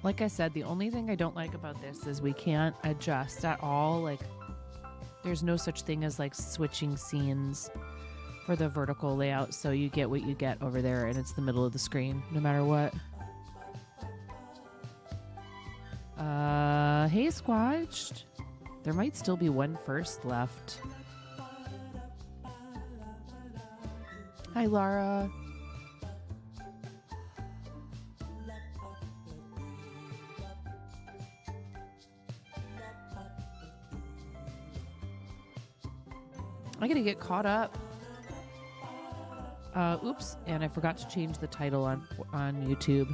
Like I said, the only thing I don't like about this is we can't adjust at all. Like, there's no such thing as like switching scenes for the vertical layout, so you get what you get over there, and it's the middle of the screen, no matter what. Hey, Squatched. There might still be one first left. Hi, Lara. I gotta get caught up. Oops, and I forgot to change the title on YouTube.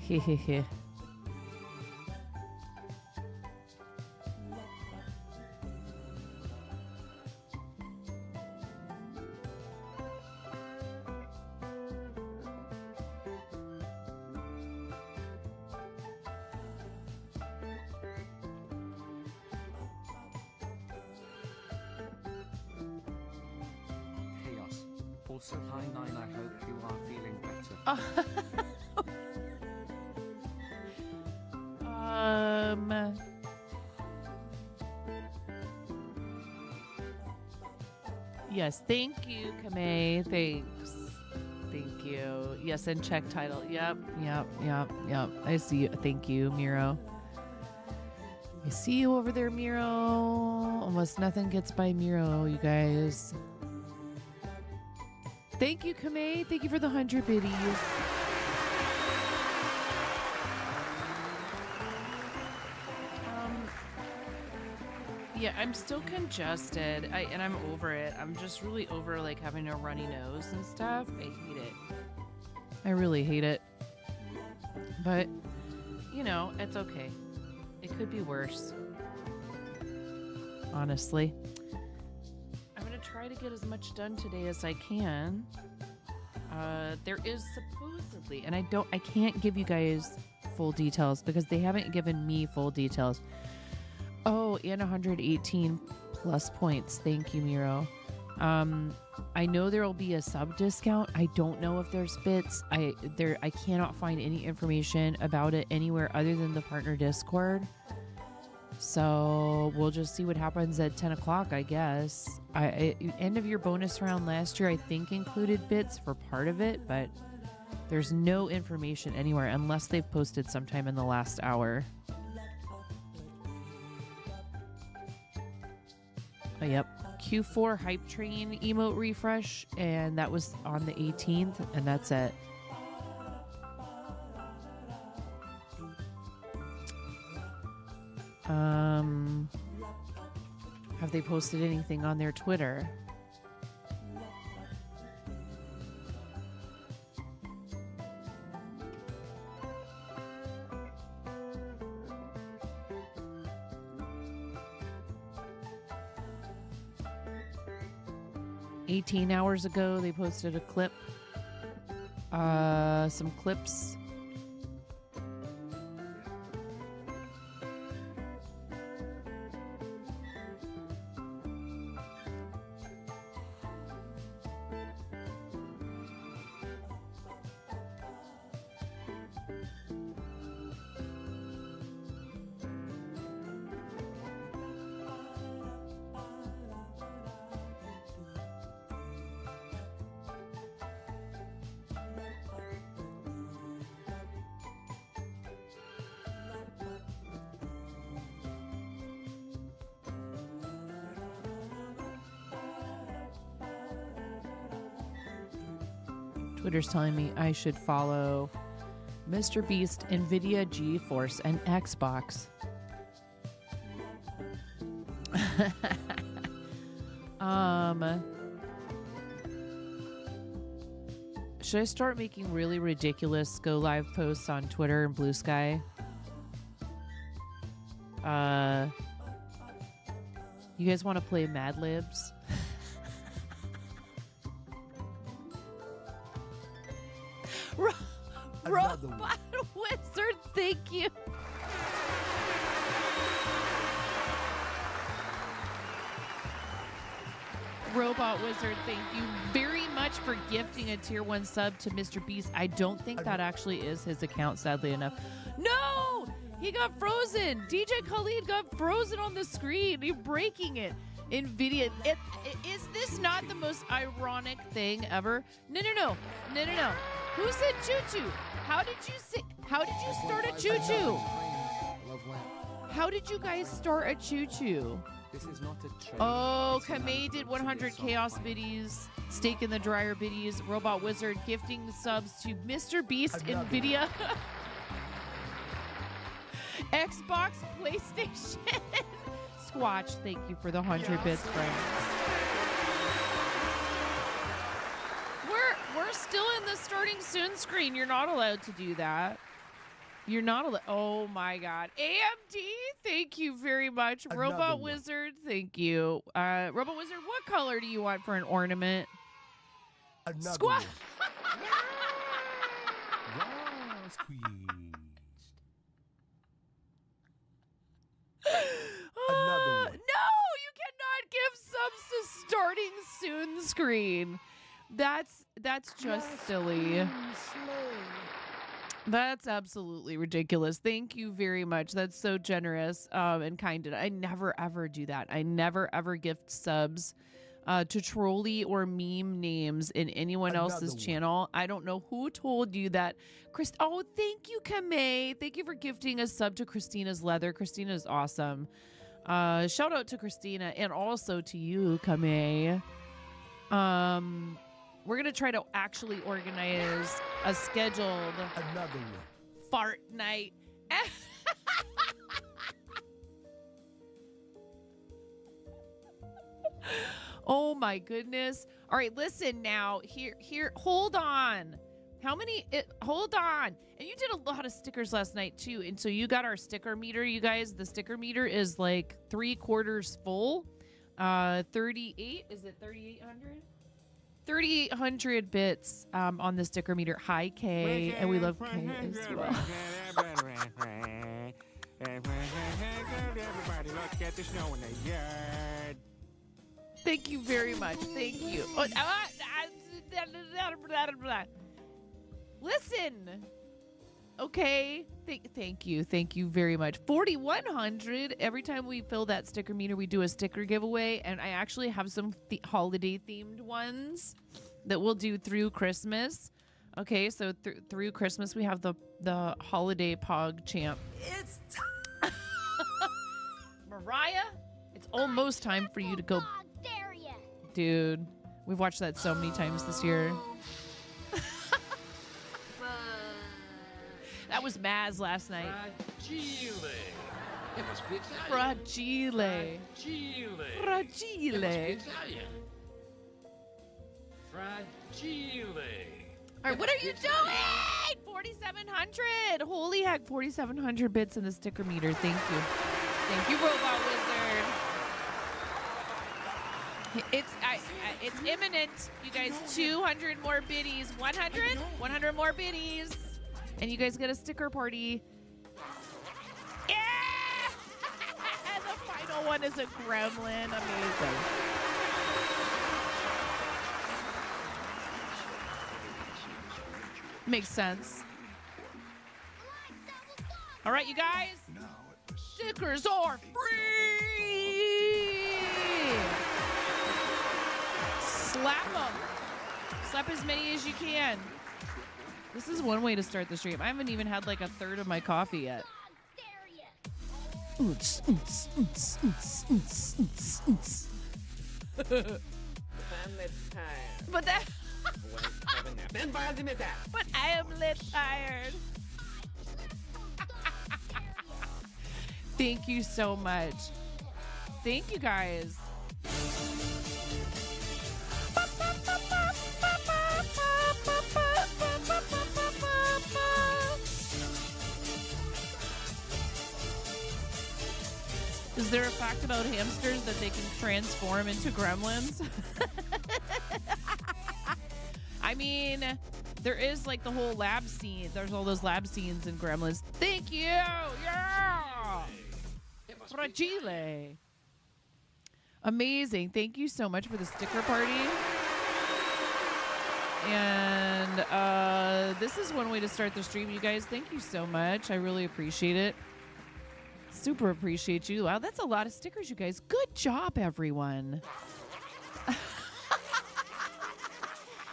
Hehehe. Also, hi Nine, I hope you are feeling better. Yes, thank you, Kame. Thanks. Thank you. Yes, and check title. Yep. I see you. Thank you, Miro. I see you over there, Miro. Almost nothing gets by Miro, you guys. Thank you, Kame. Thank you for the 100 biddies. Yeah, I'm still congested, and I'm over it. I'm just really over like having a runny nose and stuff. I hate it. I really hate it. But, you know, it's okay. It could be worse. Honestly. I'm going to try to get as much done today as I can. There is supposedly, and I can't give you guys full details because they haven't given me full details. Oh, and 118 plus points. Thank you, Miro. I know there will be a sub discount. I don't know if there's bits. I cannot find any information about it anywhere other than the partner Discord. So we'll just see what happens at 10 o'clock, I guess. End of your bonus round last year, I think, included bits for part of it, but there's no information anywhere unless they've posted sometime in the last hour. Oh, yep. Q4 Hype Train emote refresh, and that was on the 18th, and that's it. Have they posted anything on their Twitter? "18 hours ago, they posted a clip. Some clips. Twitter's telling me I should follow Mr. Beast, Nvidia, GeForce, and Xbox. Should I start making really ridiculous go live posts on Twitter and Blue Sky? You guys want to play Mad Libs? Robot Wizard, thank you. Robot Wizard, thank you very much. much for gifting a tier 1 sub to Mr. Beast. I don't think that actually is his account, sadly enough. No! He got frozen. DJ Khalid got frozen on the screen. You're breaking it. NVIDIA. Is this not the most ironic thing ever? No. Who said choo-choo? How did you start a choo-choo? How did you guys start a choo-choo? This is not a trade. Oh, Kamei did 100 Chaos biddies, Steak in the Dryer biddies, Robot Wizard gifting the subs to Mr. Beast, NVIDIA, Xbox, PlayStation. Squatch, thank you for the 100 bits, friends. We're still in the starting soon screen. You're not allowed to do that. You're not allowed. Oh my God. AMD, thank you very much. Robot Wizard, thank you. Robot Wizard, what color do you want for an ornament? Squat. No, you cannot give subs to starting soon screen. That's just silly. That's absolutely ridiculous. Thank you very much. That's so generous and kind. I never ever do that. I never ever gift subs to trolley or meme names in anyone else's channel. I don't know who told you that. Oh, thank you, Kamei. Thank you for gifting a sub to Christina's Leather. Christina's awesome. Shout out to Christina and also to you, Kamei. We're going to try to actually organize a scheduled fart night. Oh my goodness. All right, listen now. Here, hold on. Hold on. And you did a lot of stickers last night too. And so you got our sticker meter, you guys. The sticker meter is like 3/4 full. 38, is it 3,800? 3,800 bits on the sticker meter. Hi, Kay, and we love Kay as well. Everybody, look at the snow in the yard. Thank you very much. Thank you. Listen. Okay. Thank you. Thank you very much. 4,100. Every time we fill that sticker meter, we do a sticker giveaway. And I actually have some holiday themed ones that we'll do through Christmas. Okay, so through Christmas, we have the holiday Pog Champ. It's time. Mariah, it's almost time for you to go. Dude, we've watched that so many times this year. That was Maz last night. Fragile. It must be Italian. Fragile. Fragile. Fragile. It must be Italian. Fragile. All right, what are you doing? 4,700. Holy heck, 4,700 bits in the sticker meter. Thank you. Thank you, Robot Wizard. It's imminent, you guys. 200 more biddies. 100 more biddies. And you guys get a sticker party. Yeah! And the final one is a gremlin. Amazing. Makes sense. All right, you guys. Stickers are free. Slap them. Slap as many as you can. This is one way to start the stream. I haven't even had like a third of my coffee yet. But that. But I am lit tired. Thank you so much. Thank you guys. Is there a fact about hamsters that they can transform into gremlins? I mean, there is like the whole lab scene. There's all those lab scenes in Gremlins. Thank you. Yeah. Fragile. Amazing. Thank you so much for the sticker party. And this is one way to start the stream, you guys. Thank you so much. I really appreciate it. Super appreciate you. Wow, that's a lot of stickers, you guys. Good job, everyone.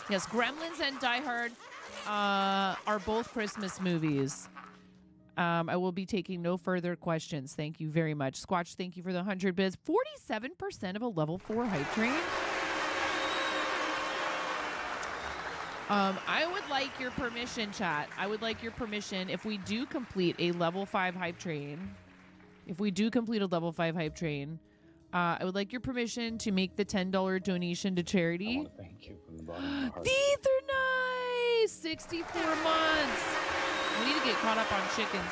Yes, Gremlins and Die Hard are both Christmas movies. I will be taking no further questions. Thank you very much. Squatch, thank you for the 100 bits. 47% of a level 4 hype train. I would like your permission, chat. I would like your permission if we do complete a level 5 hype train. If we do complete a level 5 hype train, I would like your permission to make the $10 donation to charity. I want to thank you from the bottom of my heart. They're nice. 64 months. We need to get caught up on chickens.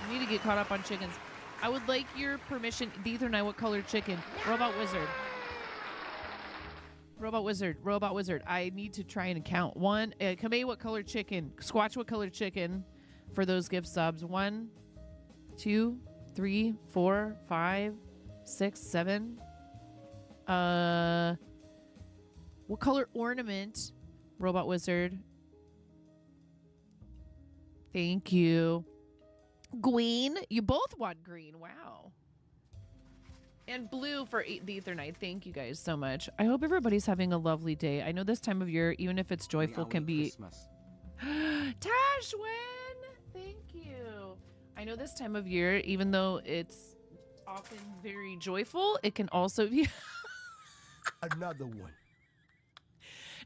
We need to get caught up on chickens. I would like your permission. Ether Knight, what color chicken? Robot Wizard. Robot Wizard. Robot Wizard. I need to try and count. One. Kamei, what color chicken? Squatch, what color chicken? For those gift subs. 1, 2, 3, 4, 5, 6, 7. What color ornament? Robot Wizard. Thank you. Green. You both want green. Wow. And blue for the Ether Knight. Thank you guys so much. I hope everybody's having a lovely day. I know this time of year, even if it's joyful, can be... Tashwin! Thank you. I know this time of year, even though it's often very joyful, it can also be... Another one.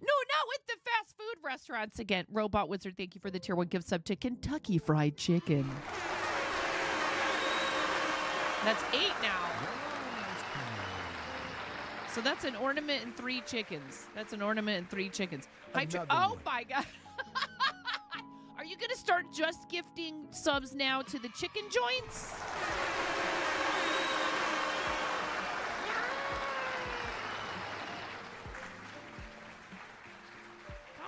No, not with the fast food restaurants again. Robot Wizard, thank you for the tier 1 gift sub to Kentucky Fried Chicken. That's 8 now. So that's an ornament and 3 chickens. That's an ornament and 3 chickens. Oh my God. Are you going to start just gifting subs now to the chicken joints?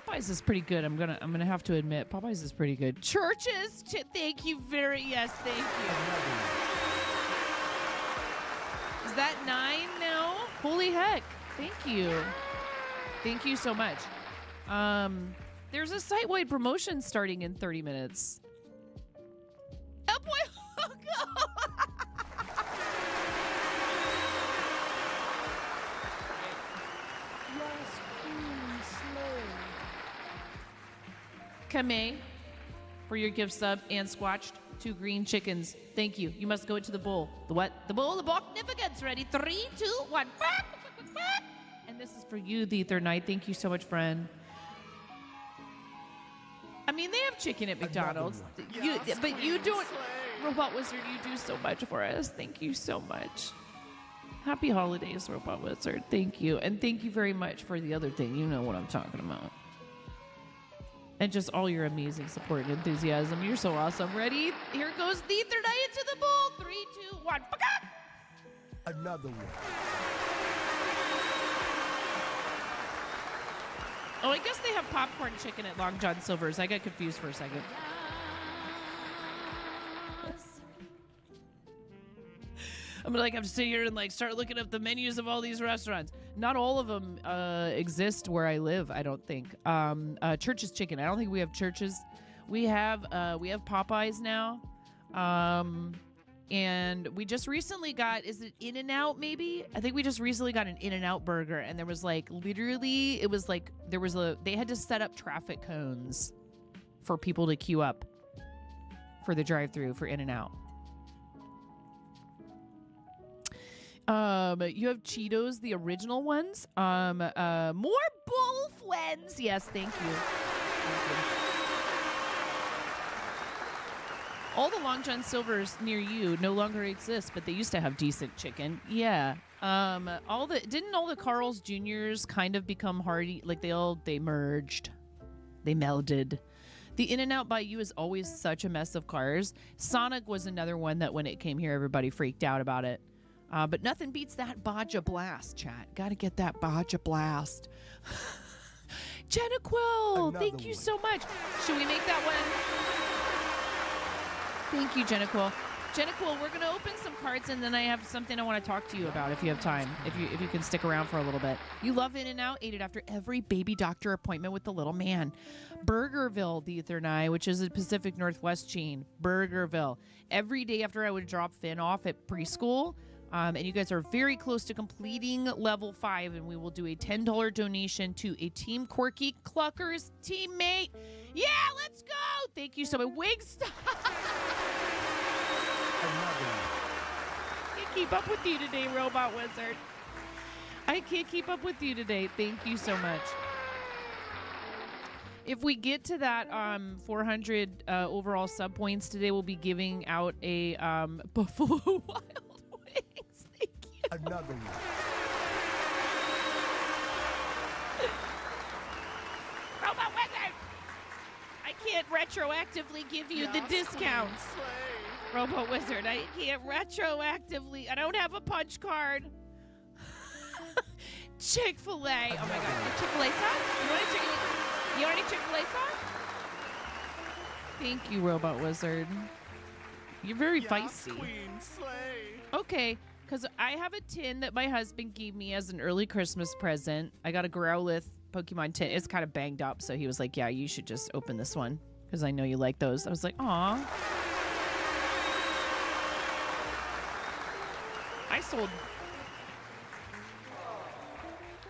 Popeyes is pretty good. I'm gonna have to admit, Popeyes is pretty good. Churches, thank you yes, thank you. Is that 9 now? Holy heck! Thank you so much. There's a site-wide promotion starting in 30 minutes. Oh boy! Kame, for your gift sub, and Squatched, 2 green chickens. Thank you. You must go to the bowl. The what? The bowl of Magnificence. Ready? 3, 2, 1. And this is for you, the Ether Knight. Thank you so much, friend. I mean, they have chicken at McDonald's. But you don't... Robot Wizard, you do so much for us. Thank you so much. Happy holidays, Robot Wizard. Thank you. And thank you very much for the other thing. You know what I'm talking about. And just all your amazing support and enthusiasm. You're so awesome. Ready? Here goes the Ether Knight into the bowl. 3, 2, 1. Another one. Oh, I guess they have popcorn chicken at Long John Silver's. I got confused for a second. I'm gonna have to sit here and start looking up the menus of all these restaurants. Not all of them exist where I live, I don't think. Church's Chicken. I don't think we have Church's. We have Popeyes now. And we just recently got, is it In-N-Out maybe? I think we just recently got an In-N-Out burger, and there was literally, it was they had to set up traffic cones for people to queue up for the drive-thru for In-N-Out. You have Cheetos, the original ones. More both ones. Yes, thank you. All the Long John Silver's near you no longer exist, but they used to have decent chicken. Yeah. Didn't all the Carl's Jr.'s kind of become Hardy? They merged. They melded. The In-N-Out by you is always such a mess of cars. Sonic was another one that when it came here, everybody freaked out about it. But nothing beats that Baja Blast, chat. Gotta get that Baja Blast. Jenna Quill, thank you so much. Should we make that one? Thank you, Jenna Quill. Jenna Cool, we're gonna open some cards, and then I have something I want to talk to you about if you have time. If you can stick around for a little bit. You love In-N-Out. Ate it after every baby doctor appointment with the little man. Burgerville, the Ether and I, which is a Pacific Northwest chain. Burgerville. Every day after I would drop Finn off at preschool. And you guys are very close to completing level 5, and we will do a $10 donation to a Team Quirky Cluckers teammate. Yeah, let's go! Thank you so much. Wingstop! I can't keep up with you today, Robot Wizard. I can't keep up with you today. Thank you so much. If we get to that 400 overall sub points today, we'll be giving out a Buffalo Wild Wings. Thank you. Another one. Robot Wizard! I can't retroactively give you the discounts. Robot Wizard, I can't retroactively. I don't have a punch card. Chick-fil-A. Oh my God. Chick-fil-A sauce? You want any Chick-fil-A sauce? Thank you, Robot Wizard. You're very feisty. Queen, slay. Okay, because I have a tin that my husband gave me as an early Christmas present. I got a Growlithe Pokemon tin. It's kind of banged up, so he was like, yeah, you should just open this one because I know you like those. I was like, aw.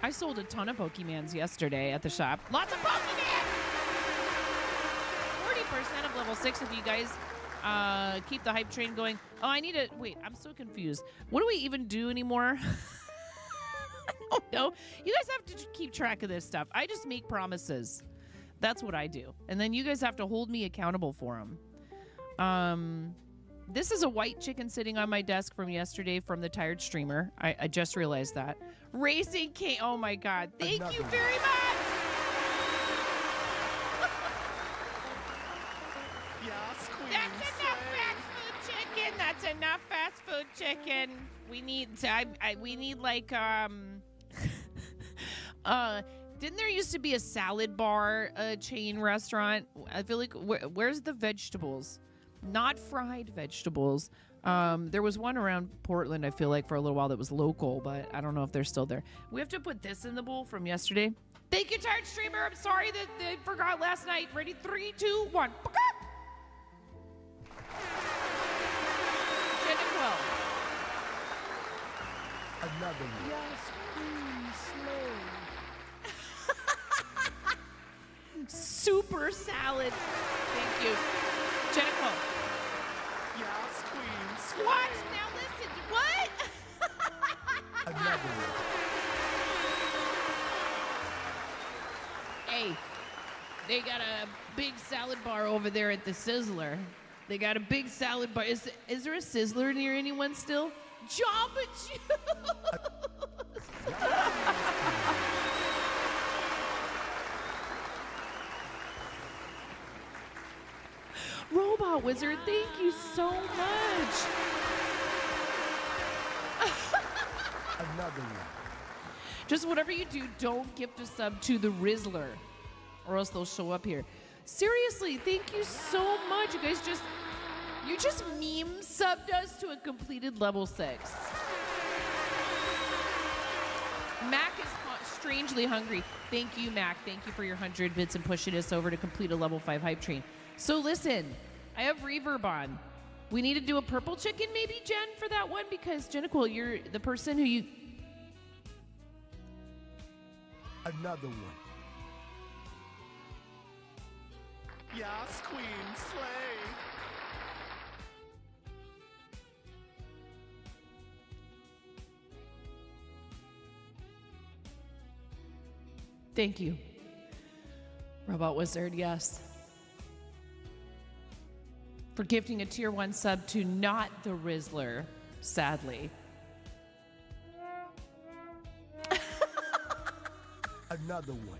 I sold a ton of Pokemans yesterday at the shop. Lots of Pokemans! 40% of level 6 if you guys keep the hype train going. Oh, I need to... Wait, I'm so confused. What do we even do anymore? I don't know. You guys have to keep track of this stuff. I just make promises. That's what I do. And then you guys have to hold me accountable for them. This is a white chicken sitting on my desk from yesterday from the Tired Streamer. I just realized that. Racing King. Oh, my God. Thank you very much. Yes, queen, That's enough fast food chicken. That's enough fast food chicken. We need, we need like, didn't there used to be a salad bar chain restaurant? I feel like, where's the vegetables? Not fried vegetables. There was one around Portland, I feel like, for a little while that was local, but I don't know if they're still there. We have to put this in the bowl from yesterday. Thank you, Tired Streamer. I'm sorry that they forgot last night. Ready? 3, 2, 1. Jennifer. Another one. Yes, queen, slay. Super salad. Thank you. Jennifer. Yes, queen, slay. What? Now listen. What? Another one. Hey, they got a big salad bar over there at the Sizzler. They got a big salad bar. Is there a Sizzler near anyone still? Jamba Juice! Robot Wizard, thank you so much. Another one. Just whatever you do, don't gift a sub to the Rizzler, or else they'll show up here. Seriously, thank you so much. You guys just meme subbed us to a completed level 6. Mac is strangely hungry. Thank you, Mac. Thank you for your 100 bits and pushing us over to complete a level 5 hype train. So listen, I have reverb on. We need to do a purple chicken maybe, Jen, for that one, because Jennifer, you're the person who you... Another one. Yes, queen, slay. Thank you. Robot Wizard, yes. For gifting a tier 1 sub to not the Rizzler, sadly. Another one.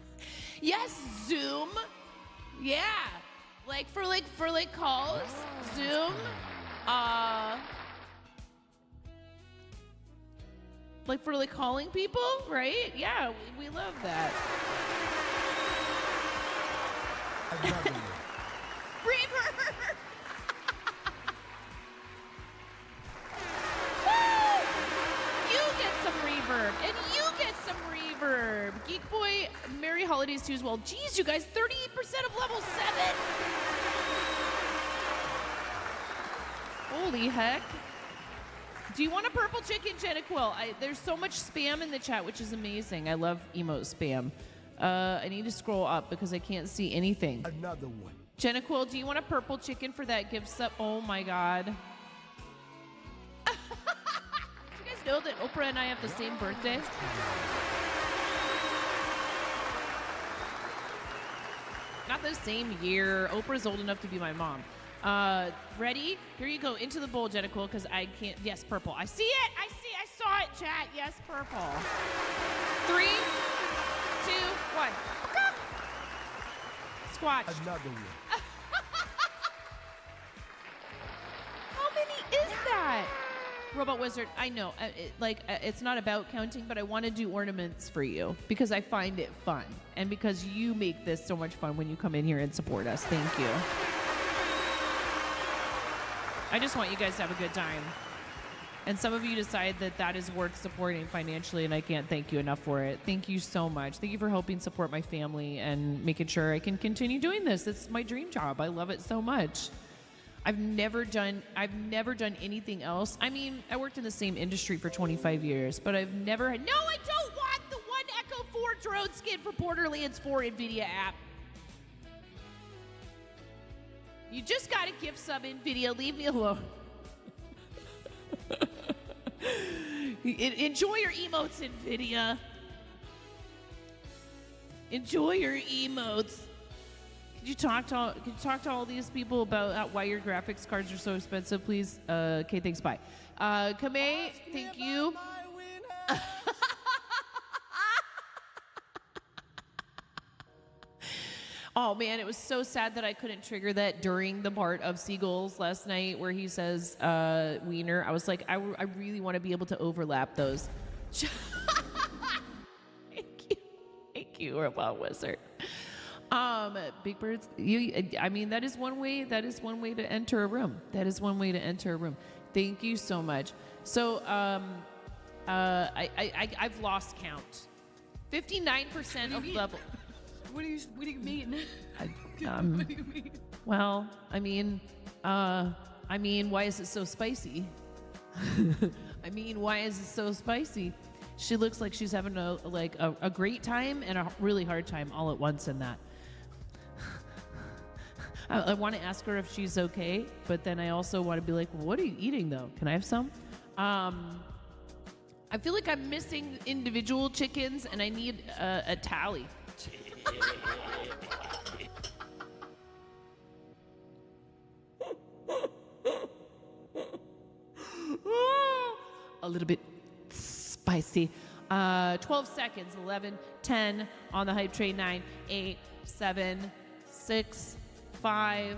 Yes, Zoom. Yeah. Like for calls, Zoom. Like for calling people, right? Yeah, we love that. Another one. Reaver. missed you as well. Jeez, you guys, 38% of level 7. Holy heck. Do you want a purple chicken, Jenna Quill? There's so much spam in the chat, which is amazing. I love emote spam. I need to scroll up because I can't see anything. Another one. Jenna Quill, do you want a purple chicken for that gift sub? Oh my God. Do you guys know that Oprah and I have the same birthday? Not the same year. Oprah's old enough to be my mom. Ready? Here you go. Into the bowl, Jenna Quill, because I can't. Yes, purple. I see it. I saw it, chat. Yes, purple. 3, 2, 1. Squatch. Another one. How many is that? Robot Wizard, I know. It's not about counting, but I want to do ornaments for you because I find it fun. And because you make this so much fun when you come in here and support us. Thank you. I just want you guys to have a good time. And some of you decide that that is worth supporting financially, and I can't thank you enough for it. Thank you so much. Thank you for helping support my family and making sure I can continue doing this. It's my dream job. I love it so much. I've never done anything else. I mean, I worked in the same industry for 25 years, but I've never had. No, I don't want the one Echo 4 drone skin for Borderlands 4 NVIDIA app. You just got a gift sub, NVIDIA. Leave me alone. Enjoy your emotes, NVIDIA. Enjoy your emotes. Could you talk to all these people about why your graphics cards are so expensive, please? Okay, thanks. Bye. Kamei, thank you. Oh man, it was so sad that I couldn't trigger that during the part of Seagulls last night where he says wiener. I was like, I really want to be able to overlap those. Thank you, Robot Wizard. Big Birds, I mean, that is one way to enter a room. Thank you so much. So I've lost count. 59% of level. What do you mean? What do you mean? Well, I mean, why is it so spicy? Why is it so spicy? She looks like she's having a great time and a really hard time all at once in that. I want to ask her if she's okay, but then I also want to be like, well, what are you eating though? Can I have some? I feel like I'm missing individual chickens and I need a tally. A little bit spicy. 12 seconds. 11, 10 on the hype train. 9, 8, 7, 6, 5,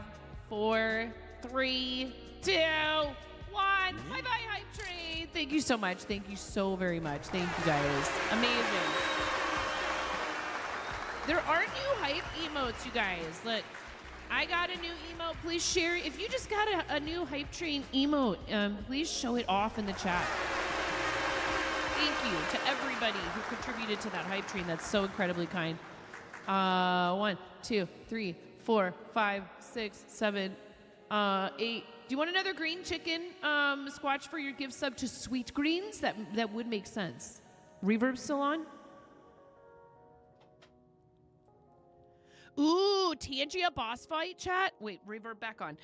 4, 3, 2, 1. Bye-bye, hype train. Thank you so much. Thank you so very much. Thank you guys. Amazing. There are new hype emotes, you guys. Look, I got a new emote. Please share. If you just got a new hype train emote, please show it off in the chat. Thank you to everybody who contributed to that hype train. That's so incredibly kind. 1, 2, 3, 4, 5, 6, 7, 8. Do you want another green chicken, Squatch, for your gift sub to Sweet Greens? That would make sense. Reverb still on? Ooh, Tangia boss fight, chat. Wait, reverb back on.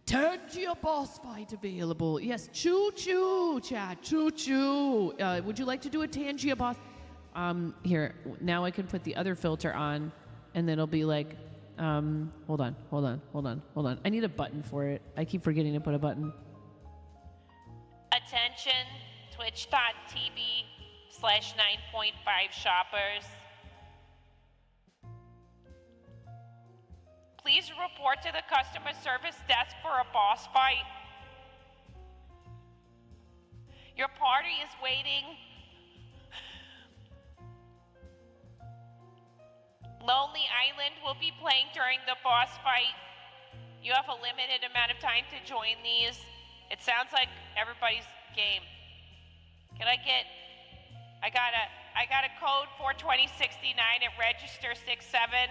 Tangia boss fight available. Yes, choo-choo, chat, choo-choo. Would you like to do a Tangia boss? Here, now I can put the other filter on, and then it'll be like, hold on. I need a button for it. I keep forgetting to put a button. Attention, twitch.tv/9.5 shoppers. Please report to the customer service desk for a boss fight. Your party is waiting. Lonely Island will be playing during the boss fight. You have a limited amount of time to join these. It sounds like everybody's game. I got a I got a code 42069 at register 67.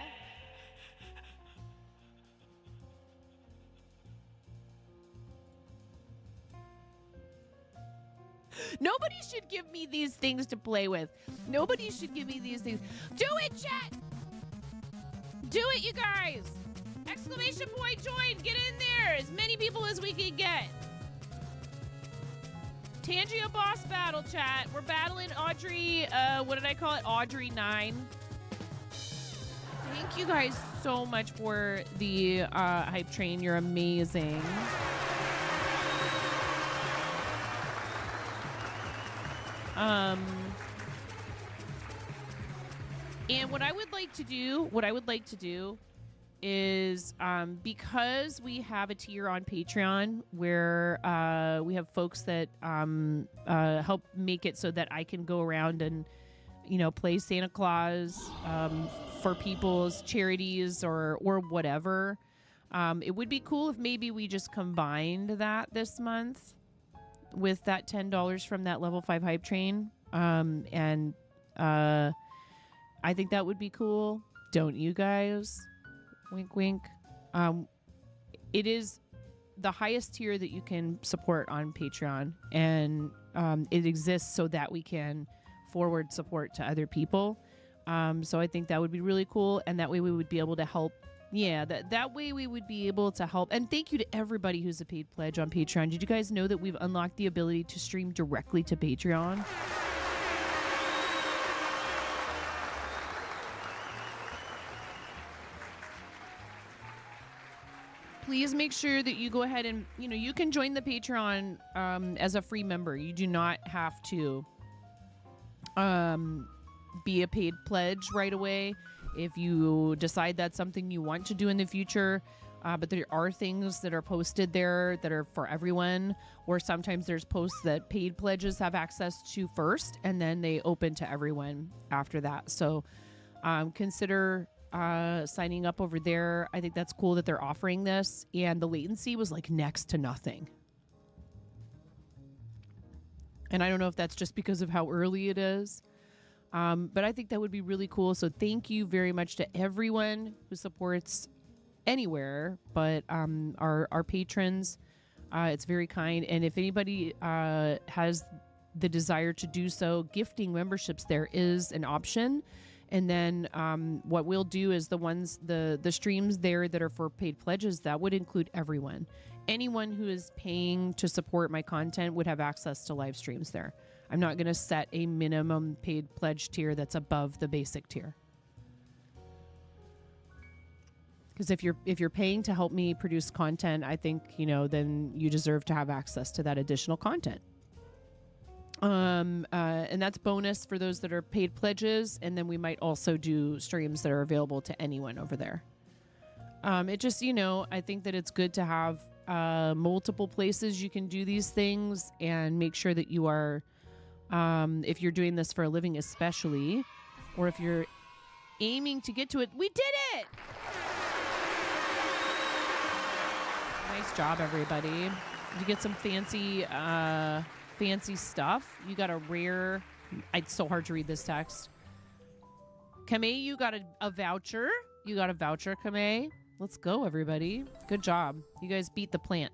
Nobody should give me these things to play with. Nobody should give me these things. Do it, chat! Do it, you guys! Exclamation point join! Get in there! As many people as we can get. Tangia boss battle, chat. We're battling Audrey, what did I call it? Audrey 9. Thank you guys so much for the hype train. You're amazing. And what I would like to do is, because we have a tier on Patreon where we have folks that help make it so that I can go around and, play Santa Claus for people's charities or whatever. It would be cool if maybe we just combined that this month with that $10 from that level 5 hype train. And I think that would be cool. Don't you guys? Wink, wink. It is the highest tier that you can support on Patreon. And it exists so that we can forward support to other people. So I think that would be really cool. And that way we would be able to help. Yeah, that way we would be able to help. And thank you to everybody who's a paid pledge on Patreon. Did you guys know that we've unlocked the ability to stream directly to Patreon? Please make sure that you go ahead and, you can join the Patreon as a free member. You do not have to be a paid pledge right away. If you decide that's something you want to do in the future, but there are things that are posted there that are for everyone, or sometimes there's posts that paid pledges have access to first, and then they open to everyone after that. So consider signing up over there. I think that's cool that they're offering this, and the latency was like next to nothing. And I don't know if that's just because of how early it is. But I think that would be really cool. So thank you very much to everyone who supports anywhere, but our patrons. It's very kind. And if anybody has the desire to do so, gifting memberships there is an option. And then what we'll do is the streams there that are for paid pledges, that would include everyone. Anyone who is paying to support my content would have access to live streams there. I'm not going to set a minimum paid pledge tier that's above the basic tier. Because if you're paying to help me produce content, I think, then you deserve to have access to that additional content. And that's bonus for those that are paid pledges. And then we might also do streams that are available to anyone over there. It just, I think that it's good to have multiple places you can do these things, and make sure that you are, if you're doing this for a living especially, or if you're aiming to get to it. We did it! Nice job, everybody. Did you get some fancy stuff? You got a rare... It's so hard to read this text. Kame, you got a voucher. You got a voucher, Kame. Let's go, everybody. Good job. You guys beat the plant.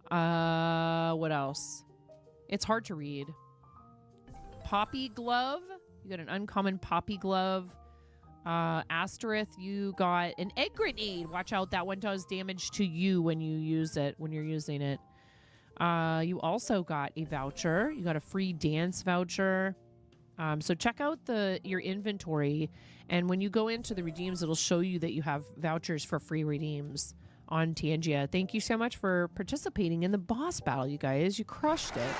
What else? It's hard to read. Poppy glove. You got an uncommon poppy glove. Asterith, you got an egg grenade. Watch out. That one does damage to you when you use it, when you're using it. You also got a voucher. You got a free dance voucher. So check out your inventory, and when you go into the redeems, it'll show you that you have vouchers for free redeems on Tangia. Thank you so much for participating in the boss battle, you guys. You crushed it.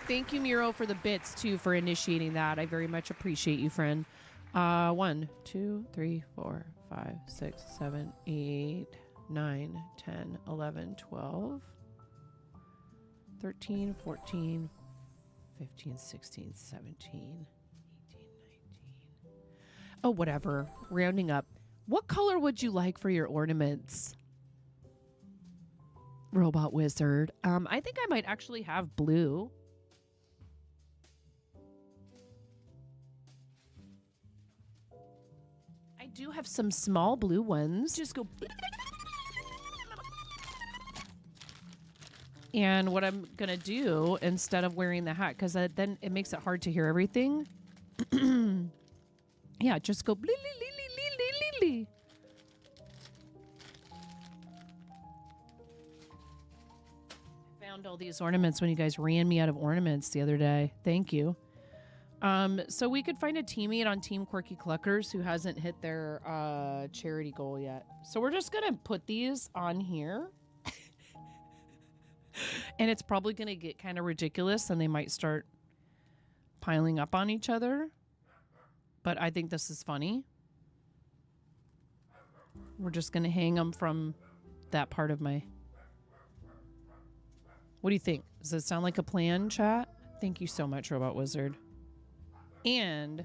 Thank you, Miro, for the bits, too, for initiating that. I very much appreciate you, friend. 1, 2, 3, 4, 5, 6, 7, 8, 9, 10, 11, 12, 13, 14, 15, 16, 17, 18, 19. Oh, whatever. Rounding up. What color would you like for your ornaments? Robot Wizard. I think I might actually have blue. I do have some small blue ones. Just go. And what I'm going to do instead of wearing the hat, because then it makes it hard to hear everything. Yeah, just go. Found all these ornaments when you guys ran me out of ornaments the other day. Thank you. So we could find a teammate on Team Quirky Cluckers who hasn't hit their charity goal yet. So we're just gonna put these on here. And it's probably gonna get kind of ridiculous and they might start piling up on each other. But I think this is funny. We're just gonna hang them from that part of my... What do you think? Does it sound like a plan, chat? Thank you so much, Robot Wizard. And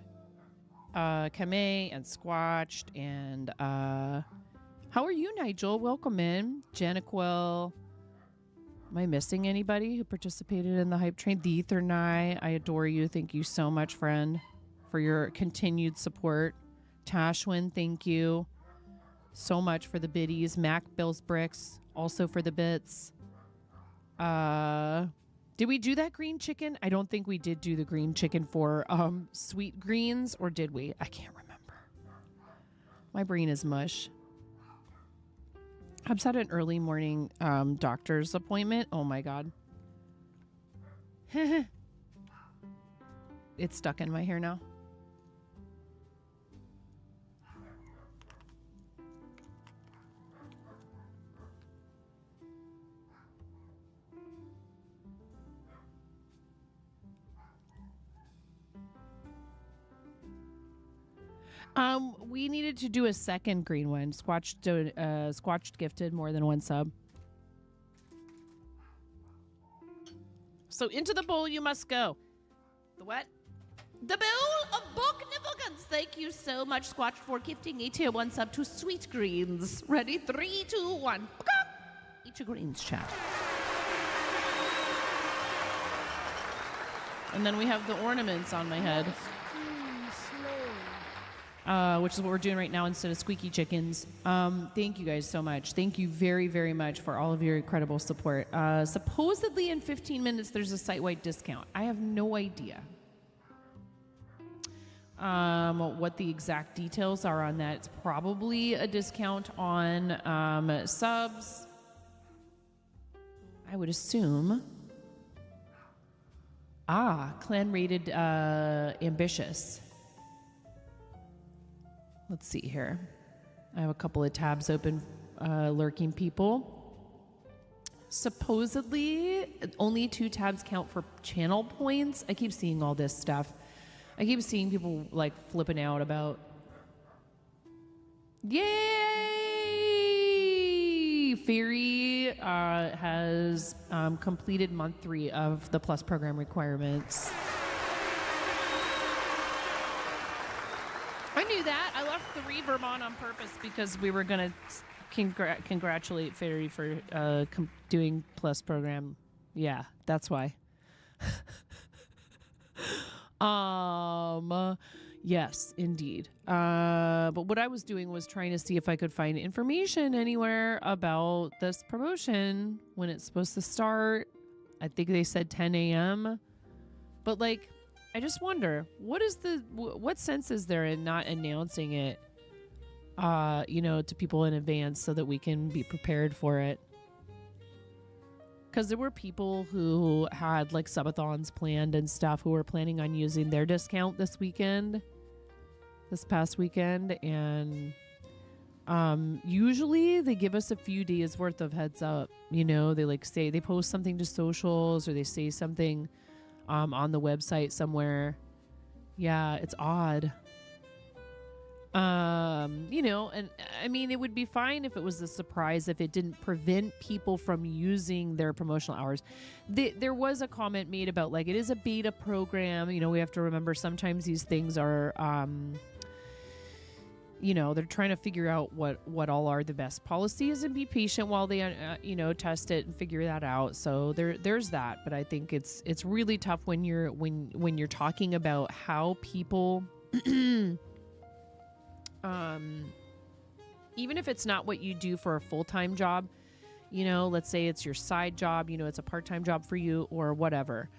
Kame and Squatched and how are you, Nigel? Welcome in. Janiquil. Am I missing anybody who participated in the hype train? The Ethernai, I adore you. Thank you so much, friend, for your continued support. Tashwin, thank you so much for the biddies. Mac Bills Bricks, also for the bits. Did we do that green chicken? I don't think we did do the green chicken for sweet greens, or did we? I can't remember. My brain is mush. I just had an early morning doctor's appointment. Oh my God. It's stuck in my hair now. We needed to do a second green one. Squatched gifted more than one sub. So into the bowl you must go. The what? The bowl of Bognivoggans. Thank you so much, Squatch, for gifting a tier 1 sub to Sweet Greens. Ready? 3, 2, 1. Eat your greens, chat. And then we have the ornaments on my head. Which is what we're doing right now instead of squeaky chickens. Thank you guys so much. Thank you very, very much for all of your incredible support. Supposedly in 15 minutes, there's a site-wide discount. I have no idea what the exact details are on that. It's probably a discount on subs. I would assume. Clan rated ambitious. Let's see here. I have a couple of tabs open, lurking people. Supposedly, only 2 tabs count for channel points. I keep seeing all this stuff. I keep seeing people like flipping out about. Yay! Fairy has completed month 3 of the Plus program requirements. I knew that. I left the reverb on purpose because we were going to congratulate Fairy for doing Plus program. Yeah, that's why. Yes, indeed. But what I was doing was trying to see if I could find information anywhere about this promotion when it's supposed to start. I think they said 10 a.m. But like, I just wonder, what sense is there in not announcing it, to people in advance so that we can be prepared for it? Because there were people who had like subathons planned and stuff who were planning on using their discount this past weekend. And usually they give us a few days worth of heads up. They post something to socials or they say something on the website somewhere. Yeah, it's odd. And I mean, it would be fine if it was a surprise, if it didn't prevent people from using their promotional hours. There was a comment made about like, it is a beta program. We have to remember sometimes these things are, they're trying to figure out what all are the best policies and be patient while they, test it and figure that out. So there's that. But I think it's really tough when you're talking about how people, even if it's not what you do for a full-time job, let's say it's your side job, it's a part-time job for you or whatever.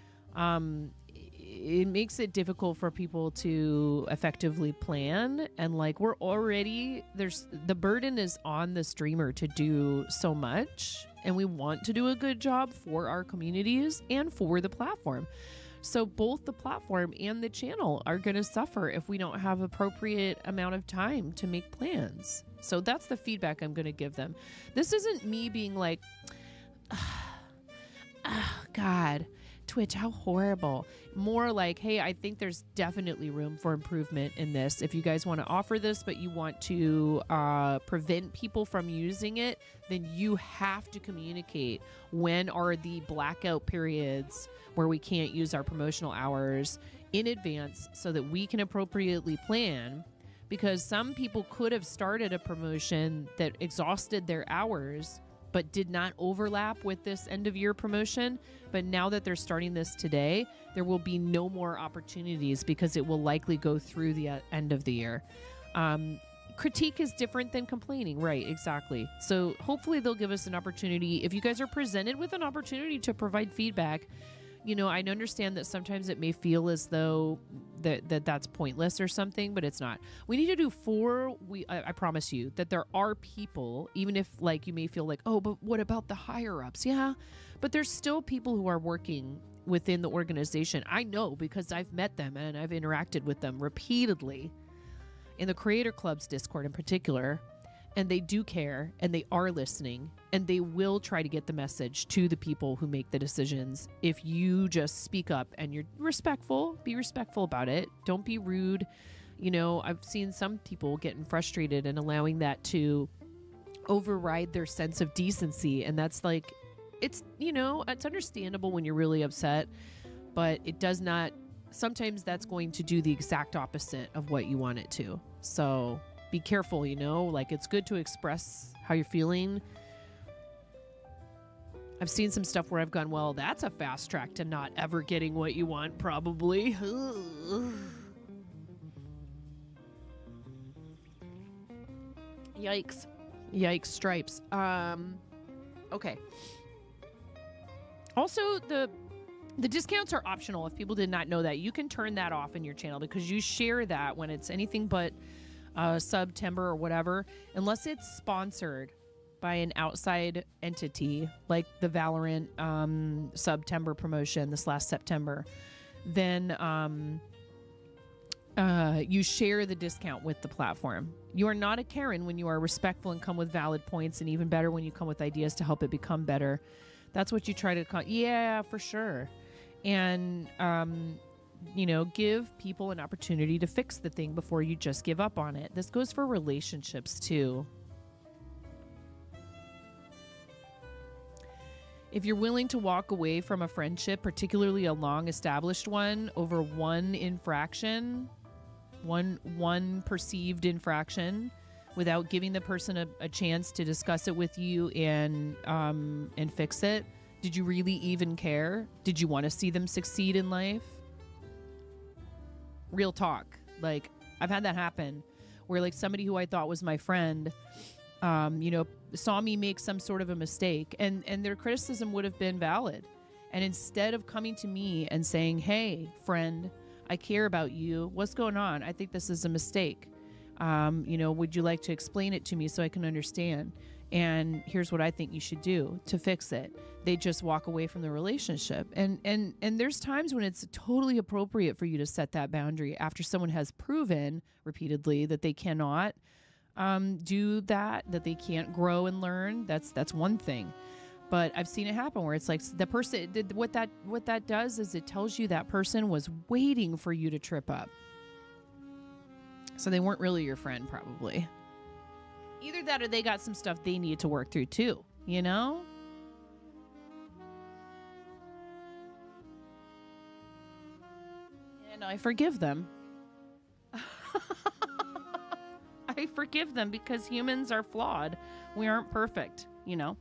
It makes it difficult for people to effectively plan. And like, the burden is on the streamer to do so much. And we want to do a good job for our communities and for the platform. So both the platform and the channel are going to suffer if we don't have appropriate amount of time to make plans. So that's the feedback I'm going to give them. This isn't me being like, God, Twitch, how horrible. More like, hey, I think there's definitely room for improvement in this. If you guys want to offer this, but you want to prevent people from using it, then you have to communicate when are the blackout periods where we can't use our promotional hours in advance so that we can appropriately plan. Because some people could have started a promotion that exhausted their hours but did not overlap with this end of year promotion. But now that they're starting this today, there will be no more opportunities because it will likely go through the end of the year. Critique is different than complaining. Right, exactly. So hopefully they'll give us an opportunity. If you guys are presented with an opportunity to provide feedback, I understand that sometimes it may feel as though that's pointless or something, but it's not. We need to do I promise you that there are people, even if like you may feel like, oh, but what about the higher ups? Yeah, but there's still people who are working within the organization. I know because I've met them and I've interacted with them repeatedly in the Creator Club's Discord in particular. And they do care, and they are listening, and they will try to get the message to the people who make the decisions. If you just speak up and you're respectful, be respectful about it. Don't be rude. I've seen some people getting frustrated and allowing that to override their sense of decency. And that's like, it's understandable when you're really upset, but it does not, sometimes that's going to do the exact opposite of what you want it to. So be careful, like it's good to express how you're feeling. I've seen some stuff where I've gone, well, that's a fast track to not ever getting what you want, probably. Yikes. Yikes stripes. Okay. Also, the discounts are optional. If people did not know that, you can turn that off in your channel because you share that when it's anything but September or whatever, unless it's sponsored by an outside entity like the Valorant September promotion this last September, then you share the discount with the platform. You are not a Karen when you are respectful and come with valid points, and even better when you come with ideas to help it become better. That's what you try to yeah, for sure. And give people an opportunity to fix the thing before you just give up on it. This goes for relationships too. If you're willing to walk away from a friendship, particularly a long-established one, over one infraction, one perceived infraction, without giving the person a chance to discuss it with you and fix it, did you really even care? Did you want to see them succeed in life? Real talk. Like, I've had that happen where like somebody who I thought was my friend, saw me make some sort of a mistake, and their criticism would have been valid. And instead of coming to me and saying, hey, friend, I care about you. What's going on? I think this is a mistake. Would you like to explain it to me so I can understand? And here's what I think you should do to fix it. They just walk away from the relationship. And there's times when it's totally appropriate for you to set that boundary after someone has proven repeatedly that they cannot do that they can't grow and learn. That's one thing. But I've seen it happen where it's like the person, what that does is it tells you that person was waiting for you to trip up. So they weren't really your friend, probably. Either that or they got some stuff they need to work through too, And I forgive them. I forgive them because humans are flawed. We aren't perfect, you know.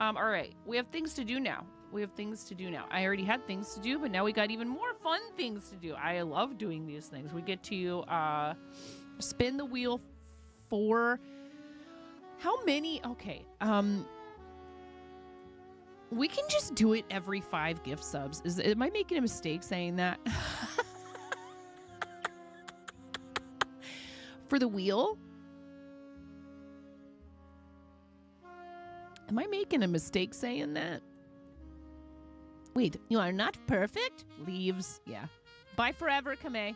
All right, we have things to do now. I already had things to do, but now we got even more fun things to do. I love doing these things. We get to spin the wheel for how many? Okay. We can just do it every 5 gift subs. Am I making a mistake saying that? For the wheel? Am I making a mistake saying that? Wait, you are not perfect? Leaves. Yeah. Bye forever, Kame.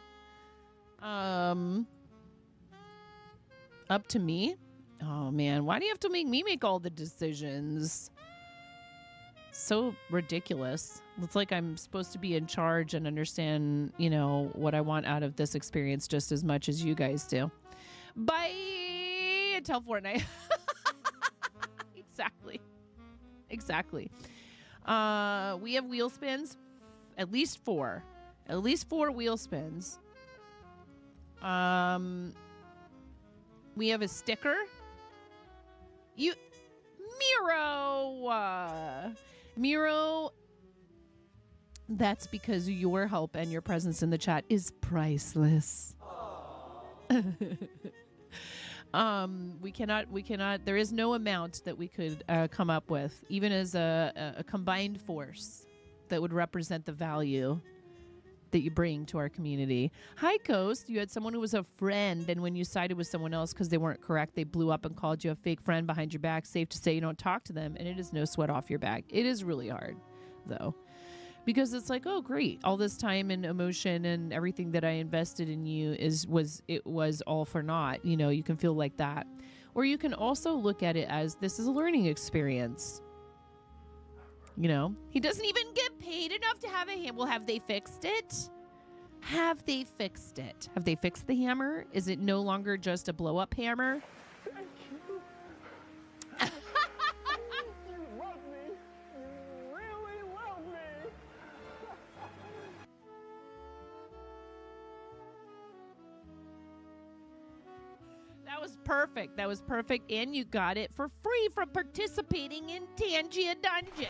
Up to me? Oh, man. Why do you have to make me make all the decisions? So ridiculous. It's like I'm supposed to be in charge and understand, you know, what I want out of this experience just as much as you guys do. Bye until Fortnite. Exactly. We have wheel spins. At least 4 wheel spins. We have a sticker. Miro, that's because your help and your presence in the chat is priceless. We cannot, there is no amount that we could come up with, even as a combined force that would represent the value that you bring to our community. Hi, Coast. You had someone who was a friend, and when you sided with someone else because they weren't correct, they blew up and called you a fake friend behind your back. Safe to say you don't talk to them, and it is no sweat off your back. It is really hard, though, because it's like, oh, great, all this time and emotion and everything that I invested in you was all for naught. You know, you can feel like that. Or you can also look at it as this is a learning experience. You know, he doesn't even get paid enough to have a hammer. Well, have they fixed it? Have they fixed the hammer? Is it no longer just a blow-up hammer? Thank you. You love me. You really love me. That was perfect. And you got it for free from participating in Tangia Dungeon.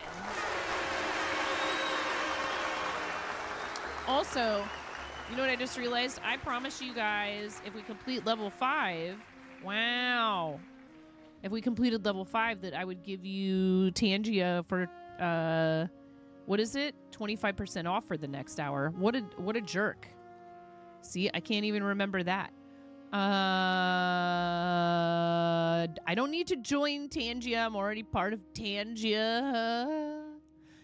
Also, you know what I just realized? I promise you guys, if we complete level 5, wow. If we completed level 5, that I would give you Tangia for, what is it? 25% off for the next hour. What a jerk. See, I can't even remember that. I don't need to join Tangia. I'm already part of Tangia.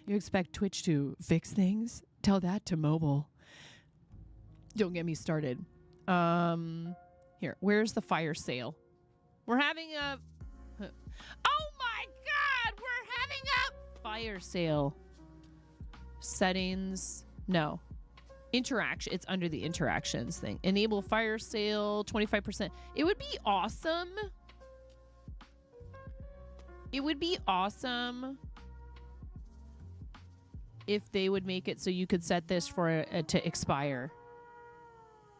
You expect Twitch to fix things? Tell that to mobile. Don't get me started. Here, where's the fire sale? We're having a... Oh my God! We're having a fire sale. Settings. No. Interaction. It's under the interactions thing. Enable fire sale, 25%. It would be awesome. If they would make it so you could set this for to expire.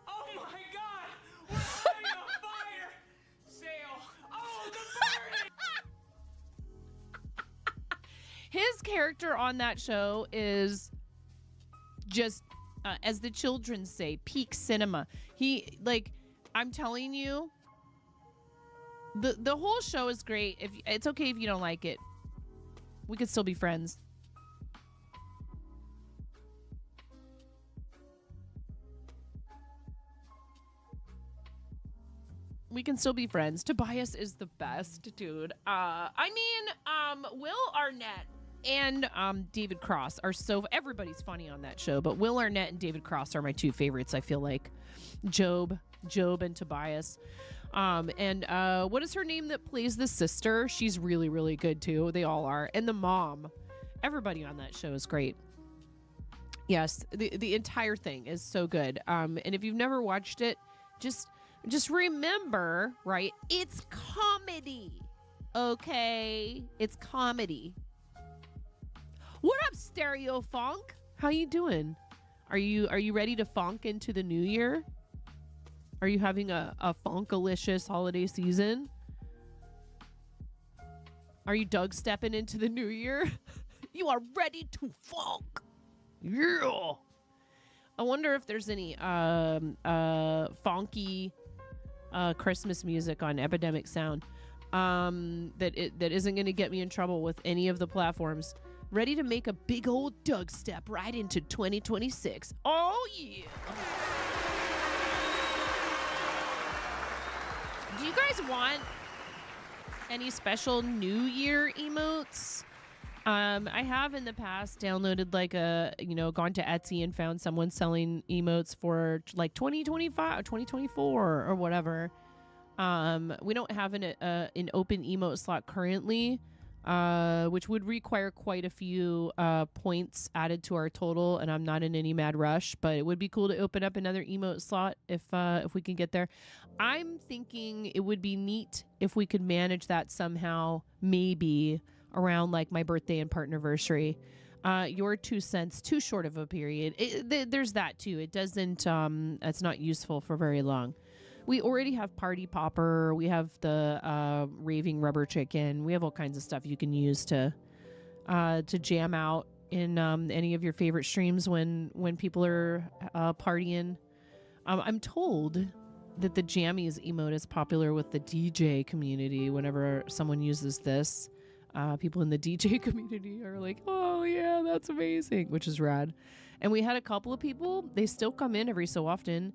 Oh my God! We're setting a fire sale! Oh, the burning! His character on that show is just, as the children say, peak cinema. He, like, I'm telling you, the whole show is great. If it's okay if you don't like it, we could still be friends. We can still be friends. Tobias is the best, dude. Will Arnett and David Cross are so... Everybody's funny on that show, but Will Arnett and David Cross are my 2 favorites, I feel like. Job and Tobias. What is her name that plays the sister? She's really, really good, too. They all are. And the mom. Everybody on that show is great. Yes, the entire thing is so good. And if you've never watched it, just remember, right? It's comedy. Okay? It's comedy. What up, Stereo Funk? How you doing? Are you ready to funk into the new year? Are you having a funkalicious holiday season? Are you Doug stepping into the new year? You are ready to funk. Yeah. I wonder if there's any funky Christmas music on Epidemic Sound that isn't going to get me in trouble with any of the platforms. Ready to make a big old Doug step right into 2026. Oh, yeah. Do you guys want any special New Year emotes? I have in the past downloaded gone to Etsy and found someone selling emotes for like 2025 or 2024 or whatever. We don't have an open emote slot currently, which would require quite a few points added to our total, and I'm not in any mad rush, but it would be cool to open up another emote slot if we can get there. I'm thinking it would be neat if we could manage that somehow, maybe around like my birthday and partnerversary. Your 2 cents too short of a period. There's that too. It doesn't it's not useful for very long. We already have Party Popper. We have the Raving Rubber Chicken. We have all kinds of stuff you can use to jam out in any of your favorite streams when people are partying. I'm told that the Jammies emote is popular with the DJ community. Whenever someone uses this, people in the DJ community are like, oh yeah, that's amazing, which is rad. And we had a couple of people, they still come in every so often,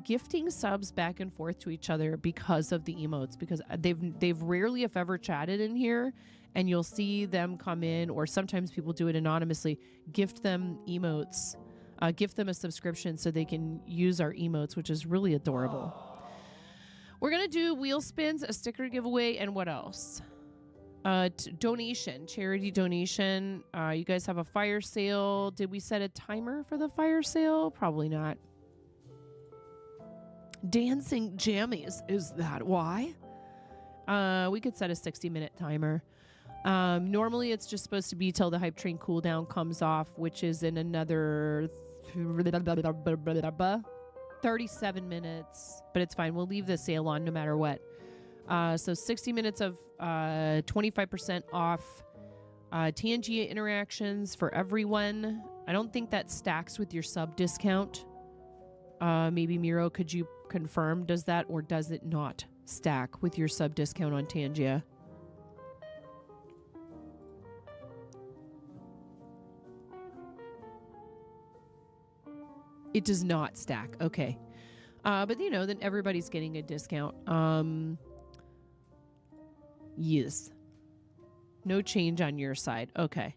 gifting subs back and forth to each other because of the emotes, because they've rarely, if ever, chatted in here, and you'll see them come in, or sometimes people do it anonymously, gift them emotes, gift them a subscription so they can use our emotes, which is really adorable. We're gonna do wheel spins, a sticker giveaway, and what else? Donation, charity donation. You guys have a fire sale. Did we set a timer for the fire sale? Probably not. Dancing jammies, is that why? We could set a 60-minute timer. Normally it's just supposed to be till the hype train cooldown comes off, which is in another 37 minutes, but it's fine. We'll leave the sale on no matter what. So 60 minutes of 25% off TNG interactions for everyone. I don't think that stacks with your sub discount. Maybe Miro, could you confirm, does that or does it not stack with your sub discount on Tangia? It does not stack. Okay. But then everybody's getting a discount. Yes. No change on your side. Okay.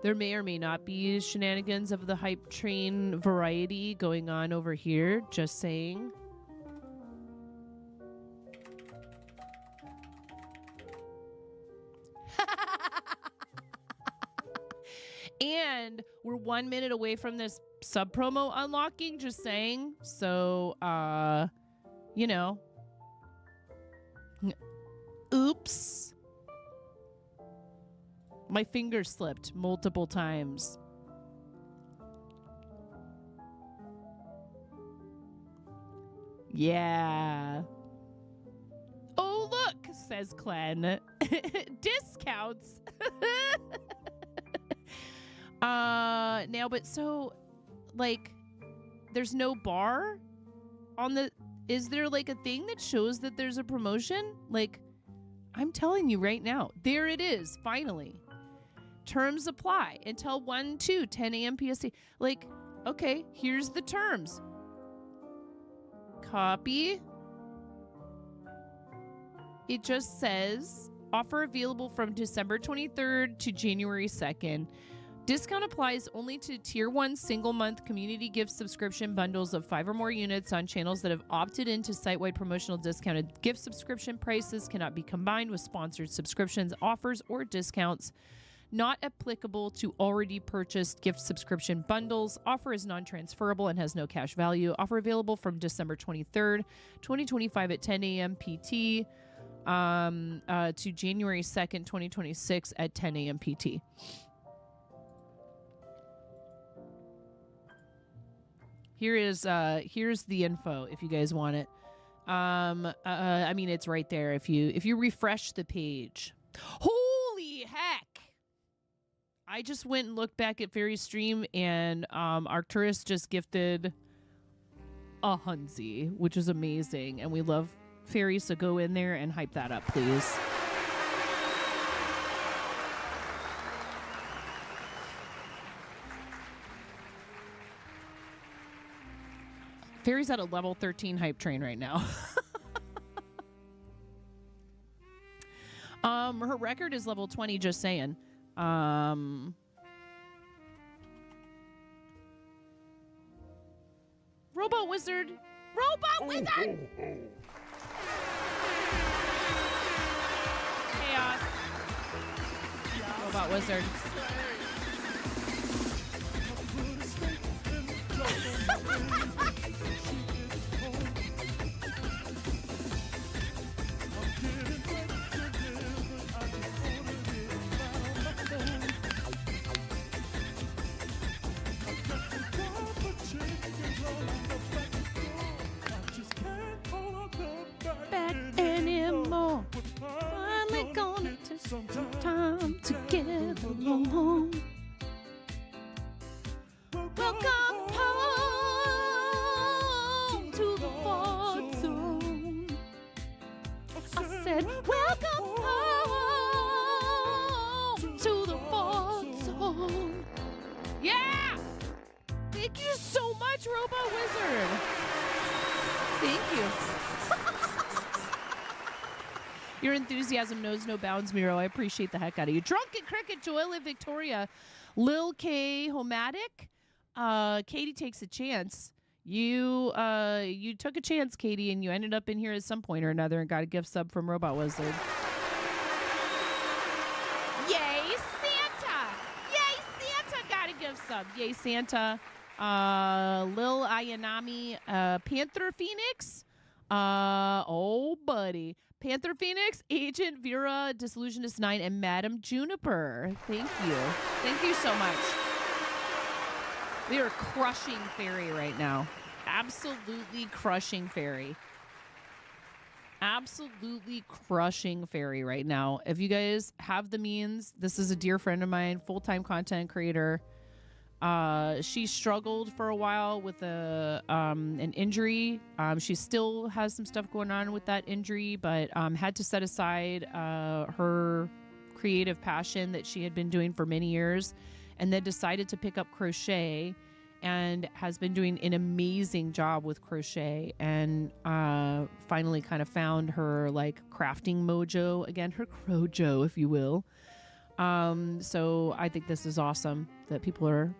There may or may not be shenanigans of the hype train variety going on over here. Just saying. And we're 1 minute away from this sub promo unlocking, just saying. So, oops. My finger slipped multiple times. Yeah. Oh, look, says Clen. Discounts. Now, but so, like, there's no bar on the... Is there, like, a thing that shows that there's a promotion? Like, I'm telling you right now. There it is, finally. Terms apply until 10 a.m. PST. Like, okay, here's the terms. Copy. It just says, offer available from December 23rd to January 2nd. Discount applies only to Tier 1 single-month community gift subscription bundles of 5 or more units on channels that have opted into site-wide promotional discounted gift subscription prices. Cannot be combined with sponsored subscriptions, offers, or discounts. Not applicable to already purchased gift subscription bundles. Offer is non-transferable and has no cash value. Offer available from December 23rd, 2025 at 10 a.m. PT. to January 2nd, 2026 at 10 a.m. PT. Here's the info if you guys want it. I mean, it's right there if you refresh the page. Holy heck! I just went and looked back at Fairy's stream, and Arcturus just gifted a Hunzi, which is amazing, and we love Fairy, so go in there and hype that up, please. Fairy's at a level 13 hype train right now. Her record is level 20, just saying. Robot Wizard! Robot Wizard! Chaos. Robot Wizard. Back anymore. Finally gonna take some time to get along. Welcome home to the Ford Zone. I said, welcome home to the Ford Zone. Yeah! Thank you so much, Robot Wizard. Thank you. Your enthusiasm knows no bounds, Miro. I appreciate the heck out of you. Drunken Cricket, Joella Victoria, Lil K, Homatic, Katie takes a chance. You took a chance, Katie, and you ended up in here at some point or another and got a gift sub from Robot Wizard. Yay, Santa! Yay, Santa got a gift sub. Yay, Santa. Lil Ayanami, Panther Phoenix. Oh, buddy. Panther Phoenix, Agent Vera, Disillusionist 9, and Madam Juniper. Thank you. Thank you so much. We are crushing Fairy right now. Absolutely crushing Fairy. Absolutely crushing Fairy right now. If you guys have the means, this is a dear friend of mine, full-time content creator. She struggled for a while with an injury. She still has some stuff going on with that injury, but had to set aside her creative passion that she had been doing for many years, and then decided to pick up crochet, and has been doing an amazing job with crochet, and finally kind of found her like crafting mojo again, her crojo, if you will. So I think this is awesome that people are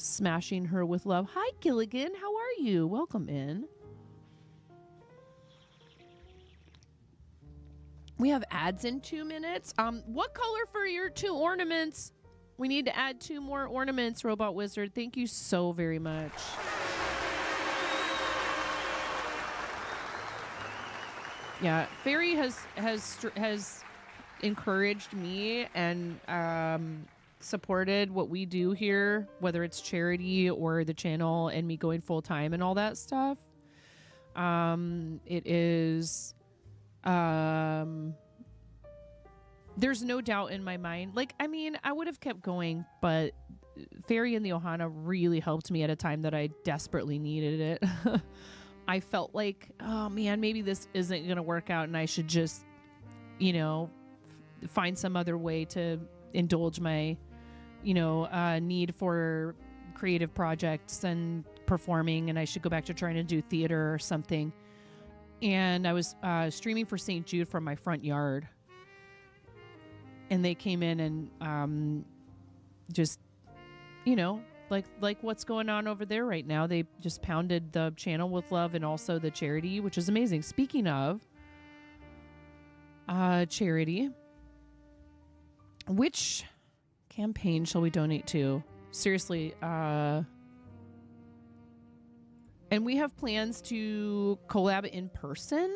smashing her with love. Hi, Gilligan. How are you? Welcome in. We have ads in 2 minutes. What color for your 2 ornaments? We need to add 2 more ornaments, Robot Wizard. Thank you so very much. Yeah, Fairy has encouraged me and supported what we do here, whether it's charity or the channel and me going full time and all that stuff. It is there's no doubt in my mind. Like, I mean, I would have kept going, but Fairy and the Ohana really helped me at a time that I desperately needed it. I felt like, oh man, maybe this isn't going to work out and I should just, you know, find some other way to indulge my, you know, need for creative projects and performing, and I should go back to trying to do theater or something. And I was streaming for St. Jude from my front yard, and they came in and just, you know, like what's going on over there right now. They just pounded the channel with love and also the charity, which is amazing. Speaking of charity, which campaign shall we donate to? Seriously, and we have plans to collab in person.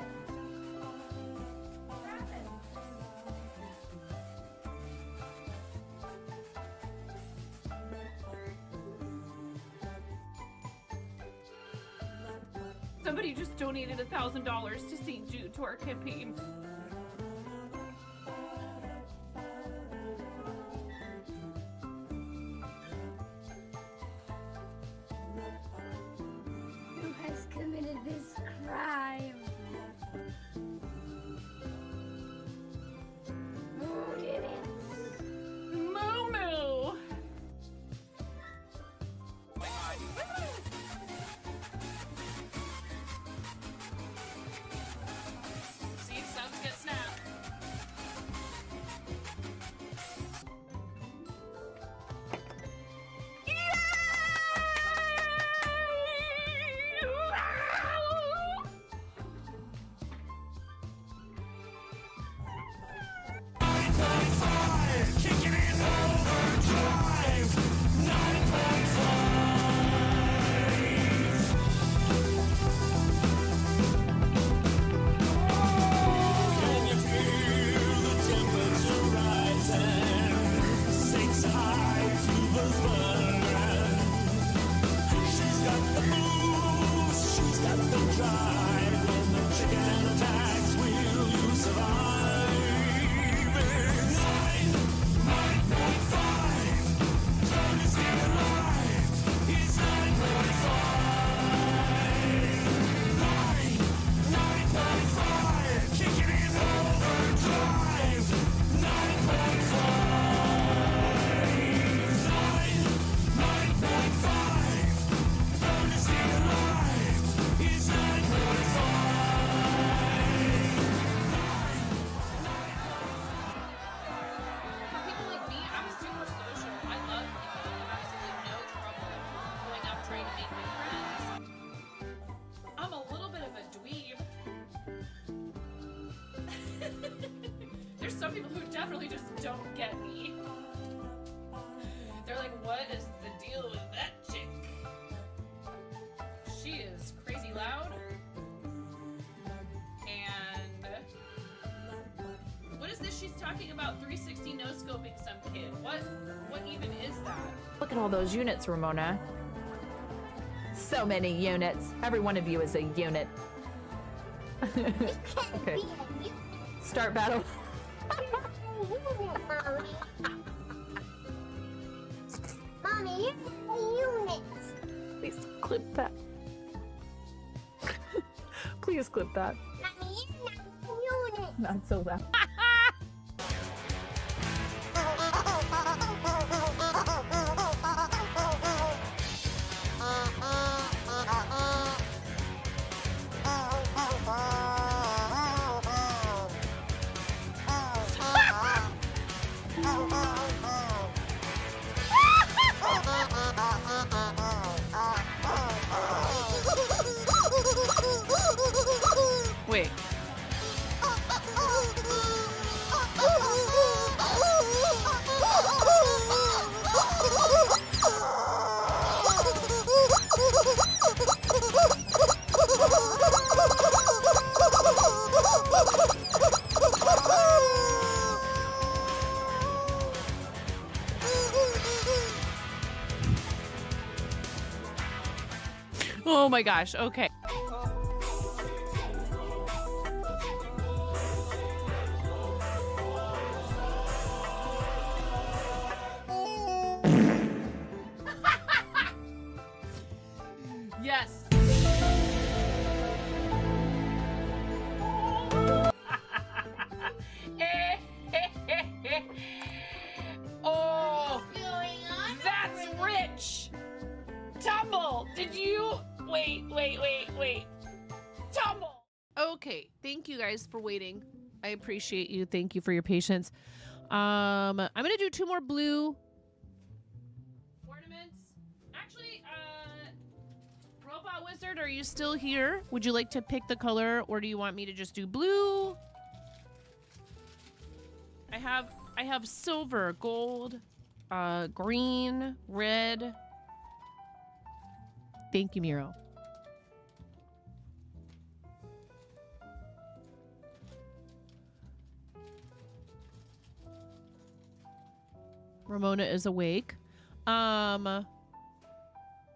Somebody just donated $1,000 to St. Jude to our campaign. Who has committed this crime? Who did it? Moo! See, subs get snapped. There's some people who definitely just don't get me. They're like, what is the deal with that chick? She is crazy loud. And what is this she's talking about? 360 no scoping some kid. What even is that? Look at all those units, Ramona. So many units. Every one of you is a unit. Okay. Start battle. Mommy, you're a unit. Please clip that. Please clip that. Mommy, you're not a unit. Not so loud. Wait. Oh my gosh, okay. Yes. Oh, that's rich. Tumble, did you? Wait. Tumble. Okay, thank you guys for waiting. I appreciate you. Thank you for your patience. I'm gonna do 2 more blue ornaments. Actually, Robot Wizard, are you still here? Would you like to pick the color, or do you want me to just do blue? I have silver, gold, green, red. Thank you, Miro. Ramona is awake.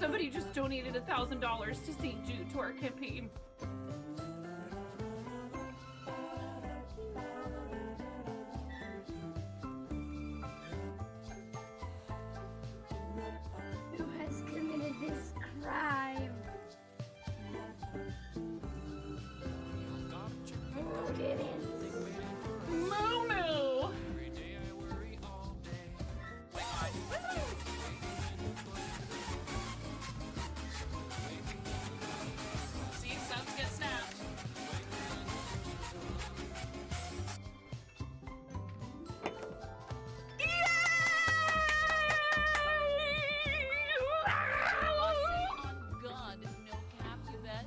Somebody just donated $1,000 to St. Jude to our campaign. Who has committed this crime? Who did it? Moo moo! See, subs get snapped. On God, no cap, you bet.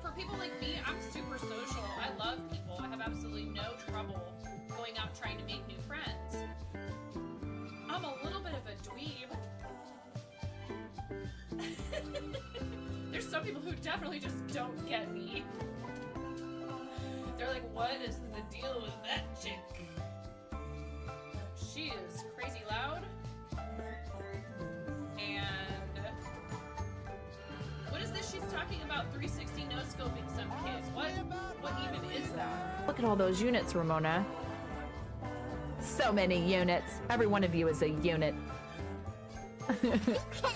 For people like me, I'm super social. I love people. I have absolutely no trouble going out trying to make new friends. I'm a little bit of a dweeb. There's some people who definitely just don't get me. They're like, what is the deal with that chick? She is crazy loud. And what is this she's talking about? 360 no scoping some kids. What even is that? Look at all those units, Ramona. So many units. Every one of you is a unit.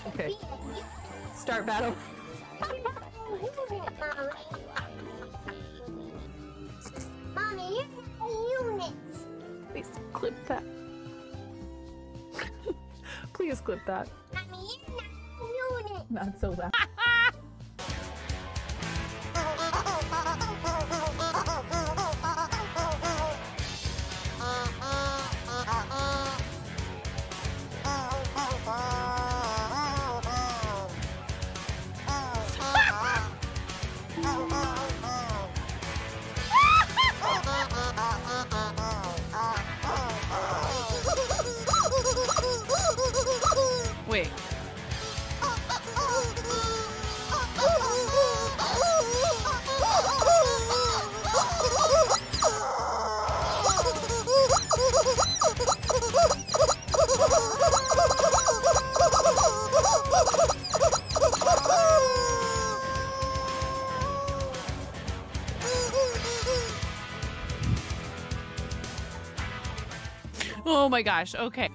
Okay. Start battle. Mommy, you're units. Please clip that. Please clip that. Mommy, you're units. Not so loud. Wait. Oh my gosh, okay.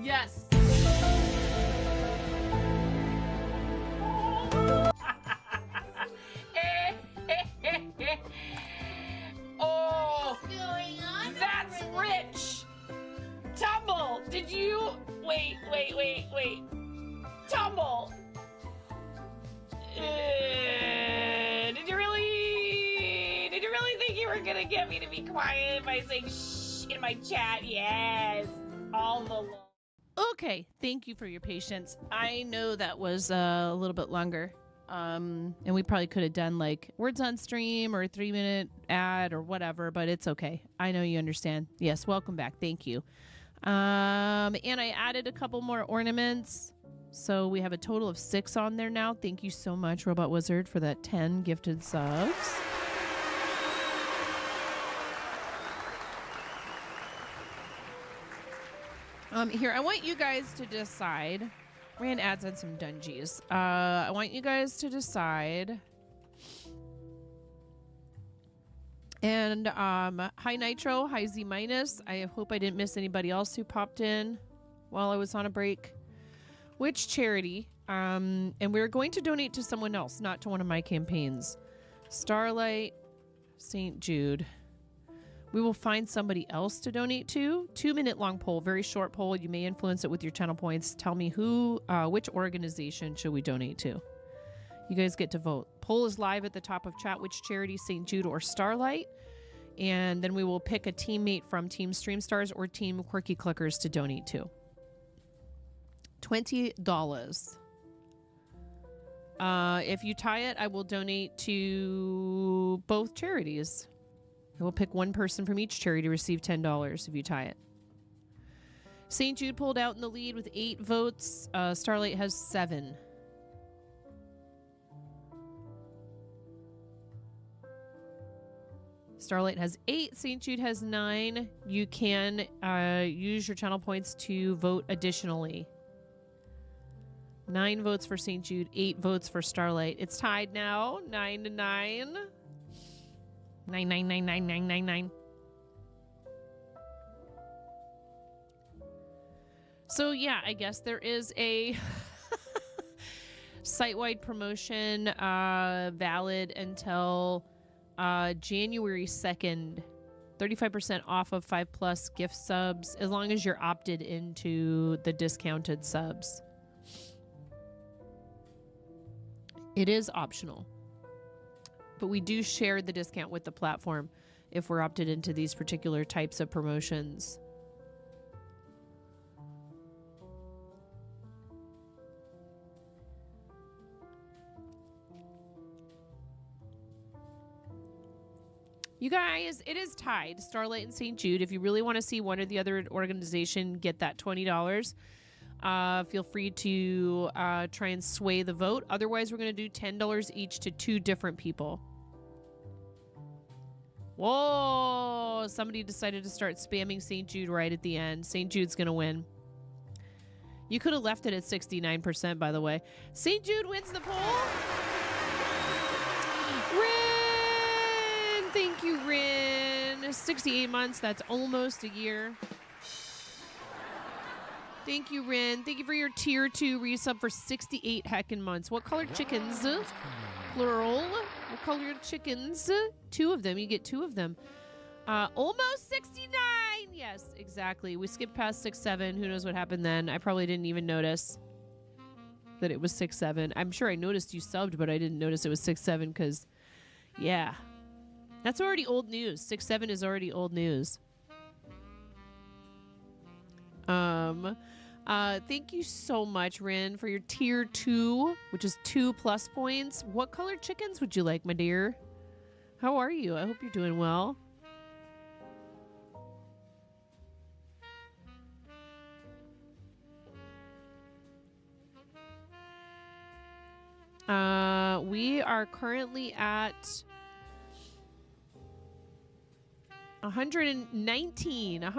Yes. Oh, that's rich. Tumble, did you wait? Tumble. Did you really think you were gonna get me to be quiet by saying shh in my chat? Yes, all the. Okay, thank you for your patience. I know that was a little bit longer. And we probably could have done like words on stream or a 3-minute ad or whatever, but it's okay. I know you understand. Yes, welcome back. Thank you. And I added a couple more ornaments. So we have a total of 6 on there now. Thank you so much, Robot Wizard, for that 10 gifted subs. Here, I want you guys to decide Rand adds in some dungeons. I want you guys to decide. And hi Nitro, hi Z minus. I hope I didn't miss anybody else who popped in while I was on a break. Which charity? And we're going to donate to someone else, not to one of my campaigns. Starlight, St. Jude. We will find somebody else to donate to. 2-minute long poll, very short poll. You may influence it with your channel points. Tell me which organization should we donate to? You guys get to vote. Poll is live at the top of chat. Which charity, St. Jude or Starlight? And then we will pick a teammate from Team Stream Stars or Team Quirky Clickers to donate to. $20. If you tie it, I will donate to both charities. I will pick one person from each charity to receive $10 if you tie it. St. Jude pulled out in the lead with 8 votes. Starlight has 7. Starlight has 8. St. Jude has 9. You can use your channel points to vote additionally. 9 votes for St. Jude, 8 votes for Starlight. It's tied now, 9-9. 9. So yeah, I guess there is a site-wide promotion valid until January 2nd. 35% off of 5+ gift subs as long as you're opted into the discounted subs. It is optional, but we do share the discount with the platform if we're opted into these particular types of promotions. You guys, it is tied, Starlight and St. Jude. If you really want to see one or the other organization get that $20, feel free to try and sway the vote. Otherwise, we're going to do $10 each to 2 different people. Whoa! Somebody decided to start spamming St. Jude right at the end. St. Jude's going to win. You could have left it at 69%, by the way. St. Jude wins the poll. Rin! Thank you, Rin. 68 months. That's almost a year. Thank you, Rin. Thank you for your tier 2 resub for 68 heckin' months. What color chickens? Plural. What color chickens? 2 of them. You get 2 of them. Almost 69. Yes, exactly. We skipped past 6-7. Who knows what happened then? I probably didn't even notice that it was 6-7. I'm sure I noticed you subbed, but I didn't notice it was 6-7 because, yeah. That's already old news. 6-7 is already old news. Thank you so much, Rin, for your tier 2, which is 2+ points. What color chickens would you like, my dear? How are you? I hope you're doing well. We are currently at 119. I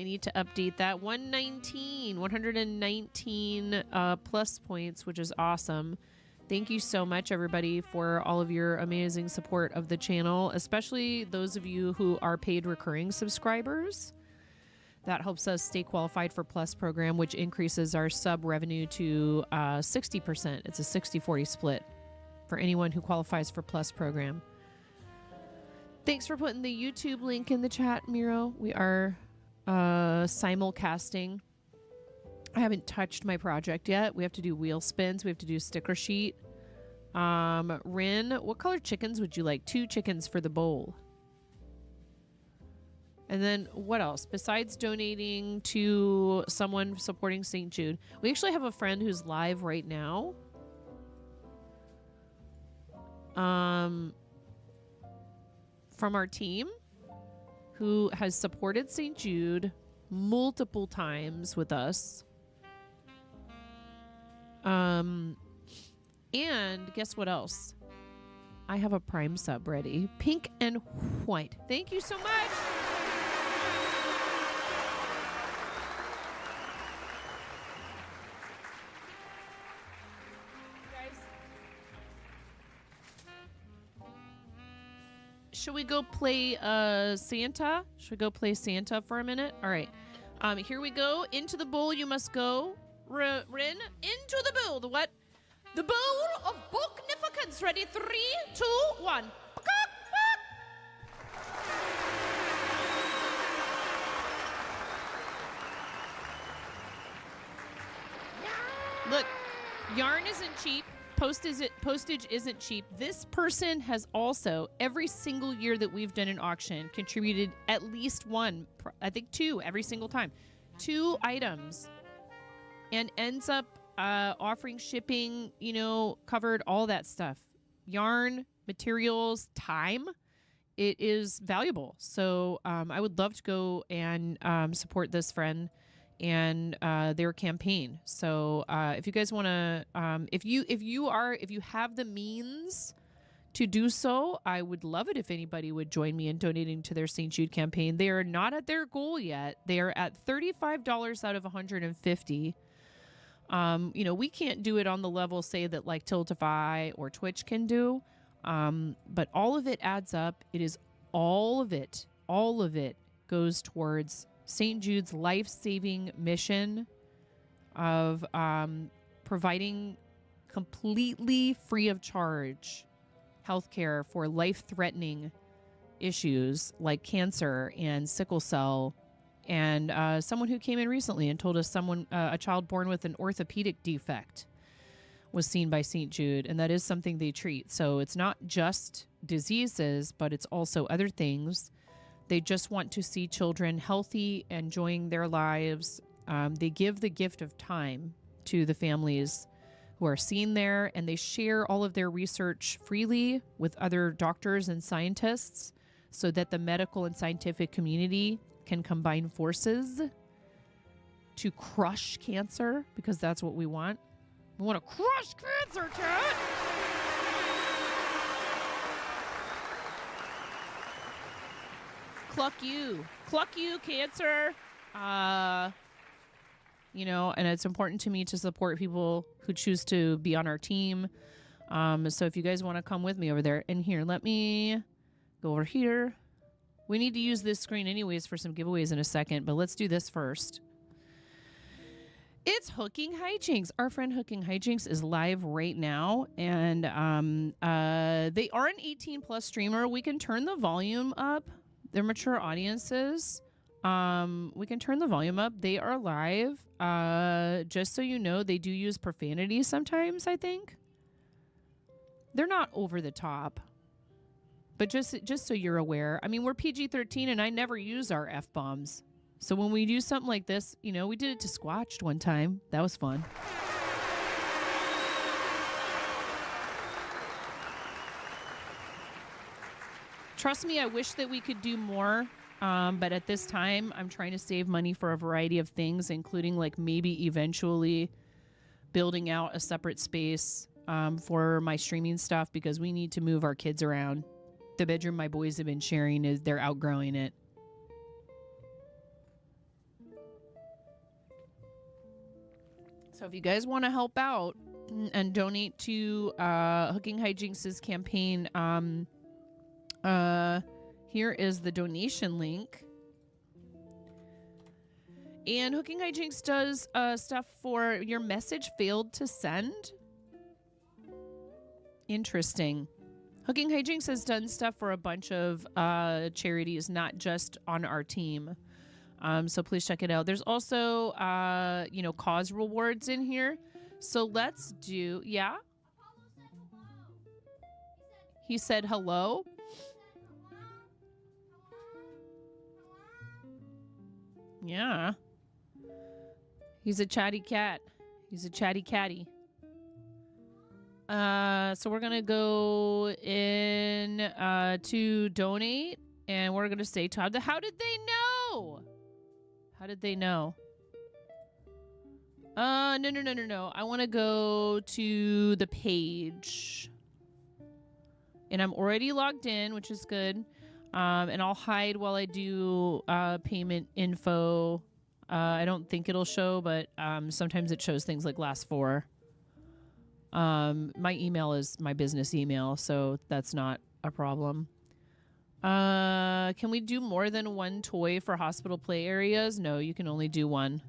need to update that. 119 plus points, which is awesome. Thank you so much, everybody, for all of your amazing support of the channel, especially those of you who are paid recurring subscribers. That helps us stay qualified for Plus program, which increases our sub revenue to 60%. It's a 60-40 split for anyone who qualifies for Plus program. Thanks for putting the YouTube link in the chat, Miro. We are simulcasting. I haven't touched my project yet. We have to do wheel spins. We have to do sticker sheet. Rin, what color chickens would you like? 2 chickens for the bowl. And then what else? Besides donating to someone supporting St. Jude, we actually have a friend who's live right now. From our team who has supported St. Jude multiple times with us. And guess what else? I have a Prime sub ready. Pink and white. Thank you so much. should we go play Santa? Should we go play Santa for a minute? All right. Here we go. Into the bowl you must go. Rin, into the bowl. The what? The bowl of bognificence. Ready? 3, 2, 1. Look, yarn isn't cheap. Postage isn't cheap. This person has also, every single year that we've done an auction, contributed at least one, I think 2 every single time. 2 items. And ends up offering shipping, you know, covered, all that stuff. Yarn, materials, time. It is valuable. So I would love to go and support this friend and their campaign. So if you guys want to, if you have the means to do so, I would love it if anybody would join me in donating to their St. Jude campaign. They are not at their goal yet. They are at $35 out of $150. You know, we can't do it on the level, say, that like Tiltify or Twitch can do. But all of it adds up. It is all of it goes towards St. Jude's life-saving mission of providing completely free of charge healthcare for life-threatening issues like cancer and sickle cell. And someone who came in recently and told us a child born with an orthopedic defect was seen by St. Jude, and that is something they treat. So it's not just diseases, but it's also other things. They just want to see children healthy, enjoying their lives. They give the gift of time to the families who are seen there, and they share all of their research freely with other doctors and scientists so that the medical and scientific community can combine forces to crush cancer, because that's what we want. We want to crush cancer, chat! Cluck you, cancer. You know, and it's important to me to support people who choose to be on our team. So if you guys want to come with me over there, and here, let me go over here. We need to use this screen anyways for some giveaways in a second, but let's do this first. It's Hooking Hijinks. Our friend Hooking Hijinks is live right now, and they are an 18+ streamer. We can turn the volume up. They're mature audiences. We can turn the volume up. They are live. Just so you know, they do use profanity sometimes, I think. They're not over the top. But just so you're aware, I mean, we're PG-13 and I never use our F-bombs. So when we do something like this, you know, we did it to Squatched one time. That was fun. Trust me, I wish that we could do more. But at this time, I'm trying to save money for a variety of things, including like maybe eventually building out a separate space for my streaming stuff, because we need to move our kids around. The bedroom my boys have been sharing, they're outgrowing it. So if you guys want to help out and donate to Hooking Hijinks' campaign, here is the donation link. And Hooking Hijinks does stuff for your message failed to send. Interesting. Hooking Hijinks has done stuff for a bunch of charities, not just on our team. So please check it out. There's also, cause rewards in here. So let's do, yeah? He said hello. Yeah. He's a chatty cat. He's a chatty catty. So we're going to go in to donate, and we're going to say, Todd, how did they know? How did they know? No. I want to go to the page. And I'm already logged in, which is good. And I'll hide while I do payment info. I don't think it'll show, but sometimes it shows things like last 4. My email is my business email, so that's not a problem. Can we do more than one toy for hospital play areas? No, you can only do one.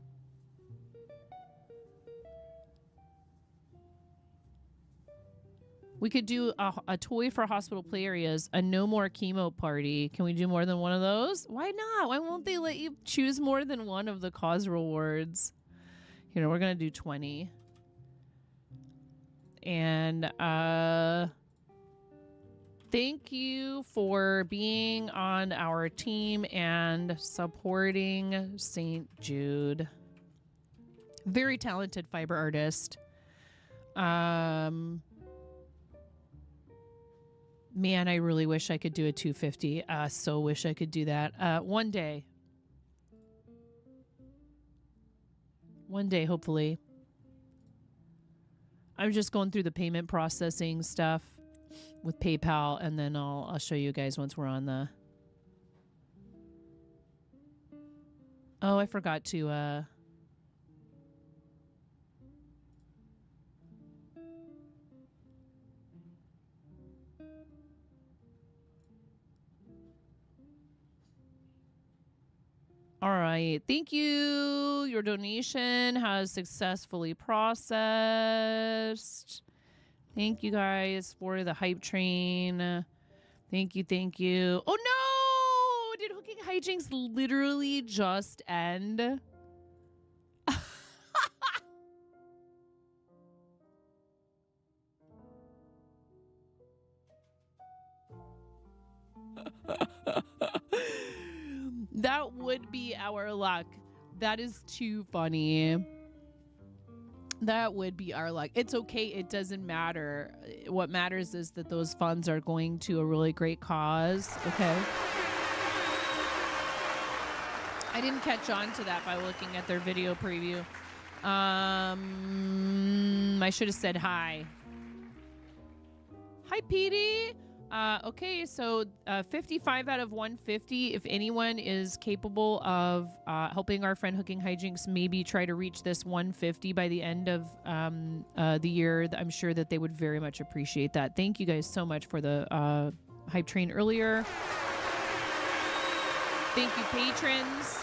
We could do a toy for hospital play areas, a no more chemo party. Can we do more than one of those? Why not? Why won't they let you choose more than one of the cause rewards? You know, we're going to do 20. And thank you for being on our team and supporting St. Jude. Very talented fiber artist. Man, I really wish I could do a 250. So wish I could do that. One day. One day, hopefully. I'm just going through the payment processing stuff with PayPal, and then I'll show you guys once we're on the... Oh, I forgot to... All right. Thank you. Your donation has successfully processed. Thank you guys for the hype train. Thank you. Thank you. Oh, no. Did Hooking Hijinks literally just end? That would be our luck. That is too funny. That would be our luck. It's okay. It doesn't matter. What matters is that those funds are going to a really great cause. Okay. I didn't catch on to that by looking at their video preview. I should have said hi. Hi, Petey. Okay, so 55 out of 150. If anyone is capable of helping our friend Hooking Hijinks maybe try to reach this 150 by the end of the year, I'm sure that they would very much appreciate that. Thank you guys so much for the hype train earlier. Thank you, patrons.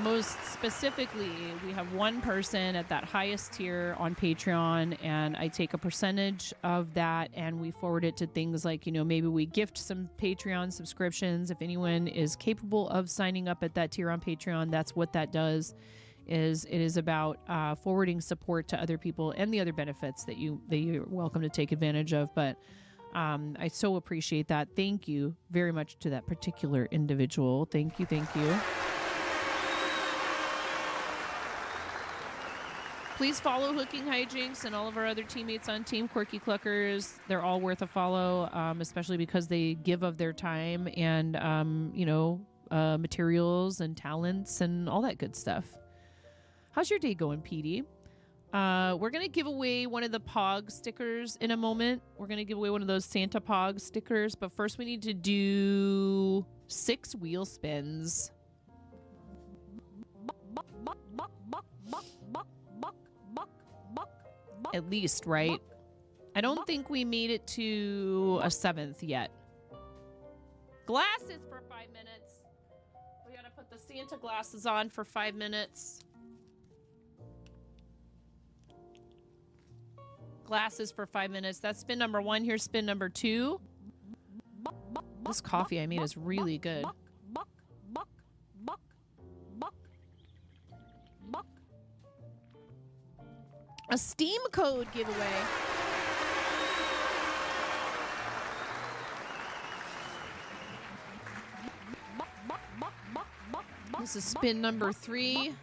Most specifically, we have one person at that highest tier on Patreon, and I take a percentage of that and we forward it to things like, you know, maybe we gift some Patreon subscriptions. If anyone is capable of signing up at that tier on Patreon, that's what that does. It is about forwarding support to other people and the other benefits that you're welcome to take advantage of. But I so appreciate that. Thank you very much to that particular individual. Thank you. Thank you. Please follow Hooking Hijinks and all of our other teammates on Team Quirky Cluckers. They're all worth a follow, especially because they give of their time and, materials and talents and all that good stuff. How's your day going, Petey? We're going to give away one of the Pog stickers in a moment. We're going to give away one of those Santa Pog stickers, but first we need to do 6 wheel spins. At least, right? I don't think we made it to a 7th yet. Glasses for 5 minutes. We gotta put the Santa glasses on for 5 minutes. Glasses for 5 minutes. That's spin number 1. Here's spin number 2. This coffee I made is really good. A Steam code giveaway. This is spin number 3.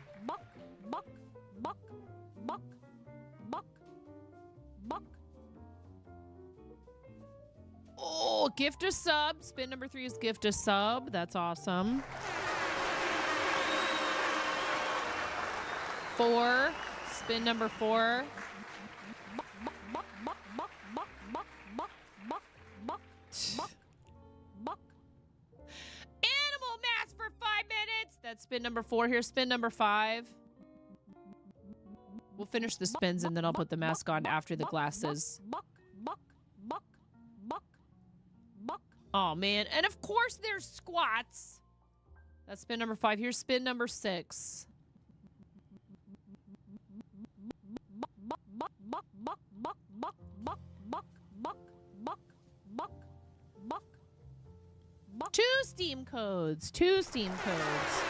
Oh, gift a sub. Spin number 3 is gift a sub. That's awesome. 4. Spin number 4. Animal mask for 5 minutes. That's spin number 4. Here's spin number 5. We'll finish the spins and then I'll put the mask on after the glasses. Oh, man. And of course there's squats. That's spin number 5. Here's spin number 6. Two Steam codes. 2 Steam codes.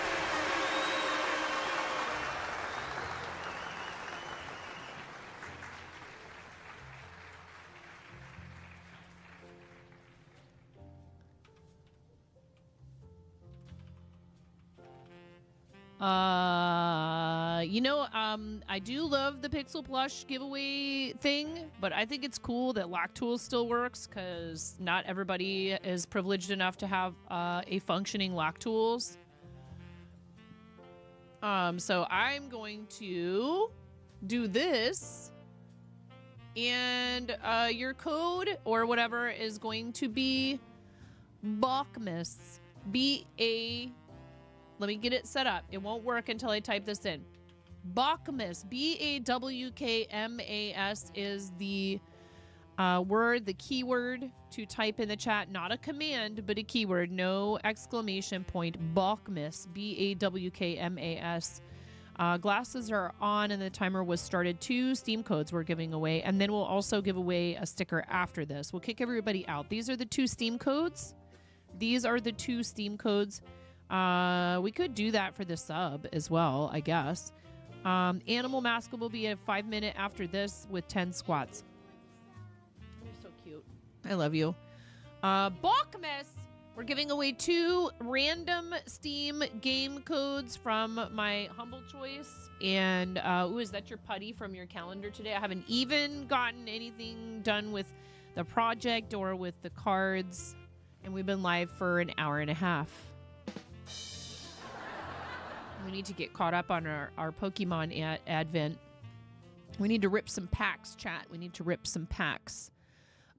I do love the Pixel Plush giveaway thing, but I think it's cool that Lock Tools still works because not everybody is privileged enough to have a functioning Lock Tools. So I'm going to do this, and your code or whatever is going to be Bachmus. B-A... Let me get it set up. It won't work until I type this in. Bachmas. B-A-W-K-M-A-S is the word, the keyword to type in the chat. Not a command, but a keyword. No exclamation point. Bachmas. B-A-W-K-M-A-S. Glasses are on and the timer was started. 2 Steam codes we're giving away. And then we'll also give away a sticker after this. We'll kick everybody out. These are the 2 Steam codes. These are the 2 Steam codes. We could do that for the sub as well, I guess. Animal Mask will be a 5-minute after this with 10 squats. You're so cute. I love you. Bachmas, we're giving away 2 random Steam game codes from my humble choice. And, is that your putty from your calendar today? I haven't even gotten anything done with the project or with the cards. And we've been live for an hour and a half. We need to get caught up on our Pokemon advent. We need to rip some packs, chat. We need to rip some packs.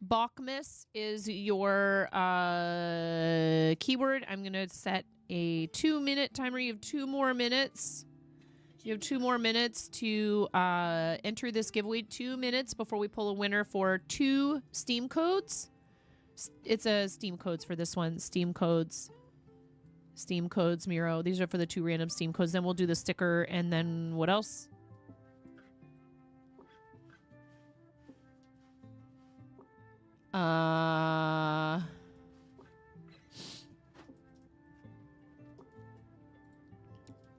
Bachmas is your keyword. I'm going to set a 2-minute timer. You have 2 more minutes. You have 2 more minutes to enter this giveaway. 2 minutes before we pull a winner for 2 Steam codes. It's a Steam codes for this one. Steam codes. Steam codes, Miro. These are for the 2 random Steam codes. Then we'll do the sticker, and then what else?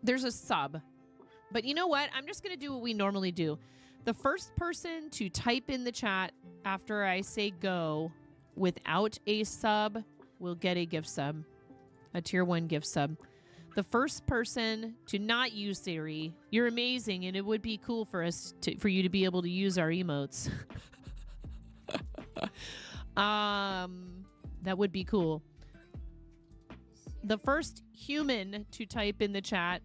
There's a sub. But you know what? I'm just going to do what we normally do. The first person to type in the chat after I say go without a sub will get a gift sub. A tier 1 gift sub. The first person to not use Siri, you're amazing, and it would be cool for us for you to be able to use our emotes. That would be cool. The first human to type in the chat,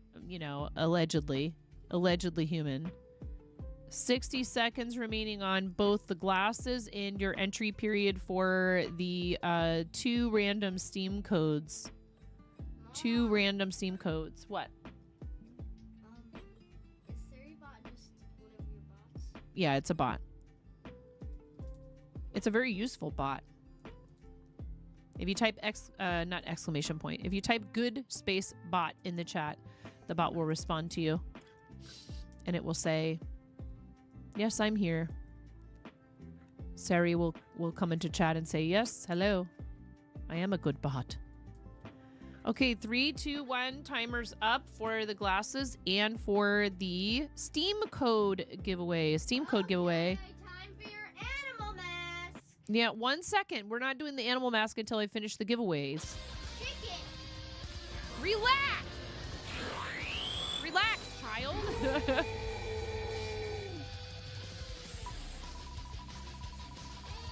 allegedly human. 60 seconds remaining on both the glasses and your entry period for the 2 random Steam codes. 2 random Steam codes. What? Is SiriBot just whatever your bots? Yeah, it's a bot. It's a very useful bot. If you type not exclamation point. If you type good space bot in the chat, the bot will respond to you. And it will say, yes, I'm here. Sari will come into chat and say, yes, hello. I am a good bot. Okay, 3, 2, 1, timer's up for the glasses and for the Steam code giveaway. Steam code giveaway. Time for your animal mask. Yeah, 1 second. We're not doing the animal mask until I finish the giveaways. Chicken. Relax! Relax, child.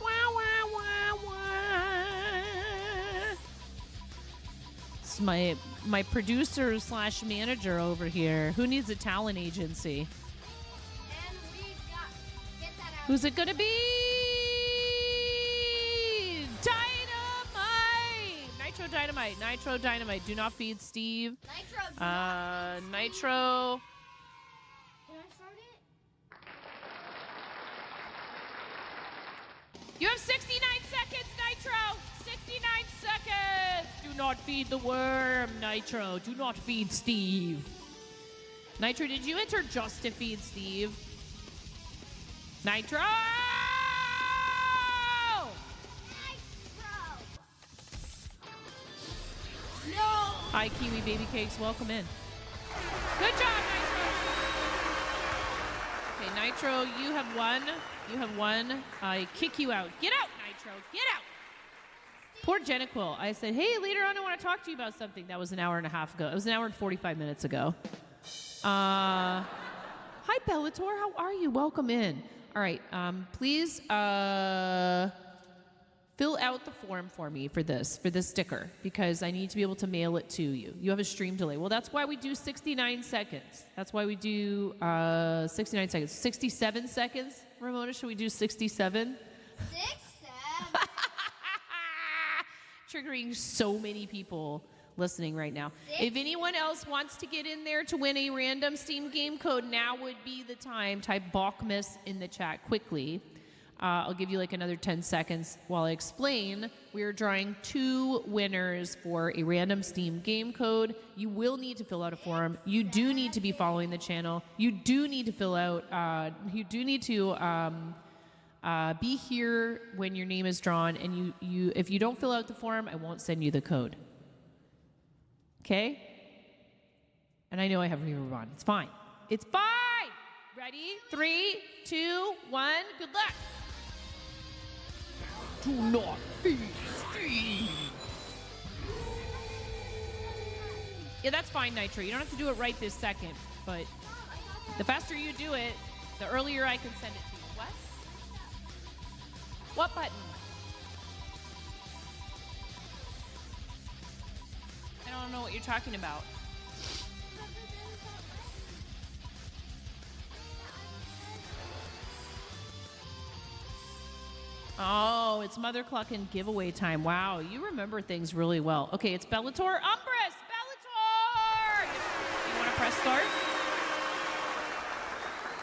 Wah, wah, wah, wah. It's my producer / manager over here. Who needs a talent agency? And we got get that out. Who's it gonna be? Dynamite! Nitro Dynamite. Nitro Dynamite. Do not feed Steve. Nitro. Nitro. Can I start it? You have 69 seconds, Nitro. 69 seconds. Do not feed the worm, Nitro. Do not feed Steve. Nitro, did you enter just to feed Steve? Nitro! No! Hi, Kiwi Baby Cakes. Welcome in. Good job, Nitro. Okay, Nitro, you have won. You have won. I kick you out. Get out, Nitro. Get out. Poor Jeniquil. I said, hey, later on I want to talk to you about something. That was an hour and a half ago. It was an hour and 45 minutes ago. Hi, Bellator. How are you? Welcome in. All right. Please fill out the form for me for this sticker, because I need to be able to mail it to you. You have a stream delay. Well, that's why we do 69 seconds. That's why we do 69 seconds. 67 seconds, Ramona? Should we do 67? 6, 7. Triggering so many people listening right now. If anyone else wants to get in there to win a random Steam game code, now would be the time. Type Balkmas in the chat quickly. I'll give you like another 10 seconds while I explain. We are drawing 2 winners for a random Steam game code. You will need to fill out a form. You do need to be following the channel. You do need to fill out, you do need to be here when your name is drawn, and you if you don't fill out the form, I won't send you the code. Okay? And I know I have reverb on. It's fine. It's fine! Ready? 3, 2, 1. Good luck. Do not feed Steve. Yeah, that's fine, Nitro. You don't have to do it right this second, but the faster you do it, the earlier I can send it to you. What? What button? I don't know what you're talking about. Oh, it's Mother Cluckin' giveaway time. Wow, you remember things really well. Okay, it's Bellator. Umbrus! Bellator! You want to press start?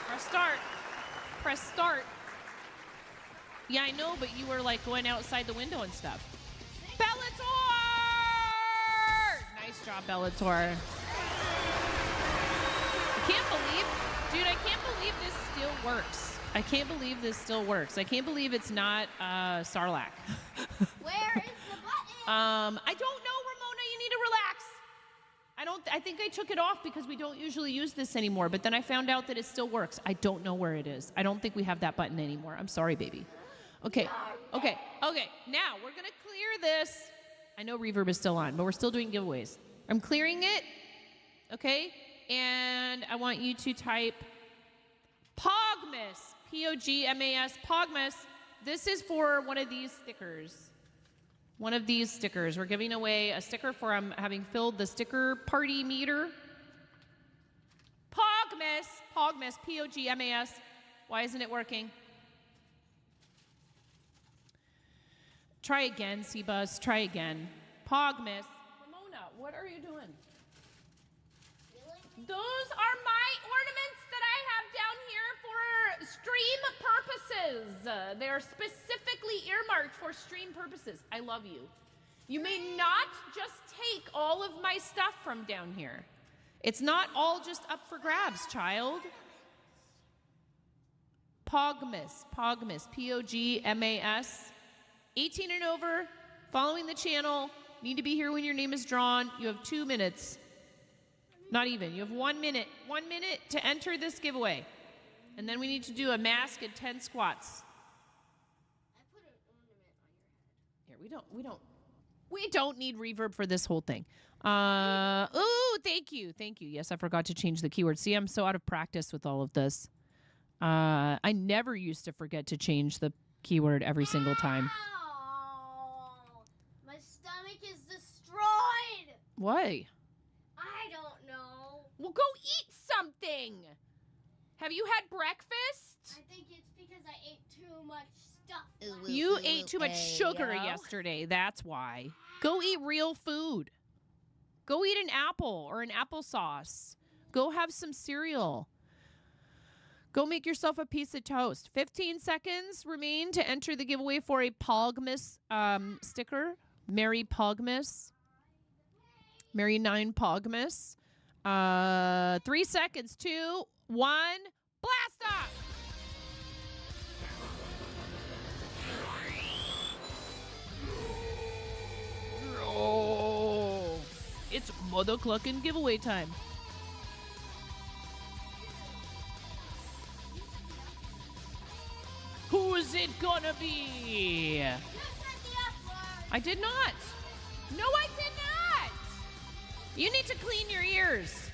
Press start. Press start. Yeah, I know, but you were like going outside the window and stuff. Bellator! Nice job, Bellator. I can't believe, dude, I can't believe this still works. I can't believe this still works. I can't believe it's not Sarlacc. Where is the button? I don't know, Ramona. You need to relax. I think I took it off because we don't usually use this anymore, but then I found out that it still works. I don't know where it is. I don't think we have that button anymore. I'm sorry, baby. Okay. Okay. Now we're going to clear this. I know reverb is still on, but we're still doing giveaways. I'm clearing it. Okay? And I want you to type Pogmas. P-O-G-M-A-S. Pogmas. This is for one of these stickers. One of these stickers. We're giving away a sticker for having filled the sticker party meter. Pogmas. Pogmas. P-O-G-M-A-S. Why isn't it working? Try again, Seabus. Try again. Pogmas. Ramona, what are you doing? Those are my ornaments that I have down here for stream purposes. They are specifically earmarked for stream purposes. I love you. You may not just take all of my stuff from down here. It's not all just up for grabs, child. Pogmas. Pogmas. P-O-G-M-A-S. 18 and over, following the channel, need to be here when your name is drawn. You have 2 minutes. Not even. You have 1 minute. 1 minute to enter this giveaway. And then we need to do a mask and 10 squats. I put an ornament on your head. Here, we don't need reverb for this whole thing. Ooh, thank you. Thank you. Yes, I forgot to change the keyword. See, I'm so out of practice with all of this. I never used to forget to change the keyword every single time. Ow! My stomach is destroyed. Why? I don't know. Well, go eat something. Have you had breakfast? I think it's because I ate too much stuff. You ate too much sugar yesterday. That's why. Go eat real food. Go eat an apple or an applesauce. Go have some cereal. Go make yourself a piece of toast. 15 seconds remain to enter the giveaway for a Pogmas sticker. Merry Pogmas. Merry 9 Pogmas. 3 seconds. 2, 1. Blast off! Oh, it's mother clucking giveaway time. Who is it gonna be? I did not. No, I did not. You need to clean your ears.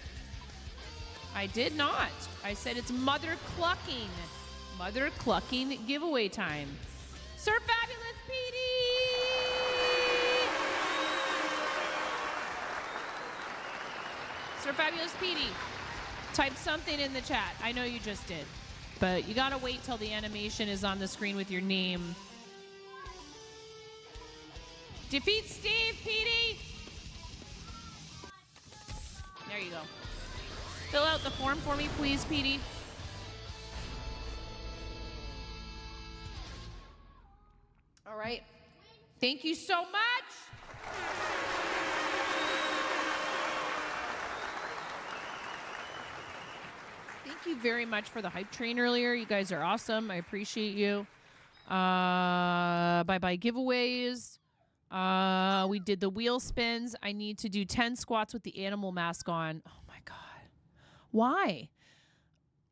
I did not. I said it's mother clucking. Mother clucking giveaway time. Sir Fabulous PD! Sir Fabulous PD, type something in the chat. I know you just did, but you gotta wait till the animation is on the screen with your name. Defeat Steve, PD! There you go. Fill out the form for me, please, PD. All right. Thank you so much. Thank you very much for the hype train earlier. You guys are awesome. I appreciate you. Bye-bye giveaways. We did the wheel spins. I need to do 10 squats with the animal mask on. Oh, my God. Why?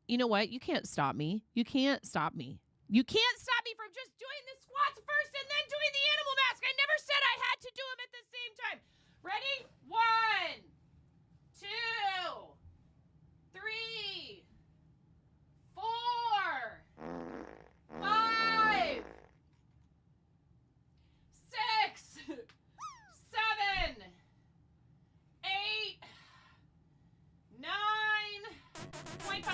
You know what? You can't stop me. You can't stop me. You can't stop me from just doing the squats first and then doing the animal mask. I never said I had to do them at the same time. Ready? 1, 2, 3, 4, 5, 6, 7, 8, 9, 25,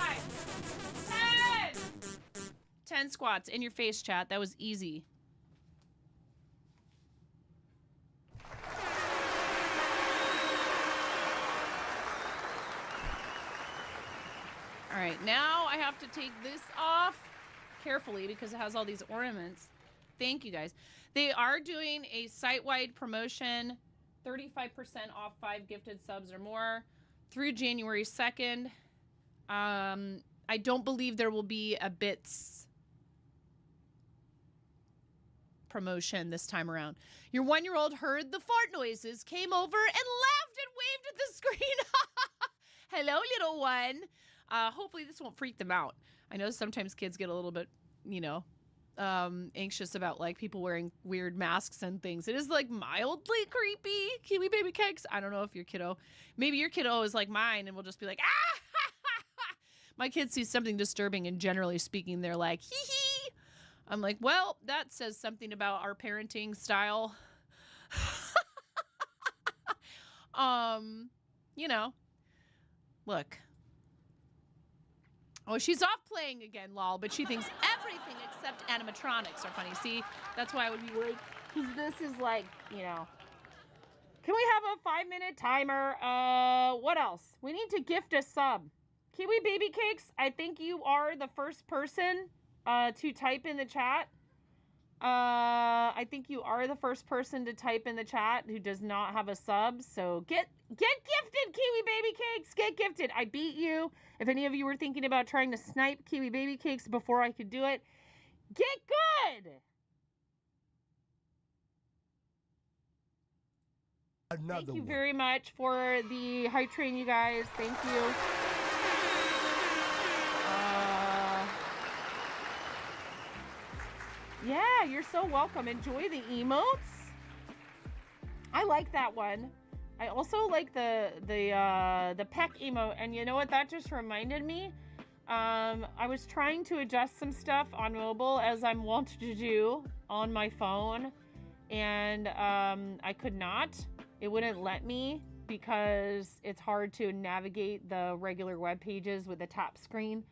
10. 10 squats in your face, chat. That was easy. All right, now I have to take this off carefully because it has all these ornaments. Thank you, guys. They are doing a site-wide promotion, 35% off 5 gifted subs or more through January 2nd. I don't believe there will be a bits promotion this time around. Your 1-year-old heard the fart noises, came over, and laughed and waved at the screen. Hello, little one. Hopefully this won't freak them out. I know sometimes kids get a little bit, you know, anxious about like people wearing weird masks and things. It is like mildly creepy. Kiwi baby cakes. I don't know if your kiddo, maybe your kiddo is like mine and will just be like, ah! My kids see something disturbing and generally speaking, they're like, hee hee. I'm like, well, that says something about our parenting style. You know, look. Oh, she's off playing again, lol, but she thinks everything except animatronics are funny. See, that's why I would be worried. Because this is like, you know. Can we have a 5-minute timer? What else? We need to gift a sub. Kiwi Baby Cakes, I think you are the first person to type in the chat. I think you are the first person to type in the chat who does not have a sub. So get gifted, Kiwi Baby Cakes. Get gifted. I beat you. If any of you were thinking about trying to snipe Kiwi Baby Cakes before I could do it, get good. Another Thank you one. very much for the hype train, you guys. Thank you. Yeah, you're so welcome. Enjoy the emotes. I like that one. I also like the peck emote, and you know what that just reminded me? I was trying to adjust some stuff on mobile as I'm wont to do on my phone, and I could not. It wouldn't let me because it's hard to navigate the regular web pages with a tap screen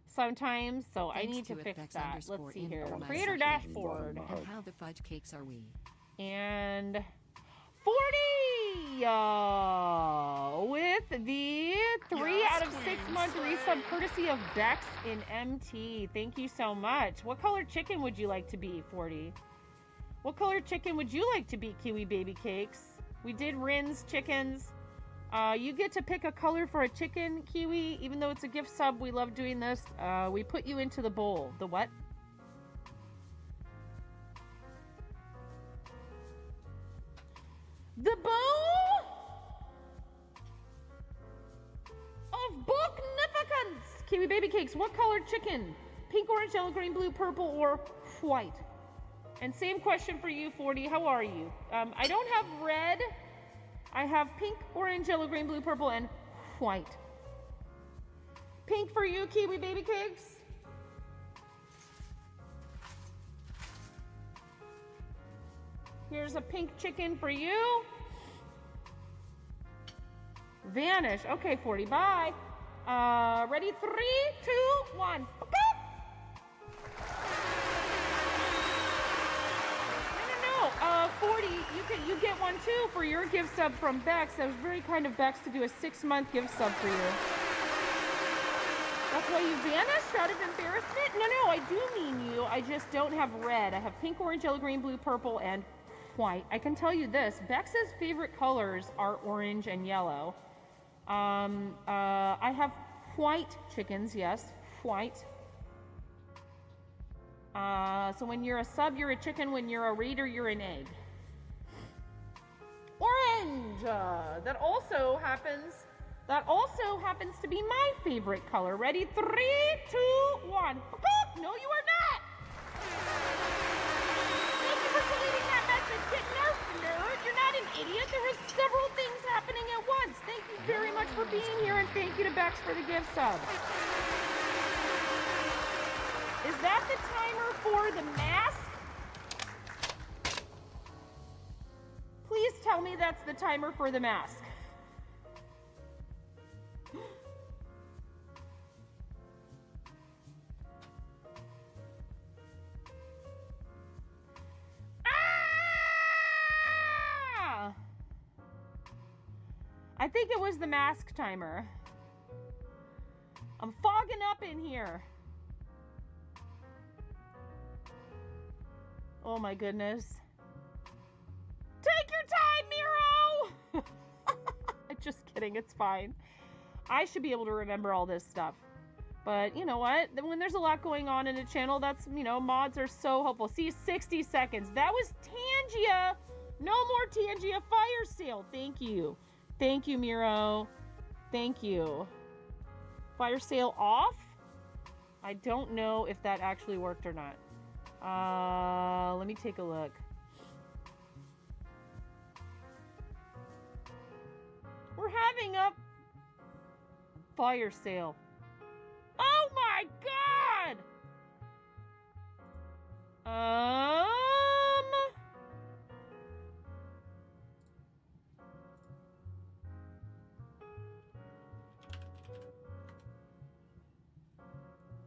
sometimes, so I need to fix that. Let's see here. Creator dashboard. And how the fudge cakes are we? And 40! with the 3 out of 6 month resub courtesy of Bex in MT. Thank you so much. What color chicken would you like to be, 40? What color chicken would you like to be, Kiwi Baby Cakes? We did Rin's chickens. You get to pick a color for a chicken, Kiwi. Even though it's a gift sub, we love doing this. We put you into the bowl. The what? The bowl of Booknificence. Kiwi Baby Cakes, what color chicken? Pink, orange, yellow, green, blue, purple, or white? And same question for you, 40. How are you? I don't have red. I have pink, orange, yellow, green, blue, purple, and white. Pink for you, Kiwi Baby Cakes. Here's a pink chicken for you. Vanish. Okay, 40. Bye. Ready? 3, 2, 1. No. 40. You get one too for your gift sub from Bex. That was very kind of Bex to do a 6-month gift sub for you. That's why you vanished out of embarrassment? No, I do mean you. I just don't have red. I have pink, orange, yellow, green, blue, purple, and white. I can tell you this. Bex's favorite colors are orange and yellow. I have white chickens, yes, white. So when you're a sub, you're a chicken. When you're a raider, you're an egg. Orange. That also happens to be my favorite color. Ready? 3, 2, 1. No, you are not. Thank you for deleting that message. No, you're not an idiot. There were several things happening at once. Thank you very much for being here, and thank you to Bex for the gift sub. Is that the timer for the mask? Please tell me that's the timer for the mask. I think it was the mask timer. I'm fogging up in here. Oh my goodness. Take your time, Miro! Just kidding, it's fine. I should be able to remember all this stuff. But you know what? When there's a lot going on in a channel, that's, mods are so helpful. See, 60 seconds. That was Tangia. No more Tangia fire sale. Thank you. Thank you, Miro. Thank you. Fire sale off? I don't know if that actually worked or not. Let me take a look. We're having a fire sale. Oh my god!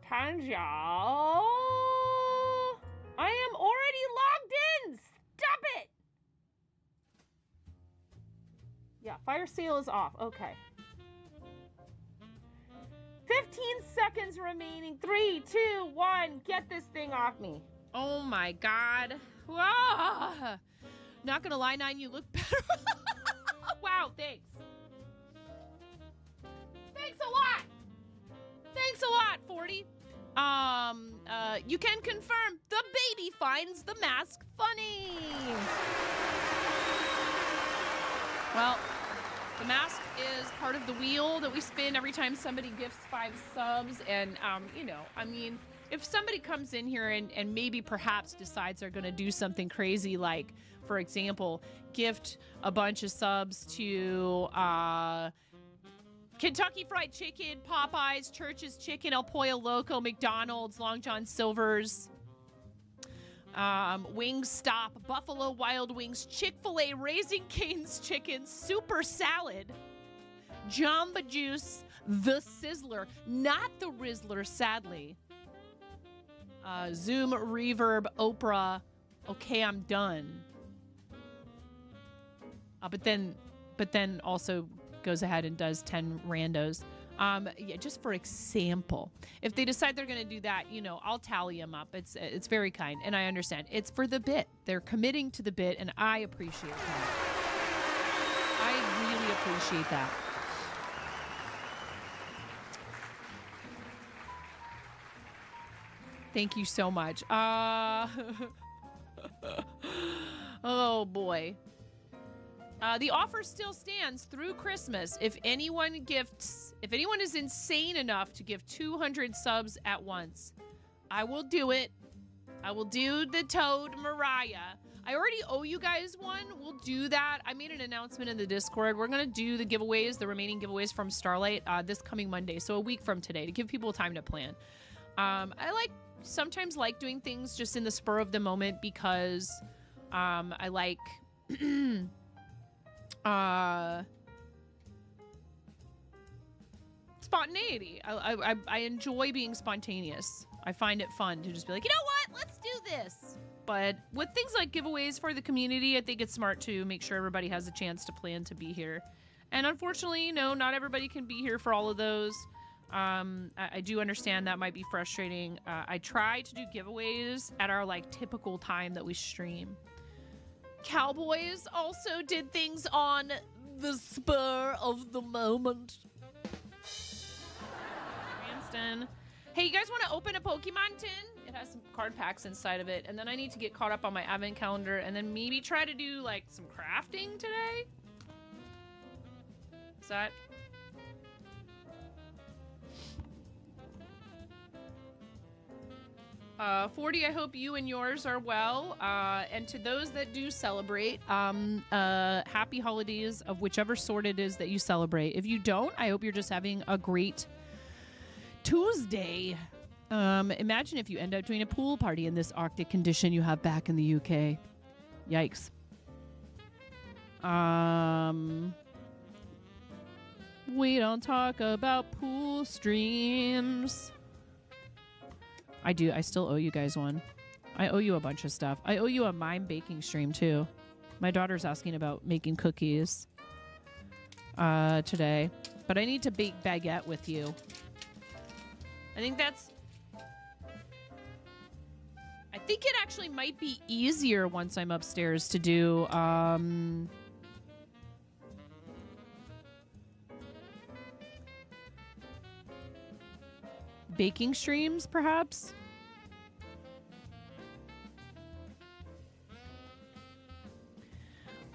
Tanja, I am already logged in. Stop it. Yeah, fire sale is off. Okay. 15 seconds remaining. 3, 2, 1. Get this thing off me. Oh my god. Whoa. Not gonna lie, 9, you look better. Wow, thanks. Thanks a lot. Thanks a lot, 40. You can confirm the baby finds the mask funny. Well, the mask is part of the wheel that we spin every time somebody gifts 5 subs. And, if somebody comes in here and maybe perhaps decides they're going to do something crazy, like, for example, gift a bunch of subs to Kentucky Fried Chicken, Popeyes, Church's Chicken, El Pollo Loco, McDonald's, Long John Silver's, Wingstop, Buffalo Wild Wings, Chick-fil-A, Raising Cane's Chicken, Super Salad, Jamba Juice, The Sizzler, not The Rizzler, sadly, Zoom, Reverb, Oprah, Okay, I'm Done. But then but then also goes ahead and does 10 randos. Yeah, just for example, if they decide they're going to do that, you know, I'll tally them up. It's very kind, and I understand. It's for the bit. They're committing to the bit, and I appreciate that. I really appreciate that. Thank you so much. Oh boy. The offer still stands through Christmas. If anyone is insane enough to give 200 subs at once, I will do it. I will do the Toad Mariah. I already owe you guys one. We'll do that. I made an announcement in the Discord. We're going to do the giveaways, the remaining giveaways from Starlight this coming Monday. So a week from today to give people time to plan. I sometimes like doing things just in the spur of the moment because I like... spontaneity. I enjoy being spontaneous. I find it fun to just be like, you know what? Let's do this. But with things like giveaways for the community, I think it's smart to make sure everybody has a chance to plan to be here. And unfortunately, no, not everybody can be here for all of those. I do understand that might be frustrating. I try to do giveaways at our typical time that we stream. Cowboys also did things on the spur of the moment. Cranston. Hey, you guys want to open a Pokemon tin? It has some card packs inside of it. And then I need to get caught up on my advent calendar and then maybe try to do some crafting today. Is that... 40, I hope you and yours are well. And to those that do celebrate, happy holidays of whichever sort it is that you celebrate. If you don't, I hope you're just having a great Tuesday. Imagine if you end up doing a pool party in this Arctic condition you have back in the UK. Yikes. We don't talk about pool streams. I still owe you guys one. I owe you a bunch of stuff. I owe you a mime baking stream, too. My daughter's asking about making cookies today. But I need to bake baguette with you. I think it actually might be easier once I'm upstairs to do... baking streams, perhaps?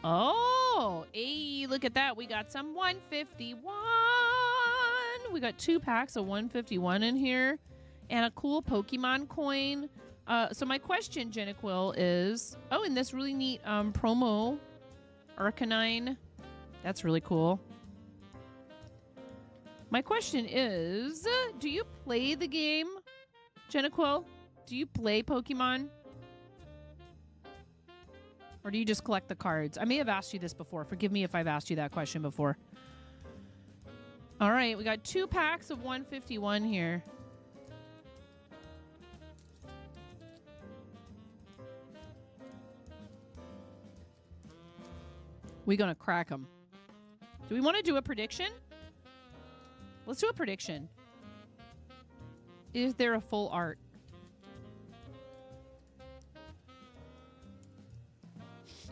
Oh, hey, look at that. We got some 151. We got 2 packs of 151 in here and a cool Pokemon coin. So my question, Jenniquil, is... Oh, and this really neat promo. Arcanine. That's really cool. My question is, do you play the game, Jenniquil? Do you play Pokemon? Or do you just collect the cards? I may have asked you this before. Forgive me if I've asked you that question before. All right, we got 2 packs of 151 here. We're going to crack them. Do we want to do a prediction? Let's do a prediction. Is there a full art?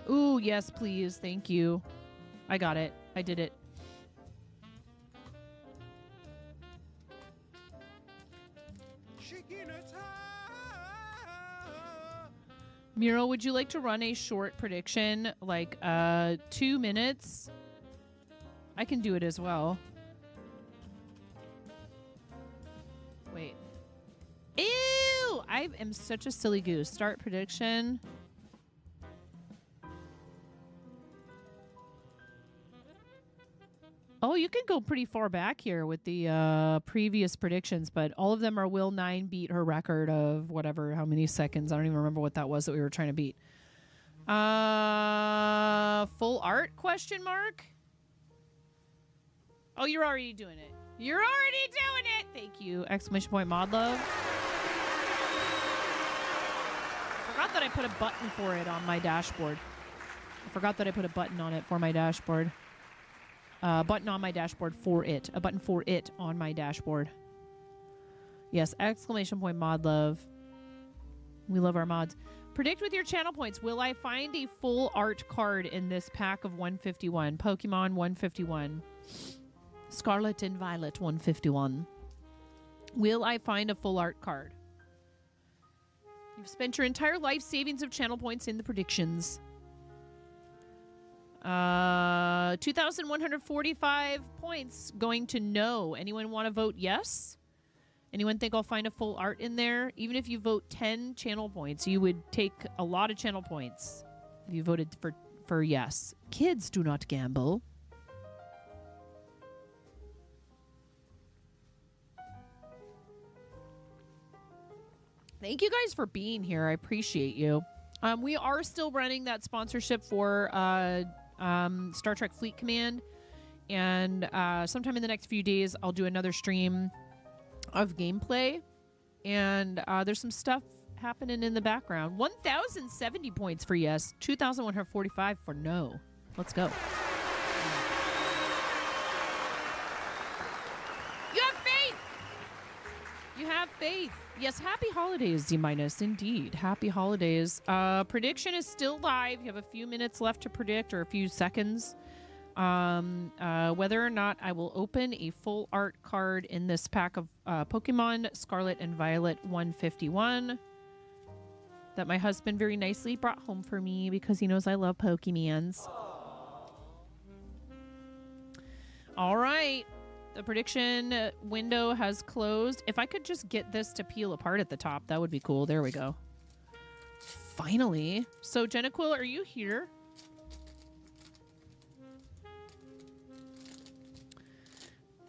Ooh, yes, please. Thank you. I got it. I did it. Miro, would you like to run a short prediction? 2 minutes? I can do it as well. Wait. Ew! I am such a silly goose. Start prediction. Oh, you can go pretty far back here with the previous predictions, but all of them are will 9 beat her record of whatever, how many seconds. I don't even remember what that was that we were trying to beat. Full art, question mark? Oh, you're already doing it. You're already doing it! Thank you. Exclamation point mod love. I forgot that I put a button for it on my dashboard. I forgot that I put a button on it for my dashboard. button on my dashboard for it. A button for it on my dashboard. Yes, exclamation point mod love. We love our mods. Predict with your channel points. Will I find a full art card in this pack of 151? Pokemon 151. Scarlet and Violet 151. Will I find a full art card? You've spent your entire life savings of channel points in the predictions. 2,145 points going to no. Anyone want to vote yes? Anyone think I'll find a full art in there? Even if you vote 10 channel points, you would take a lot of channel points if you voted for yes. Kids do not gamble. Thank you guys for being here. I appreciate you. We are still running that sponsorship for Star Trek Fleet Command. And sometime in the next few days, I'll do another stream of gameplay. And there's some stuff happening in the background. 1,070 points for yes. 2,145 for no. Let's go. You have faith! You have faith. Yes, happy holidays, Z-. Indeed. Happy holidays. Prediction is still live. You have a few minutes left to predict, or a few seconds. Whether or not I will open a full art card in this pack of Pokemon Scarlet and Violet 151 that my husband very nicely brought home for me because he knows I love Pokemons. All right. The prediction window has closed. If I could just get this to peel apart at the top, that would be cool. There we go. Finally. So, Jennaquil, are you here?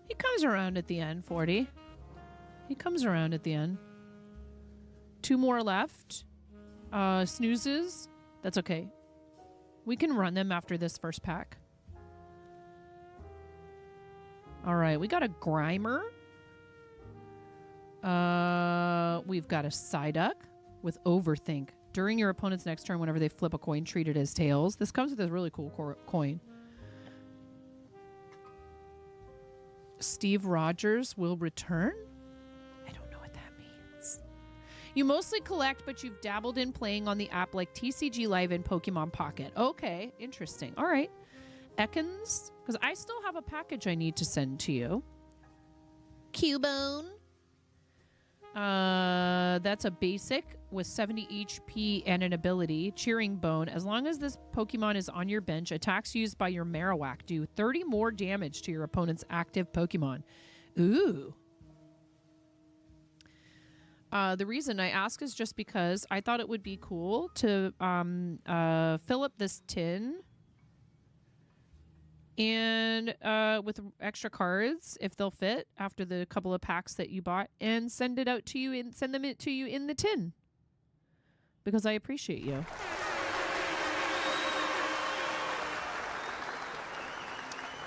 He comes around at the end, 40. He comes around at the end. 2 more left. Snoozes. That's okay. We can run them after this first pack. All right, we got a Grimer. We've got a Psyduck with Overthink. During your opponent's next turn, whenever they flip a coin, treat it as tails. This comes with a really cool coin. Steve Rogers will return? I don't know what that means. You mostly collect, but you've dabbled in playing on the app like TCG Live and Pokemon Pocket. Okay, interesting. All right. Ekans, because I still have a package I need to send to you. Cubone. That's a basic with 70 HP and an ability. Cheering Bone. As long as this Pokemon is on your bench, attacks used by your Marowak do 30 more damage to your opponent's active Pokemon. Ooh. The reason I ask is just because I thought it would be cool to fill up this tin and with extra cards, if they'll fit, after the couple of packs that you bought, and send it out to you and send them to you in the tin, because I appreciate you.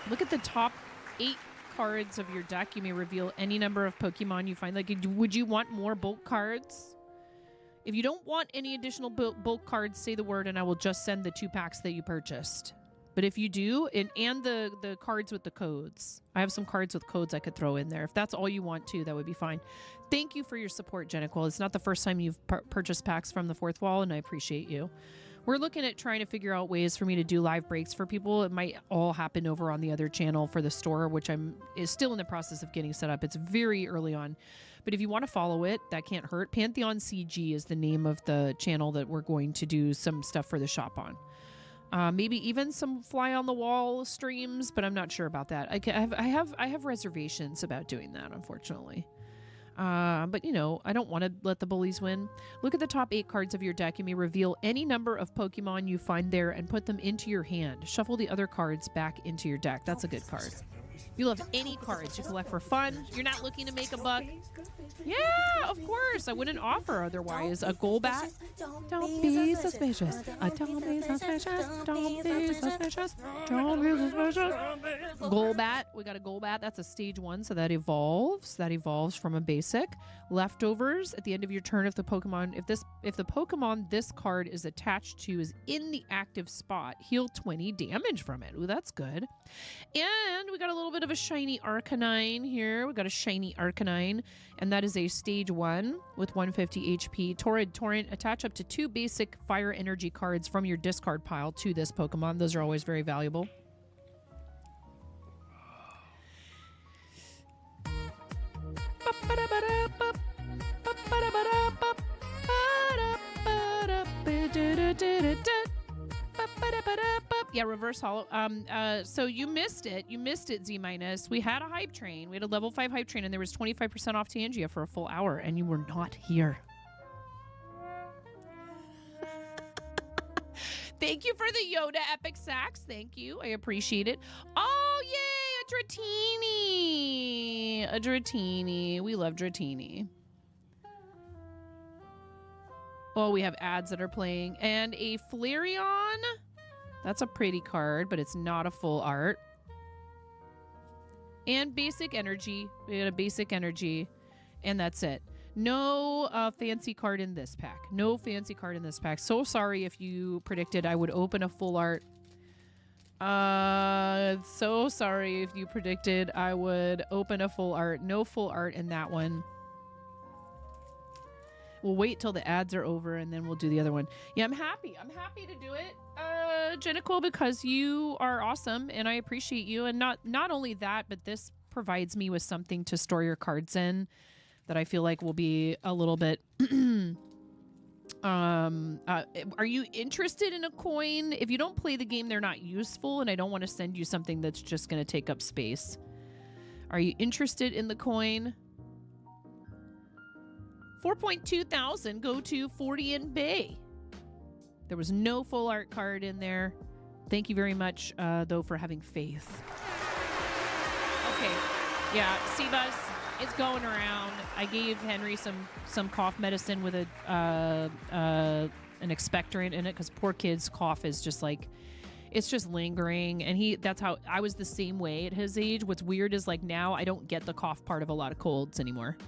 Look at the top 8 cards of your deck. You may reveal any number of Pokemon you find. Like, would you want more bulk cards? If you don't want any additional bulk cards, say the word, and I will just send the 2 packs that you purchased. But if you do, and the cards with the codes. I have some cards with codes I could throw in there. If that's all you want to, that would be fine. Thank you for your support, Jennaquil. It's not the first time you've purchased packs from the Fourth Wall, and I appreciate you. We're looking at trying to figure out ways for me to do live breaks for people. It might all happen over on the other channel for the store, which is still in the process of getting set up. It's very early on. But if you want to follow it, that can't hurt. Pantheon CG is the name of the channel that we're going to do some stuff for the shop on. Maybe even some fly on the wall streams, but I'm not sure about that. I have reservations about doing that, unfortunately. But you know, I don't want to let the bullies win. Look at the top 8 cards of your deck. You may reveal any number of Pokemon you find there and put them into your hand. Shuffle the other cards back into your deck. That's a good card. You love any cards you collect for fun. You're not looking to make a buck. Yeah, of course. I wouldn't offer otherwise. A Golbat. Don't be suspicious. Don't be suspicious. Don't be suspicious. Don't be suspicious. Golbat. We got a Golbat. That's a stage 1, so that evolves. That evolves from a basic. Leftovers at the end of your turn if the Pokemon this card is attached to is in the active spot, heal 20 damage from it. Ooh, that's good. And we got a little bit of a shiny Arcanine here. We got a shiny Arcanine, and that is a stage 1 with 150 HP. Torrent. Attach up to 2 basic fire energy cards from your discard pile to this Pokemon. Those are always very valuable. Yeah, reverse holo. So you missed it. You missed it, Z minus. We had a hype train. We had a level 5 hype train, and there was 25% off Tangia for a full hour, and you were not here. Thank you for the Yoda Epic Sax. Thank you. I appreciate it. Oh, yay! A Dratini. A Dratini. We love Dratini. Oh, we have ads that are playing. And a Flareon. That's a pretty card, but it's not a full art. And basic energy. We got a basic energy. And that's it. No fancy card in this pack. No fancy card in this pack. So sorry if you predicted I would open a full art. So sorry if you predicted I would open a full art. No full art in that one. We'll wait till the ads are over and then we'll do the other one. Yeah, I'm happy. I'm happy to do it, Jenical, because you are awesome and I appreciate you. And not only that, but this provides me with something to store your cards in that I feel like will be a little bit are you interested in a coin? If you don't play the game, they're not useful, and I don't want to send you something that's just going to take up space. Are you interested in the coin? 4.2 thousand go to 40 and Bay. There was no full art card in there. Thank you very much, though, for having faith. Okay. Yeah, Seabuzz, it's going around. I gave Henry some cough medicine with an expectorant in it because poor kid's cough is just like, it's just lingering. And that's how I was the same way at his age. What's weird is like now I don't get the cough part of a lot of colds anymore.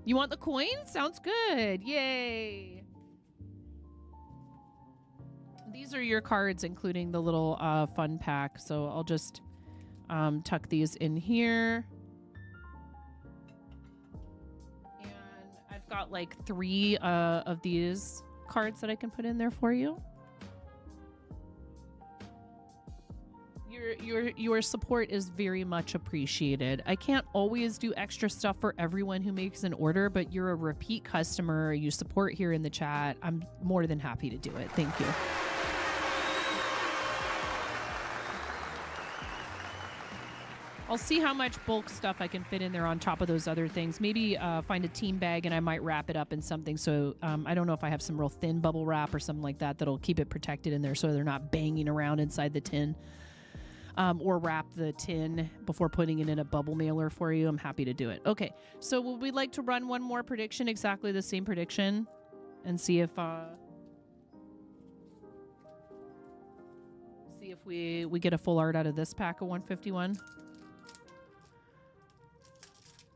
You want the coin? Sounds good. Yay. These are your cards, including the little fun pack. So I'll just tuck these in here. And I've got like 3 of these cards that I can put in there for you. Your support is very much appreciated. I can't always do extra stuff for everyone who makes an order, but you're a repeat customer. You support here in the chat. I'm more than happy to do it. Thank you. I'll see how much bulk stuff I can fit in there on top of those other things. Maybe find a team bag and I might wrap it up in something. So I don't know if I have some real thin bubble wrap or something like that that'll keep it protected in there so they're not banging around inside the tin. Or wrap the tin before putting it in a bubble mailer for you. I'm happy to do it. Okay, so would we like to run one more prediction, exactly the same prediction, and see if we get a full art out of this pack of 151.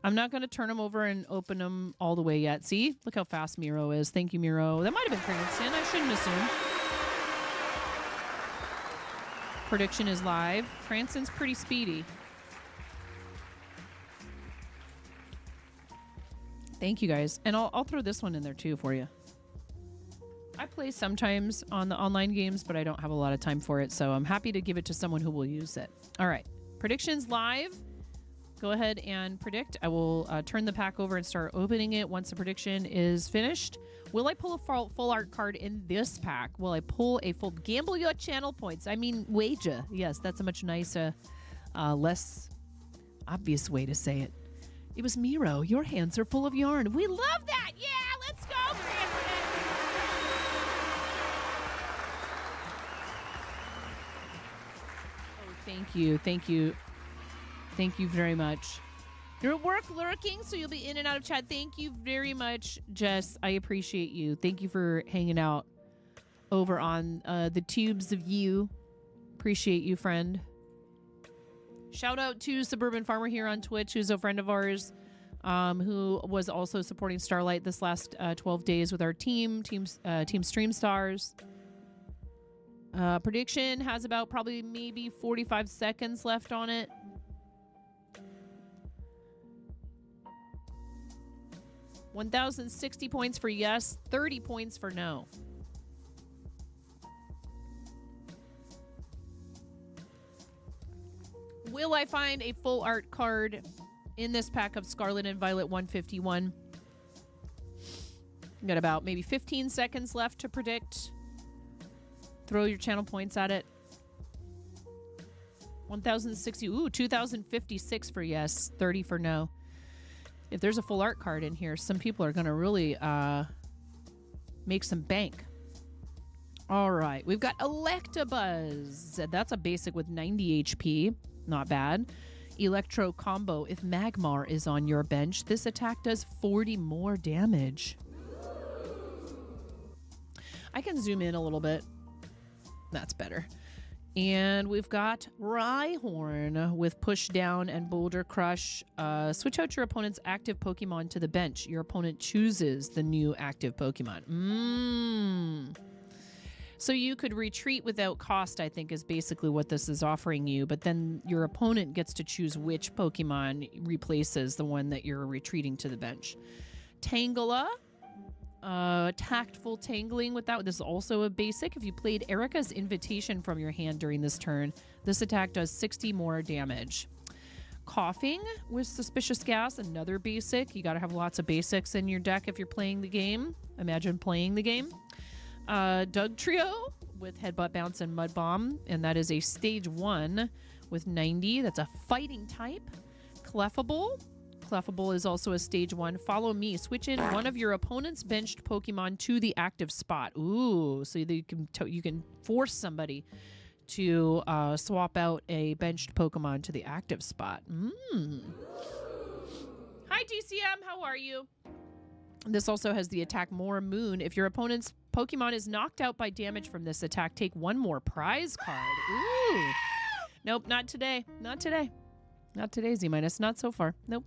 I'm not going to turn them over and open them all the way yet. See? Look how fast Miro is. Thank you, Miro. That might have been Cranston. I shouldn't assume. Prediction is live. Cranston's pretty speedy. Thank you, guys. And I'll throw this one in there, too, for you. I play sometimes on the online games, but I don't have a lot of time for it, so I'm happy to give it to someone who will use it. All right. Predictions live. Go ahead and predict. I will turn the pack over and start opening it once the prediction is finished. Will I pull a full art card in this pack? Will I pull a full gamble your channel points? I mean, wager. Yes, that's a much nicer, less obvious way to say it. It was Miro. Your hands are full of yarn. We love that. Yeah, let's go, Brandon. Oh, thank you. Thank you. Thank you very much. You're at work lurking, so you'll be in and out of chat. Thank you very much, Jess. I appreciate you. Thank you for hanging out over on the tubes of you. Appreciate you, friend. Shout out to Suburban Farmer here on Twitch, who's a friend of ours, who was also supporting Starlight this last 12 days with our team Stream Stars. Prediction has about probably maybe 45 seconds left on it. $1,060 points for yes, 30 points for no. Will I find a full art card in this pack of Scarlet and Violet 151? Got about maybe 15 seconds left to predict. Throw your channel points at it. 1,060. Ooh, 2,056 for yes, 30 for no. If there's a full art card in here, some people are going to really make some bank. All right. We've got Electabuzz. That's a basic with 90 HP. Not bad. Electro Combo. If Magmar is on your bench, this attack does 40 more damage. I can zoom in a little bit. That's better. And we've got Rhyhorn with Push Down and Boulder Crush. Switch out your opponent's active Pokemon to the bench. Your opponent chooses the new active Pokemon. So you could retreat without cost, I think, is basically what this is offering you. But then your opponent gets to choose which Pokemon replaces the one that you're retreating to the bench. Tangela. Tactful Tangling with that. This is also a basic. If you played Erica's Invitation from your hand during this turn, this attack does 60 more damage. Coughing with Suspicious Gas, another basic. You got to have lots of basics in your deck if you're playing the game. Imagine playing the game. Doug Trio with Headbutt Bounce and Mud Bomb, and that is a stage 1 with 90. That's a fighting type. Clefable. Clefable is also a stage 1. Follow Me. Switch in one of your opponent's benched Pokemon to the active spot. Ooh, so you can force somebody to swap out a benched Pokemon to the active spot. Hi, TCM. How are you? This also has the attack More Moon. If your opponent's Pokemon is knocked out by damage from this attack, take one more prize card. Ooh. Nope, not today. Not today. Not today, Z-. Not so far. Nope.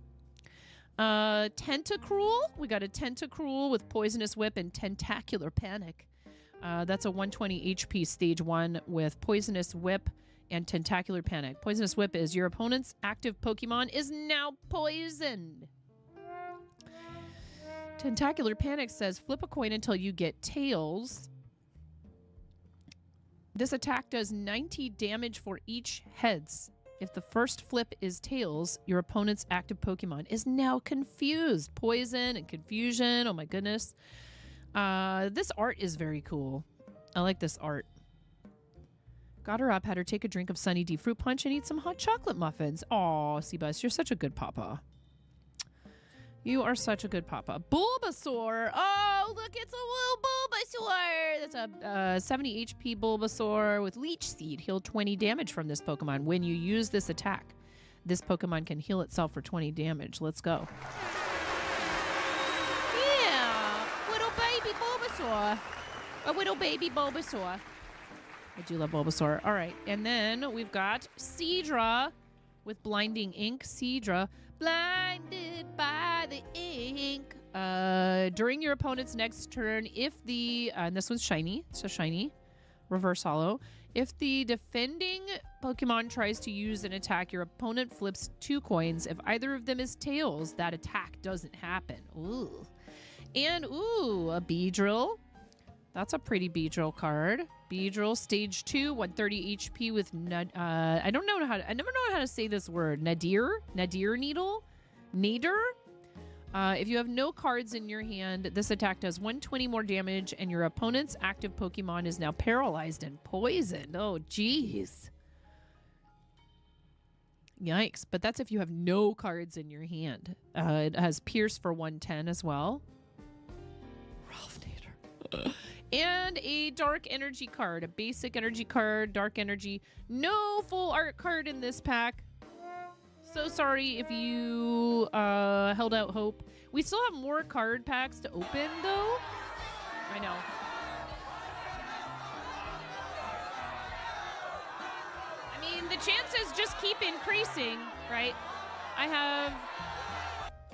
Tentacruel. We got a Tentacruel with Poisonous Whip and Tentacular Panic. That's a 120 HP stage 1 with Poisonous Whip and Tentacular Panic. Poisonous Whip is your opponent's active Pokemon is now poisoned. Tentacular Panic says flip a coin until you get tails. This attack does 90 damage for each heads. If the first flip is tails, your opponent's active Pokemon is now confused. Poison and confusion. Oh my goodness. This art is very cool. I like this art. Got her up, had her take a drink of Sunny D Fruit Punch and eat some hot chocolate muffins. Aw, Seabus, you're such a good papa. You are such a good papa. Bulbasaur. Oh, look, it's a little Bulbasaur. That's a 70 HP Bulbasaur with Leech Seed. Heal 20 damage from this Pokemon. When you use this attack, this Pokemon can heal itself for 20 damage. Let's go. Yeah, little baby Bulbasaur. A little baby Bulbasaur. I do love Bulbasaur. All right, and then we've got Seadra with Blinding Ink. Seadra. Blinded by the ink. During your opponent's next turn, if the and this one's shiny, so shiny, reverse holo. If the defending Pokemon tries to use an attack, your opponent flips 2 coins. If either of them is tails, that attack doesn't happen. Ooh, and ooh, a Beedrill. That's a pretty Beedrill card. Beedrill, stage 2, 130 HP with I never know how to say this word. Nadir Needle? Nadir? If you have no cards in your hand, this attack does 120 more damage, and your opponent's active Pokemon is now paralyzed and poisoned. Oh, jeez. Yikes. But that's if you have no cards in your hand. It has Pierce for 110 as well. Ralph Nader. And a Dark Energy card, a basic energy card, Dark Energy. No full art card in this pack. So sorry if you held out hope. We still have more card packs to open, though. I know. I mean, the chances just keep increasing, right? I have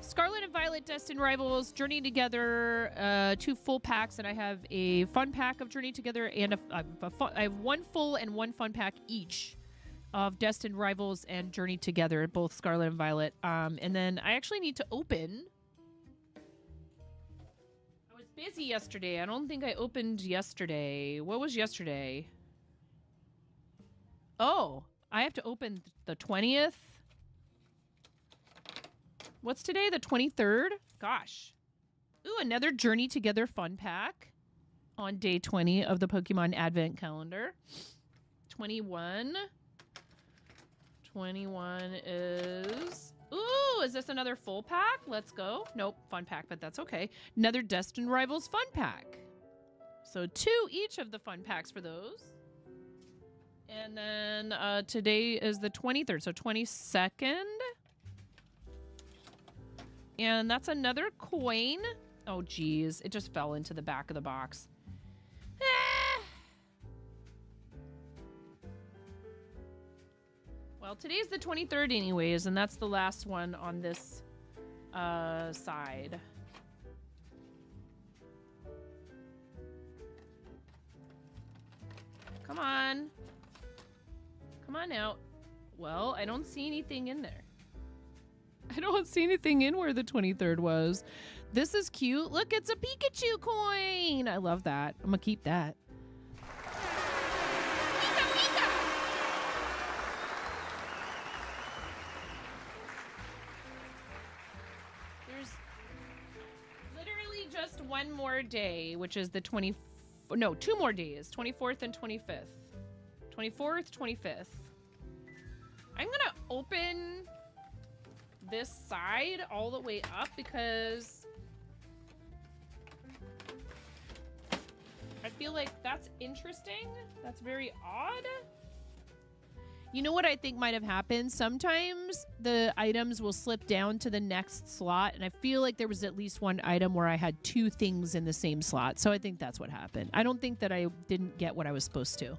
Scarlet and Violet Destined Rivals, Journey Together, 2 full packs, and I have a fun pack of Journey Together, and I have 1 full and 1 fun pack each of Destined Rivals and Journey Together, both Scarlet and Violet. And then I actually need to open. I was busy yesterday. I don't think I opened yesterday. What was yesterday? Oh, I have to open the 20th. What's today? The 23rd? Gosh. Ooh, another Journey Together fun pack on day 20 of the Pokemon Advent Calendar. 21. 21 is... Ooh, is this another full pack? Let's go. Nope, fun pack, but that's okay. Another Destined Rivals fun pack. So 2 each of the fun packs for those. And then today is the 23rd, so 22nd. And that's another coin. Oh, geez. It just fell into the back of the box. Well, today's the 23rd anyways, and that's the last one on this side. Come on. Come on out. Well, I don't see anything in there. I don't see anything in where the 23rd was. This is cute. Look, it's a Pikachu coin. I love that. I'm going to keep that. Pika, Pika. There's literally just one more day, which is the 20... No, 2 more days. 24th and 25th. 24th, 25th. I'm going to open this side all the way up because I feel like that's interesting. That's very odd. You know what I think might have happened? Sometimes the items will slip down to the next slot, and I feel like there was at least one item where I had 2 things in the same slot. So I think that's what happened. I don't think that I didn't get what I was supposed to.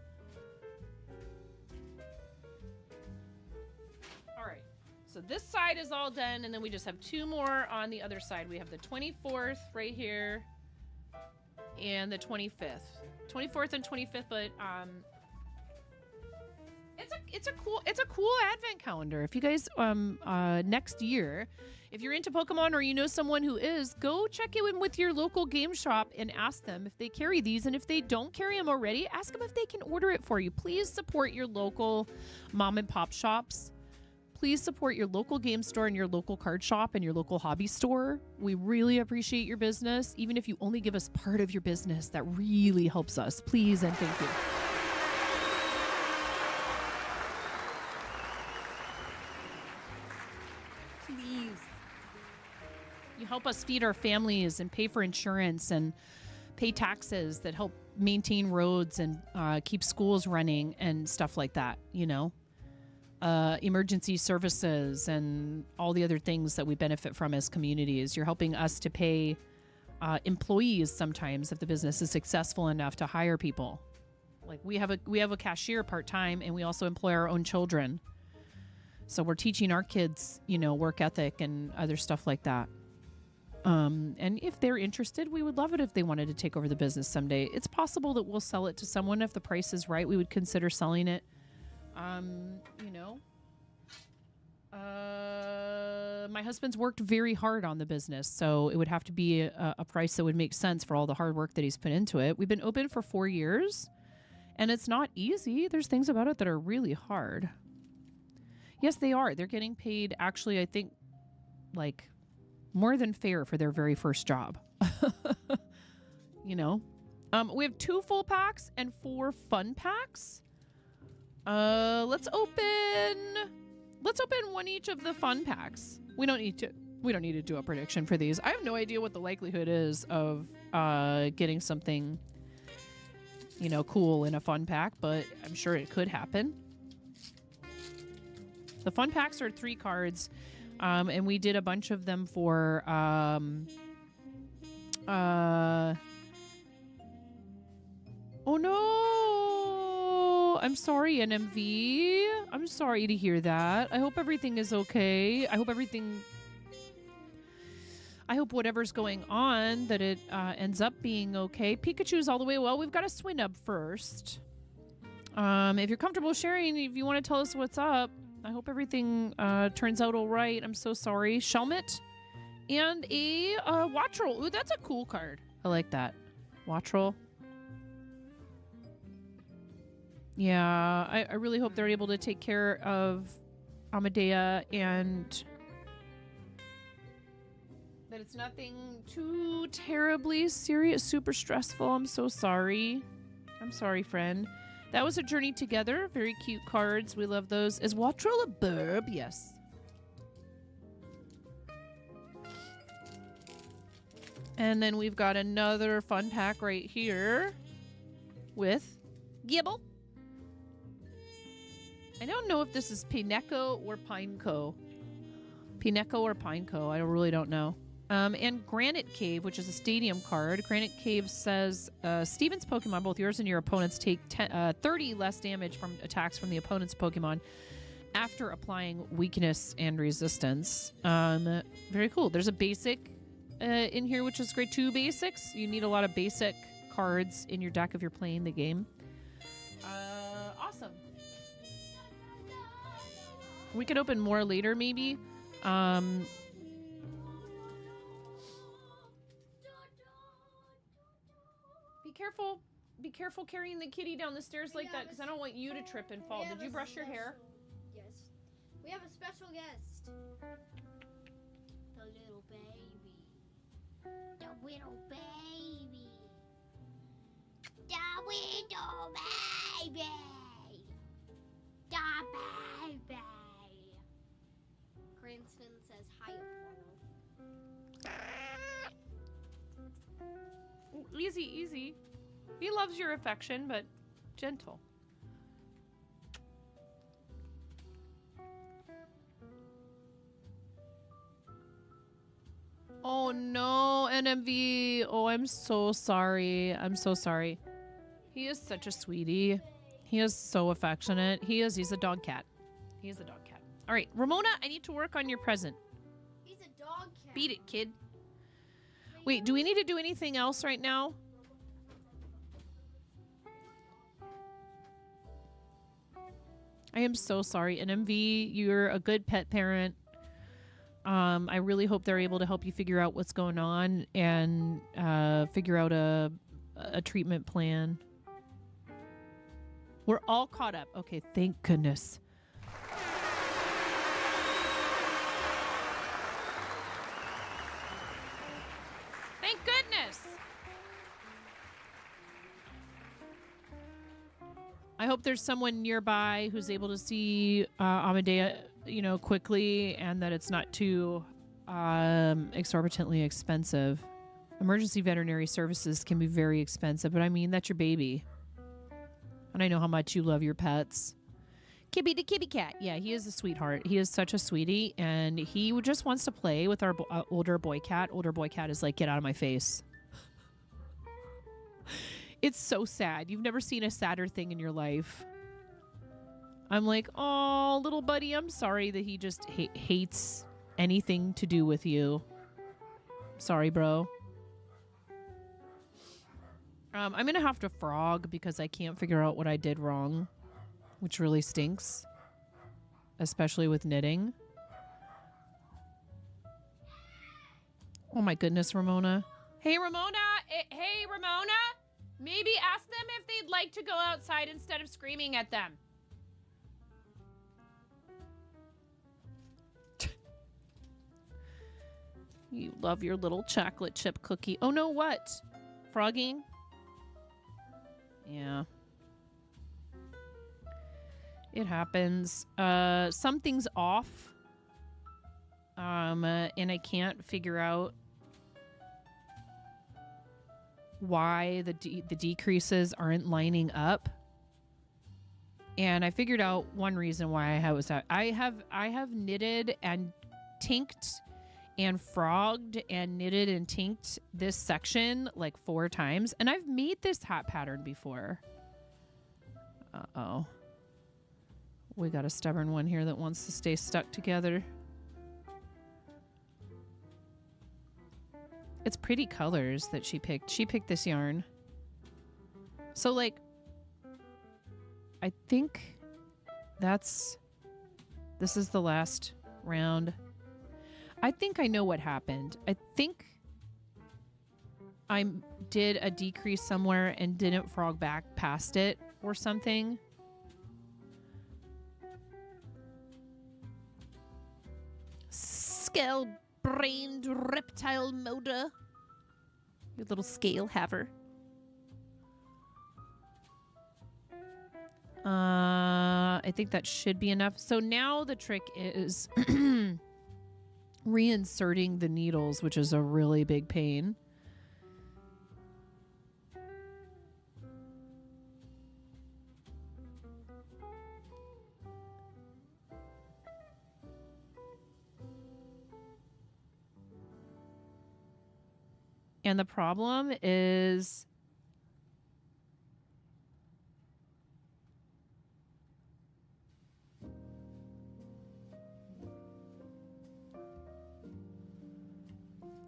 So this side is all done, and then we just have 2 more on the other side. We have the 24th right here, and the 25th. 24th and 25th, but it's a cool Advent calendar. If you guys next year, if you're into Pokemon or you know someone who is, go check in with your local game shop and ask them if they carry these, and if they don't carry them already, ask them if they can order it for you. Please support your local mom and pop shops. Please support your local game store and your local card shop and your local hobby store. We really appreciate your business. Even if you only give us part of your business, that really helps us. Please and thank you. Please. You help us feed our families and pay for insurance and pay taxes that help maintain roads and keep schools running and stuff like that, you know? Emergency services and all the other things that we benefit from as communities. You're helping us to pay employees sometimes if the business is successful enough to hire people. Like we have a cashier part-time, and we also employ our own children. So we're teaching our kids, you know, work ethic and other stuff like that. And if they're interested, we would love it if they wanted to take over the business someday. It's possible that we'll sell it to someone. If the price is right, we would consider selling it. You know, my husband's worked very hard on the business, so it would have to be a price that would make sense for all the hard work that he's put into it. We've been open for 4 years, and it's not easy. There's things about it that are really hard. Yes, they are. They're getting paid, actually, I think, like, more than fair for their very first job. You know? We have 2 full packs and 4 fun packs. Let's open one each of the fun packs. We don't need to do a prediction for these. I have no idea what the likelihood is of getting something, you know, cool in a fun pack, but I'm sure it could happen. The fun packs are 3 cards, and we did a bunch of them for oh no! I'm sorry, NMV. I'm sorry to hear that. I hope everything is okay. I hope whatever's going on, that it ends up being okay. Pikachu's all the way well. We've got a Swinub first. If you're comfortable sharing, if you want to tell us what's up, I hope everything turns out all right. I'm so sorry. Shelmet and a Wattrel. Ooh, that's a cool card. I like that. Wattrel. Yeah, I really hope they're able to take care of Amadea and that it's nothing too terribly serious, super stressful. I'm so sorry. I'm sorry, friend. That was a journey together. Very cute cards. We love those. Is Wattrel a burb? Yes. And then we've got another fun pack right here with Gibble. I don't know if this is Pineco or Pineco. Pineco or Pineco. I really don't know. And Granite Cave, which is a stadium card. Granite Cave says, Steven's Pokemon, both yours and your opponents, take 30 less damage from attacks from the opponent's Pokemon after applying weakness and resistance. Very cool. There's a basic in here, which is great. 2 basics. You need a lot of basic cards in your deck if you're playing the game. Awesome. We could open more later, maybe. Be careful carrying the kitty down the stairs like that, because I don't want you to trip and fall. Did you brush your hair? Yes. We have a special guest. The little baby. The little baby. The little baby. The baby. Cranston says hi, Apollo. Easy, easy. He loves your affection, but gentle. Oh no, NMV. Oh, I'm so sorry. I'm so sorry. He is such a sweetie. He is so affectionate. He's a dog cat. He is a dog cat. All right, Ramona, I need to work on your present. He's a dog cat. Beat it, kid. Wait, do we need to do anything else right now? I am so sorry. NMV, you're a good pet parent. I really hope they're able to help you figure out what's going on and figure out a treatment plan. We're all caught up. Okay, thank goodness. Thank goodness. I hope there's someone nearby who's able to see Amadea, quickly, and that it's not too exorbitantly expensive. Emergency veterinary services can be very expensive, but I mean, that's your baby. And I know how much you love your pets. Kibby the kitty cat. Yeah, he is a sweetheart. He is such a sweetie, and he just wants to play with our older boy cat. Older boy cat is like, get out of my face. It's so sad. You've never seen a sadder thing in your life. I'm like, oh, little buddy, I'm sorry that he just hates anything to do with you. Sorry, bro. I'm going to have to frog because I can't figure out what I did wrong, which really stinks, especially with knitting. Oh, my goodness, Ramona. Hey, Ramona. Hey, Ramona. Maybe ask them if they'd like to go outside instead of screaming at them. You love your little chocolate chip cookie. Oh no, what? Frogging? Yeah. It happens. Something's off. And I can't figure out why the decreases aren't lining up. And I figured out one reason why I have knitted and tinked and frogged and knitted and tinked this section like 4 times, and I've made this hat pattern before. Uh-oh. We got a stubborn one here that wants to stay stuck together. It's pretty colors that she picked. She picked this yarn. So, like, I think this is the last round. I think I know what happened. I think I did a decrease somewhere and didn't frog back past it or something. Scale-brained reptile motor. You little scale haver. I think that should be enough. So now the trick is reinserting the needles, which is a really big pain. And the problem is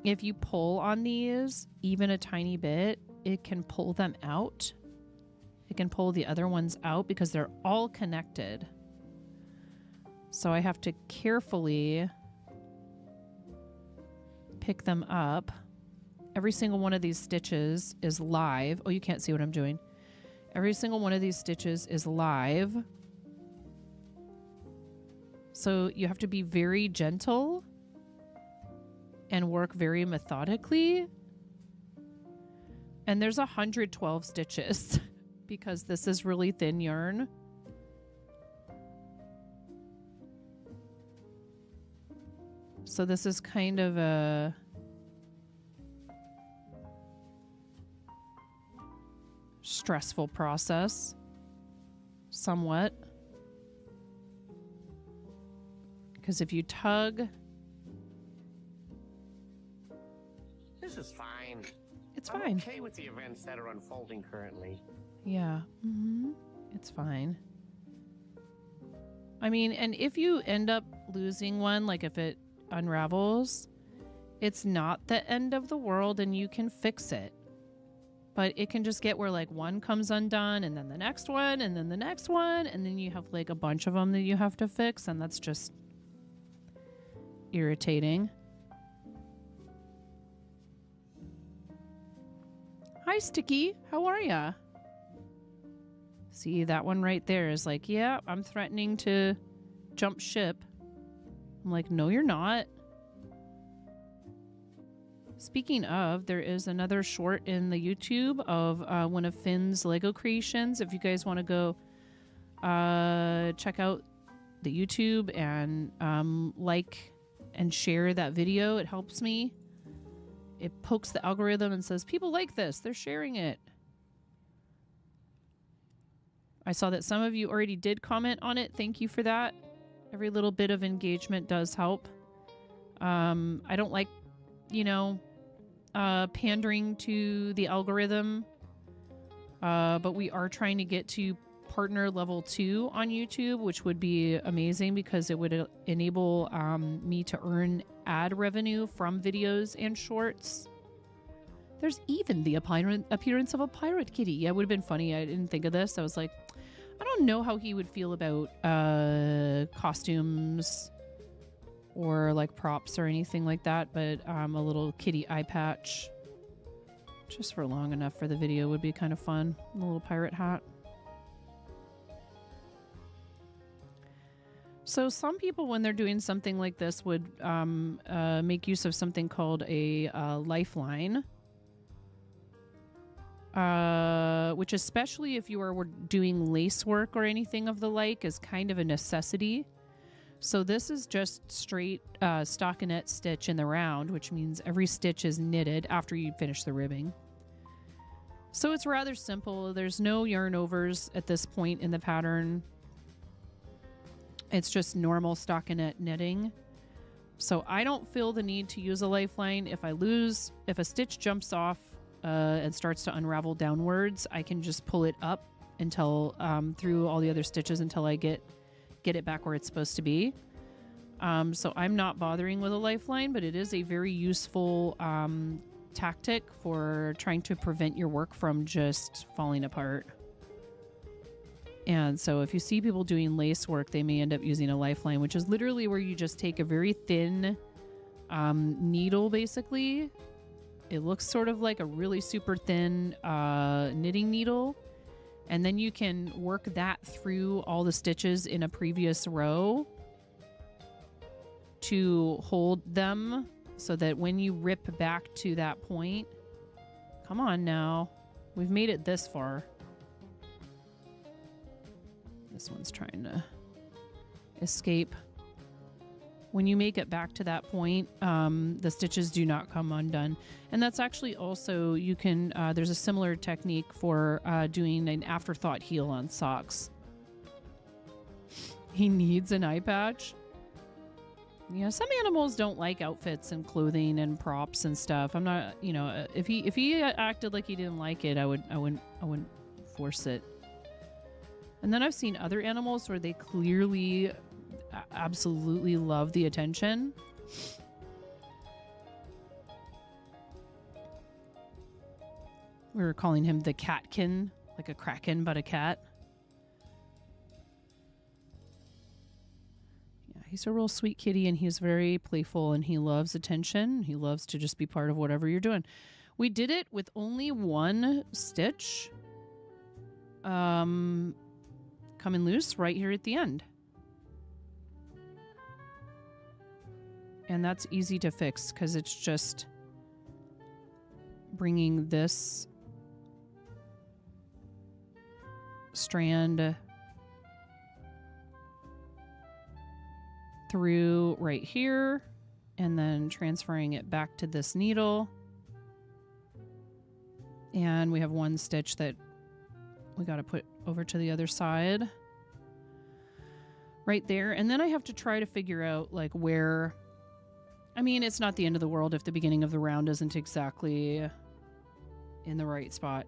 if you pull on these even a tiny bit, it can pull them out. It can pull the other ones out because they're all connected. So I have to carefully pick them up. Every single one of these stitches is live. Oh, you can't see what I'm doing. Every single one of these stitches is live. So you have to be very gentle and work very methodically. And there's 112 stitches because this is really thin yarn. So this is kind of a stressful process, somewhat. Because if you tug, this is fine. It's I'm fine. okay with the events that are unfolding currently. Yeah, it's fine. I mean, and if you end up losing one, like if it unravels, it's not the end of the world and you can fix it. But it can just get where like one comes undone and then the next one and then the next one and then you have like a bunch of them that you have to fix, and that's just irritating. Hi, Sticky. How are ya? See, that one right there is like, yeah, I'm threatening to jump ship. I'm like, no, you're not. Speaking of, there is another short in the YouTube of one of Finn's Lego creations. If you guys want to go check out the YouTube and like and share that video, it helps me. It pokes the algorithm and says, people like this, they're sharing it. I saw that some of you already did comment on it. Thank you for that. Every little bit of engagement does help. I don't like, pandering to the algorithm, but we are trying to get to partner level 2 on YouTube, which would be amazing because it would enable me to earn ad revenue from videos and shorts. There's even the appearance of a pirate kitty. Yeah, it would have been funny. I didn't think of this. I was like, I don't know how he would feel about costumes or like props or anything like that, but a little kitty eye patch just for long enough for the video would be kind of fun. A little pirate hat. So some people, when they're doing something like this, would make use of something called a lifeline, which, especially if you are doing lace work or anything of the like, is kind of a necessity. So this is just straight stockinette stitch in the round, which means every stitch is knitted after you finish the ribbing. So it's rather simple. There's no yarn overs at this point in the pattern. It's just normal stockinette knitting. So I don't feel the need to use a lifeline. If a stitch jumps off and starts to unravel downwards, I can just pull it up until through all the other stitches until I get get it back where it's supposed to be. So I'm not bothering with a lifeline, but it is a very useful tactic for trying to prevent your work from just falling apart. And so if you see people doing lace work, they may end up using a lifeline, which is literally where you just take a very thin needle, basically. It looks sort of like a really super thin knitting needle. And then you can work that through all the stitches in a previous row to hold them so that when you rip back to that point, come on now, we've made it this far. This one's trying to escape. When you make it back to that point, the stitches do not come undone. And that's actually also, you can, there's a similar technique for doing an afterthought heel on socks. He needs an eye patch. Yeah, some animals don't like outfits and clothing and props and stuff. I'm not, you know, if he acted like he didn't like it, I wouldn't force it. And then I've seen other animals where they clearly absolutely love the attention. We were calling him the catkin, like a kraken but a cat. He's a real sweet kitty, and he's very playful, and he loves attention. He loves to just be part of whatever you're doing. We did it with only one stitch coming loose right here at the end. And that's easy to fix because it's just bringing this strand through right here and then transferring it back to this needle. And we have one stitch that we got to put over to the other side right there. And then I have to try to figure out like where, I mean, it's not the end of the world if the beginning of the round isn't exactly in the right spot.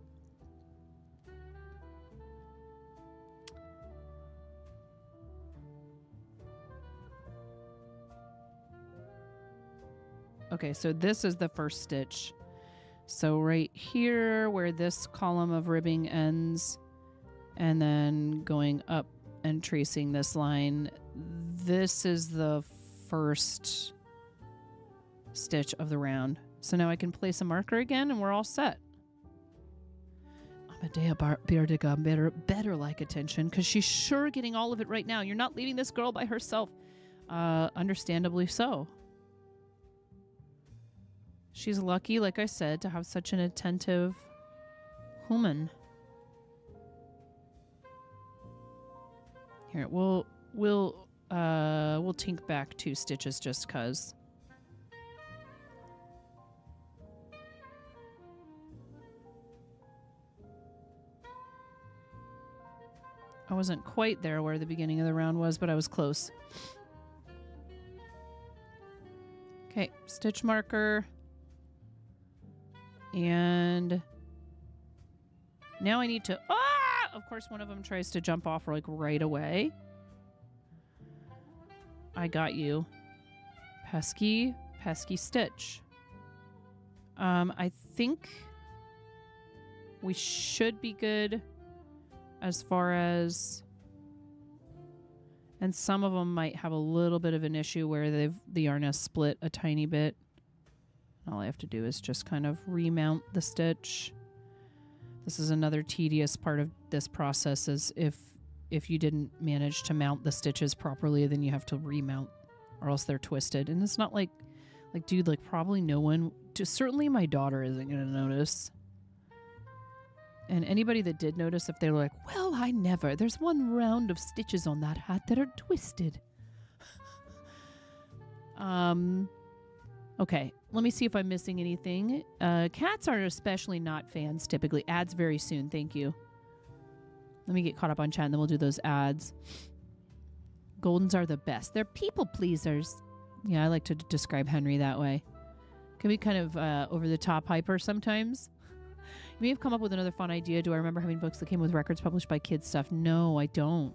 Okay, so this is the first stitch. So right here where this column of ribbing ends and then going up and tracing this line, this is the first stitch of the round. So now I can place a marker again and we're all set. Amedea Beardiga better like attention because she's sure getting all of it right now. You're not leaving this girl by herself. Understandably so. She's lucky, like I said, to have such an attentive human. Here, we'll tink back 2 stitches just cause. I wasn't quite there where the beginning of the round was, but I was close. Okay, stitch marker. And now I need to, of course, one of them tries to jump off like right away. I got you. Pesky stitch. I think we should be good as far as, and some of them might have a little bit of an issue where the yarn has split a tiny bit. All I have to do is just kind of remount the stitch. This is another tedious part of this process is if you didn't manage to mount the stitches properly, then you have to remount or else they're twisted. And it's not like dude, like probably no one, just certainly my daughter isn't going to notice. And anybody that did notice, if they were like, well, I never, there's one round of stitches on that hat that are twisted. Okay, let me see if I'm missing anything. Cats are especially not fans, typically. Ads very soon, thank you. Let me get caught up on chat, and then we'll do those ads. Goldens are the best. They're people pleasers. Yeah, I like to describe Henry that way. Can be kind of over-the-top hyper sometimes. You may have come up with another fun idea. Do I remember having books that came with records published by kids stuff? No, I don't.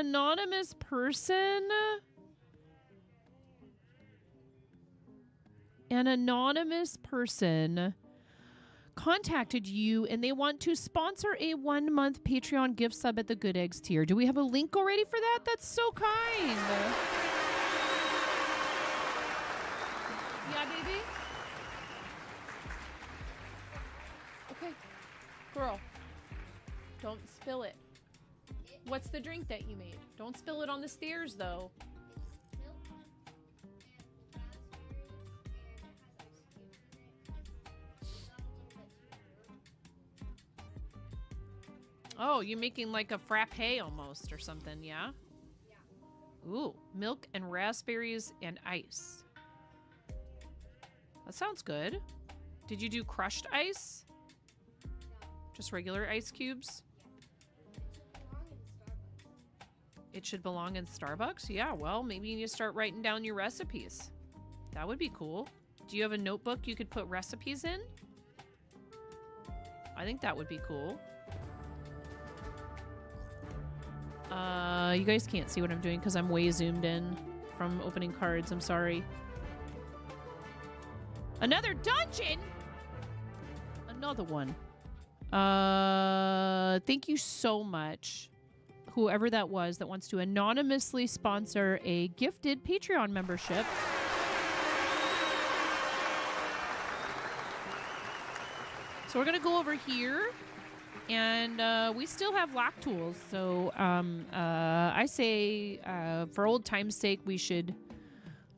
anonymous person. An anonymous person contacted you and they want to sponsor a 1-month Patreon gift sub at the Good Eggs tier. Do we have a link already for that? That's so kind. Yeah, baby? Okay. Girl, don't spill it. What's the drink that you made? Don't spill it on the stairs, though. Oh, you're making like a frappe almost or something, yeah? Yeah. Ooh, milk and raspberries and ice. That sounds good. Did you do crushed ice? No. Just regular ice cubes? It should belong in Starbucks? Yeah, well, maybe you need to start writing down your recipes. That would be cool. Do you have a notebook you could put recipes in? I think that would be cool. You guys can't see what I'm doing because I'm way zoomed in from opening cards. I'm sorry. Another dungeon? Another one. Thank you so much. Whoever that was that wants to anonymously sponsor a gifted Patreon membership. So we're going to go over here. And we still have lock tools, so I say for old time's sake, we should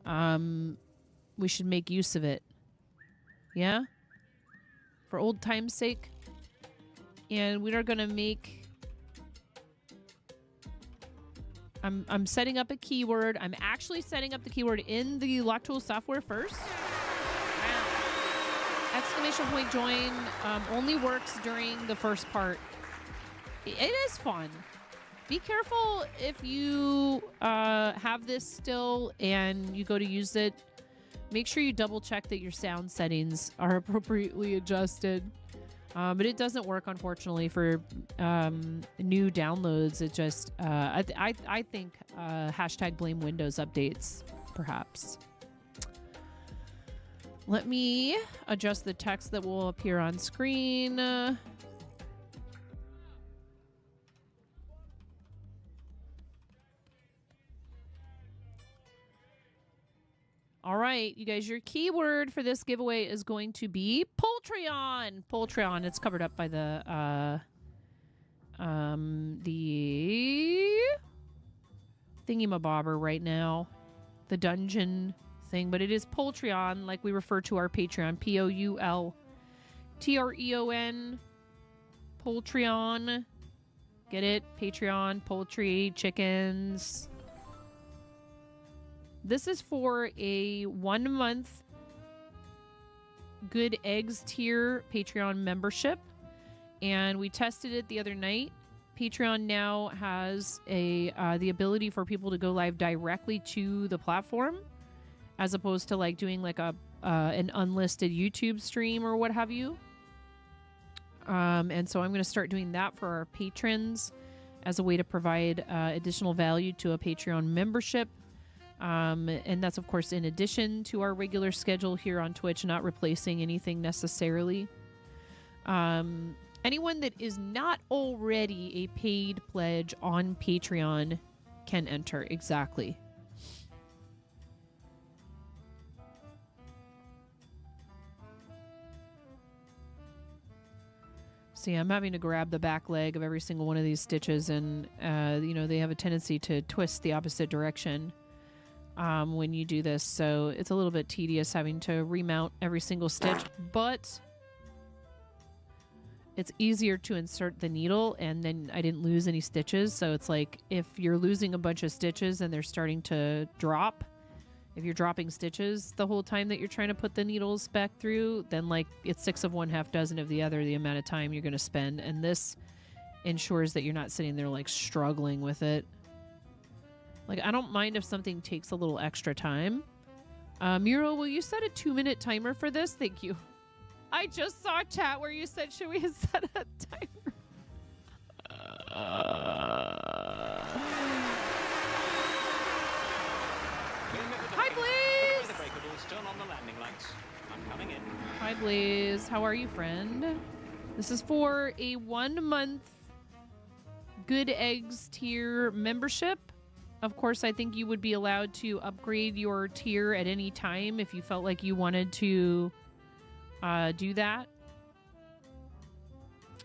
make use of it. Yeah, for old time's sake. And we are gonna make. I'm setting up a keyword. I'm actually setting up the keyword in the lock tool software first. Exclamation point join only works during the first part. It is fun. Be careful if you have this still and you go to use it. Make sure you double check that your sound settings are appropriately adjusted. But it doesn't work, unfortunately, for new downloads. It just, I think hashtag blame Windows updates, perhaps. Let me adjust the text that will appear on screen. All right, you guys, your keyword for this giveaway is going to be Poultreon. Poultreon. It's covered up by the thingy-mabobber right now. The dungeon thing, but it is Poultreon, like we refer to our Patreon. Poultreon. Poultreon. Get it? Patreon, poultry, chickens. This is for a 1-month Good Eggs tier Patreon membership, and we tested it the other night. Patreon now has the ability for people to go live directly to the platform, as opposed to like doing like an unlisted YouTube stream or what have you. And so I'm going to start doing that for our patrons as a way to provide additional value to a Patreon membership. And that's, of course, in addition to our regular schedule here on Twitch, not replacing anything necessarily. Anyone that is not already a paid pledge on Patreon can enter. Exactly. See, I'm having to grab the back leg of every single one of these stitches, and, they have a tendency to twist the opposite direction when you do this. So it's a little bit tedious having to remount every single stitch, but it's easier to insert the needle, and then I didn't lose any stitches. So it's like if you're losing a bunch of stitches and they're starting to drop, if you're dropping stitches the whole time that you're trying to put the needles back through, then like it's 6 of one, half dozen of the other, the amount of time you're going to spend. And this ensures that you're not sitting there like struggling with it. Like, I don't mind if something takes a little extra time. Muriel, will you set a 2-minute timer for this? Thank you. I just saw a chat where you said, should we set a timer? Hi, Blaze. How are you, friend? This is for a 1-month Good Eggs tier membership. Of course, I think you would be allowed to upgrade your tier at any time if you felt like you wanted to do that.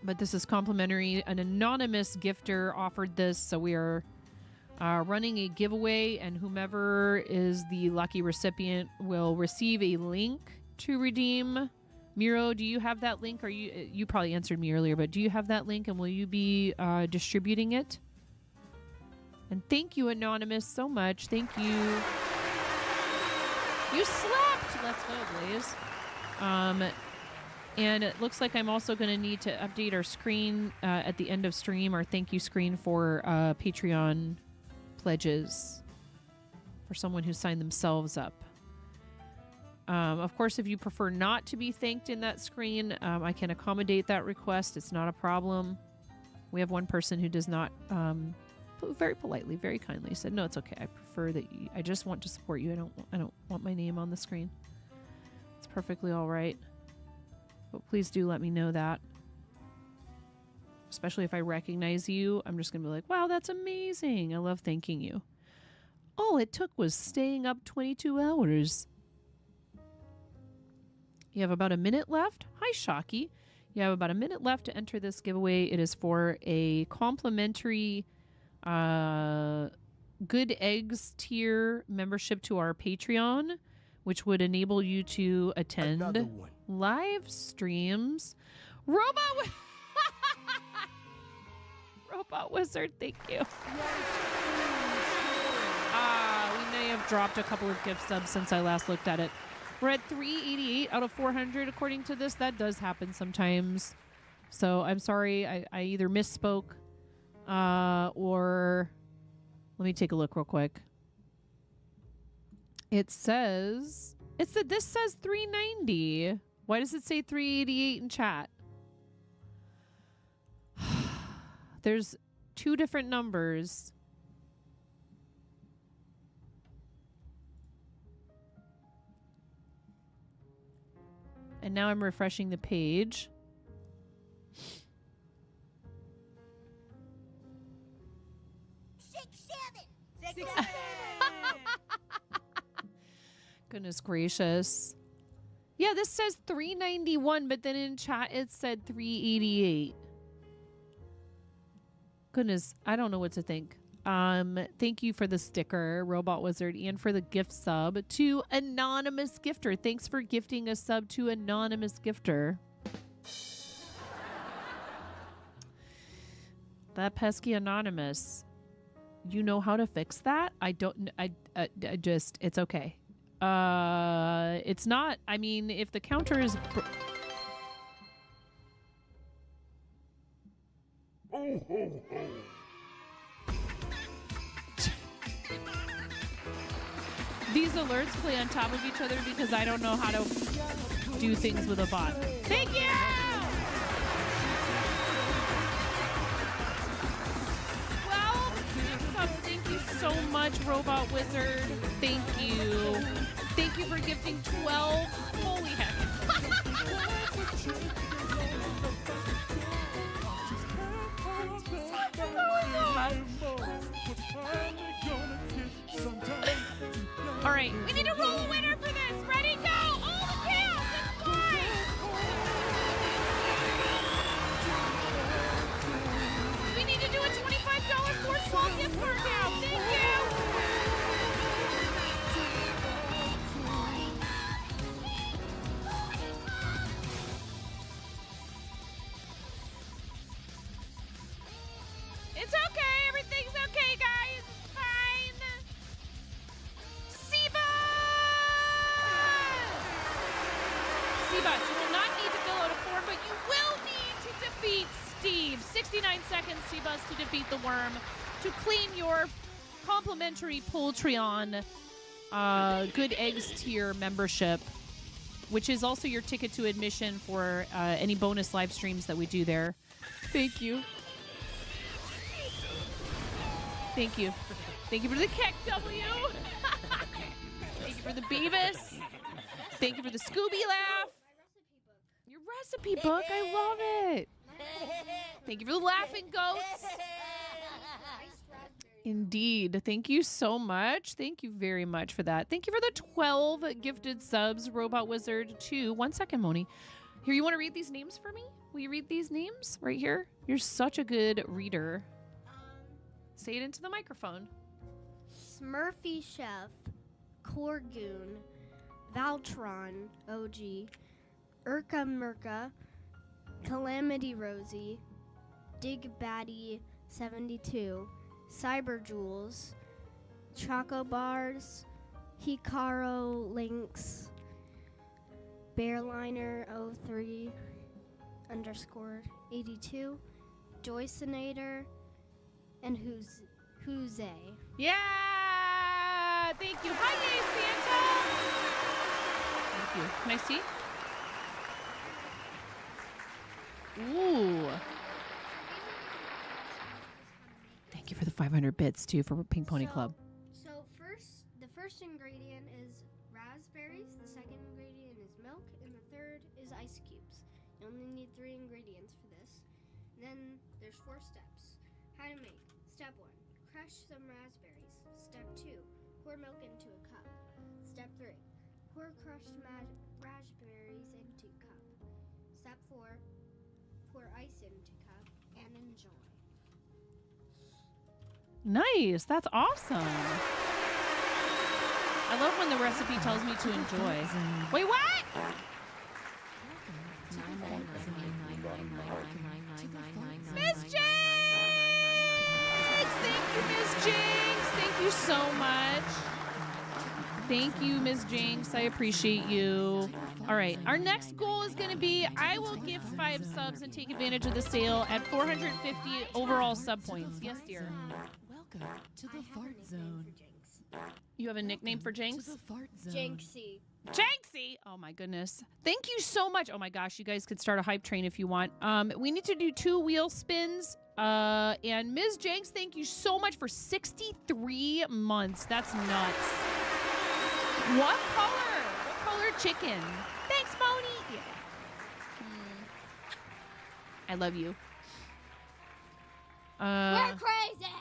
But this is complimentary. An anonymous gifter offered this, so we are running a giveaway, and whomever is the lucky recipient will receive a link to redeem. Miro, do you have that link? Or you probably answered me earlier, but do you have that link, and will you be distributing it? And thank you, Anonymous, so much. Thank you. You slept! Let's go, Blaze. And it looks like I'm also going to need to update our screen at the end of stream, our thank you screen for Patreon pledges for someone who signed themselves up. Of course, if you prefer not to be thanked in that screen, I can accommodate that request. It's not a problem. We have one person who does not, very politely, very kindly said, "No, it's okay. I prefer that I just want to support you. I don't want my name on the screen. It's perfectly all right. But please do let me know that. Especially if I recognize you, I'm just gonna be like, wow, that's amazing. I love thanking you. All it took was staying up 22 hours." You have about a minute left. Hi, Shocky. You have about a minute left to enter this giveaway. It is for a complimentary Good Eggs tier membership to our Patreon, which would enable you to attend live streams. Robot Wizard, thank you. We may have dropped a couple of gift subs since I last looked at it. We're at 388 out of 400 according to this. That does happen sometimes. So I'm sorry. I either misspoke or... Let me take a look real quick. This says 390. Why does it say 388 in chat? There's two different numbers. And now I'm refreshing the page. Goodness gracious. Yeah, this says 391, but then in chat it said 388. Goodness, I don't know what to think. Thank you for the sticker, Robot Wizard, and for the gift sub to Anonymous Gifter. Thanks for gifting a sub to Anonymous Gifter. That pesky Anonymous. You know how to fix that? I don't. It's okay. It's not. I mean, if the counter is. Oh, ho, ho. These alerts play on top of each other because I don't know how to do things with a bot. Thank you! Well, thank you so much, Robot Wizard. Thank you. Thank you for gifting 12. Holy heck. All right, we need to roll a winner for this. Ready, go! All the counts, it's fine! We need to do a $25 Force Wall gift card now. Thank you! It's okay. Everything's okay, guys. It's fine. Seabus, you will not need to fill out a form, but you will need to defeat Steve. 69 seconds, Seabus, to defeat the worm, to claim your complimentary Poultron Good Eggs tier membership, which is also your ticket to admission for any bonus live streams that we do there. Thank you. Thank you. Thank you for the Keck W. Thank you for the Beavis. Thank you for the Scooby laugh. recipe book. I love it. Thank you for the laughing goats. Indeed. Thank you so much. Thank you very much for that. Thank you for the 12 gifted subs, Robot Wizard 2. 1 second, Moni. Here, you want to read these names for me? Will you read these names right here? You're such a good reader. Say it into the microphone. Smurfy Chef, Corgoon, Valtron, OG, Urka Murka, Calamity Rosie, Dig Batty 72, Cyber Jewels, Choco Bars, Hikaro Lynx, Bearliner 03 _ 82, Joycenator, and Who's A. Yeah! Thank you. Hi, Yay Santa! Thank you. Can I see? Ooh. Thank you for the 500 bits, too, for Pink Pony Club. So the first ingredient is raspberries, the second ingredient is milk, and the third is ice cubes. You only need 3 ingredients for this. Then there's 4 steps. How to make. Step 1, crush some raspberries. Step 2, pour milk into a cup. Step 3, pour crushed raspberries into cup. Step 4, pour ice into cup and enjoy. Nice. That's awesome. I love when the recipe tells me to enjoy. Wait, what? Miss Jinx! Thank you, Miss Jinx. Thank you so much. Thank you, Miss Jinx. I appreciate you. All right. Our next goal is going to be I will gift 5 subs and take advantage of the sale at 450 overall sub points. Yes, dear. Welcome to the fart zone. You have a nickname for Jinx? To the fart zone. Jinxie. Jinxie! Oh my goodness. Thank you so much. Oh my gosh, you guys could start a hype train if you want. We need to do 2 wheel spins. And Ms. Jinx, thank you so much for 63 months. That's nuts. What color? What color chicken? Thanks, Moni. Yeah. I love you. We're crazy!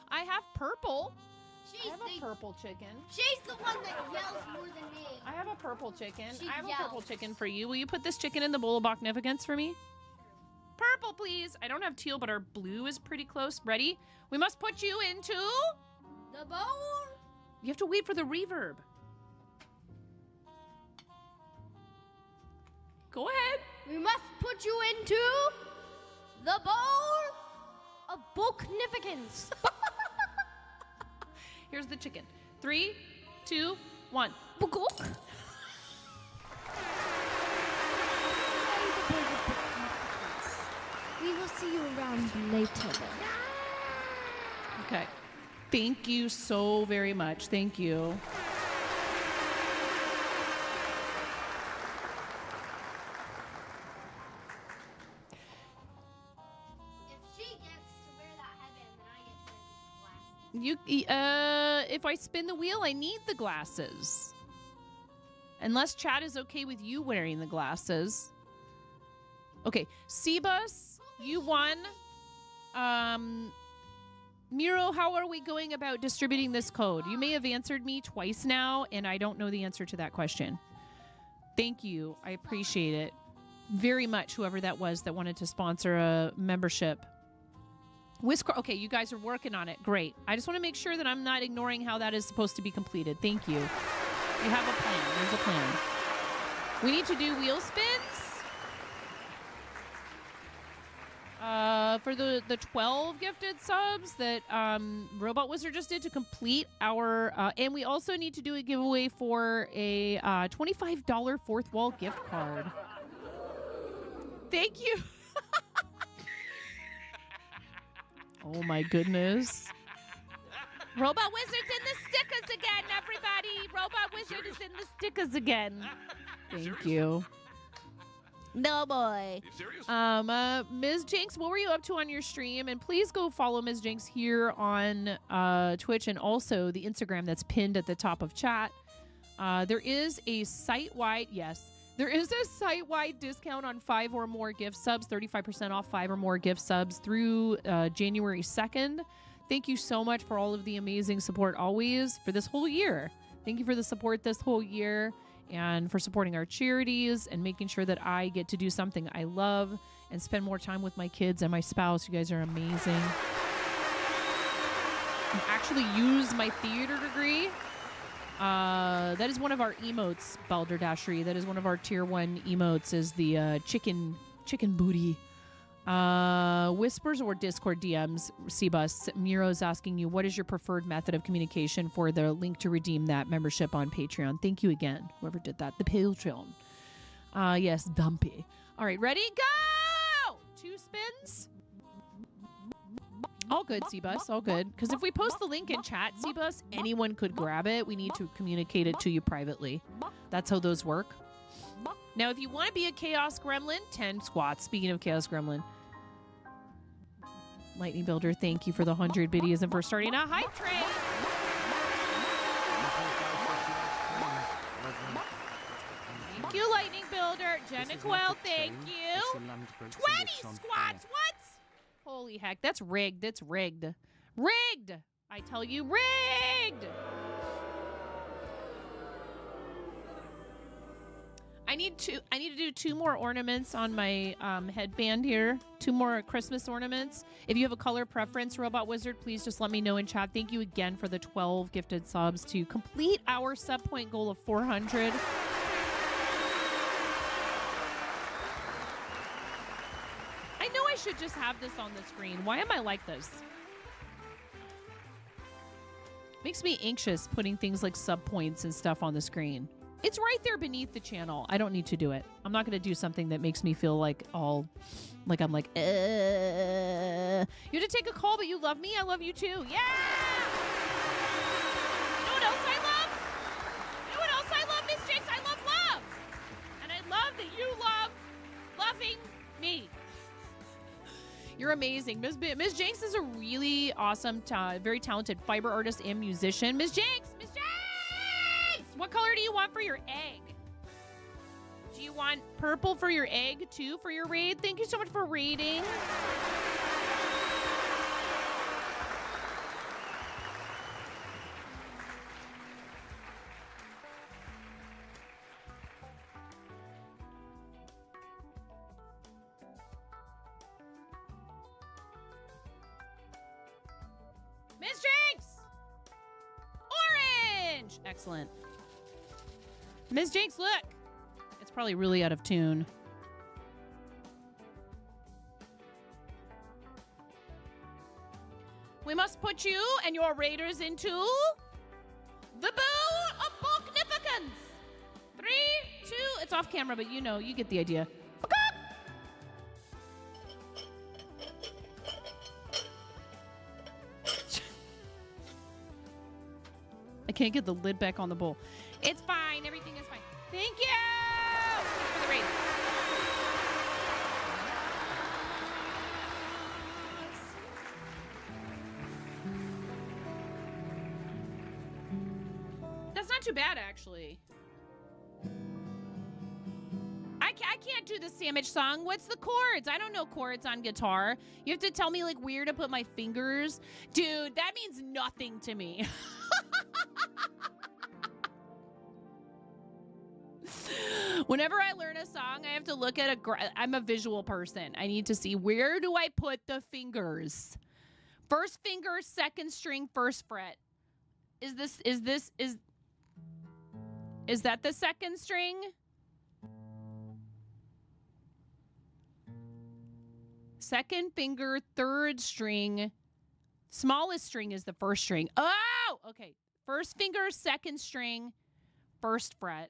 I have purple. She's I have a purple chicken. She's the one that yells more than me. I have a purple chicken. She I have yells. a purple chicken for you. Will you put this chicken in the bowl of Bachnificence for me? Purple, please. I don't have teal, but our blue is pretty close. Ready? We must put you into... The bowl. You have to wait for the reverb. Go ahead. We must put you into the bowl of Bachnificence. Here's the chicken. 3, 2, 1. We will see you around later. Okay. Thank you so very much. Thank you. If she gets to wear that headband, then I get to wear these glasses. If I spin the wheel, I need the glasses. Unless Chad is okay with you wearing the glasses. Okay, Sebus, you won. Miro, how are we going about distributing this code? You may have answered me twice now, and I don't know the answer to that question. Thank you. I appreciate it very much, whoever that was that wanted to sponsor a membership. Okay, you guys are working on it. Great. I just want to make sure that I'm not ignoring how that is supposed to be completed. Thank you. You have a plan. There's a plan. We need to do wheel spins. For the 12 gifted subs that Robot Wizard just did to complete our... and we also need to do a giveaway for a $25 Fourth Wall gift card. Thank you. Oh my goodness. Robot Wizard's in the stickers again, everybody. Robot Wizard is in the stickers again. Thank you. No boy. Ms. Jinx, what were you up to on your stream? And please go follow Ms. Jinx here on Twitch and also the Instagram that's pinned at the top of chat. There is a site-wide, yes, There is a site-wide discount on 5 or more gift subs, 35% off 5 or more gift subs through January 2nd. Thank you so much for all of the amazing support always for this whole year. Thank you for the support this whole year and for supporting our charities and making sure that I get to do something I love and spend more time with my kids and my spouse. You guys are amazing. And actually use my theater degree. That is one of our emotes, Balderdashery. That is one of our tier 1 emotes is the chicken booty. Whispers or Discord DMs, Cbus. Miro's asking you, what is your preferred method of communication for the link to redeem that membership on Patreon? Thank you again, whoever did that. The Patreon. Yes, Dumpy. All right, ready? Go! 2 spins. All good, Cbus. All good. Because if we post the link in chat, Cbus, anyone could grab it. We need to communicate it to you privately. That's how those work. Now, if you want to be a Chaos Gremlin, 10 squats. Speaking of Chaos Gremlin. Lightning Builder, thank you for the 100 biddies and for starting a hype train. Thank you, Lightning Builder. Jenna Quell, thank you. 20 squats. What? Holy heck, that's rigged. That's rigged. Rigged! I tell you, rigged! I need to do 2 more ornaments on my headband here. 2 more Christmas ornaments. If you have a color preference, Robot Wizard, please just let me know in chat. Thank you again for the 12 gifted subs to complete our sub point goal of 400. I know I should just have this on the screen. Why am I like this? Makes me anxious putting things like sub points and stuff on the screen. It's right there beneath the channel. I don't need to do it. I'm not going to do something that makes me feel like all, like I'm like, You had to take a call, but you love me. I love you too. Yeah! You know what else I love? You know what else I love, Miss Jinx? I love love. And I love that you love loving me. You're amazing. Miss Jinx is a really awesome, very talented fiber artist and musician. Miss Jinx! Miss Jinx! What color do you want for your egg? Do you want purple for your egg, too, for your raid? Thank you so much for raiding. Miss Jinx! Orange! Excellent. Miss Jinx, look! It's probably really out of tune. We must put you and your raiders into the boon of Bulknificence. 3, 2, it's off camera, but you know, you get the idea. I can't get the lid back on the bowl. It's fine. Everything is fine. Thank you! Thank you for the raid. That's not too bad, actually. I can't do the sandwich song. What's the chords? I don't know chords on guitar. You have to tell me, like, where to put my fingers. Dude, that means nothing to me. Whenever I learn a song, I have to look at I'm a visual person. I need to see, where do I put the fingers? First finger, second string, first fret. Is that the second string? Second finger, third string. Smallest string is the first string. Oh, okay. First finger, second string, first fret.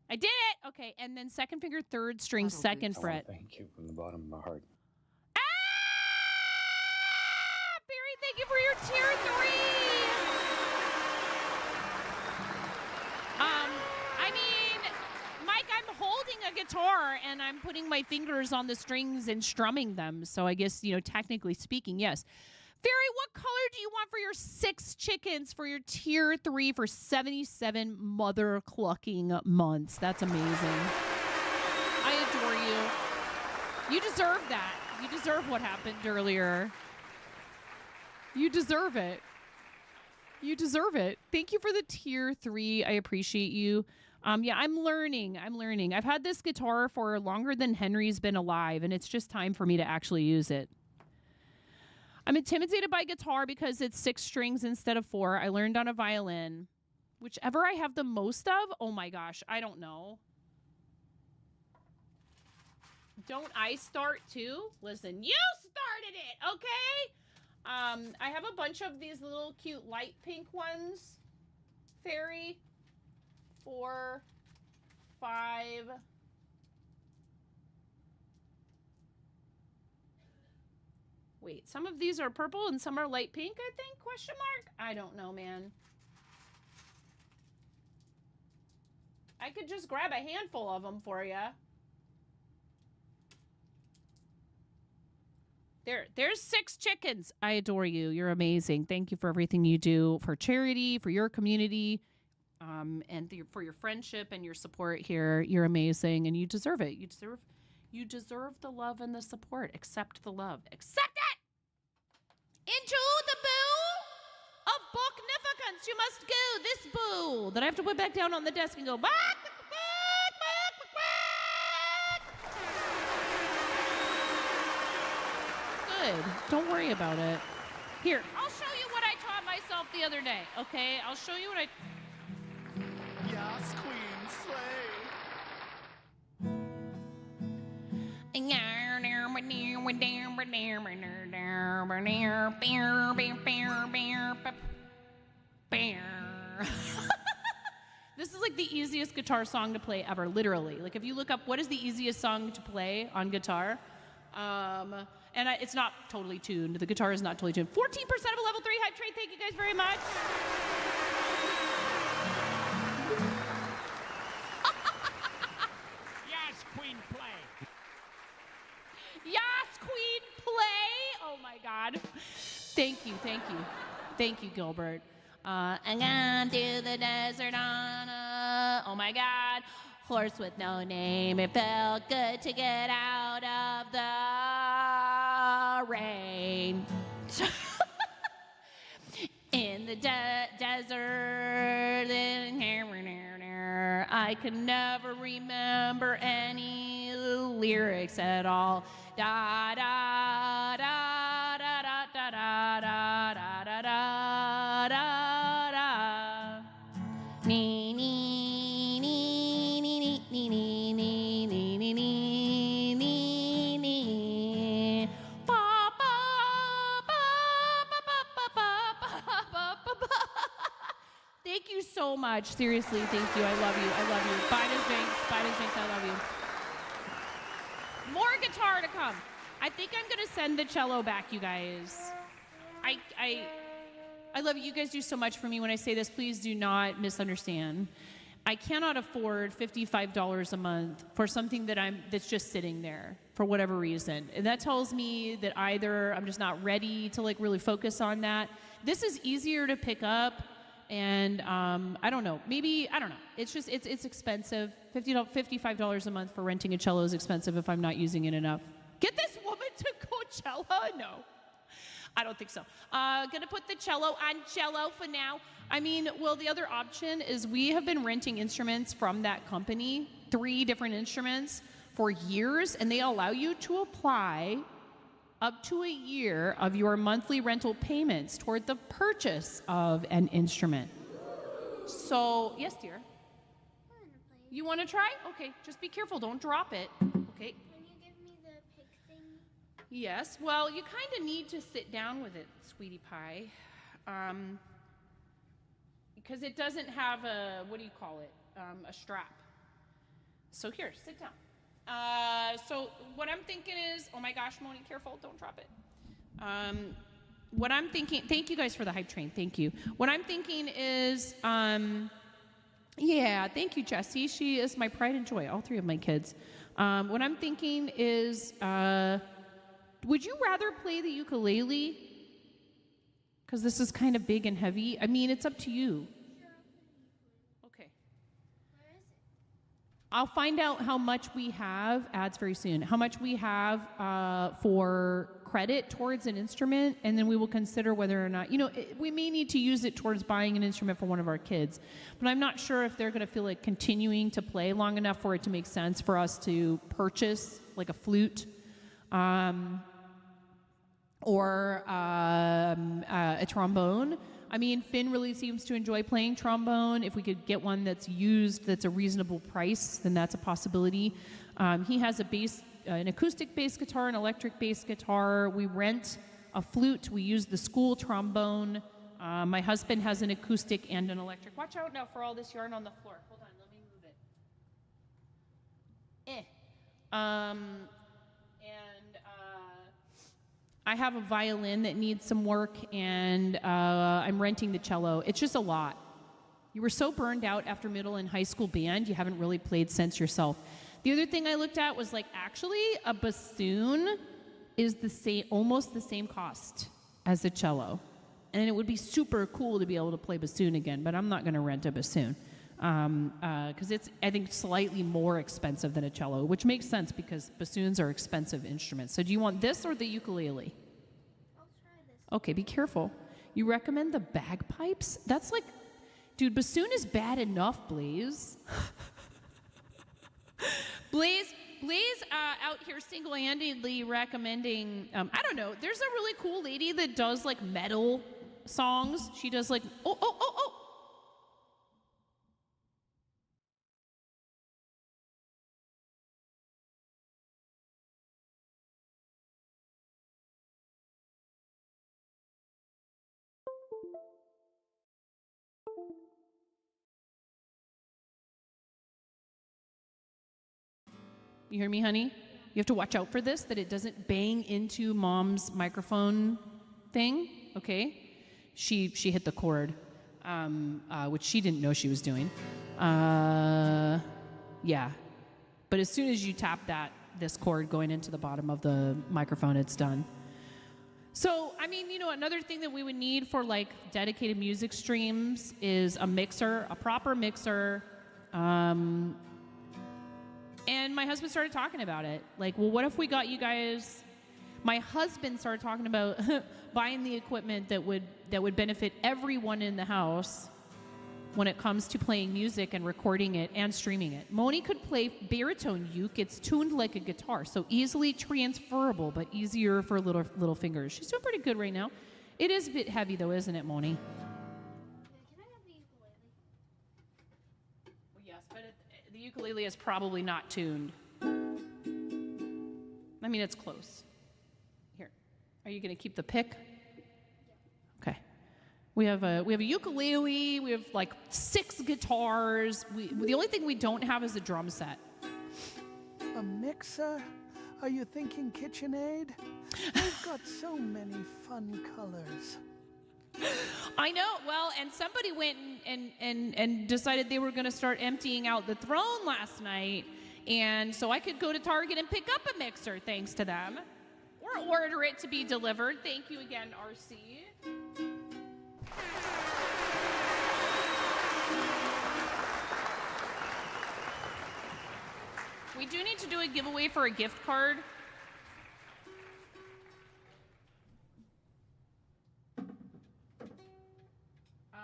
I did it! Okay, and then second finger, third string, second fret. Thank you from the bottom of my heart. Ah! Barry, thank you for your tier 3! I mean, Mike, I'm holding a guitar and I'm putting my fingers on the strings and strumming them. So I guess, you know, technically speaking, yes. Fairy, what color do you want for your 6 chickens for your tier 3 for 77 mother clucking months? That's amazing. I adore you. You deserve that. You deserve what happened earlier. You deserve it. You deserve it. Thank you for the tier 3. I appreciate you. Yeah, I'm learning. I've had this guitar for longer than Henry's been alive, and it's just time for me to actually use it. I'm intimidated by guitar because it's 6 strings instead of 4. I learned on a violin. Whichever I have the most of, oh my gosh, I don't know. Don't I start too? Listen, you started it, okay? I have a bunch of these little cute light pink ones. Fairy. 4, 5. Wait, some of these are purple and some are light pink, I think? Question mark? I don't know, man. I could just grab a handful of them for you. There's 6 chickens. I adore you. You're amazing. Thank you for everything you do for charity, for your community, and for your friendship and your support here. You're amazing, and you deserve it. You deserve the love and the support. Accept the love. Accept it! Into the boo of bognificence. You must go this boo that I have to put back down on the desk and go back. Good. Don't worry about it. Here, I'll show you what I taught myself the other day. Okay, I'll show you what I. Yes, Queen, slay. This is like the easiest guitar song to play ever, literally. Like if you look up what is the easiest song to play on guitar, and it's not totally tuned. The guitar is not totally tuned. 14% of a level 3 hype train. Thank you guys very much. Yes, Queen, play. Yes, Queen, play. Oh my God. Thank you. Thank you, Gilbert. And gone to the desert on a, oh my God, horse with no name. It felt good to get out of the rain. In the desert, I can never remember any lyrics at all. Da da da da da da da da da da da da. Nee nee nee nee nee nee nee nee nee nee nee nee. Ba ba ba ba ba ba ba ba ba. Thank you so much. Seriously, thank you. I love you. Biden's Banks, I love you. More guitar to come. I think I'm gonna send the cello back, you guys. I love you. You guys do so much for me. When I say this, please do not misunderstand. I cannot afford $55 a month for something that's just sitting there for whatever reason. And that tells me that either I'm just not ready to like really focus on that. This is easier to pick up. And I don't know, maybe, I don't know. It's just, it's expensive. $55 a month for renting a cello is expensive if I'm not using it enough. Get this woman to Coachella? No, I don't think so. Gonna put the cello on cello for now. I mean, well, the other option is we have been renting instruments from that company, 3 different instruments for years, and they allow you to apply up to a year of your monthly rental payments toward the purchase of an instrument. So, yes, dear. You want to try? Okay, just be careful. Don't drop it. Okay. Can you give me the pick thing? Yes. Well, you kind of need to sit down with it, sweetie pie, because it doesn't have a, what do you call it? A strap. So here, sit down. So what I'm thinking is, oh my gosh, Moni, careful, don't drop it. What I'm thinking, thank you guys for the hype train, thank you. What I'm thinking is, yeah, thank you, Jessie. She is my pride and joy, all 3 of my kids. What I'm thinking is, would you rather play the ukulele Because this is kind of big and heavy. I mean, it's up to you. Okay. I'll find out how much we have, ads very soon, how much we have for credit towards an instrument, and then we will consider whether or not, we may need to use it towards buying an instrument for one of our kids. But I'm not sure if they're going to feel like continuing to play long enough for it to make sense for us to purchase like a flute or a trombone. I mean, Finn really seems to enjoy playing trombone. If we could get one that's used, that's a reasonable price, then that's a possibility. He has an acoustic bass guitar, an electric bass guitar. We rent a flute. We use the school trombone. My husband has an acoustic and an electric. Watch out now for all this yarn on the floor. Hold on, let me move it. I have a violin that needs some work, and I'm renting the cello. It's just a lot. You were so burned out after middle and high school band, you haven't really played since yourself. The other thing I looked at was actually a bassoon is almost the same cost as a cello. And it would be super cool to be able to play bassoon again, but I'm not going to rent a bassoon because it's, I think, slightly more expensive than a cello, which makes sense because bassoons are expensive instruments. So do you want this or the ukulele? I'll try this. Okay, be careful. You recommend the bagpipes? That's dude, bassoon is bad enough, Blaze. Blaze out here single-handedly recommending, I don't know, there's a really cool lady that does metal songs. She does oh. You hear me, honey? You have to watch out for this, that it doesn't bang into mom's microphone thing, okay? She hit the cord, which she didn't know she was doing. Yeah. But as soon as you tap this cord going into the bottom of the microphone, it's done. So, I mean, another thing that we would need for dedicated music streams is a mixer, a proper mixer. And my husband started talking about it. Well, what if we got you guys... My husband started talking about buying the equipment that would benefit everyone in the house when it comes to playing music and recording it and streaming it. Moni could play baritone uke. It's tuned like a guitar, so easily transferable, but easier for little fingers. She's doing pretty good right now. It is a bit heavy, though, isn't it, Moni? Can I have the ukulele? Well, yes, but the ukulele is probably not tuned. I mean, it's close. Here, are you going to keep the pick? Yeah. Okay. We have a ukulele. We have 6 guitars. The only thing we don't have is a drum set. A mixer? Are you thinking KitchenAid? We've got so many fun colors. I know. Well, and somebody went and decided they were going to start emptying out the throne last night, and so I could go to Target and pick up a mixer thanks to them, or order it to be delivered. Thank you again, RC. We do need to do a giveaway for a gift card. I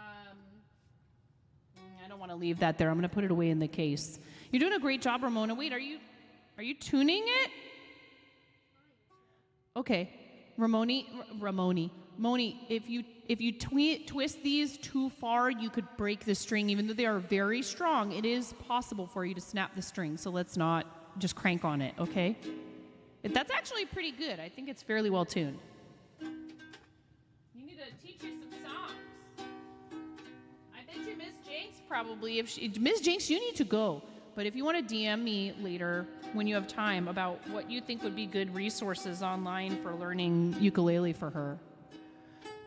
don't want to leave that there. I'm going to put it away in the case. You're doing a great job, Ramona. Wait, are you tuning it? Okay. Moni, if you twist these too far, you could break the string. Even though they are very strong, it is possible for you to snap the string. So let's not just crank on it, okay? That's actually pretty good. I think it's fairly well tuned. You need to teach you some songs. I bet you Miss Jinx probably, Miss Jinx, you need to go. But if you want to DM me later when you have time about what you think would be good resources online for learning ukulele for her.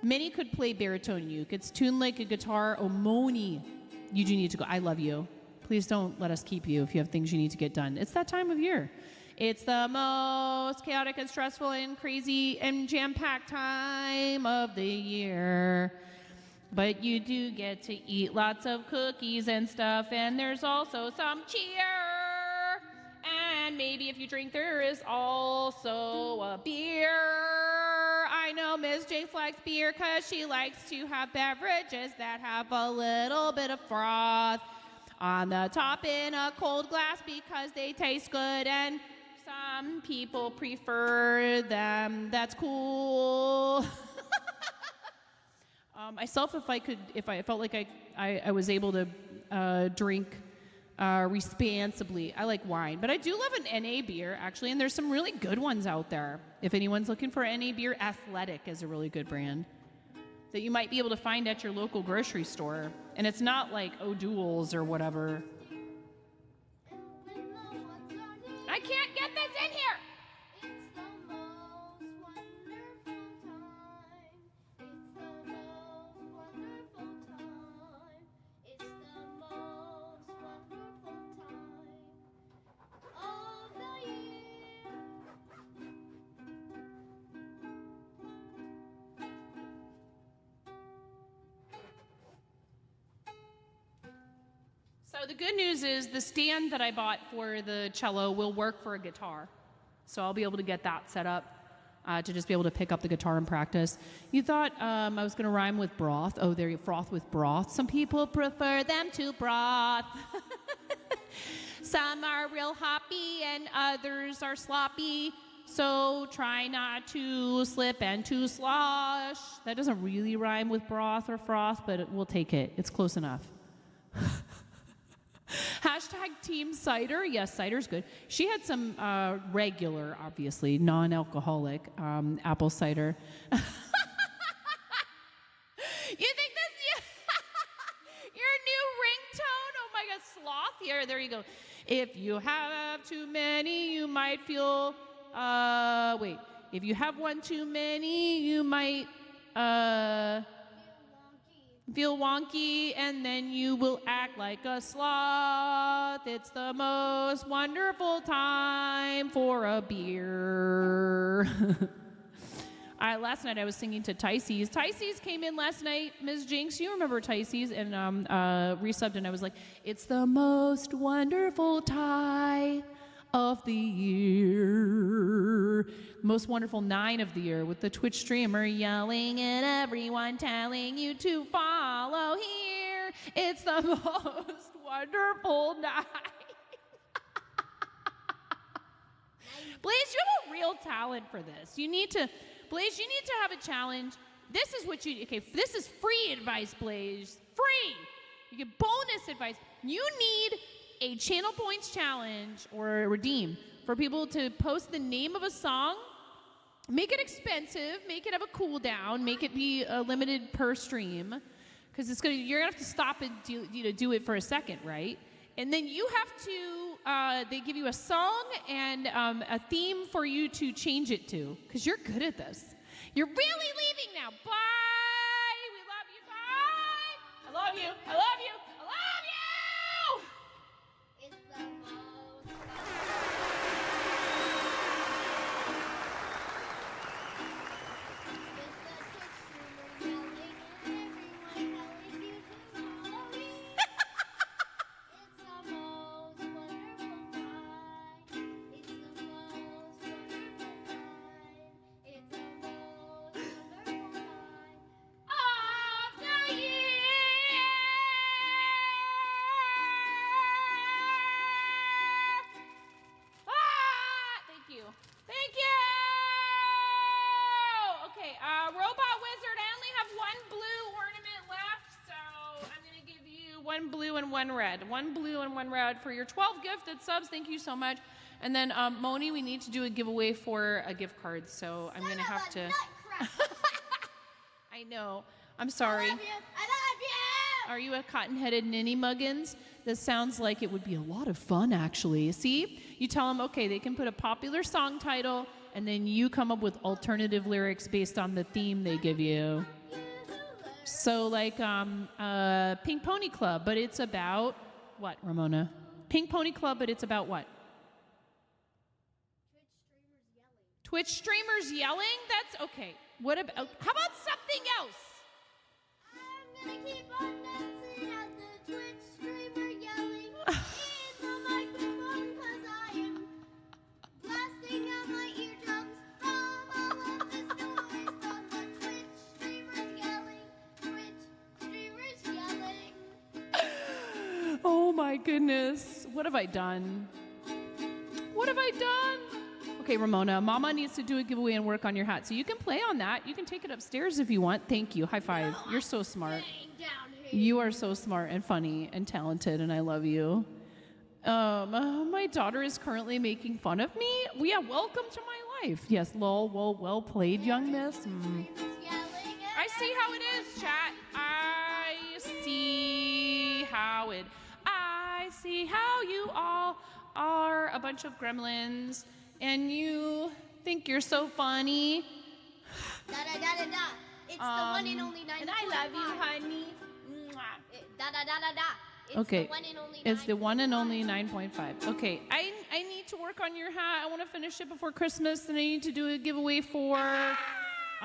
Minnie could play baritone uke. It's tuned like a guitar. Oh, Moni, you do need to go. I love you. Please don't let us keep you if you have things you need to get done. It's that time of year. It's the most chaotic and stressful and crazy and jam-packed time of the year. But you do get to eat lots of cookies and stuff, and there's also some cheer. And maybe if you drink, there is also a beer. I know Ms. Jinx likes beer because she likes to have beverages that have a little bit of froth on the top in a cold glass because they taste good, and some people prefer them. That's cool. Myself, if I felt like I was able to drink responsibly, I like wine, but I do love an NA beer actually, and there's some really good ones out there. If anyone's looking for NA beer, Athletic is a really good brand that you might be able to find at your local grocery store, and it's not like O'Doul's or whatever. I can't get this in here. So the good news is the stand that I bought for the cello will work for a guitar. So I'll be able to get that set up to just be able to pick up the guitar and practice. You thought I was going to rhyme with broth. Oh, there you froth with broth. Some people prefer them to broth. Some are real hoppy and others are sloppy. So try not to slip and to slosh. That doesn't really rhyme with broth or froth, but we'll take it. It's close enough. Hashtag Team Cider. Yes, cider's good. She had some regular, obviously, non-alcoholic apple cider. You think this your new ringtone? Oh my God, sloth. Here, there you go. If you have too many, you might feel. If you have one too many, you might feel wonky, and then you will act like a sloth. It's the most wonderful time for a beer. Last night I was singing to Tyces. Tyces came in last night, Ms. Jinx. You remember Tyces, and resubbed, and I was like, it's the most wonderful tie of the year. Most wonderful 9 of the year with the Twitch streamer yelling at everyone, telling you to follow here. It's the most wonderful night. Blaze, you have a real talent for this. Blaze, you need to have a challenge. This is this is free advice, Blaze. Free. You get bonus advice. You need a channel points challenge or a redeem for people to post the name of a song. Make it expensive, make it have a cooldown, make it be limited per stream, because you're gonna have to stop and do it for a second, right? And then you have to. They give you a song and a theme for you to change it to, because you're good at this. You're really leaving now. Bye. We love you. Bye. I love you. I love you. I love you. It's the most. One blue and one red. One blue and one red for your 12 gifted subs. Thank you so much. And then, Moni, we need to do a giveaway for a gift card, so I'm going to have to... I know. I'm sorry. I love you. Are you a cotton-headed ninny muggins? This sounds like it would be a lot of fun, actually. See? You tell them, okay, they can put a popular song title, and then you come up with alternative lyrics based on the theme they give you. So like Pink Pony Club, but it's about What, Ramona? Pink Pony Club, but it's about what? Twitch streamers yelling? That's okay. What about, how about something else? I'm gonna keep on dancing at the Twitch streamer yelling in the microphone cause I am blasting out my eardrums from all of this noise from the Twitch streamers yelling. Twitch streamers yelling. Oh my goodness. What have I done? What have I done? Okay, Ramona, Mama needs to do a giveaway and work on your hat. So you can play on that. You can take it upstairs if you want. Thank you. High five. No, You're so smart. down here. You are so smart and funny and talented, and I love you. My daughter is currently making fun of me. Yeah, welcome to my life. Yes, lol, well played, young miss. I see how it is, chat. I see how you all are a bunch of gremlins, and you think you're so funny. Da da da da da. It's the one and only 9.5. And I love you, honey. Da da da da da. It's Okay, the one and only it's the one and only 9.5. Okay, I need to work on your hat. I want to finish it before Christmas, and I need to do a giveaway for a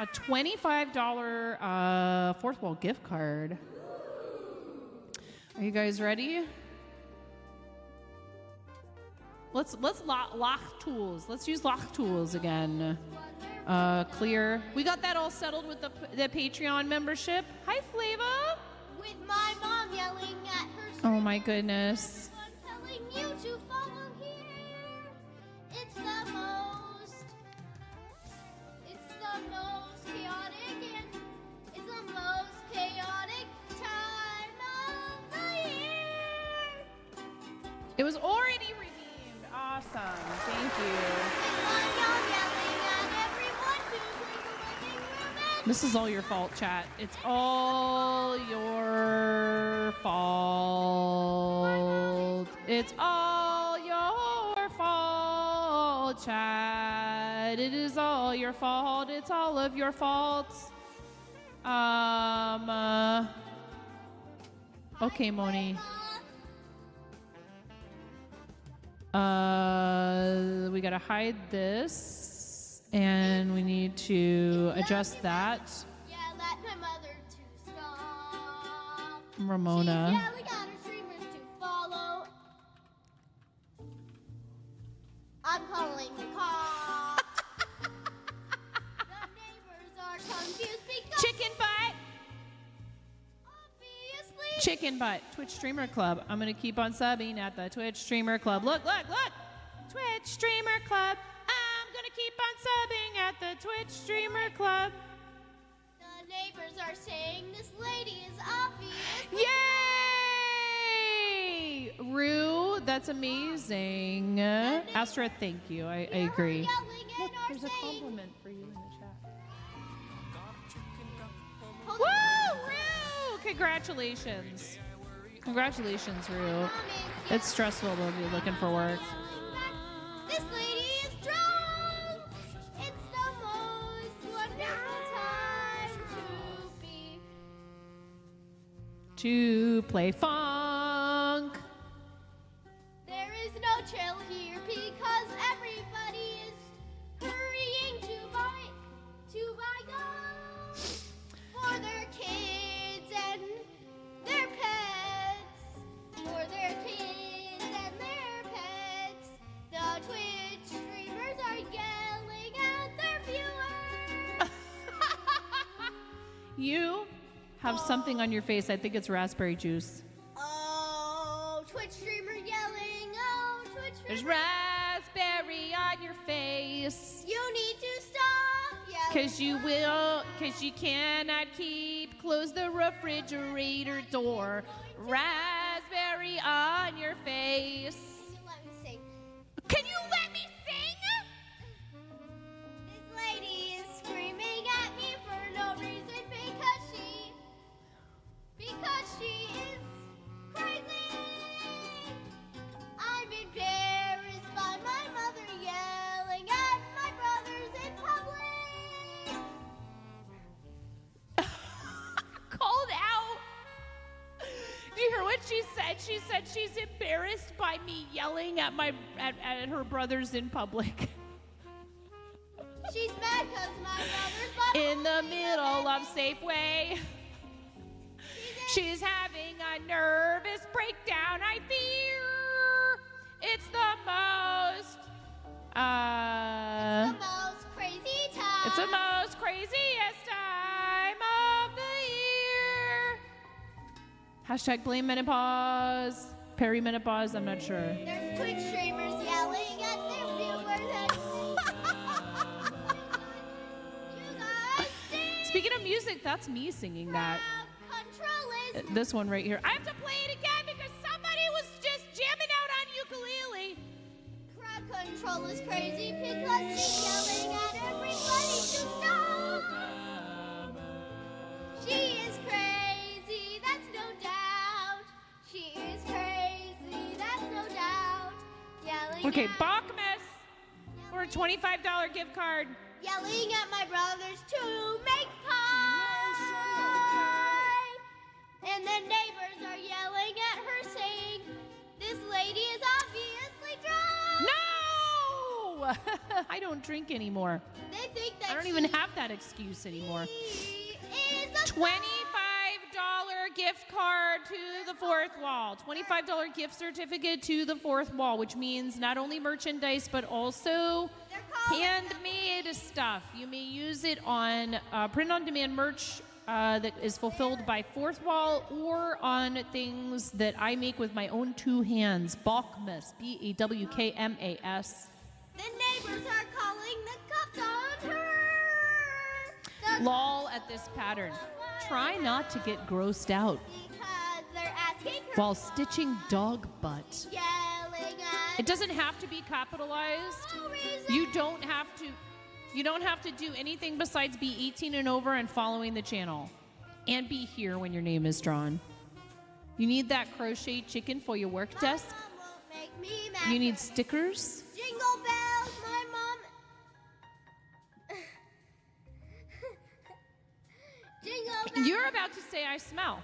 $25 fourth wall gift card. Are you guys ready? Let's lock tools. Let's use lock tools again. Clear. We got that all settled with the Patreon membership. Hi, Flava. With my mom yelling at her. Oh my goodness. I'm telling you to follow here. It's the most chaotic and it's the most chaotic time of the year. It was already redeemed. Awesome. Thank you. And my mom yelling at everyone to clean the living room and This is all your fault, chat. It's all your fault. It's all your fault, chat. It is all your fault. It's all of your faults. Okay, Moni. We gotta hide this, and we need to adjust that. yell at my mother to stop. Ramona. She's yelling at her streamers to follow. I'm calling the cops. The neighbors are confused because Chicken butt. obviously Chicken butt. Twitch Streamer Club. I'm gonna keep on subbing at the Twitch Streamer Club. Look. Twitch Streamer Club. I'm gonna keep on subbing at the Twitch Streamer Club. the neighbors are saying this lady is obviously Yay! Rue, that's amazing. Astra, thank you. I agree. yelling and are There's a saying, compliment for you in the chat. hold Woo, on, Rue! Congratulations. Congratulations, Rue. Mom is It's stressful to be looking for work. yelling back. This lady is drunk. It's the most wonderful time to be. To play funk. There is no chill here because everybody is hurrying to buy guns for their kids and their pets. For their kids and their pets. The Twitch streamers are yelling at their viewers. You have something on your face. I think it's raspberry juice. Oh, Twitch streamer yelling. Oh, Twitch There's streamer. raspberry on your face. You need to stop yelling. Cause you cannot close the refrigerator door. Raspberry on your face. Let me sing. Can you let me sing? This lady is screaming at me for no reason because she is crazy. I'm embarrassed by my mother yelling at my brothers in public. Called out. Do you hear what she said? she said she's embarrassed by me yelling at at her brothers in public. She's mad because my brother's in the middle of Safeway. She's having a nervous breakdown, I fear. It's the most crazy time. It's the most craziest time of the year. Hashtag blame menopause. Perimenopause, I'm not sure. There's Twitch streamers yelling at their viewers and you guys sing. Speaking of music, that's me singing that. Control is This one right here. I have to play it again because somebody was just jamming out on ukulele. crowd control is crazy because she's yelling at everybody to stop. She is crazy, that's no doubt. She is crazy, that's no doubt. Yelling Okay, at, Bachmas for a $25 gift card. yelling at my brothers to make pie. And the neighbors are yelling at her saying, this lady is obviously drunk. No! I don't drink anymore. They think that I don't even have that excuse anymore. she is a $25 gift card to the fourth wall. $25 gift certificate to the fourth wall, which means not only merchandise, but also handmade stuff. You may use it on print-on-demand merch that is fulfilled by fourth wall or on things that I make with my own two hands. Bachmas, B-A-W-K-M-A-S. The neighbors are calling the cops on her. Lol at this pattern. Try not to get grossed out Because they're asking her while stitching dog butt. yelling at It doesn't have to be capitalized. no reason. You don't have to do anything besides be 18 and over and following the channel. And be here when your name is drawn. You need that crochet chicken for your work My desk. mom won't make me mad. You need stickers. Jingle bells, my mom. Jingle bells. You're about to say I smell.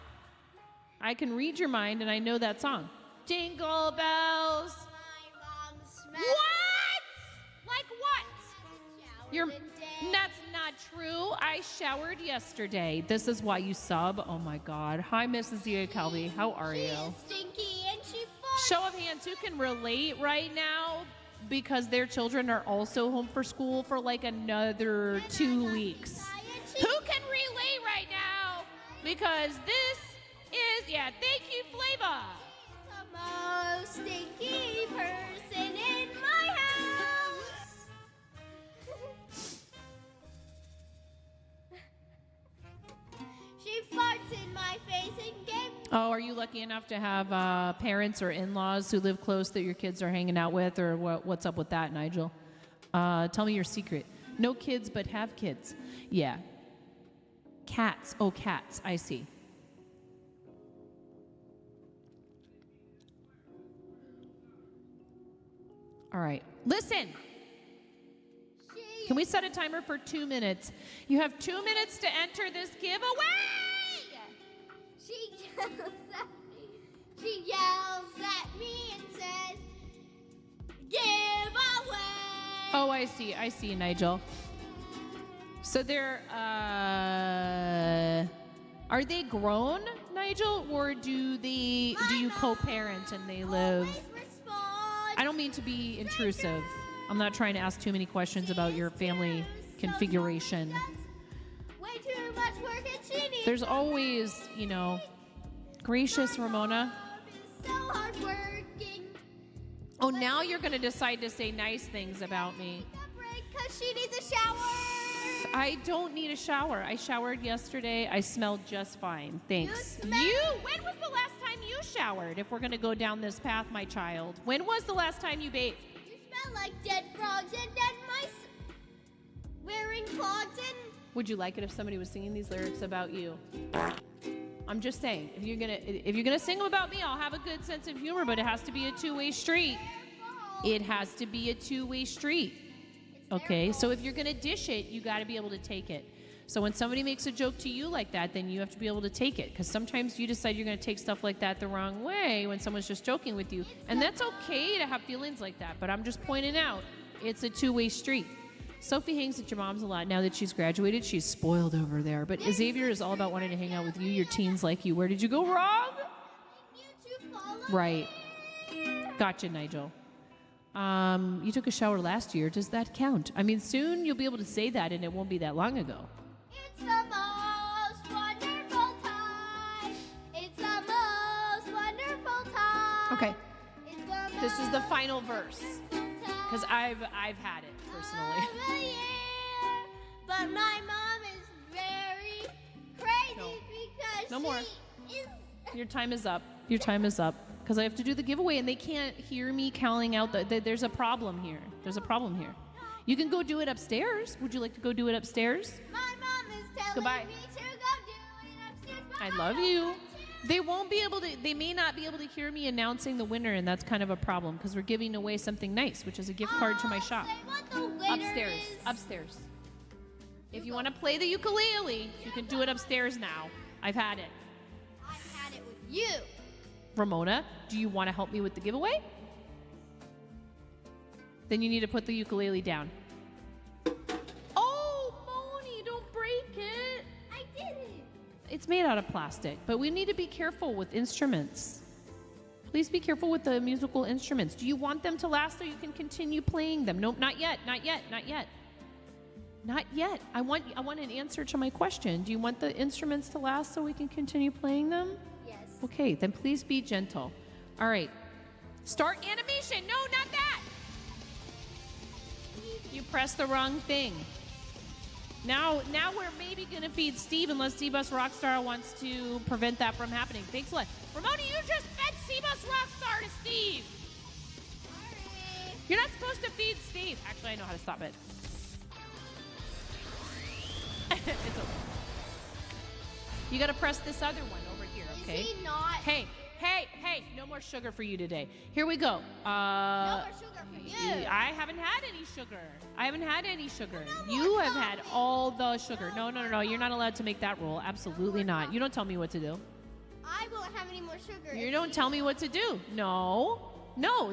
I can read your mind and I know that song. Jingle bells. My mom smells. What? Like what? You're. That's not true. I showered yesterday. This is why you sub. Oh my God. Hi, Mrs. Zia Calvi. How are She you? is stinky and she farts. Show of hands, who can relate right now because their children are also home for school for like another 2 weeks? Who can relate right now? Because this is, yeah, thank you, Flava. The most stinky person in my house. She farts in my face and gave. Oh, are you lucky enough to have parents or in-laws who live close that your kids are hanging out with, or what's up with that, Nigel? Tell me your secret. No kids, but have kids. Yeah. Cats. Oh, cats. I see. All right. Listen. Can we set a timer for 2 minutes? You have 2 minutes to enter this giveaway. She yells at me. She yells at me and says, "Giveaway." Oh, I see. I see, Nigel. So they're, are they grown, Nigel, or do you co-parent and they live? I don't mean to be intrusive. I'm not trying to ask too many questions about your family configuration. Way too much work and she needs. There's always, gracious Ramona. So hardworking. Oh, now you're going to decide to say nice things about me. Because she needs a shower. I don't need a shower. I showered yesterday. I smelled just fine. Thanks. When was the last time you showered? If we're going to go down this path, my child. When was the last time you bathed? You smell like dead frogs and dead mice wearing clogs and... Would you like it if somebody was singing these lyrics about you? I'm just saying, if you're gonna sing them about me, I'll have a good sense of humor, but it has to be a two-way street. It has to be a two-way street. Okay, so if you're gonna dish it, you got to be able to take it. So when somebody makes a joke to you like that, then you have to be able to take it. Because sometimes you decide you're going to take stuff like that the wrong way when someone's just joking with you. And that's okay to have feelings like that. But I'm just pointing out, it's a two-way street. Sophie hangs at your mom's a lot. Now that she's graduated, she's spoiled over there. But Xavier is all about wanting to hang out with you. Your teens like you. Where did you go wrong? Right. Gotcha, Nigel. You took a shower last year. Does that count? I mean, soon you'll be able to say that, and it won't be that long ago. It's the most wonderful time. It's the most wonderful time. Okay. This is the final verse. Because I've had it personally. But my mom is very crazy because No more. she is. Your time is up. Your time is up. Because I have to do the giveaway, and they can't hear me calling out. There's a problem here. There's a problem here. You can go do it upstairs. Would you like to go do it upstairs? My mom is telling Goodbye. me to go do it upstairs. I love you. They won't be able to, they may not be able to hear me announcing the winner, and that's kind of a problem because we're giving away something nice, which is a gift card to my shop. Say what the winner Upstairs. is. Upstairs. If you want to play the ukulele, you can do it upstairs now. I've had it. I've had it with you. Ramona, do you want to help me with the giveaway? Then you need to put the ukulele down. Oh, Moni, don't break it. I did it. It's made out of plastic, but we need to be careful with instruments. Please be careful with the musical instruments. Do you want them to last so you can continue playing them? Nope, not yet, not yet, not yet. Not yet. I want an answer to my question. Do you want the instruments to last so we can continue playing them? Yes. Okay, then please be gentle. All right. Start animation. No, not that. You pressed the wrong thing. Now we're maybe going to feed Steve unless C-Bus Rockstar wants to prevent that from happening. Thanks a lot. Ramona, you just fed C-Bus Rockstar to Steve. Sorry. You're not supposed to feed Steve. Actually, I know how to stop it. It's over. You got to press this other one over here, okay? Is he not? Hey, no more sugar for you today. Here we go. No more sugar for you. I haven't had any sugar. You have had all the sugar. No. You're not allowed to make that rule. Absolutely not. You don't tell me what to do. I won't have any more sugar. You don't tell me what to do. No,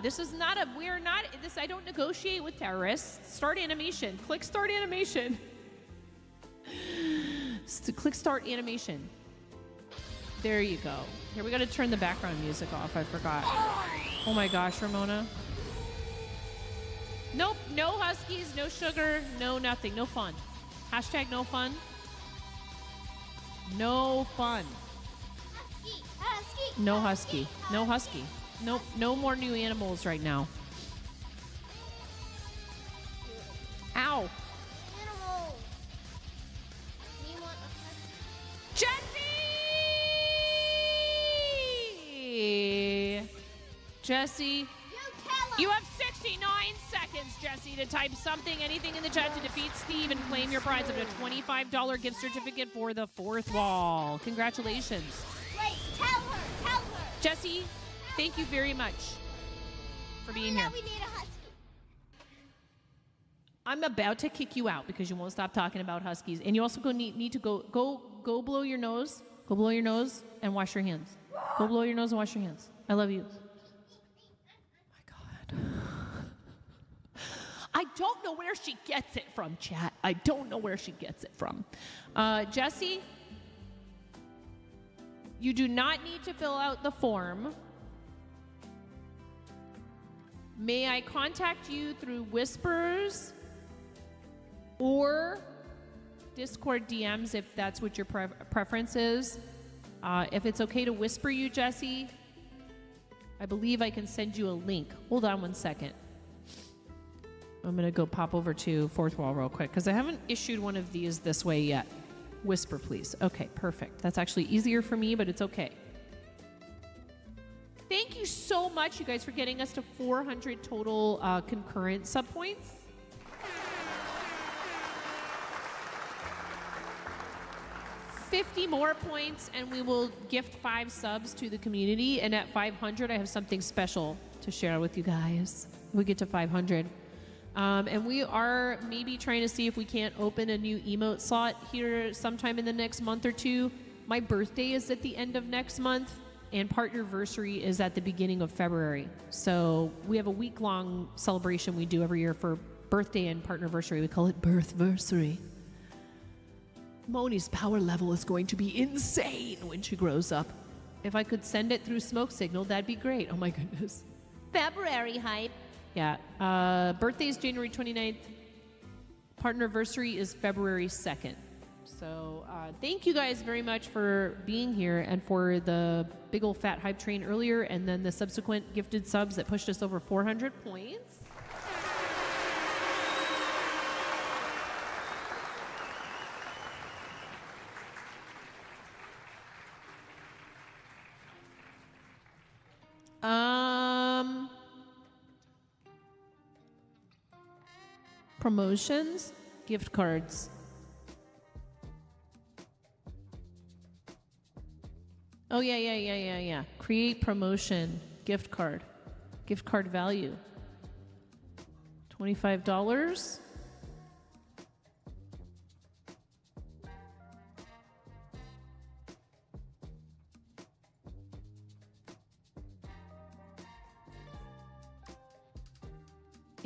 this is not I don't negotiate with terrorists. Start animation. Click start animation. Click start animation. There you go. Here, we got to turn the background music off. I forgot. Oh my gosh, Ramona. Nope, no Huskies, no sugar, no nothing, no fun. Hashtag no fun. No fun. Husky. No husky. No husky. Nope, no more new animals right now. Ow. Animal. You want a husky? Jesse, you have 69 seconds, Jesse, to type anything in the chat to defeat Steve and claim your prize of a $25 gift certificate for the fourth wall. Congratulations. Wait, tell her. Jesse, thank you very much for being here. We need a husky. I'm about to kick you out because you won't stop talking about Huskies. And you also need to go blow your nose. Go blow your nose and wash your hands. Go blow your nose and wash your hands. I love you. My God. I don't know where she gets it from, chat. I don't know where she gets it from. Jesse, you do not need to fill out the form. May I contact you through Whispers or Discord DMs if that's what your preference is? If it's okay to whisper you, Jesse, I believe I can send you a link. Hold on one second. I'm going to go pop over to Fourth Wall real quick because I haven't issued one of these this way yet. Whisper, please. Okay, perfect. That's actually easier for me, but it's okay. Thank you so much, you guys, for getting us to 400 total concurrent sub points. $50 more points, and we will gift 5 subs to the community. And at 500, I have something special to share with you guys. We get to 500. And we are maybe trying to see if we can't open a new emote slot here sometime in the next month or two. My birthday is at the end of next month, and partnerversary is at the beginning of February. So we have a week-long celebration we do every year for birthday and partnerversary. We call it birthversary. Moni's power level is going to be insane when she grows up. If I could send it through smoke signal, that'd be great. Oh my goodness. February hype. Yeah. Birthday is January 29th. Partnerversary is February 2nd. So thank you guys very much for being here and for the big old fat hype train earlier and then the subsequent gifted subs that pushed us over 400 points. Promotions, gift cards. Oh, yeah. Create promotion, gift card value. $25.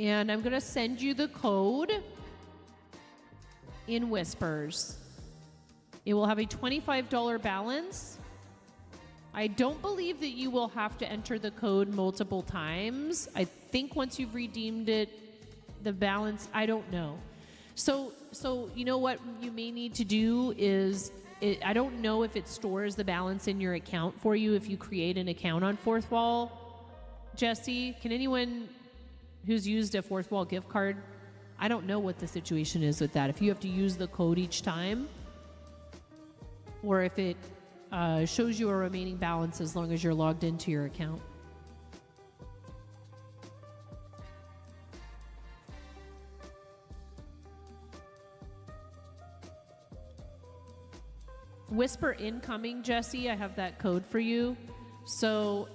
And I'm going to send you the code in Whispers. It will have a $25 balance. I don't believe that you will have to enter the code multiple times. I think once you've redeemed it, the balance, I don't know. So you know what you may need to do is, I don't know if it stores the balance in your account for you if you create an account on Fourth Wall. Jesse, can anyone who's used a Fourth Wall gift card, I don't know what the situation is with that. If you have to use the code each time, or if it shows you a remaining balance as long as you're logged into your account. Whisper incoming, Jesse. I have that code for you. So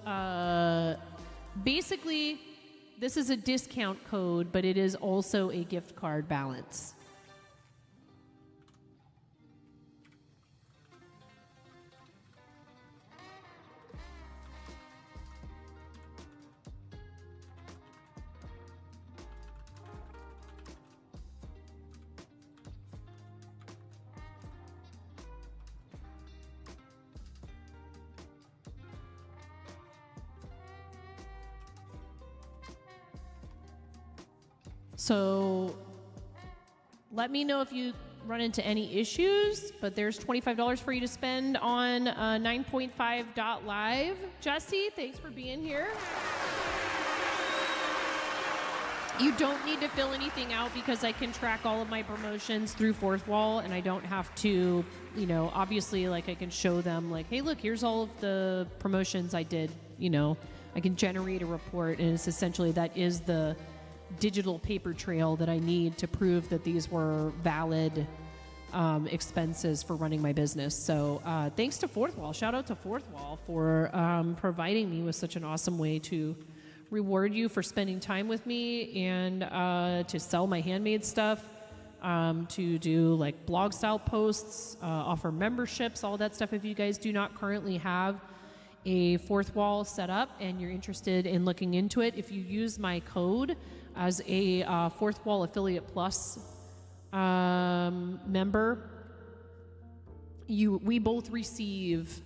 basically, this is a discount code, but it is also a gift card balance. So let me know if you run into any issues, but there's $25 for you to spend on 9.5.live. Jesse, thanks for being here. You don't need to fill anything out because I can track all of my promotions through Fourth Wall, and I don't have to, obviously, I can show them, hey, look, here's all of the promotions I did. I can generate a report, and it's essentially that is the digital paper trail that I need to prove that these were valid expenses for running my business. So thanks to Fourth Wall. Shout out to Fourth Wall for providing me with such an awesome way to reward you for spending time with me and to sell my handmade stuff, to do blog style posts, offer memberships, all that stuff. If you guys do not currently have a Fourth Wall set up and you're interested in looking into it, if you use my code as a Fourth Wall Affiliate Plus member, we both receive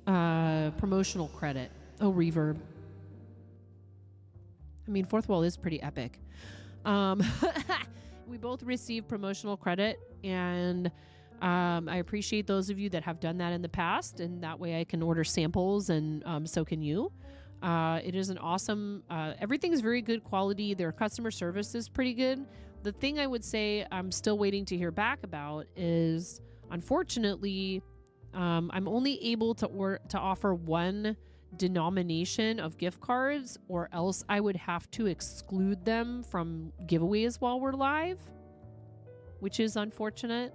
promotional credit. Oh, reverb. I mean, Fourth Wall is pretty epic. We both receive promotional credit, and I appreciate those of you that have done that in the past, and that way I can order samples, and so can you. It is an awesome, everything's very good quality. Their customer service is pretty good. The thing I would say I'm still waiting to hear back about is, unfortunately, I'm only able to offer one denomination of gift cards, or else I would have to exclude them from giveaways while we're live, which is unfortunate.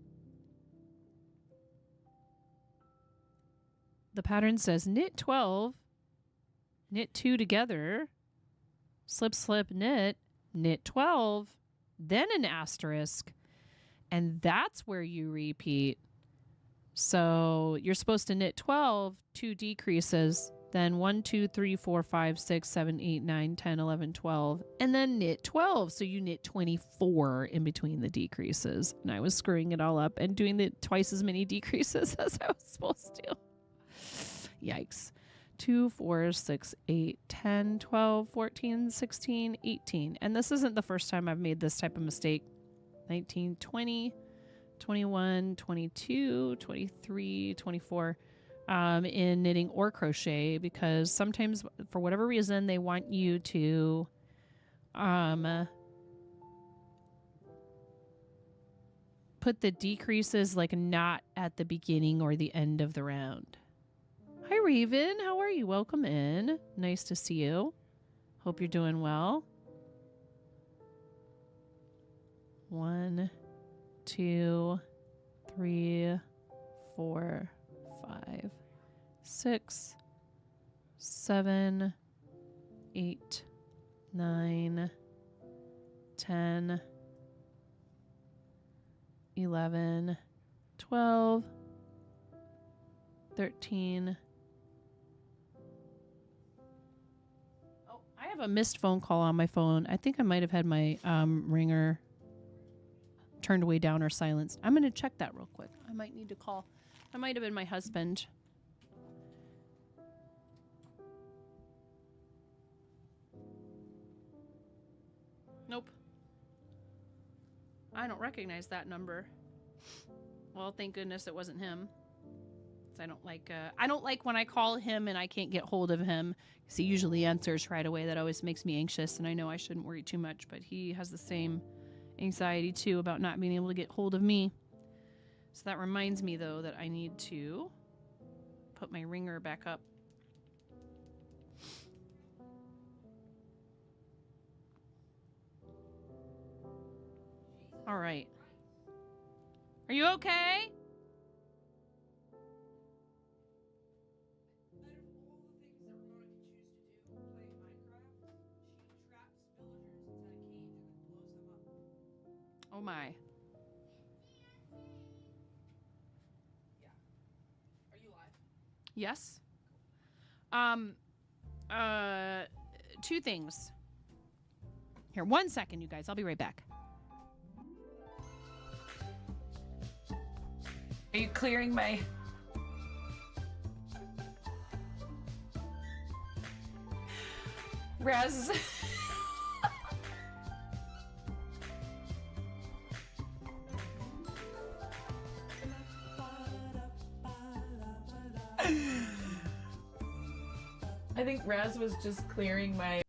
the pattern says knit 12, knit 2 together, slip, slip, knit, knit 12, then an asterisk, and that's where you repeat. So you're supposed to knit 12, 2 decreases, then 1, 2, 3, 4, 5, 6, 7, 8, 9, 10, 11, 12, and then knit 12. So you knit 24 in between the decreases. And I was screwing it all up and doing the twice as many decreases as I was supposed to. Yikes. 2, 4, 6, 8, 10, 12, 14, 16, 18. And this isn't the first time I've made this type of mistake. 19, 20, 21, 22, 23, 24 in knitting or crochet, because sometimes for whatever reason they want you to put the decreases like not at the beginning or the end of the round. Hi Raven, how are you? Welcome in. Nice to see you. Hope you're doing well. 1, 2, 3, 4, 5, 6, 7, 8, 9, 10, 11, 12, 13. Oh, I have a missed phone call on my phone. I think I might have had my ringer turned way down or silenced. I'm going to check that real quick. I might need to call. That might have been my husband. Nope. I don't recognize that number. Well, thank goodness it wasn't him. 'Cause I don't like when I call him and I can't get hold of him, because he usually answers right away. That always makes me anxious, and I know I shouldn't worry too much, but he has the same anxiety too about not being able to get hold of me. So that reminds me though that I need to put my ringer back up. All right. Are you okay? Oh my. Yeah. Are you live? Yes. Two things. Here, 1 second, you guys. I'll be right back. Are you clearing my... Raz... I think Raz was just clearing my...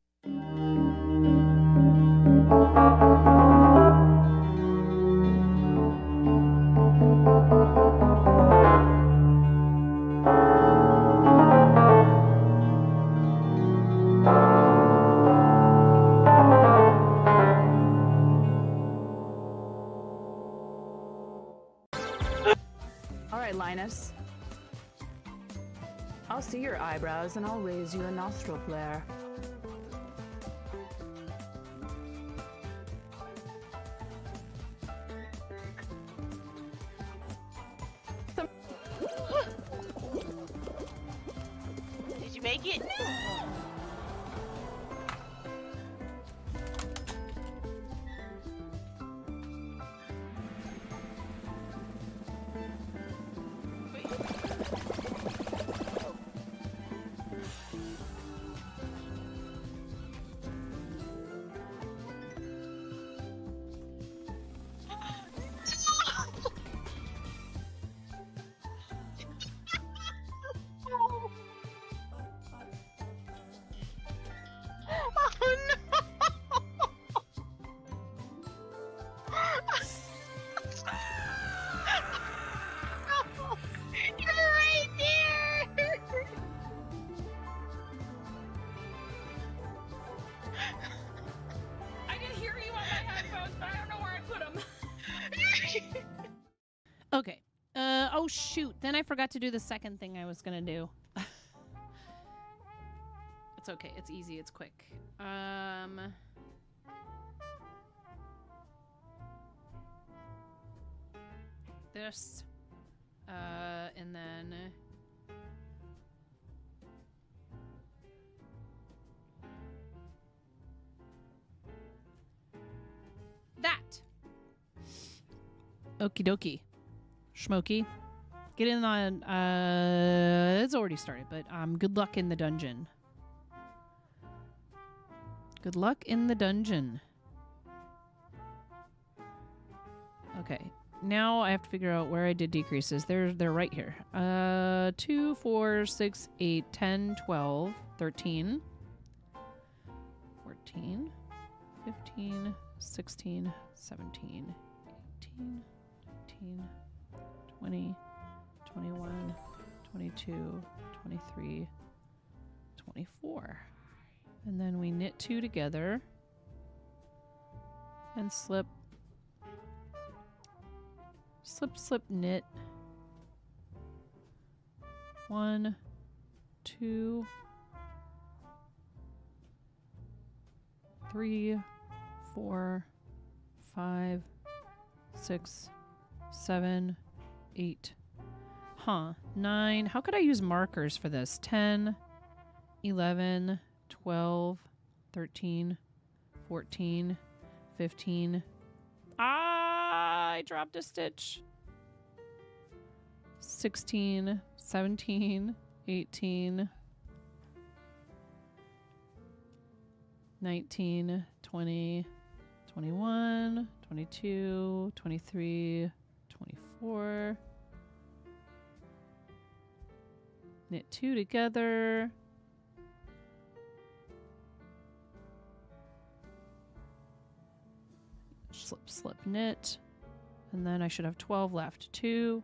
All right, Linus. I'll see your eyebrows and I'll raise you a nostril flare. Did you make it? Oh, shoot. Then I forgot to do the second thing I was going to do. It's okay. It's easy. It's quick. This. And then... that. Okie dokie. Schmokey. Get in on, it's already started, but good luck in the dungeon. Good luck in the dungeon. Okay. Now I have to figure out where I did decreases. They're right here. 2, 4, 6, 8, 10, 12, 13, 14, 15, 16, 17, 18, 19, 20, 21, 22, 23, 24. And then we knit 2 together and slip, slip, knit. 1, 2, 3, 4, 5, 6, 7, 8. 9. How could I use markers for this? 10, 11, 12, 13, 14, 15. I dropped a stitch. 16, 17, 18, 19, 20, 21, 22, 23, 24. Knit 2 together. Slip, knit. And then I should have 12 left. 2,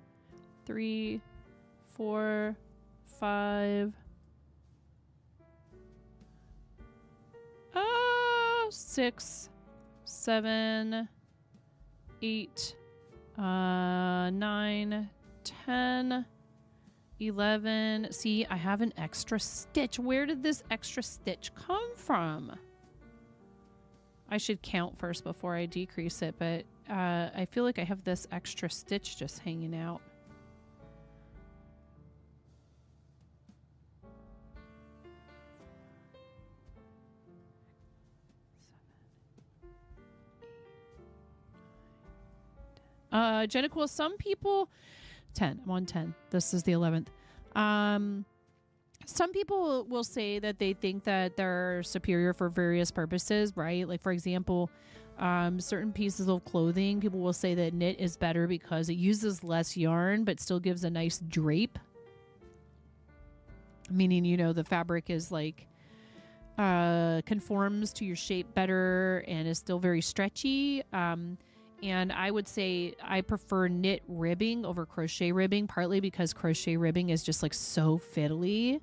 3, 4, 5. 6, 7, 8, 9, 10, 11. See, I have an extra stitch. Where did this extra stitch come from? I should count first before I decrease it, but I feel like I have this extra stitch just hanging out. Jenna Cool, some people 10. I'm on 10. This is the 11th. Some people will say that they think that they're superior for various purposes, right? Like, for example, certain pieces of clothing, people will say that knit is better because it uses less yarn but still gives a nice drape. Meaning, you know, the fabric is like conforms to your shape better and is still very stretchy. And I would say I prefer knit ribbing over crochet ribbing, partly because crochet ribbing is just like so fiddly.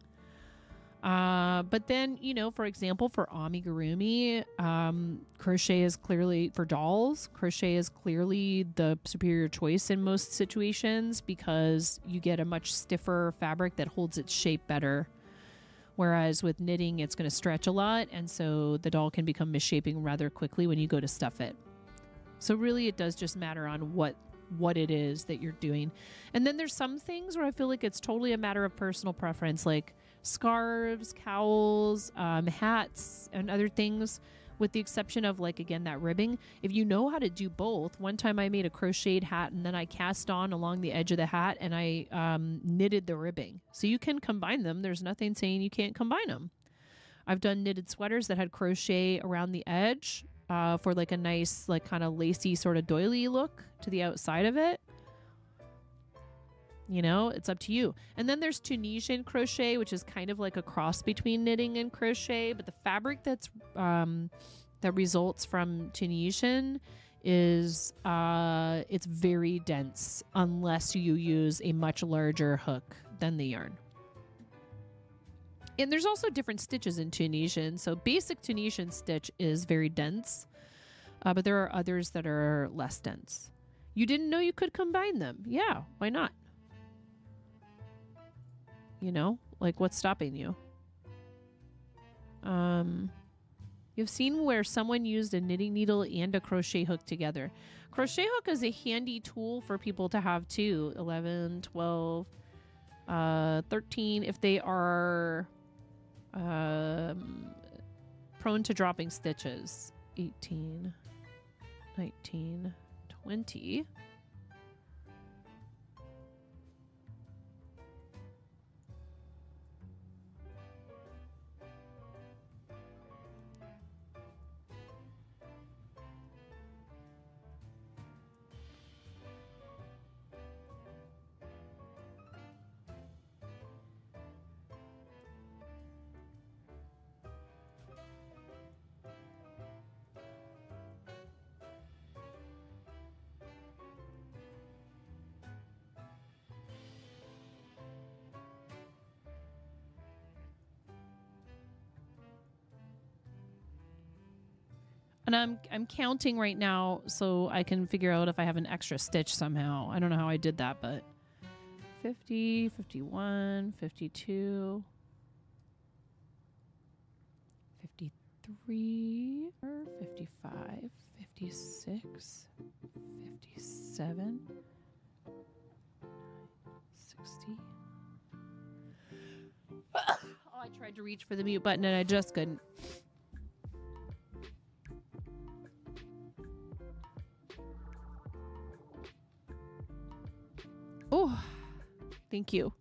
But then, you know, for example, for amigurumi, crochet is clearly, for dolls, crochet is clearly the superior choice in most situations because you get a much stiffer fabric that holds its shape better. Whereas with knitting, it's going to stretch a lot. And so the doll can become misshapen rather quickly when you go to stuff it. So really, it does just matter on what it is that you're doing. And then there's some things where I feel like it's totally a matter of personal preference, like scarves, cowls, hats, and other things, with the exception of, like, again, that ribbing. If you know how to do both, one time I made a crocheted hat and then I cast on along the edge of the hat and I knitted the ribbing. So you can combine them. There's nothing saying you can't combine them. I've done knitted sweaters that had crochet around the edge for like a nice, like, kind of lacy sort of doily look to the outside of it. You know, it's up to you. And then there's Tunisian crochet, which is kind of like a cross between knitting and crochet, but the fabric that's that results from Tunisian is it's very dense unless you use a much larger hook than the yarn. And there's also different stitches in Tunisian. So basic Tunisian stitch is very dense, but there are others that are less dense. You didn't know you could combine them. Yeah, why not? You know, like what's stopping you? You've seen where someone used a knitting needle and a crochet hook together. Crochet hook is a handy tool for people to have too. 11, 12, 13 if they are prone to dropping stitches. 18, 19, 20. And I'm counting right now so I can figure out if I have an extra stitch somehow. I don't know how I did that, but 50, 51, 52, 53, 55, 56, 57, 60. Oh, I tried to reach for the mute button and I just couldn't. Oh, thank you.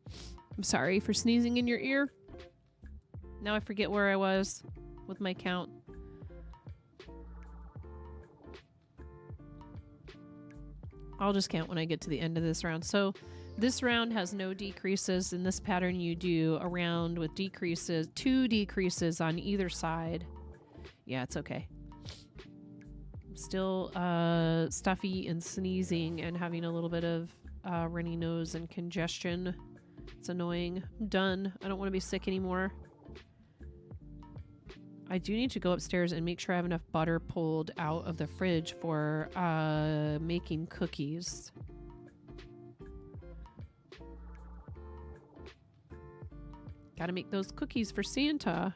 I'm sorry for sneezing in your ear. Now I forget where I was with my count. I'll just count when I get to the end of this round. So this round has no decreases. In this pattern, you do a round with decreases, 2 decreases on either side. Yeah, it's okay. I'm still stuffy and sneezing and having a little bit of runny nose and congestion. It's annoying. I'm done. I don't want to be sick anymore. I do need to go upstairs and make sure I have enough butter pulled out of the fridge for making cookies. Gotta make those cookies for Santa.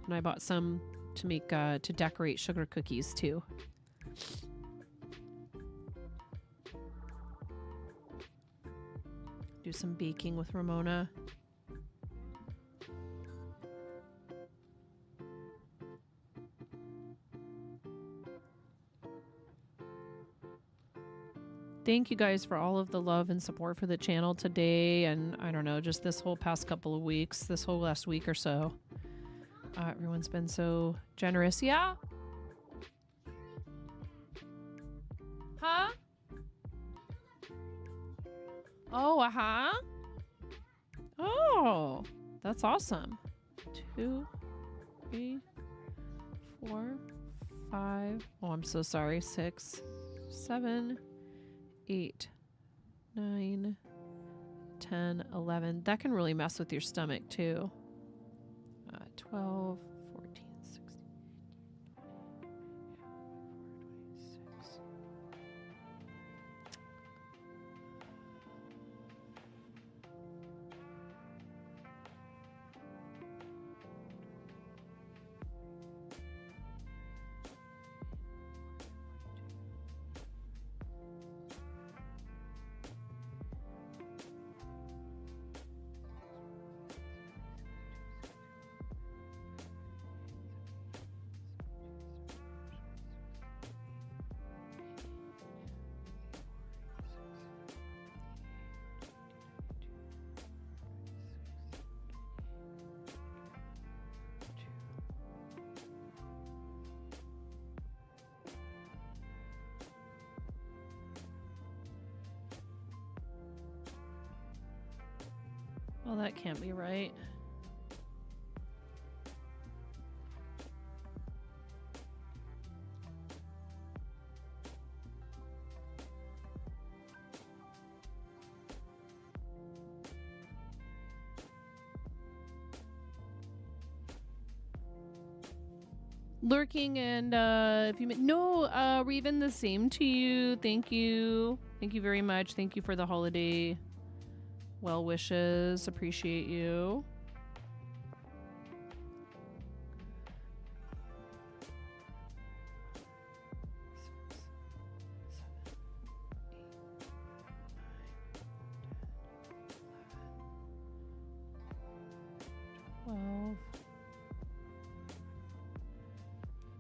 And I bought some to make to decorate sugar cookies too. Do some baking with Ramona. Thank you guys for all of the love and support for the channel today, and I don't know, just this whole past couple of weeks, this whole last week or so. Everyone's been so generous. Yeah? Huh? Oh, uh-huh. Oh, that's awesome. 2, 3, 4, 5. Oh, I'm so sorry. 6, 7, 8, 9, 10, 11. That can really mess with your stomach too. 12, 14, 16, 26. Well, that can't be right. Lurking and if you no Reven, the same to you. Thank you very much. Thank you for the holiday Well wishes. Appreciate you. $12,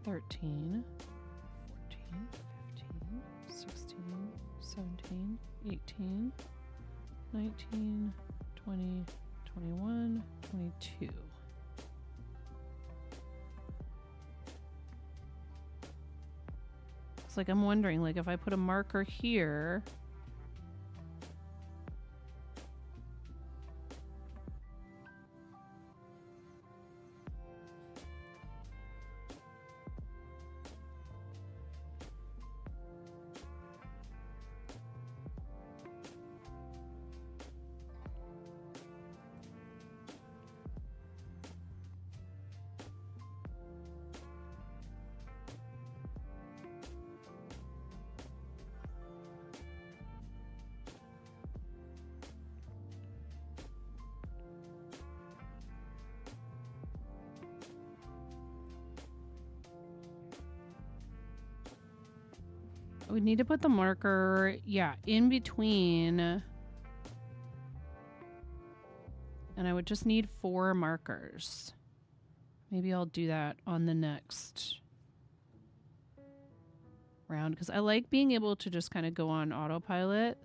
13, 14, 15, 16, 17, 18, 19, 20, 21, 22. It's like I'm wondering, like, if I put a marker here. We need to put the marker, yeah, in between. And I would just need 4 markers. Maybe I'll do that on the next round because I like being able to just kind of go on autopilot.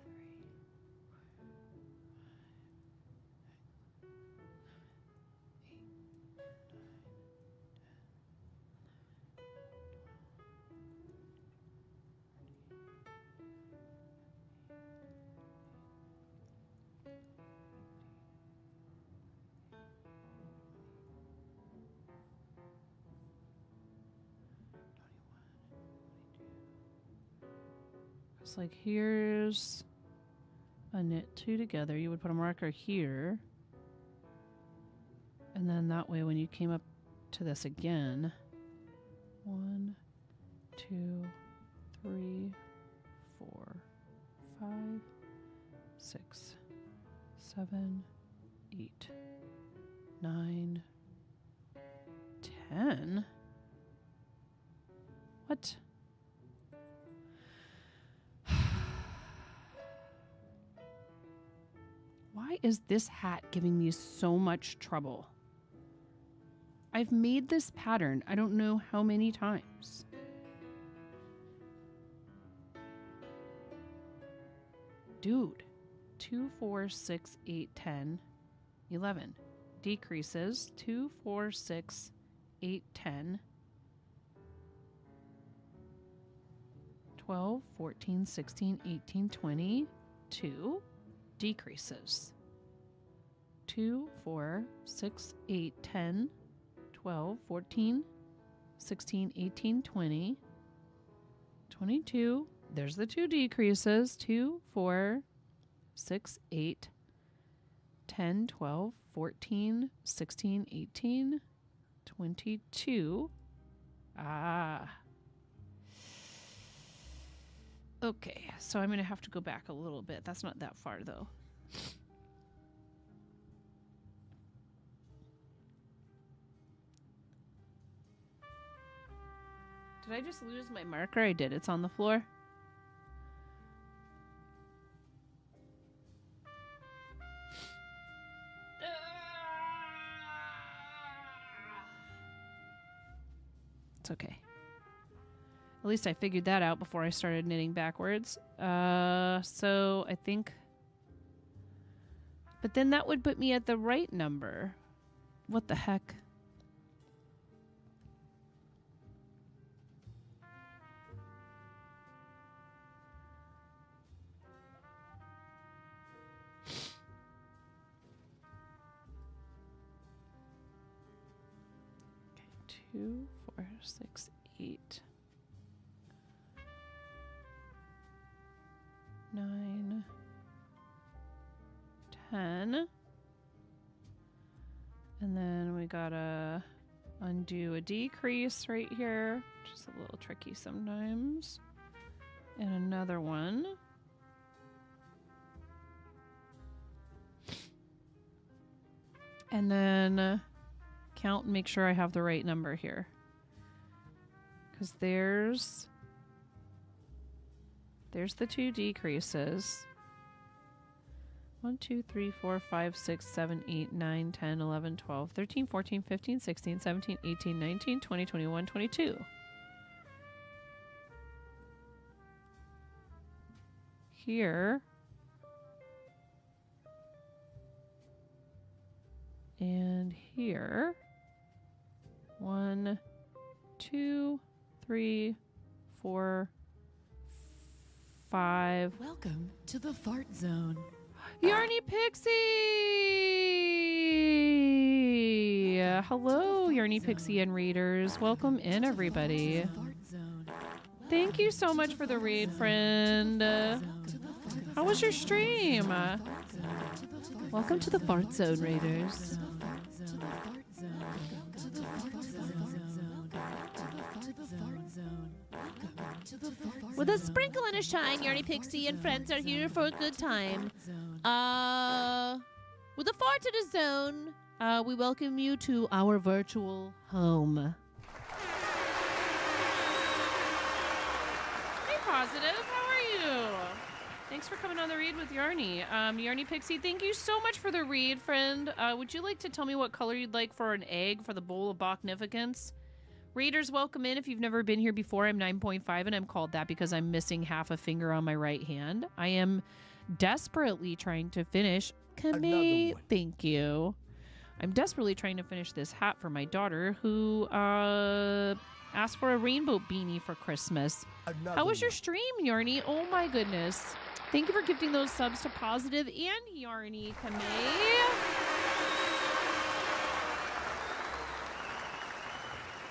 It's like here's a knit 2 together. You would put a marker here. And then that way when you came up to this again, 1, 2, 3, 4, 5, 6, 7, 8, 9, 10. What? Why is this hat giving me so much trouble? I've made this pattern I don't know how many times. Dude. 2, 4, 6, 8, 10, 11. Decreases. 2, 4, 6, 8, 10. 12, 14, 16, 18, 20. 2. Decreases. 2, 4, 6, 8, 10, 12, 14, 16, 18, 20, 22. There's the 2 decreases. 2, 4, 6, 8, 10, 12, 14, 16, 18, 22. Ah. Okay, so I'm going to have to go back a little bit. That's not that far, though. Did I just lose my marker? I did. It's on the floor. It's okay. At least I figured that out before I started knitting backwards. So I think... But then that would put me at the right number. What the heck? Okay, 2, 4, 6, 8... 9, 10, and then we gotta undo a decrease right here, which is a little tricky sometimes, and another one. And then count and make sure I have the right number here. Because there's the 2 decreases. 1, 2, 3, 4, 5, 6, 7, 8, 9, 10, 11, 12, 13, 14, 15, 16, 17, 18, 19, 20, 21, 22. Here. And here. 1, 2, 3, 4, 5. Welcome to the fart zone. Yarny Pixie! Hello, Yarny Pixie and readers. Welcome in, everybody. Thank you so much for the raid, friend. How was your stream? Welcome to the fart zone, raiders. With a sprinkle and a shine, Yarny Pixie and friends are here for a good time. With a fart in a zone, we welcome you to our virtual home. Hey, Positive. How are you? Thanks for coming on the read with Yarny. Yarny Pixie, thank you so much for the read, friend. Would you like to tell me what color you'd like for an egg for the bowl of Bachnificence? Readers, welcome in. If you've never been here before, I'm 9.5, and I'm called that because I'm missing half a finger on my right hand. I am desperately trying to finish. Thank you. I'm desperately trying to finish this hat for my daughter, who asked for a rainbow beanie for Christmas. How was your stream, Yarny? Oh my goodness. Thank you for gifting those subs to Positive and Yarny Kamei.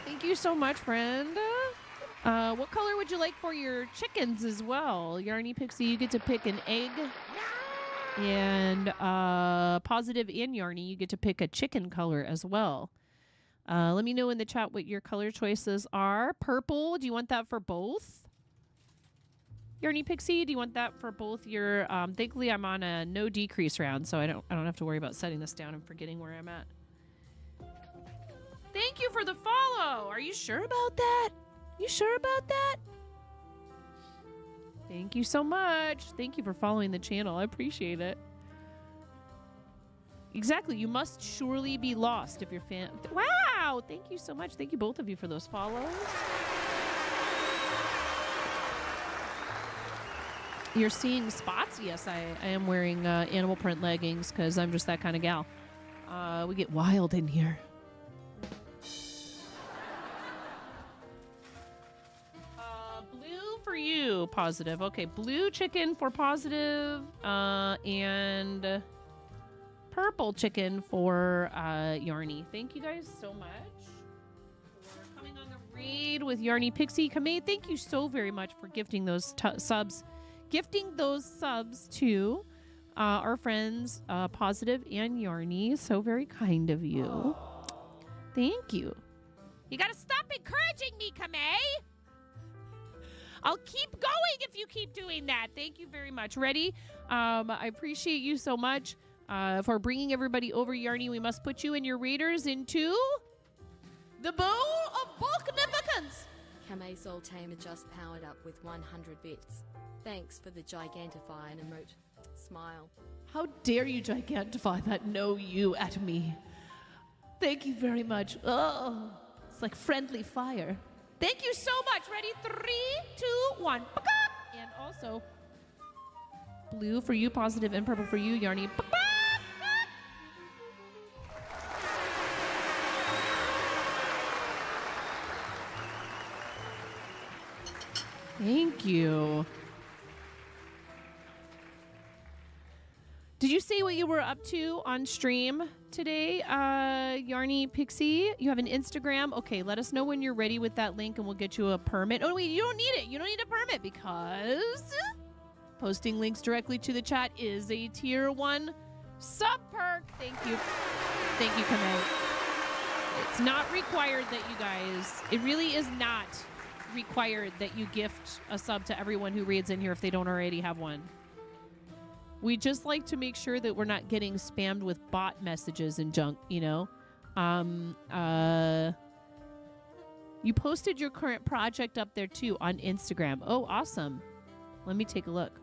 Thank you so much, friend. What color would you like for your chickens as well? Yarny Pixie, you get to pick an egg. And Positive and Yarny, you get to pick a chicken color as well. Let me know in the chat what your color choices are. Purple, do you want that for both? Yarny Pixie, do you want that for both your... thankfully, I'm on a no decrease round, so I don't have to worry about setting this down and forgetting where I'm at. Thank you for the follow. Are you sure about that? You sure about that? Thank you so much. Thank you for following the channel. I appreciate it. Exactly. You must surely be lost if you're fan. Wow. Thank you so much. Thank you both of you for those follows. You're seeing spots? Yes, I am wearing animal print leggings because I'm just that kind of gal. We get wild in here. For you, Positive. Okay, blue chicken for Positive, and purple chicken for Yarny. Thank you guys so much for coming on the read with Yarny Pixie Kamei. Thank you so very much for gifting those subs. Gifting those subs to our friends Positive and Yarny. So very kind of you. Thank you. You gotta stop encouraging me, Kamei. I'll keep going if you keep doing that. Thank you very much. Ready? I appreciate you so much for bringing everybody over, Yarny. We must put you and your raiders into the bowl of Bachnificence. Kamei Zoltamer just powered up with 100 bits. Thanks for the gigantify and emote. Smile. How dare you gigantify that no you at me? Thank you very much. Oh, it's like friendly fire. Thank you so much. Ready? 3, 2, 1. And also, blue for you, Positive, and purple for you, Yarny. Thank you. Did you say what you were up to on stream today, Yarny Pixie? You have an Instagram? Okay, let us know when you're ready with that link and we'll get you a permit. Oh, wait, you don't need it. You don't need a permit because posting links directly to the chat is a tier 1 sub perk. Thank you. Thank you, Kamei. It's not required that you guys, it really is not required that you gift a sub to everyone who reads in here if they don't already have one. We just like to make sure that we're not getting spammed with bot messages and junk, you know? You posted your current project up there too on Instagram. Oh, awesome. Let me take a look.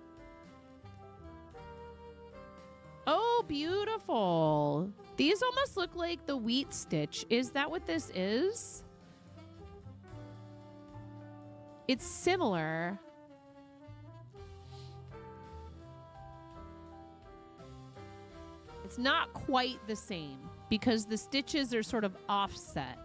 Oh, beautiful. These almost look like the wheat stitch. Is that what this is? It's similar. It's not quite the same because the stitches are sort of offset.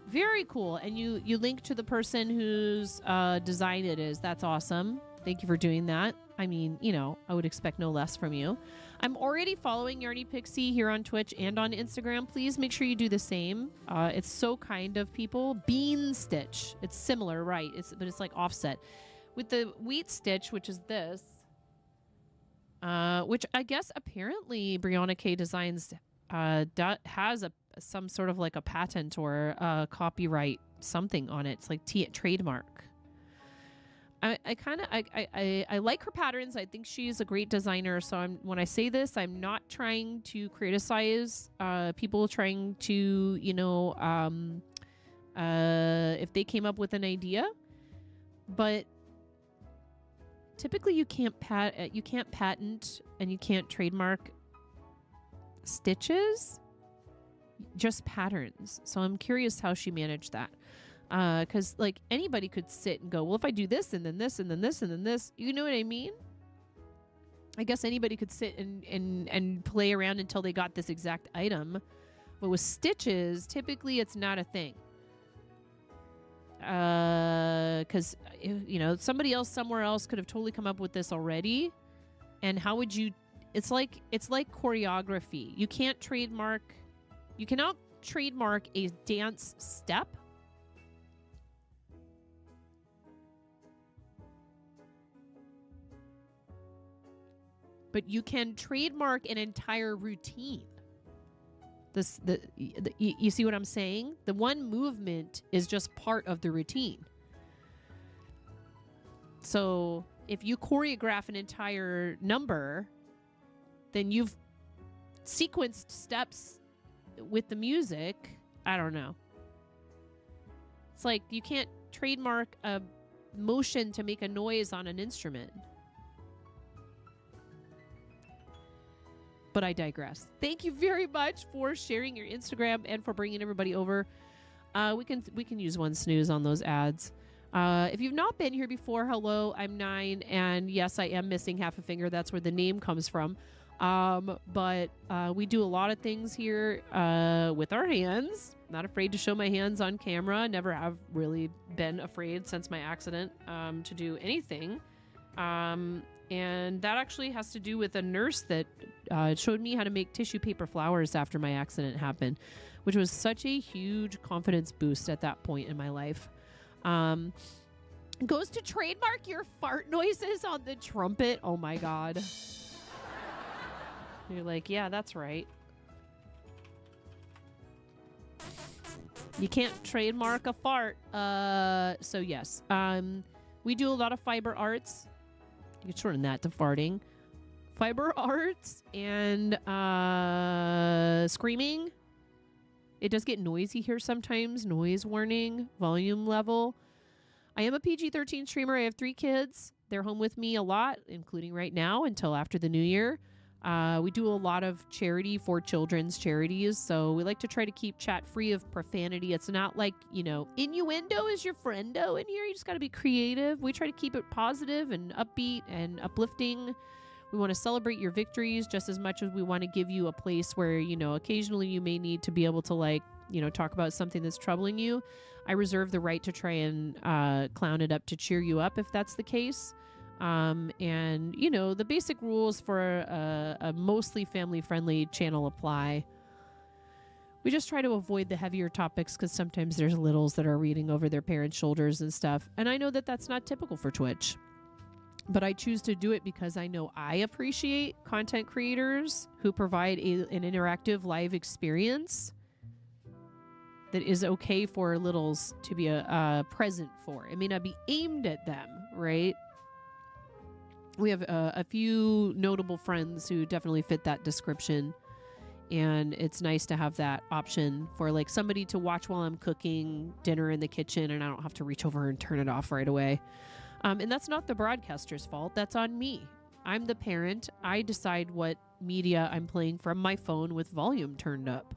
Very cool. And you link to the person whose design it is. That's awesome. Thank you for doing that. I mean, you know, I would expect no less from you. I'm already following Yarny Pixie here on Twitch and on Instagram. Please make sure you do the same. It's so kind of people. Bean stitch. It's similar, right? But it's like offset. With the wheat stitch, which is this, which I guess apparently Brianna K Designs has some sort of like a patent or a copyright something on it. It's like trademark. I like her patterns. I think she's a great designer. So when I say this, I'm not trying to criticize people trying to, you know, if they came up with an idea, but typically you can't patent and you can't trademark stitches, just patterns. So I'm curious how she managed that. Because like anybody could sit and go, well, if I do this and then this and then this and then this, you know what I mean? I guess anybody could sit and play around until they got this exact item. But with stitches, typically it's not a thing. Because, you know, somebody else somewhere else could have totally come up with this already. And how would you... It's like choreography. You cannot trademark a dance step. But you can trademark an entire routine. You see what I'm saying? The one movement is just part of the routine. So if you choreograph an entire number, then you've sequenced steps with the music. I don't know. It's like you can't trademark a motion to make a noise on an instrument. But I digress. Thank you very much for sharing your Instagram and for bringing everybody over. We can use one snooze on those ads. If you've not been here before, hello, I'm 9, and yes, I am missing half a finger. That's where the name comes from. But we do a lot of things here with our hands. Not afraid to show my hands on camera. Never have really been afraid since my accident to do anything. And that actually has to do with a nurse that showed me how to make tissue paper flowers after my accident happened, which was such a huge confidence boost at that point in my life. Goes to trademark your fart noises on the trumpet. Oh my God. You're like, yeah, that's right. You can't trademark a fart. So yes, we do a lot of fiber arts. You can shorten that to farting. Fiber arts and screaming. It does get noisy here sometimes. Noise warning, volume level. I am a PG-13 streamer. I have 3 kids. They're home with me a lot, including right now until after the new year. We do a lot of charity for children's charities, so we like to try to keep chat free of profanity. It's not like, you know, innuendo is your friendo in here. You just got to be creative. We try to keep it positive and upbeat and uplifting. We want to celebrate your victories just as much as we want to give you a place where, you know, occasionally you may need to be able to, like, you know, talk about something that's troubling you. I reserve the right to try and clown it up to cheer you up if that's the case. And, you know, the basic rules for a mostly family-friendly channel apply. We just try to avoid the heavier topics because sometimes there's littles that are reading over their parents' shoulders and stuff. And I know that that's not typical for Twitch. But I choose to do it because I know I appreciate content creators who provide an interactive live experience that is okay for littles to be present for. It may not be aimed at them, right? we have a few notable friends who definitely fit that description. And it's nice to have that option for like somebody to watch while I'm cooking dinner in the kitchen and I don't have to reach over and turn it off right away. And that's not the broadcaster's fault. That's on me. I'm the parent. I decide what media I'm playing from my phone with volume turned up.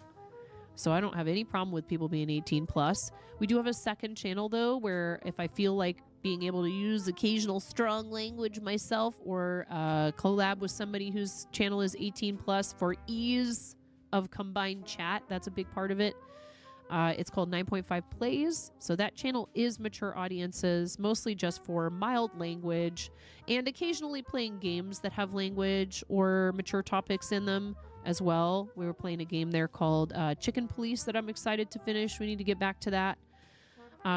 So I don't have any problem with people being 18 plus. We do have a second channel though, where if I feel like being able to use occasional strong language myself or collab with somebody whose channel is 18 plus for ease of combined chat, that's a big part of it. It's called 9.5 Plays. So that channel is mature audiences, mostly just for mild language and occasionally playing games that have language or mature topics in them as well. We were playing a game there called Chicken Police that I'm excited to finish. We need to get back to that.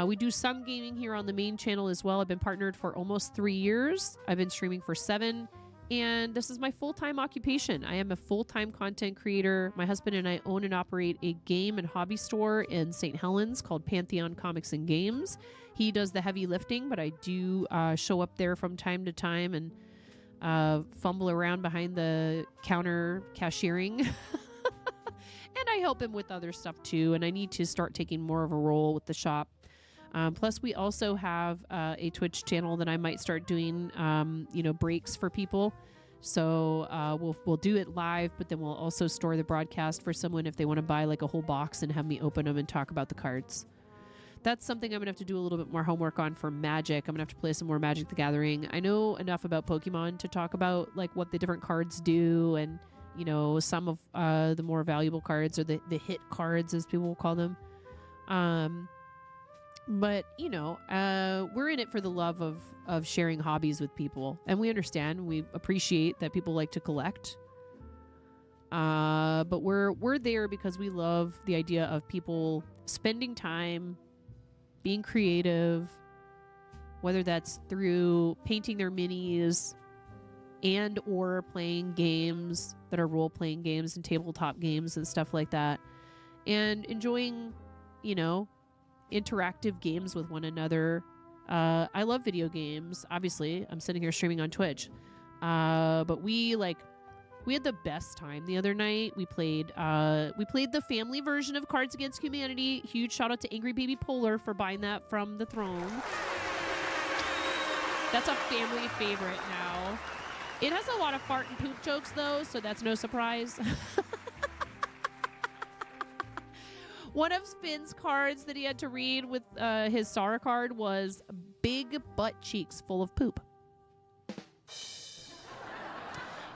We do some gaming here on the main channel as well. I've been partnered for almost 3 years. I've been streaming for 7. And this is my full-time occupation. I am a full-time content creator. My husband and I own and operate a game and hobby store in St. Helens called Pantheon Comics and Games. He does the heavy lifting, but I do show up there from time to time and fumble around behind the counter cashiering. And I help him with other stuff too. And I need to start taking more of a role with the shop. Plus, we also have a Twitch channel that I might start doing, breaks for people. So we'll do it live, but then we'll also store the broadcast for someone if they want to buy like a whole box and have me open them and talk about the cards. That's something I'm going to have to do a little bit more homework on for Magic. I'm going to have to play some more Magic the Gathering. I know enough about Pokemon to talk about like what the different cards do and, some of the more valuable cards or the hit cards as people will call them. But, we're in it for the love of sharing hobbies with people. And we understand, we appreciate that people like to collect. But we're there because we love the idea of people spending time, being creative, whether that's through painting their minis and or playing games that are role-playing games and tabletop games and stuff like that. And enjoying, interactive games with one another. I love video games. Obviously, I'm sitting here streaming on Twitch. But we had the best time the other night. We played the family version of Cards Against Humanity. Huge shout out to Angry Baby Polar for buying that from the throne. That's a family favorite now. It has a lot of fart and poop jokes though, so that's no surprise. One of Finn's cards that he had to read with his Sara card was big butt cheeks full of poop.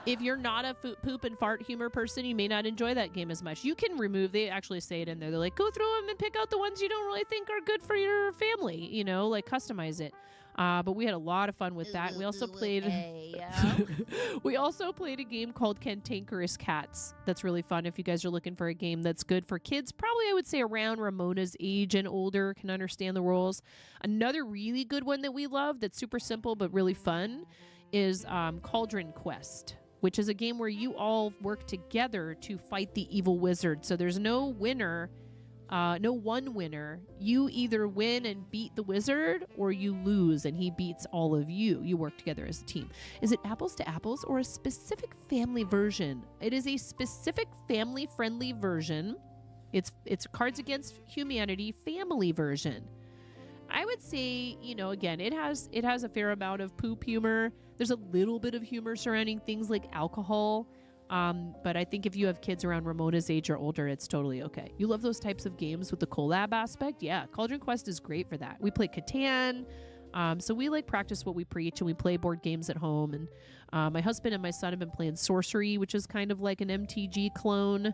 If you're not a poop and fart humor person, you may not enjoy that game as much. You can remove, they actually say it in there. They're like, go through them and pick out the ones you don't really think are good for your family, customize it. But we had a lot of fun with that. We also played a game called Cantankerous Cats. That's really fun if you guys are looking for a game that's good for kids. Probably I would say around Ramona's age and older, can understand the rules. Another really good one that we love that's super simple but really fun is Cauldron Quest, which is a game where you all work together to fight the evil wizard. So there's no winner. No one winner. You either win and beat the wizard or you lose and he beats all of you. You work together as a team. Is it apples to apples or a specific family version? It is a specific family friendly version. It's Cards Against Humanity family version. I would say, again, it has a fair amount of poop humor. There's a little bit of humor surrounding things like alcohol. But I think if you have kids around Ramona's age or older, it's totally okay. You love those types of games with the collab aspect? Yeah, Cauldron Quest is great for that. We play Catan. So we practice what we preach and we play board games at home. And my husband and my son have been playing Sorcery, which is kind of like an MTG clone.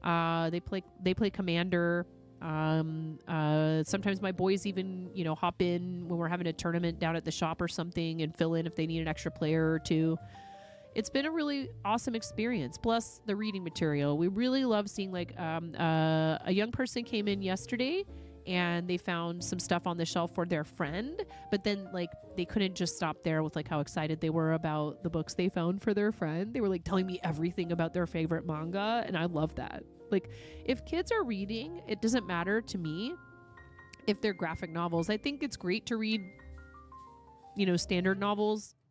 They play Commander. Sometimes my boys even, hop in when we're having a tournament down at the shop or something and fill in if they need an extra player or two. It's been a really awesome experience. Plus the reading material. We really love seeing a young person came in yesterday and they found some stuff on the shelf for their friend, but then they couldn't just stop there with how excited they were about the books they found for their friend. They were telling me everything about their favorite manga, and I love that. If kids are reading, it doesn't matter to me if they're graphic novels. I think it's great to read, standard novels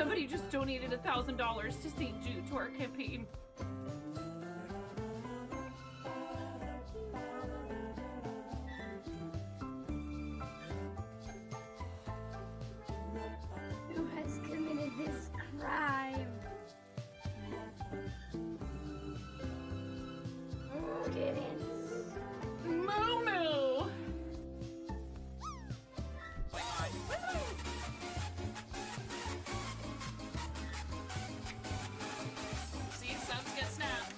Somebody just donated $1,000 to St. Jude to our campaign. Who has committed this crime? Get in. Moo-moo! See, subs get snapped.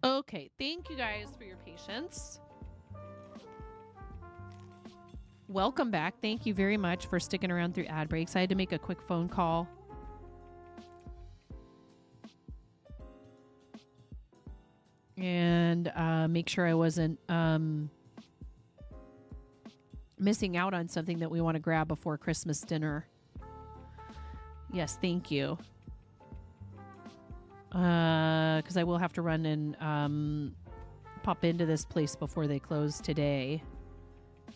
Okay, thank you guys for your patience. Welcome back. Thank you very much for sticking around through ad breaks. I had to make a quick phone call. And make sure I wasn't missing out on something that we want to grab before Christmas dinner. Yes, thank you. Because I will have to run and pop into this place before they close today.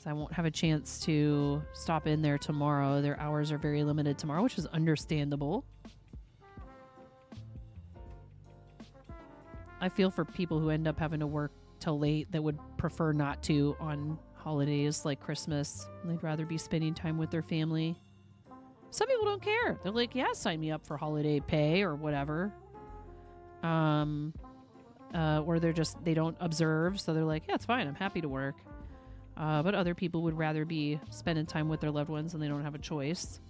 So I won't have a chance to stop in there tomorrow. Their hours are very limited tomorrow, which is understandable. I feel for people who end up having to work till late that would prefer not to on holidays like Christmas. They'd rather be spending time with their family. Some people don't care. They're like, yeah, sign me up for holiday pay or whatever. Or they don't observe, so they're like, yeah, it's fine, I'm happy to work. But other people would rather be spending time with their loved ones and they don't have a choice.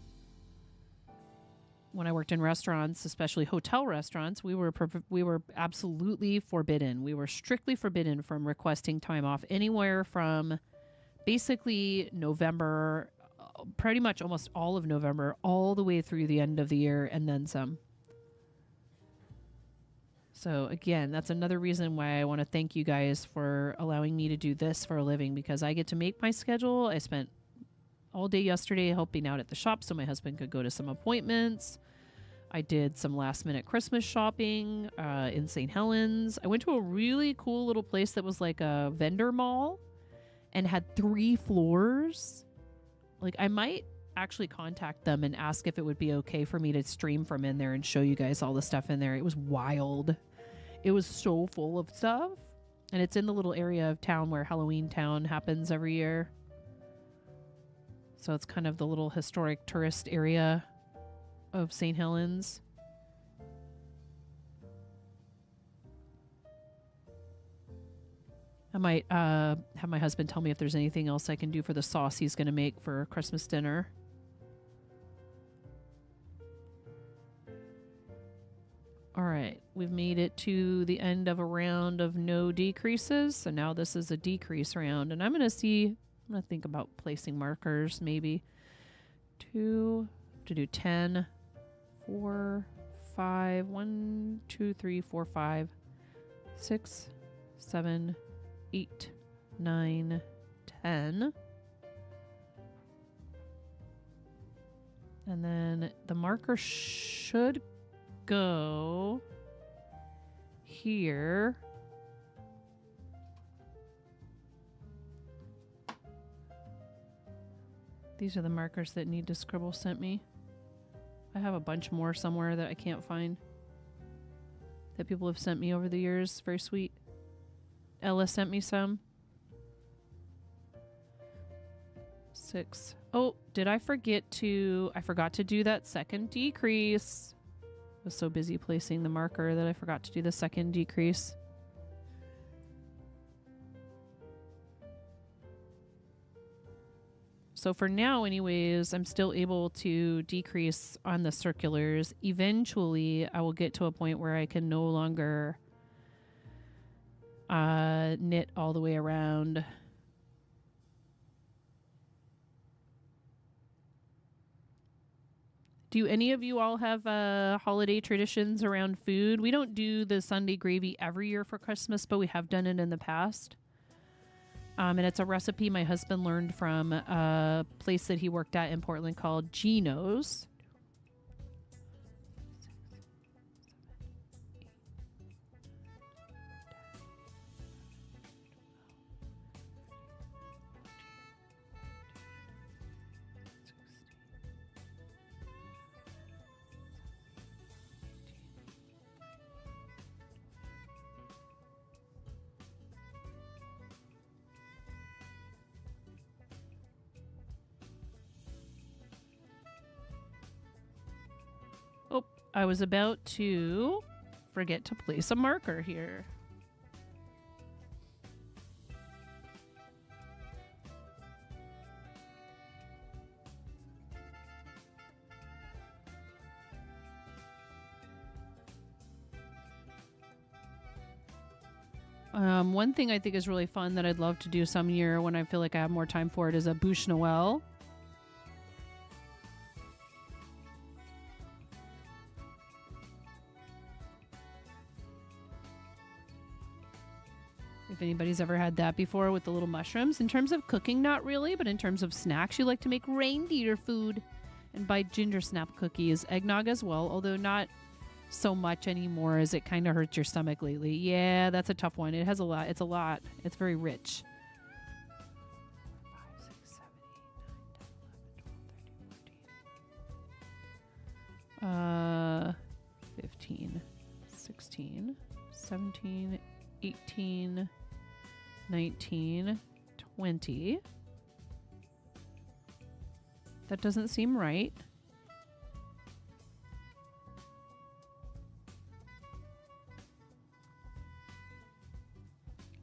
When I worked in restaurants, especially hotel restaurants, we were absolutely forbidden. We were strictly forbidden from requesting time off anywhere from basically November, pretty much almost all of November, all the way through the end of the year and then some. So again, that's another reason why I want to thank you guys for allowing me to do this for a living, because I get to make my schedule. I spent all day yesterday helping out at the shop so my husband could go to some appointments. I did some last minute Christmas shopping in St. Helens. I went to a really cool little place that was like a vendor mall and had 3 floors. Like, I might actually contact them and ask if it would be okay for me to stream from in there and show you guys all the stuff in there. It was wild. It was so full of stuff. And it's in the little area of town where Halloween Town happens every year. So it's kind of the little historic tourist area of St. Helens. I might have my husband tell me if there's anything else I can do for the sauce he's going to make for Christmas dinner. All right, we've made it to the end of a round of no decreases. So now this is a decrease round. And I'm going to think about placing markers maybe. To do 10, 4, 5, 1, 2, 3, 4, 5, 6, 7, 8, 9, 10. And then the marker should go here. These are the markers that Need to Scribble sent me. I have a bunch more somewhere that I can't find that people have sent me over the years. Very sweet. Ella sent me some. 6. Oh, did I forget to... I forgot to do that second decrease. I was so busy placing the marker that I forgot to do the second decrease. So for now, anyways, I'm still able to decrease on the circulars. Eventually, I will get to a point where I can no longer knit all the way around. Do any of you all have holiday traditions around food? We don't do the Sunday gravy every year for Christmas, but we have done it in the past. And it's a recipe my husband learned from a place that he worked at in Portland called Gino's. I was about to forget to place a marker here. One thing I think is really fun that I'd love to do some year when I feel like I have more time for it is a Bouche Noël. If anybody's ever had that before with the little mushrooms. In terms of cooking, not really, but in terms of snacks, you like to make reindeer food and buy ginger snap cookies, eggnog as well, although not so much anymore as it kind of hurts your stomach lately. Yeah, that's a tough one. It has a lot. It's a lot. It's very rich. 5, 6, 7, 8, 9, 10, 11, 12, 13, 14. 15, 16, 17, 18, 19, 20. That doesn't seem right.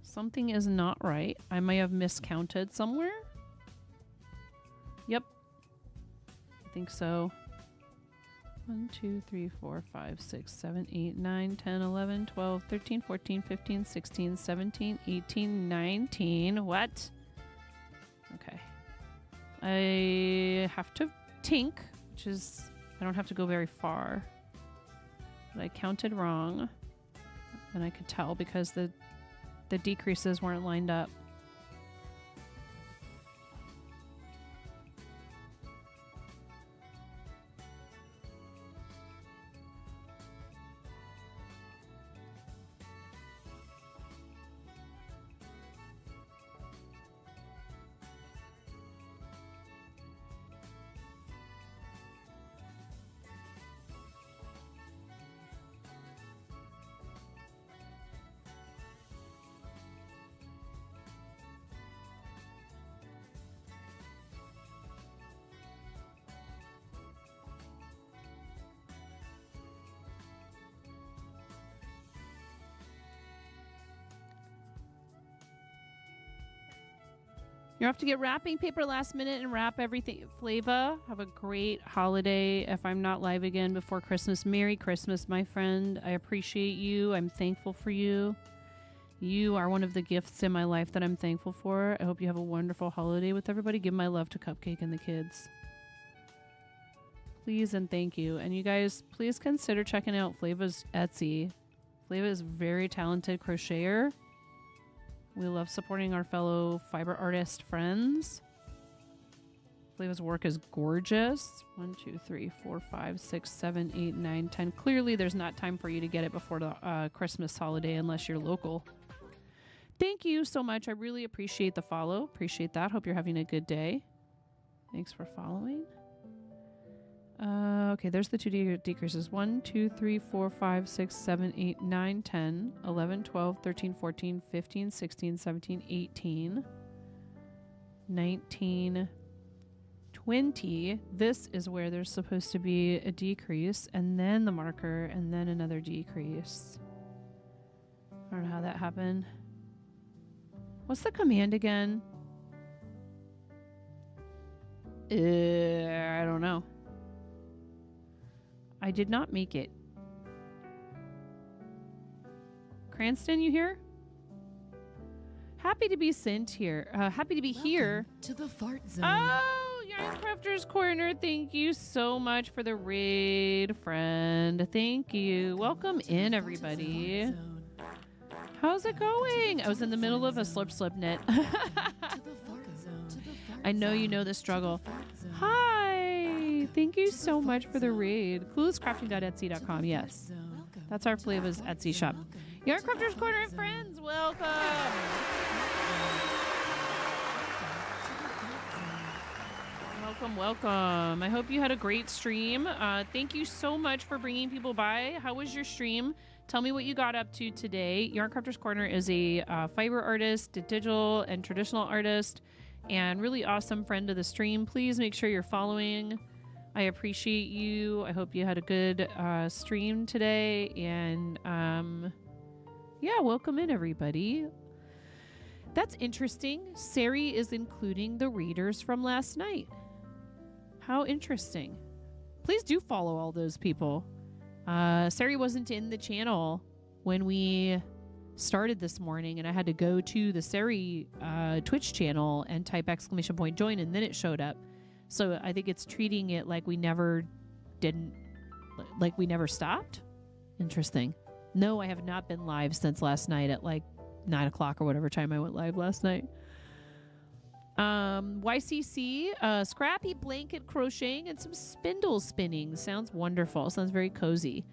Something is not right. I may have miscounted somewhere. Yep. I think so. 1, 2, 3, 4, 5, 6, 7, 8, 9, 10, 11, 12, 13, 14, 15, 16, 17, 18, 19. What? Okay. I have to tink, which is, I don't have to go very far. But I counted wrong. And I could tell because the decreases weren't lined up. You're off to get wrapping paper last minute and wrap everything. Flava, have a great holiday. If I'm not live again before Christmas, Merry Christmas, my friend. I appreciate you. I'm thankful for you. You are one of the gifts in my life that I'm thankful for. I hope you have a wonderful holiday with everybody. Give my love to Cupcake and the kids. Please and thank you. And you guys, please consider checking out Flava's Etsy. Flava is a very talented crocheter. We love supporting our fellow fiber artist friends. Flava's work is gorgeous. 1, 2, 3, 4, 5, 6, 7, 8, 9, 10. Clearly, there's not time for you to get it before the Christmas holiday unless you're local. Thank you so much. I really appreciate the follow. Appreciate that. Hope you're having a good day. Thanks for following. Okay, there's the two decreases. 1, 2, 3, 4, 5, 6, 7, 8, 9, 10, 11, 12, 13, 14, 15, 16, 17, 18, 19, 20. This is where there's supposed to be a decrease, and then the marker, and then another decrease. I don't know how that happened. What's the command again? I don't know. I did not make it. Cranston, you here? Happy to be sent here. Happy to be here. To the fart zone. Oh, Yarncrafter's Corner. Thank you so much for the raid, friend. Thank you. Welcome in, everybody. How's it going? I was in the middle of a slip knit. I know you know the struggle. Hi. Thank you so much for the raid. Cluelesscrafting.etsy.com. Yes. That's our Flava's Etsy shop. Yarncrafter's Corner and friends, welcome. Welcome. I hope you had a great stream. Thank you so much for bringing people by. How was your stream? Tell me what you got up to today. Yarncrafter's Corner is a fiber artist, a digital and traditional artist, and really awesome friend of the stream. Please make sure you're following I appreciate you. I hope you had a good stream today. And yeah, welcome in, everybody. That's interesting. Sari is including the readers from last night. How interesting. Please do follow all those people. Sari wasn't in the channel when we started this morning, and I had to go to the Sari Twitch channel and type !join, and then it showed up. So I think it's treating it like we never stopped. Interesting. No, I have not been live since last night at like 9 o'clock or whatever time I went live last night. YCC, scrappy blanket crocheting and some spindle spinning. Sounds wonderful. Sounds very cozy.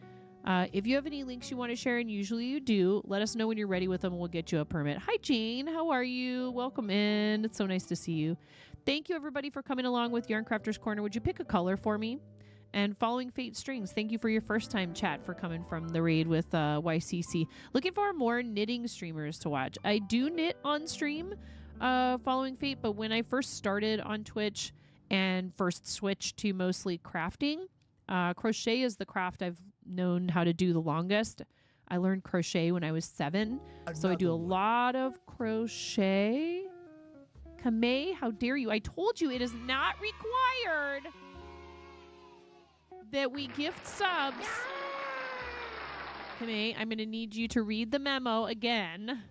If you have any links you want to share, and usually you do, let us know when you're ready with them and we'll get you a permit. Hi, Jane. How are you? Welcome in. It's so nice to see you. Thank you, everybody, for coming along with Yarn Crafters Corner. Would you pick a color for me? And Following Fate Strings, thank you for your first time chat for coming from the raid with YCC. Looking for more knitting streamers to watch. I do knit on stream, Following Fate, but when I first started on Twitch and first switched to mostly crafting, crochet is the craft I've known how to do the longest. I learned crochet when I was 7, so I do a lot of crochet. Kamei, how dare you? I told you it is not required that we gift subs. Kamei, I'm going to need you to read the memo again.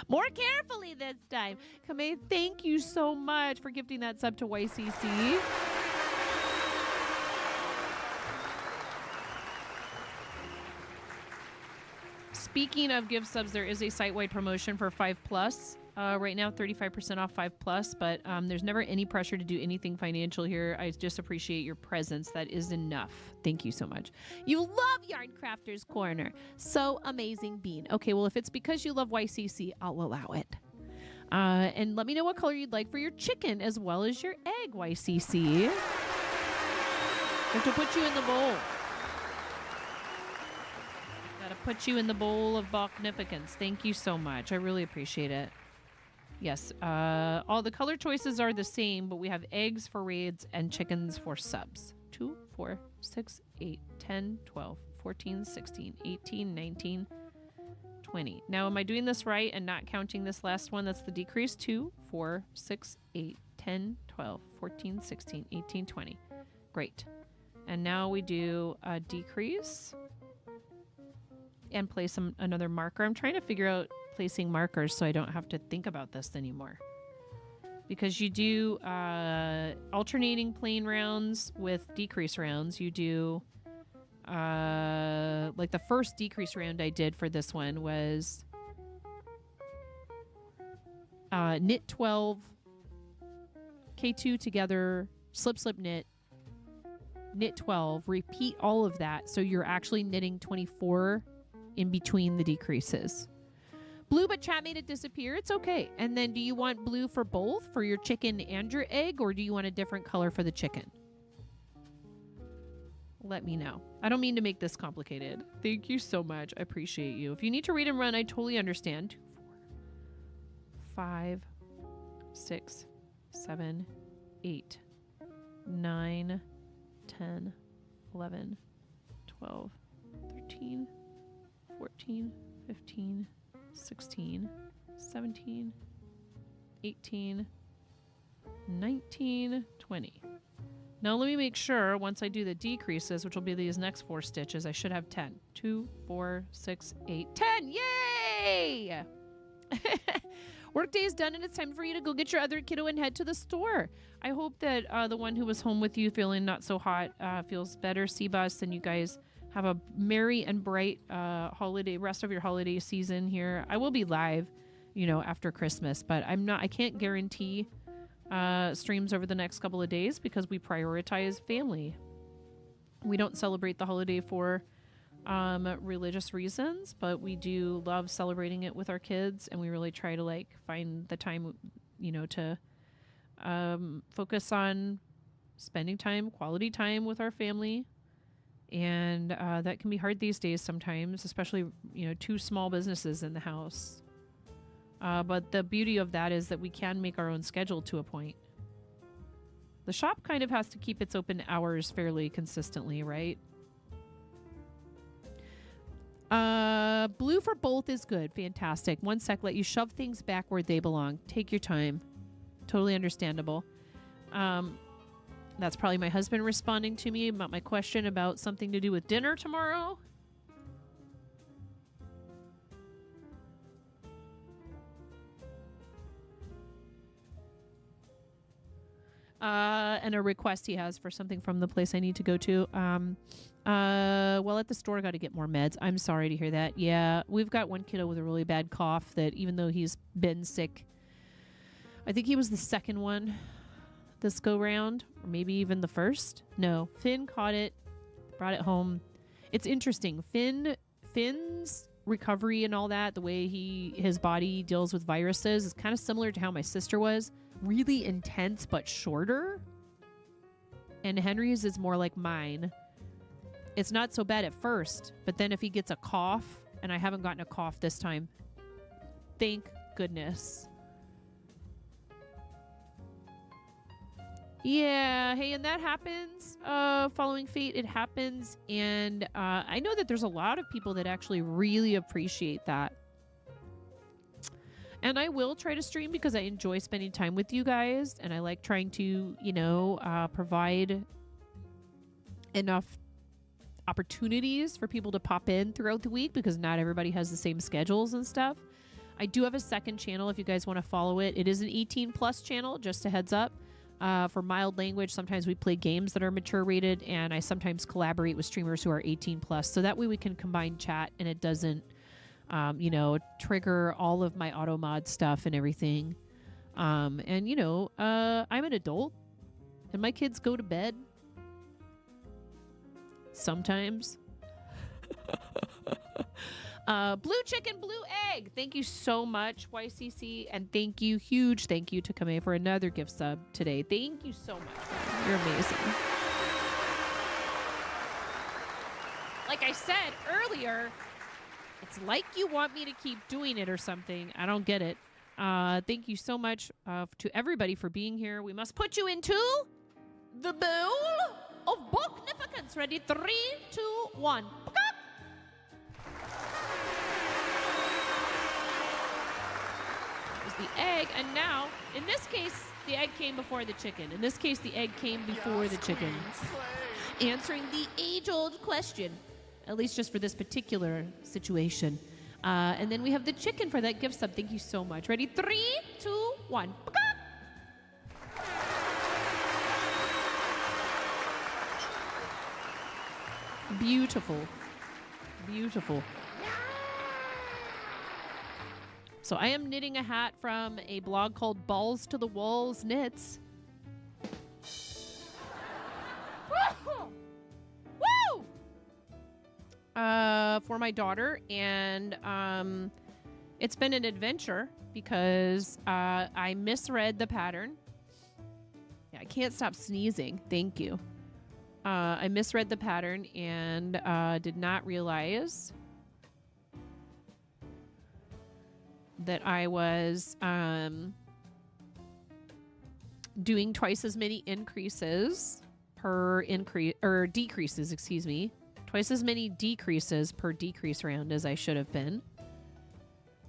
More carefully this time. Kamei, thank you so much for gifting that sub to YCC. Speaking of gift subs, there is a site-wide promotion for 5+. Right now, 35% off 5+, but there's never any pressure to do anything financial here. I just appreciate your presence. That is enough. Thank you so much. You love Yarn Crafters Corner. So amazing, Bean. Okay, well, if it's because you love YCC, I'll allow it. And let me know what color you'd like for your chicken as well as your egg, YCC. I have to put you in the bowl. Gotta put you in the bowl of Bachnificence. Thank you so much. I really appreciate it. Yes, all the color choices are the same, but we have eggs for raids and chickens for subs. 2, 4, 6, 8, 10, 12, 14, 16, 18, 19, 20. Now, am I doing this right and not counting this last one? That's the decrease. 2, 4, 6, 8, 10, 12, 14, 16, 18, 20. Great. And now we do a decrease and place another marker. I'm trying to figure out placing markers so I don't have to think about this anymore. Because you do alternating plain rounds with decrease rounds. You do like the first decrease round I did for this one was knit 12, K2 together, slip slip knit, knit 12, repeat all of that so you're actually knitting 24 in between the decreases. Blue, but chat made it disappear. It's okay. And then do you want blue for both, for your chicken and your egg, or do you want a different color for the chicken? Let me know. I don't mean to make this complicated. Thank you so much. I appreciate you. If you need to read and run, I totally understand. 2, 4, 5, 6, 7, 8, 9, 10, 11, 12, 13, 14, 15, 16, 17, 18, 19, 20. Now let me make sure once I do the decreases, which will be these next 4 stitches, I should have 10. 2, 4, 6, 8, 10. Yay! Workday is done and it's time for you to go get your other kiddo and head to the store. I hope that the one who was home with you feeling not so hot feels better, Seabus, and you guys have a merry and bright rest of your holiday season here. I will be live, after Christmas, but I can't guarantee streams over the next couple of days because we prioritize family. We don't celebrate the holiday for religious reasons, but we do love celebrating it with our kids, and we really try to find the time, to focus on spending quality time with our family. And that can be hard these days sometimes, especially, 2 small businesses in the house. But the beauty of that is that we can make our own schedule to a point. The shop kind of has to keep its open hours fairly consistently, right? Blue for both is good. Fantastic. One sec. Let you shove things back where they belong. Take your time. Totally understandable. That's probably my husband responding to me about my question about something to do with dinner tomorrow. And a request he has for something from the place I need to go to. Well, at the store, got to get more meds. I'm sorry to hear that. Yeah, we've got one kiddo with a really bad cough that even though he's been sick, I think he was the second one this go round, or maybe even the first. No, Finn caught it, brought it home. It's interesting. Finn's recovery and all that, the way his body deals with viruses is kind of similar to how my sister was. Really intense, but shorter. And Henry's is more like mine. It's not so bad at first, but then if he gets a cough, and I haven't gotten a cough this time, thank goodness. Yeah, hey, and that happens following Fate. It happens, and I know that there's a lot of people that actually really appreciate that. And I will try to stream because I enjoy spending time with you guys, and I like trying to, provide enough opportunities for people to pop in throughout the week because not everybody has the same schedules and stuff. I do have a second channel if you guys want to follow it. It is an 18+ channel, just a heads up. For mild language, sometimes we play games that are mature rated, and I sometimes collaborate with streamers who are 18+. So that way we can combine chat and it doesn't, trigger all of my auto mod stuff and everything. I'm an adult and my kids go to bed sometimes. Blue chicken, blue egg. Thank you so much, YCC. And huge thank you to Kame for another gift sub today. Thank you so much. You're amazing. Like I said earlier, it's like you want me to keep doing it or something. I don't get it. Thank you so much to everybody for being here. We must put you into the bowl of Boknificence. Ready? 3, 2, 1. There's the egg, and now, in this case, the egg came before the chicken. In this case, the egg came before the chicken. Answering the age-old question. At least just for this particular situation. And then we have the chicken for that gift sub. Thank you so much. Ready? 3, 2, 1. Beautiful. Beautiful. So I am knitting a hat from a blog called Balls to the Walls Knits. Woo! For my daughter, and it's been an adventure because I misread the pattern. Yeah, I can't stop sneezing. Thank you. I misread the pattern and did not realize that I was doing twice as many decreases, excuse me. Twice as many decreases per decrease round as I should have been.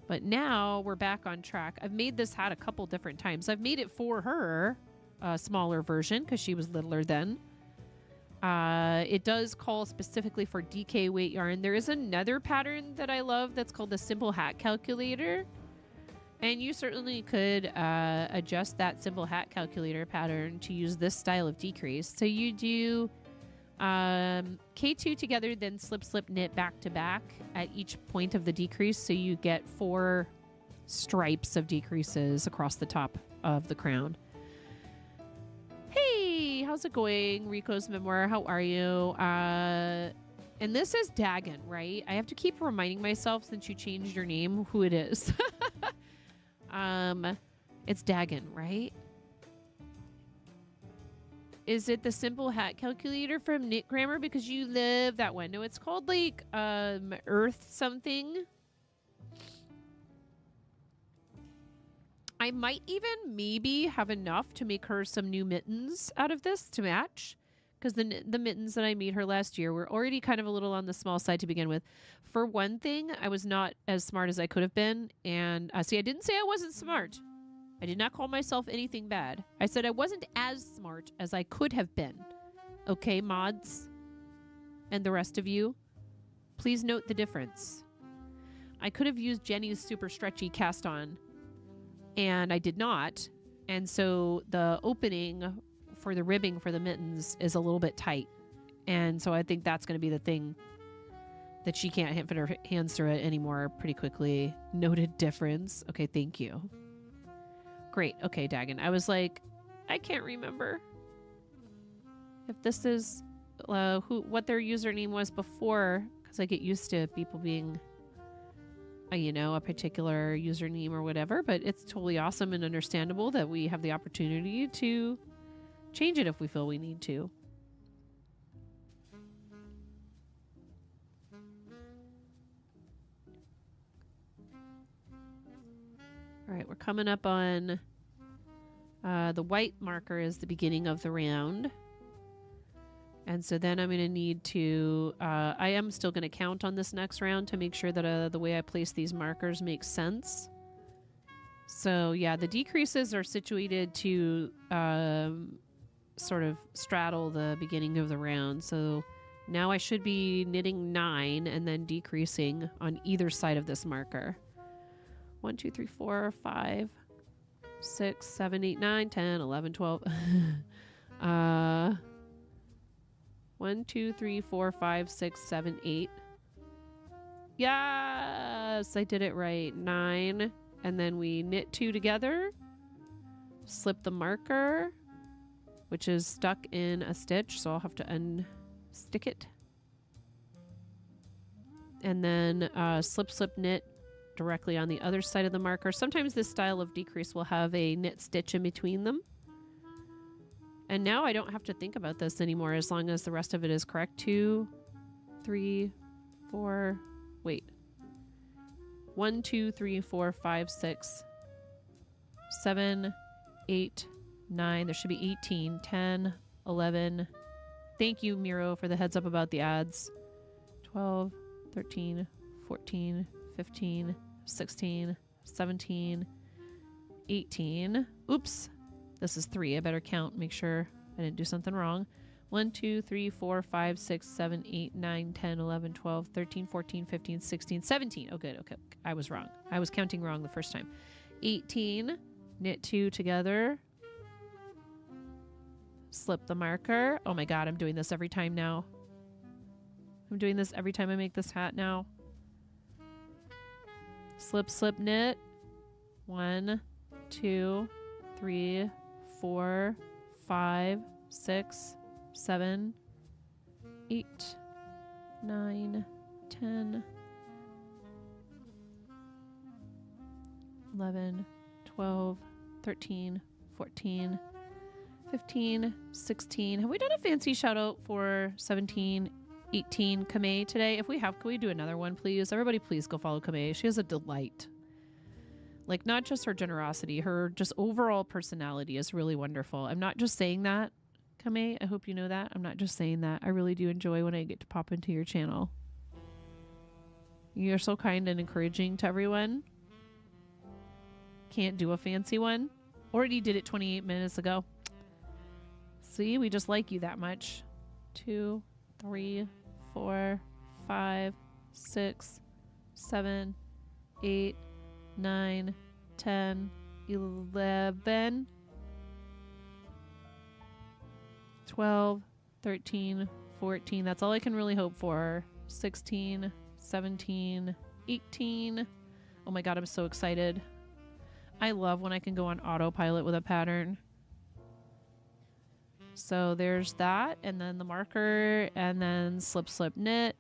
But now we're back on track. I've made this hat a couple different times. I've made it for her, a smaller version, because she was littler then. It does call specifically for DK weight yarn. There is another pattern that I love that's called the Simple Hat Calculator. And you certainly could adjust that Simple Hat Calculator pattern to use this style of decrease. So you do K2 together, then slip, slip, knit back to back at each point of the decrease. So you get 4 stripes of decreases across the top of the crown. Hey, how's it going? Rico's Memoir, how are you? And this is Dagon, right? I have to keep reminding myself since you changed your name who it is. It's Dagon, right? Is it the Simple Hat Calculator from Knit Grammar? Because you live that one. No, it's called like Earth something. I might even maybe have enough to make her some new mittens out of this to match. Because the mittens that I made her last year were already kind of a little on the small side to begin with. For one thing, I was not as smart as I could have been. And see, I didn't say I wasn't smart. I did not call myself anything bad. I said I wasn't as smart as I could have been. Okay, mods? And the rest of you? Please note the difference. I could have used Jenny's super stretchy cast on. And I did not. And so the opening for the ribbing for the mittens is a little bit tight. And so I think that's going to be the thing that she can't fit her hands through it anymore pretty quickly. Noted difference. Okay, thank you. Great. Okay, Dagon. I was like, I can't remember if this is what their username was before, because I get used to people being a particular username or whatever, but it's totally awesome and understandable that we have the opportunity to change it if we feel we need to. All right, we're coming up on the white marker is the beginning of the round. And so then I'm going to need to, I am still going to count on this next round to make sure that the way I place these markers makes sense. So yeah, the decreases are situated to sort of straddle the beginning of the round. So now I should be knitting 9 and then decreasing on either side of this marker. 1, 2, 3, 4, 5, 6, 7, 8, 9, 10, 11, 12. 1, 2, 3, 4, 5, 6, 7, 8. Yes, I did it right. 9. And then we knit 2 together. Slip the marker, which is stuck in a stitch, so I'll have to unstick it. And then slip, slip, knit directly on the other side of the marker. Sometimes this style of decrease will have a knit stitch in between them. And now I don't have to think about this anymore as long as the rest of it is correct. 2, 3, 4, wait. 1, 2, 3, 4, 5, 6, 7, 8, 9. There should be 18, 10, 11. Thank you, Miro, for the heads up about the ads. 12, 13, 14, 15, 16, 17, 18. Oops. This is 3. I better count, make sure I didn't do something wrong. 1, 2, 3, 4, 5, 6, 7, 8, 9, 10, 11, 12, 13, 14, 15, 16, 17. Oh, good. Okay. I was wrong. I was counting wrong the first time. 18. Knit 2 together. Slip the marker. Oh my God, I'm doing this every time now. I'm doing this every time I make this hat now. Slip, slip, knit. 1, 2, 3, 4, 5, 6, 7, 8, 9, 10, 11, 12, 13, 14, 15, 16. Have we done a fancy shout out for 17, 18 Kamei today? If we have, can we do another one, please? Everybody, please go follow Kamei. She is a delight. Like, not just her generosity, her just overall personality is really wonderful. I'm not just saying that, Kamei. I hope you know that. I'm not just saying that. I really do enjoy when I get to pop into your channel. You're so kind and encouraging to everyone. Can't do a fancy one. Already did it 28 minutes ago. See, we just like you that much. 2, 3, 4, 5, 6, 7, 8, 9, 10, 11, 12, 13, 14. That's all I can really hope for. 16, 17, 18. Oh my God, I'm so excited. I love when I can go on autopilot with a pattern. So there's that, and then the marker, and then slip, slip, knit.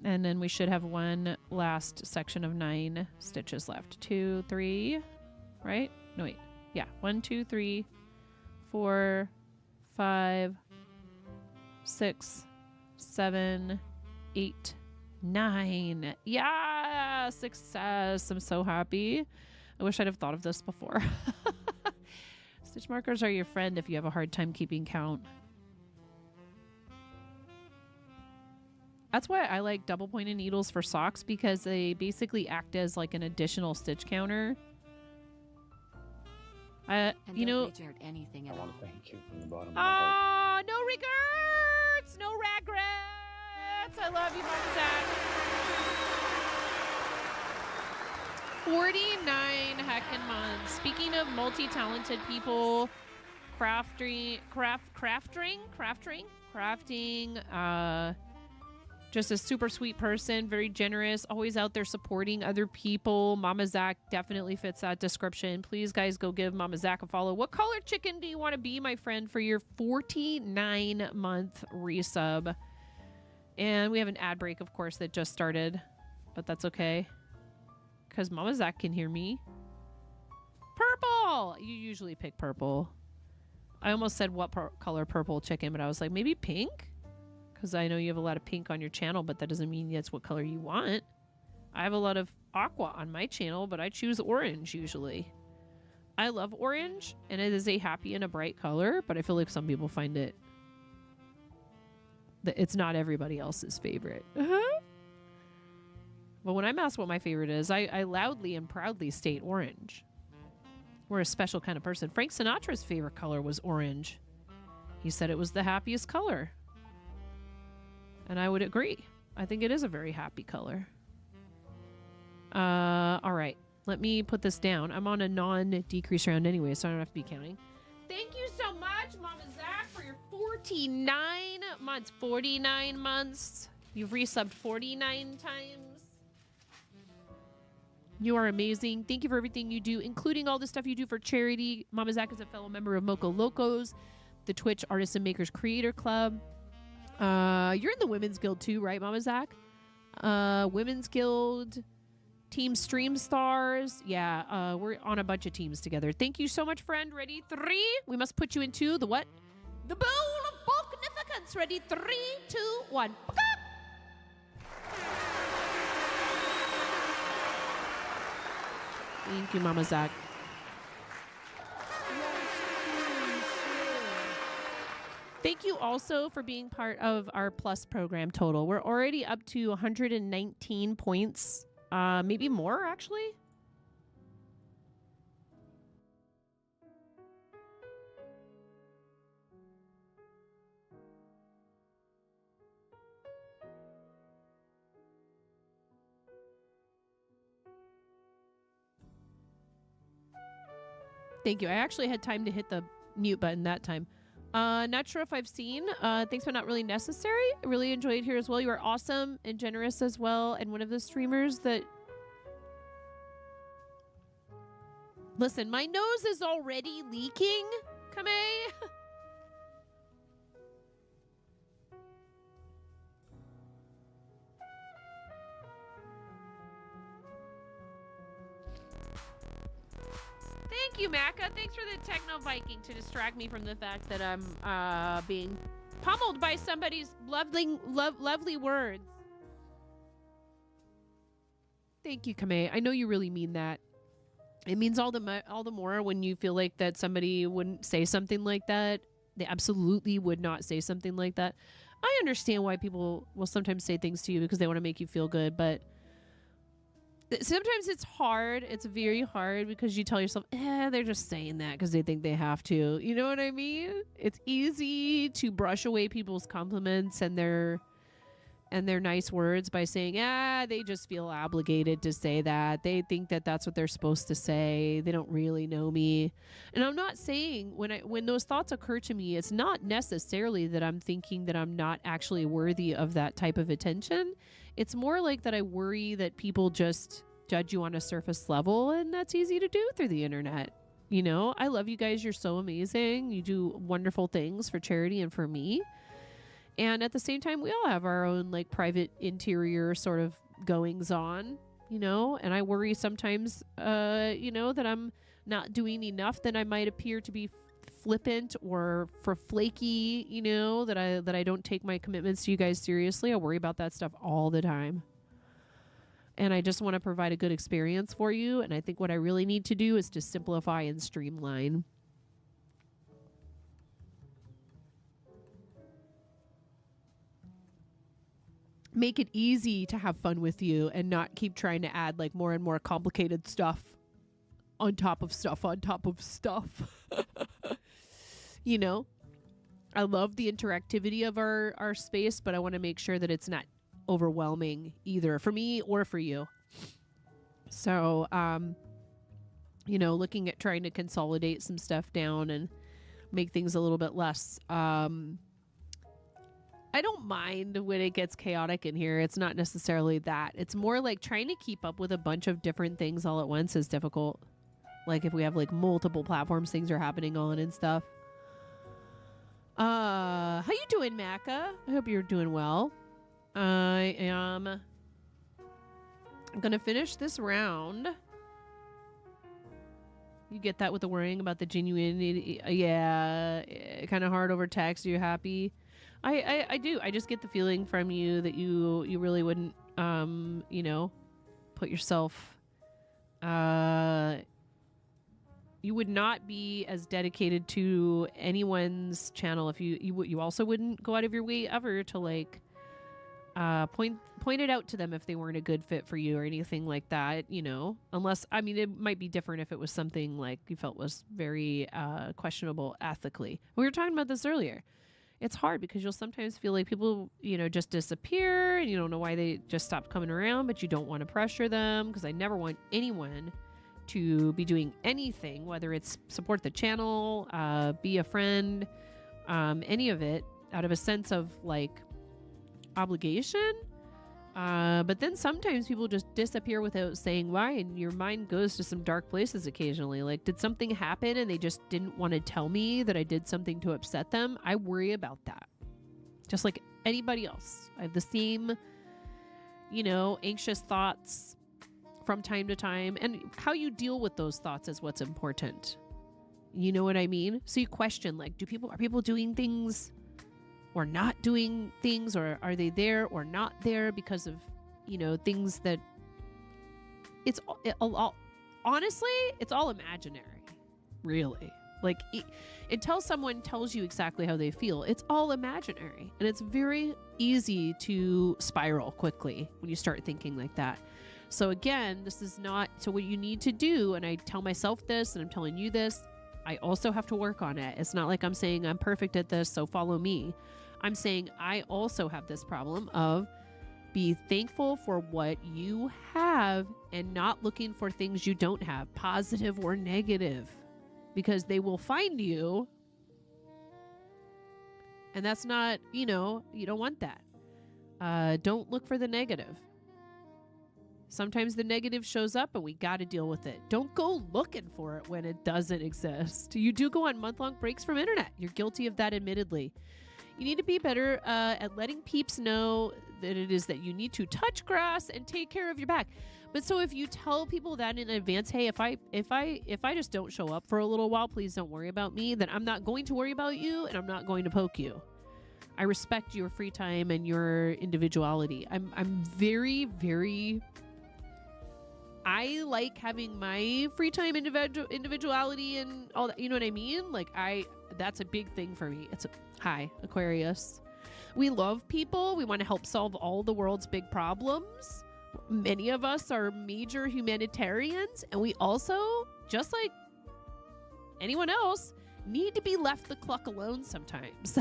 And then we should have one last section of 9 stitches left. 2, 3, right? No, wait. Yeah. 1, 2, 3, 4, 5, 6, 7, 8, 9. Yeah, success. I'm so happy. I wish I'd have thought of this before. Stitch markers are your friend if you have a hard time keeping count. That's why I like double pointed needles for socks, because they basically act as like an additional stitch counter. You know, anything I want to thank you from the bottom of my heart. oh, no regrets, no regrets. I love you, Mama Zach. 49 heckin' months. Speaking of multi-talented people, crafting, just a super sweet person, very generous, always out there supporting other people. Mama Zach definitely fits that description. Please, guys, go give Mama Zach a follow. What color chicken do you want to be, my friend, for your 49-month resub? And we have an ad break, of course, that just started, but that's okay, because Mama Zach can hear me. Purple! You usually pick purple. I almost said what color purple chicken, but I was like, maybe pink? Because I know you have a lot of pink on your channel, but that doesn't mean that's what color you want. I have a lot of aqua on my channel, but I choose orange usually. I love orange, and it is a happy and a bright color, but I feel like some people find it... it's not everybody else's favorite. But when I'm asked what my favorite is, I loudly and proudly state orange. We're a special kind of person. Frank Sinatra's favorite color was orange. He said it was the happiest color. And I would agree. I think it is a very happy color. All right. Let me put this down. I'm on a non-decrease round anyway, so I don't have to be counting. Thank you so much, Mama Zach, for your 49 months. 49 months. You've resubbed 49 times. You are amazing. Thank you for everything you do, including all the stuff you do for charity. Mama Zach is a fellow member of Moco Locos, the Twitch Artists and Makers Creator Club. You're in the Women's Guild too, right, Mama Zach? Women's Guild, Team Stream Stars. Yeah, we're on a bunch of teams together. Thank you so much, friend. Ready? 3. We must put you into the what? The bowl of bulknificence. Ready? 3, 2, 1. Thank you, Mama Zach. Thank you also for being part of our Plus program total. We're already up to 119 points. Maybe more, actually. Thank you. I actually had time to hit the mute button that time. Not sure if I've seen. Thanks, but not really necessary. I really enjoyed here as well. You are awesome and generous as well. And one of the streamers that... Listen, my nose is already leaking, Kame. Thank you, Maka. Thanks for the Techno Viking to distract me from the fact that I'm being pummeled by somebody's lovely words. Thank you, Kame. I know you really mean that. It means all the more when you feel like that somebody wouldn't say something like that. They absolutely would not say something like that. I understand why people will sometimes say things to you because they want to make you feel good, but sometimes it's hard. It's very hard because you tell yourself, they're just saying that because they think they have to. You know what I mean? It's easy to brush away people's compliments and their nice words by saying, they just feel obligated to say that. They think that that's what they're supposed to say. They don't really know me. And I'm not saying when those thoughts occur to me, it's not necessarily that I'm thinking that I'm not actually worthy of that type of attention. It's more like that I worry that people just judge you on a surface level, and that's easy to do through the internet. You know, I love you guys. You're so amazing. You do wonderful things for charity and for me. And at the same time, we all have our own like private interior sort of goings on, you know, and I worry sometimes, that I'm not doing enough than I might appear to be flippant or for flaky, you know, that I don't take my commitments to you guys seriously. I worry about that stuff all the time. And I just want to provide a good experience for you. And I think what I really need to do is to simplify and streamline. Make it easy to have fun with you and not keep trying to add like more and more complicated stuff on top of stuff on top of stuff. You know, I love the interactivity of our space, but I want to make sure that it's not overwhelming either for me or for you. So, you know, looking at trying to consolidate some stuff down and make things a little bit less, I don't mind when it gets chaotic in here. It's not necessarily that. It's more like trying to keep up with a bunch of different things all at once is difficult. Like if we have like multiple platforms things are happening on and stuff. How you doing, Macca? I hope you're doing well. I'm gonna finish this round. You get that with the worrying about the genuinity. Yeah, kind of hard over text. Are you happy? I do. I just get the feeling from you that you really wouldn't, you know, put yourself, you would not be as dedicated to anyone's channel if you also wouldn't go out of your way ever to like, point it out to them if they weren't a good fit for you or anything like that, you know, unless, I mean, it might be different if it was something like you felt was very, questionable ethically. We were talking about this earlier. It's hard because you'll sometimes feel like people, you know, just disappear and you don't know why they just stopped coming around, but you don't want to pressure them because I never want anyone to be doing anything, whether it's support the channel, be a friend, any of it out of a sense of like obligation. But then sometimes people just disappear without saying why, and your mind goes to some dark places occasionally. Like, did something happen and they just didn't want to tell me that I did something to upset them? I worry about that. Just like anybody else. I have the same, you know, anxious thoughts from time to time. And how you deal with those thoughts is what's important. You know what I mean? So you question, like, are people doing things or not doing things, or are they there or not there because of, you know, things that honestly, it's all imaginary, really. Like until someone tells you exactly how they feel, it's all imaginary, and it's very easy to spiral quickly when you start thinking like that. So again, this is not, so what you need to do, and I tell myself this and I'm telling you this, I also have to work on it. It's not like I'm saying I'm perfect at this, so follow me. I'm saying I also have this problem of be thankful for what you have and not looking for things you don't have, positive or negative, because they will find you. And that's not, you know, you don't want that. Don't look for the negative. Sometimes the negative shows up and we got to deal with it. Don't go looking for it when it doesn't exist. You do go on month-long breaks from internet. You're guilty of that, admittedly. You need to be better at letting peeps know that it is that you need to touch grass and take care of your back. But so if you tell people that in advance, hey, if I just don't show up for a little while, please don't worry about me, then I'm not going to worry about you and I'm not going to poke you. I respect your free time and your individuality. I'm very, very... I like having my free time, individuality and all that. You know what I mean? Like that's a big thing for me. Hi, Aquarius. We love people. We want to help solve all the world's big problems. Many of us are major humanitarians, and we also, just like anyone else, need to be left the cluck alone sometimes.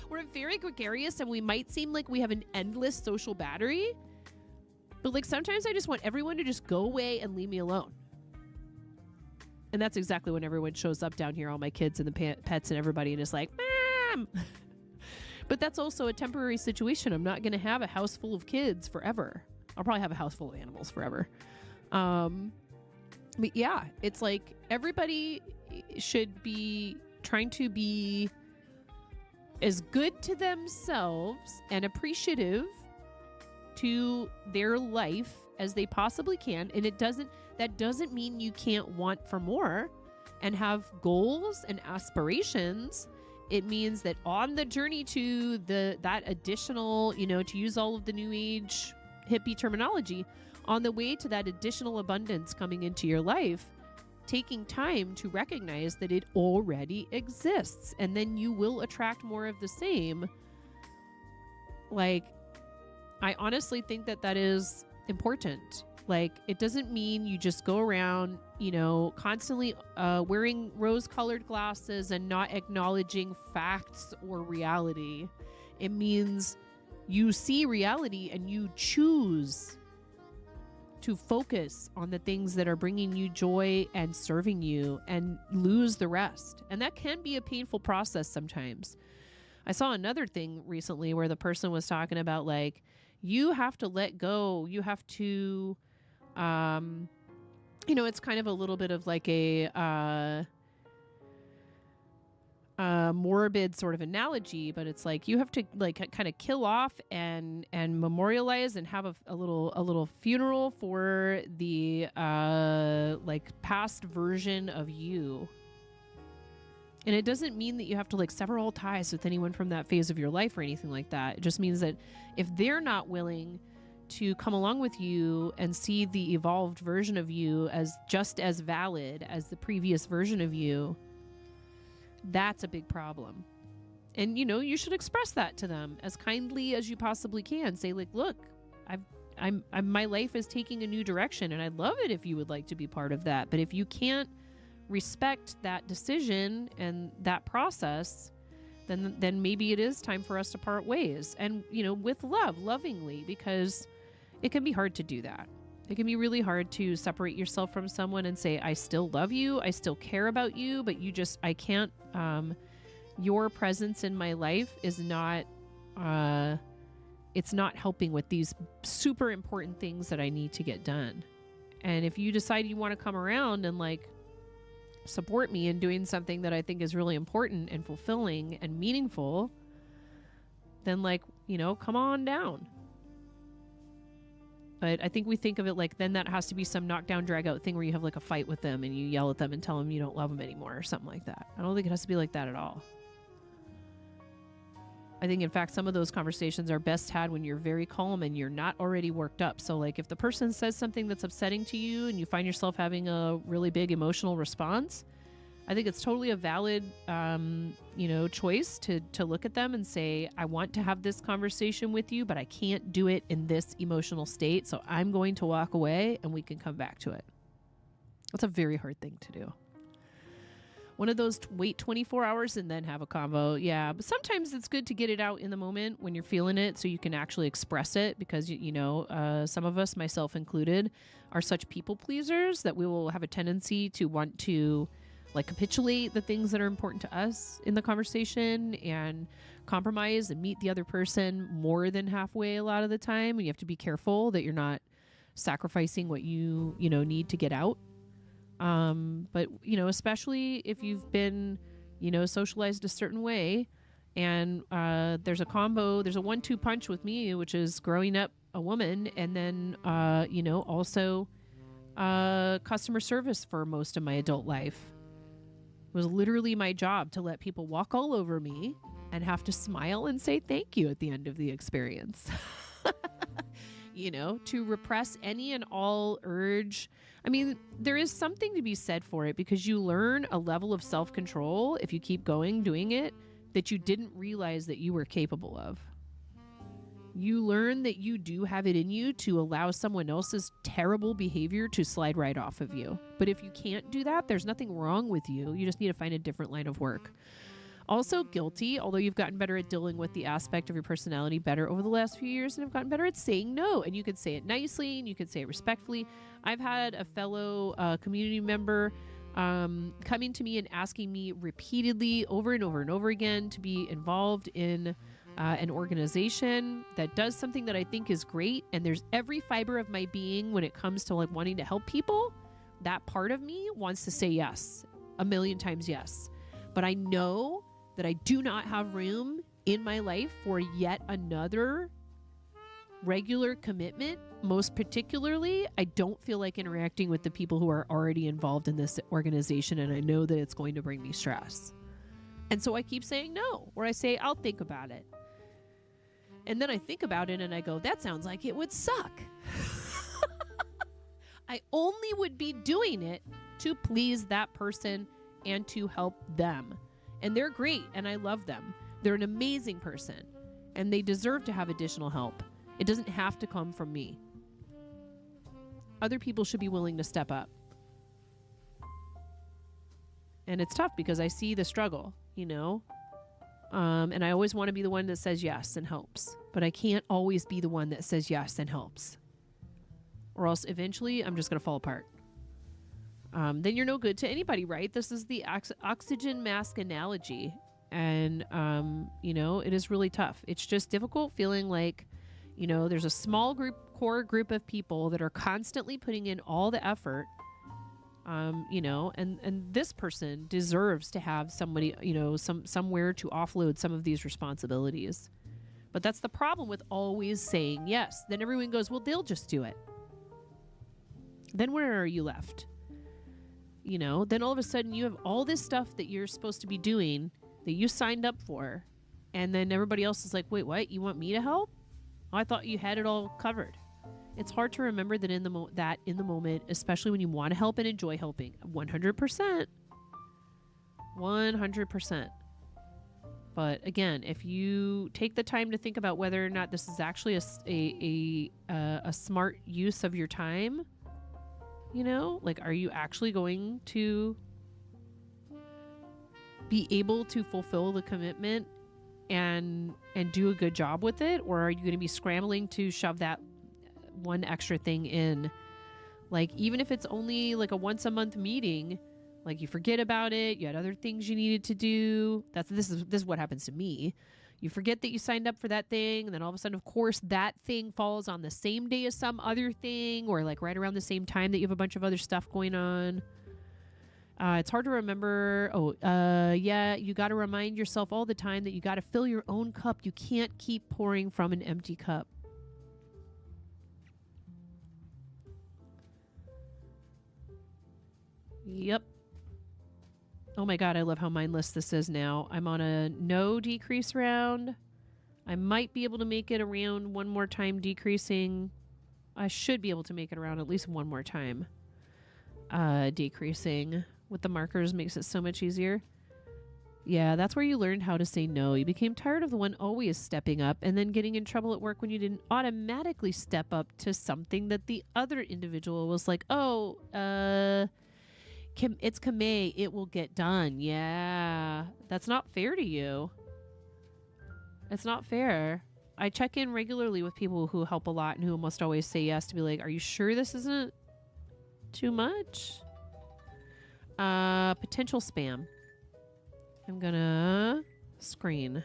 We're very gregarious, and we might seem like we have an endless social battery. But like sometimes I just want everyone to just go away and leave me alone. And that's exactly when everyone shows up down here, all my kids and the pets and everybody, and is like, Mom! But that's also a temporary situation. I'm not going to have a house full of kids forever. I'll probably have a house full of animals forever. But yeah, it's like everybody should be trying to be as good to themselves and appreciative to their life as they possibly can. And that doesn't mean you can't want for more. and have goals and aspirations, it means that on the journey to that additional, to use all of the new age hippie terminology, on the way to that additional abundance coming into your life, taking time to recognize that it already exists, and then you will attract more of the same. Like, I honestly think that is important. Like, it doesn't mean you just go around, constantly wearing rose-colored glasses and not acknowledging facts or reality. It means you see reality and you choose to focus on the things that are bringing you joy and serving you, and lose the rest. And that can be a painful process sometimes. I saw another thing recently where the person was talking about, like, you have to let go. You have to, it's kind of a little bit of like a morbid sort of analogy, but it's like you have to like kind of kill off and memorialize and have a little funeral for the like past version of you. And it doesn't mean that you have to like sever all ties with anyone from that phase of your life or anything like that. It just means that if they're not willing to come along with you and see the evolved version of you as just as valid as the previous version of you, that's a big problem. And you should express that to them as kindly as you possibly can. Say, like, look, my life is taking a new direction, and I'd love it if you would like to be part of that. But if you can't respect that decision and that process, then maybe it is time for us to part ways. And with love, lovingly, because it can be hard to do that. It can be really hard to separate yourself from someone and say, I still love you, I still care about you, but I can't, your presence in my life is not, it's not helping with these super important things that I need to get done. And if you decide you want to come around and like support me in doing something that I think is really important and fulfilling and meaningful, then like, come on down. But I think we think of it like then that has to be some knockdown, drag out thing where you have like a fight with them and you yell at them and tell them you don't love them anymore or something like that. I don't think it has to be like that at all. I think, in fact, some of those conversations are best had when you're very calm and you're not already worked up. So like if the person says something that's upsetting to you and you find yourself having a really big emotional response, I think it's totally a valid, choice to look at them and say, I want to have this conversation with you, but I can't do it in this emotional state. So I'm going to walk away and we can come back to it. That's a very hard thing to do. One of those wait 24 hours and then have a convo. Yeah, but sometimes it's good to get it out in the moment when you're feeling it so you can actually express it, because, some of us, myself included, are such people pleasers that we will have a tendency to want to like capitulate the things that are important to us in the conversation and compromise and meet the other person more than halfway a lot of the time. And you have to be careful that you're not sacrificing what you need to get out. But especially if you've been, socialized a certain way, and there's a 1-2 punch with me, which is growing up a woman, and then, also customer service for most of my adult life. It was literally my job to let people walk all over me and have to smile and say thank you at the end of the experience. To repress any and all urge. I mean, there is something to be said for it, because you learn a level of self-control if you keep going doing it that you didn't realize that you were capable of. You learn that you do have it in you to allow someone else's terrible behavior to slide right off of you. But if you can't do that, there's nothing wrong with you. You just need to find a different line of work. Also guilty, although you've gotten better at dealing with the aspect of your personality better over the last few years and have gotten better at saying no. And you could say it nicely and you could say it respectfully. I've had a fellow community member coming to me and asking me repeatedly over and over and over again to be involved in an organization that does something that I think is great. And there's every fiber of my being when it comes to like wanting to help people. That part of me wants to say yes, a million times yes. But I know that I do not have room in my life for yet another regular commitment, most particularly, I don't feel like interacting with the people who are already involved in this organization, and I know that it's going to bring me stress. And so I keep saying no, or I say, I'll think about it. And then I think about it and I go, that sounds like it would suck. I only would be doing it to please that person and to help them. And they're great, and I love them. They're an amazing person, and they deserve to have additional help. It doesn't have to come from me. Other people should be willing to step up. And it's tough because I see the struggle, you know? And I always want to be the one that says yes and helps. But I can't always be the one that says yes and helps. Or else eventually I'm just going to fall apart. Then you're no good to anybody, right? This is the oxygen mask analogy. And, you know, it is really tough. It's just difficult feeling like, you know, there's a small core group of people that are constantly putting in all the effort, you know, and this person deserves to have somebody, you know, somewhere to offload some of these responsibilities. But that's the problem with always saying yes. Then everyone goes, well, they'll just do it. Then where are you left? You know, then all of a sudden you have all this stuff that you're supposed to be doing that you signed up for. And then everybody else is like, wait, what? You want me to help? Oh, I thought you had it all covered. It's hard to remember that in the moment, especially when you want to help and enjoy helping. 100%. 100%. But again, if you take the time to think about whether or not this is actually a smart use of your time, you know, like, are you actually going to be able to fulfill the commitment and do a good job with it? Or are you going to be scrambling to shove that one extra thing in? Like, even if it's only like a once a month meeting, like, you forget about it, you had other things you needed to do. This is what happens to me. You forget that you signed up for that thing, and then all of a sudden, of course, that thing falls on the same day as some other thing, or like right around the same time that you have a bunch of other stuff going on. It's hard to remember. Yeah, you got to remind yourself all the time that you got to fill your own cup. You can't keep pouring from an empty cup. Yep. Oh my god, I love how mindless this is now. I'm on a no decrease round. I might be able to make it around one more time decreasing. I should be able to make it around at least one more time decreasing. With the markers makes it so much easier. Yeah, that's where you learned how to say no. You became tired of the one always stepping up and then getting in trouble at work when you didn't automatically step up to something that the other individual was like, oh, it's Kamei, it will get done. Yeah, that's not fair to you. It's not fair. I check in regularly with people who help a lot and who almost always say yes, to be like, are you sure this isn't too much? Potential spam. I'm gonna screen.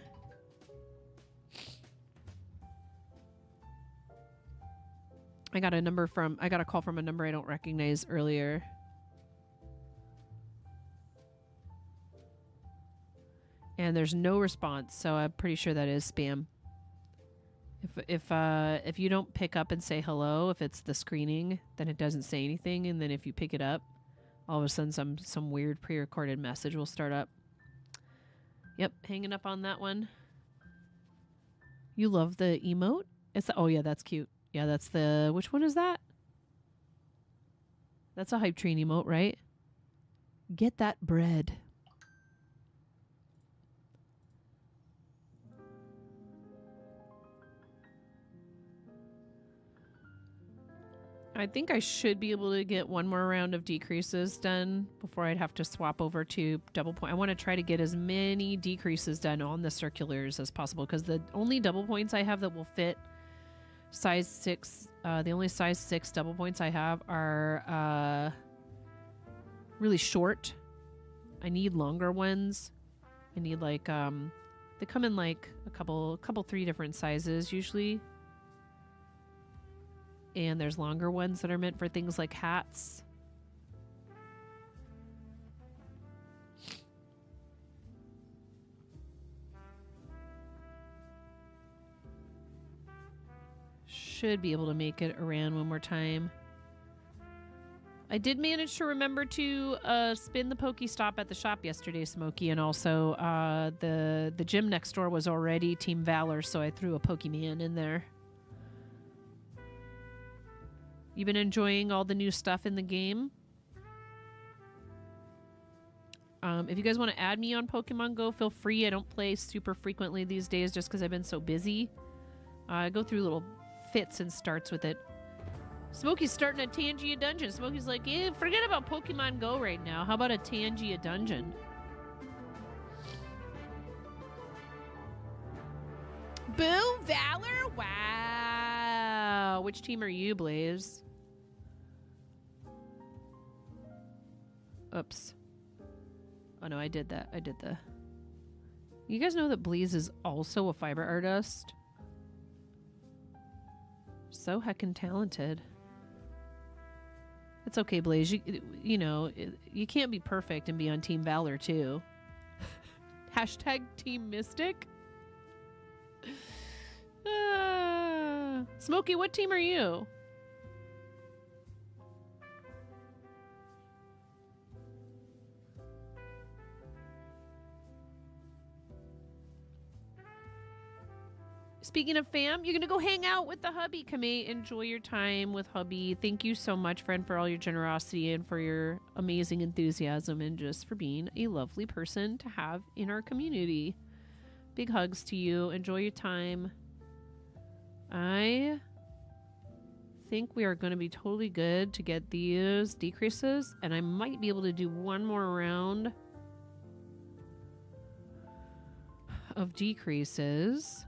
I got a call from a number I don't recognize earlier. And there's no response, so I'm pretty sure that is spam. If you don't pick up and say hello, if it's the screening, then it doesn't say anything, and then if you pick it up, all of a sudden some weird pre-recorded message will start up. Yep, hanging up on that one. You love the emote? Oh yeah, that's cute. Yeah, that's the, which one is that? That's a hype train emote, right? Get that bread. I think I should be able to get one more round of decreases done before I'd have to swap over to double point. I want to try to get as many decreases done on the circulars as possible, because the only double points I have that will fit size 6, the only size 6 double points I have are really short. I need longer ones. I need like, they come in like a couple 3 different sizes usually. And there's longer ones that are meant for things like hats. should be able to make it around one more time. I did manage to remember to spin the Pokestop at the shop yesterday, Smokey, and also the gym next door was already Team Valor, so I threw a Pokemon in there. You been enjoying all the new stuff in the game? If you guys want to add me on Pokemon Go, feel free. I don't play super frequently these days just because I've been so busy. I go through little fits and starts with it. Smokey's starting a Tangia dungeon. Smokey's like, yeah, forget about Pokemon Go right now. How about a Tangia dungeon? Boo, Valor? Wow. Which team are you, Blaze? Oops. Oh no, I did that. You guys know that Blaze is also a fiber artist? So heckin' talented. It's okay, Blaze. You know, you can't be perfect and be on Team Valor, too. Hashtag Team Mystic. Smokey, what team are you? Speaking of fam, you're going to go hang out with the hubby, Kame. Enjoy your time with hubby. Thank you so much, friend, for all your generosity and for your amazing enthusiasm and just for being a lovely person to have in our community. Big hugs to you. Enjoy your time. I think we are going to be totally good to get these decreases, and I might be able to do one more round of decreases.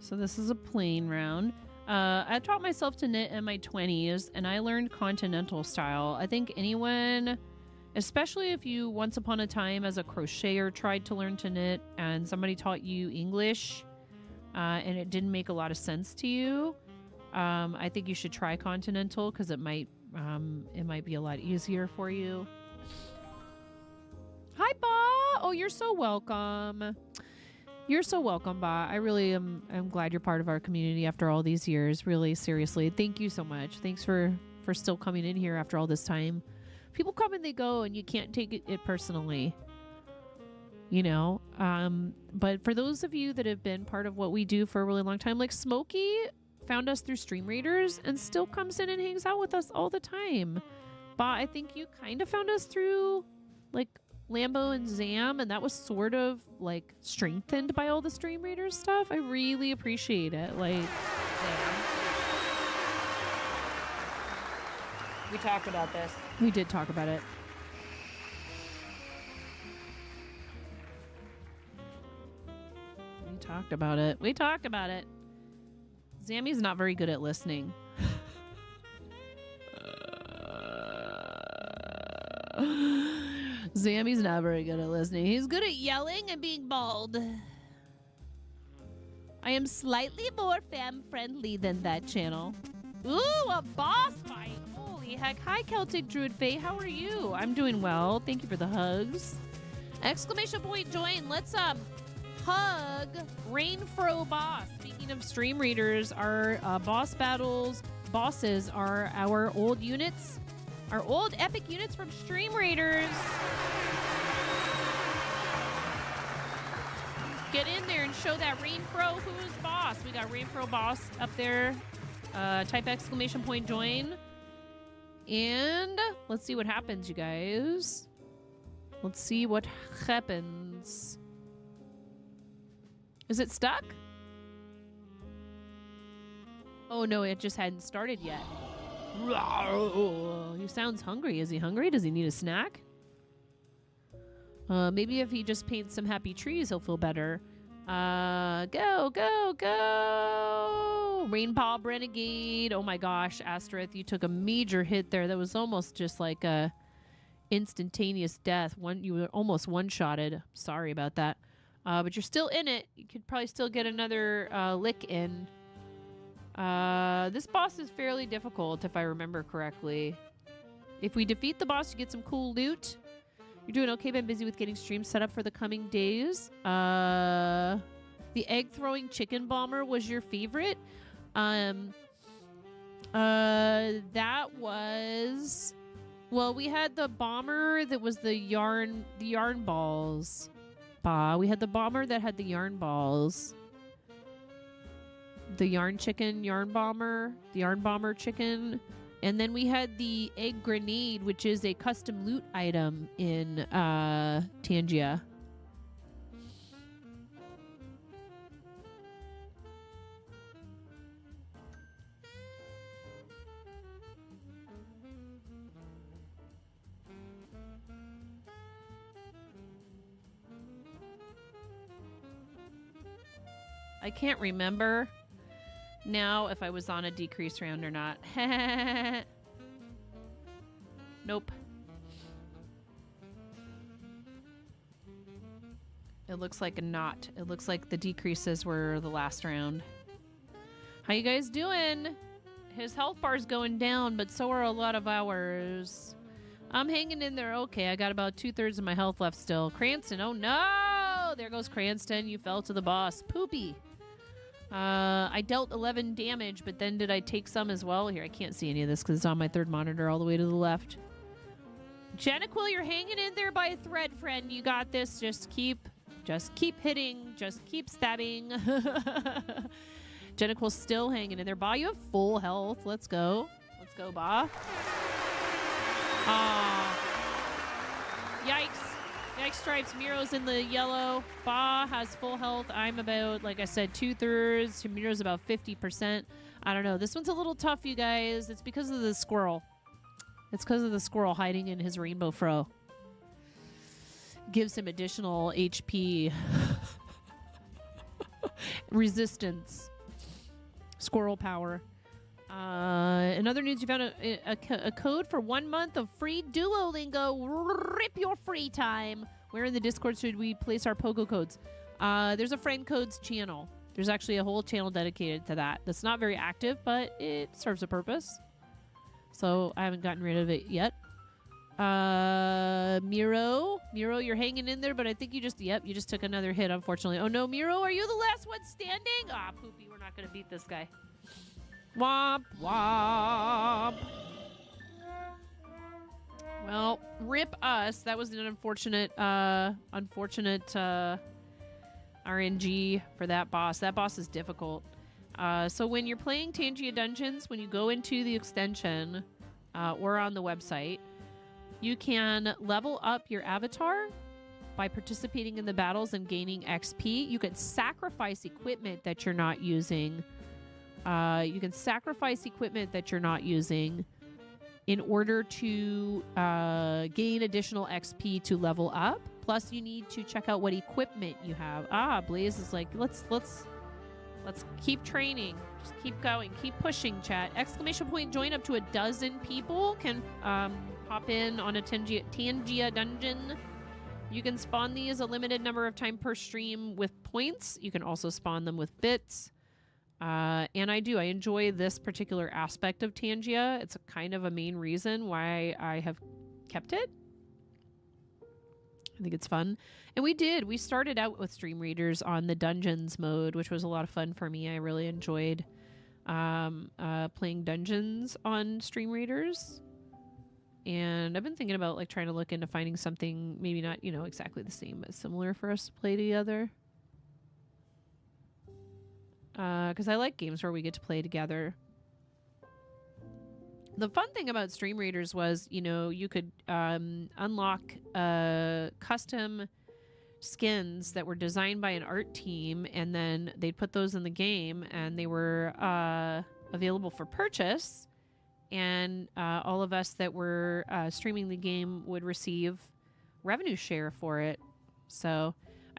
So this is a plain round. I taught myself to knit in my 20s, and I learned continental style. I think anyone, especially if you once upon a time as a crocheter tried to learn to knit and somebody taught you English and it didn't make a lot of sense to you, I think you should try continental because it might be a lot easier for you. Hi, Ba! Oh, you're so welcome. You're so welcome, Ba. I really am glad you're part of our community after all these years. Really, seriously. Thank you so much. Thanks for still coming in here after all this time. People come and they go, and you can't take it personally. You know? But for those of you that have been part of what we do for a really long time, like Smokey found us through Stream Raiders and still comes in and hangs out with us all the time. Ba, I think you kind of found us through, like, Lambo and Zam, and that was sort of like strengthened by all the Stream Raiders stuff. I really appreciate it. Like, we talked about this. We did talk about it. We talked about it. Zammy's not very good at listening. Zammy's not very good at listening. He's good at yelling and being bald. I am slightly more fam-friendly than that channel. Ooh, a boss fight. Holy heck. Hi, Celtic Druid Faye. How are you? I'm doing well. Thank you for the hugs. Exclamation point join. Let's hug Rainfro Boss. Speaking of Stream Raiders, our boss battles bosses are our old units. Our old epic units from Stream Raiders. Get in there and show that Rainfro who's boss. We got Rainfro boss up there. Type exclamation point join. And let's see what happens, you guys. Let's see what happens. Is it stuck? Oh no, it just hadn't started yet. He sounds hungry. Is he hungry? Does he need a snack? Maybe if he just paints some happy trees, he'll feel better. Go, go, go! Rainbow Renegade. Oh my gosh, Asterith, you took a major hit there. That was almost just like a instantaneous death. You were almost one-shotted. Sorry about that. But you're still in it. You could probably still get another lick in. This boss is fairly difficult, if I remember correctly. If we defeat the boss, you get some cool loot. You're doing okay, been busy with getting streams set up for the coming days. The egg-throwing chicken bomber was your favorite. That was... Well, we had the bomber that was the yarn balls. We had the bomber that had the yarn balls. The yarn bomber chicken. And then we had the egg grenade, which is a custom loot item in Tangia. I can't remember now if I was on a decrease round or not. Nope. It looks like not. It looks like the decreases were the last round. How you guys doing? His health bar's going down, but so are a lot of ours. I'm hanging in there okay. I got about 2/3 of my health left still. Cranston, oh no! There goes Cranston. You fell to the boss. Poopy. I dealt 11 damage, but then did I take some as well? Here, I can't see any of this because it's on my third monitor all the way to the left. Janiquil, you're hanging in there by a thread, friend. You got this. Just keep hitting. Just keep stabbing. Janiquil's still hanging in there. Ba, you have full health. Let's go. Let's go, Ba. Yikes. Yikes stripes. Miro's in the yellow. Ba has full health. I'm about, like I said, 2/3. Miro's about 50%. I don't know. This one's a little tough, you guys. It's because of the squirrel. It's because of the squirrel hiding in his rainbow fro. Gives him additional HP. Resistance. Squirrel power. In other news, you found a code for 1 month of free Duolingo. Rip your free time. Where in the Discord should we place our Pogo codes? There's a friend codes channel. There's actually a whole channel dedicated to that. That's not very active, but it serves a purpose. So I haven't gotten rid of it yet. Miro, you're hanging in there, but I think you just took another hit, unfortunately. Oh no, Miro, are you the last one standing? Ah, Poopy, we're not gonna beat this guy. Womp womp. Well, rip us. That was an unfortunate RNG for that boss. That boss is difficult. So when you're playing Tangia Dungeons, when you go into the extension or on the website, you can level up your avatar by participating in the battles and gaining XP. You can sacrifice equipment that you're not using. In order to gain additional XP to level up. Plus, you need to check out what equipment you have. Blaze is like, let's keep training. Just keep going. Keep pushing, chat. Exclamation point join up to 12 people can pop in on a Tangia dungeon. You can spawn these a limited number of time per stream with points. You can also spawn them with bits. And I enjoy this particular aspect of Tangia. It's kind of a main reason why I have kept it. I think it's fun. And we started out with stream readers on the dungeons mode, which was a lot of fun for me. I really enjoyed playing dungeons on stream readers. And I've been thinking about like trying to look into finding something maybe not, exactly the same, but similar for us to play together. Because I like games where we get to play together. The fun thing about stream readers was, you could unlock custom skins that were designed by an art team, and then they'd put those in the game, and they were available for purchase. And all of us that were streaming the game would receive revenue share for it. So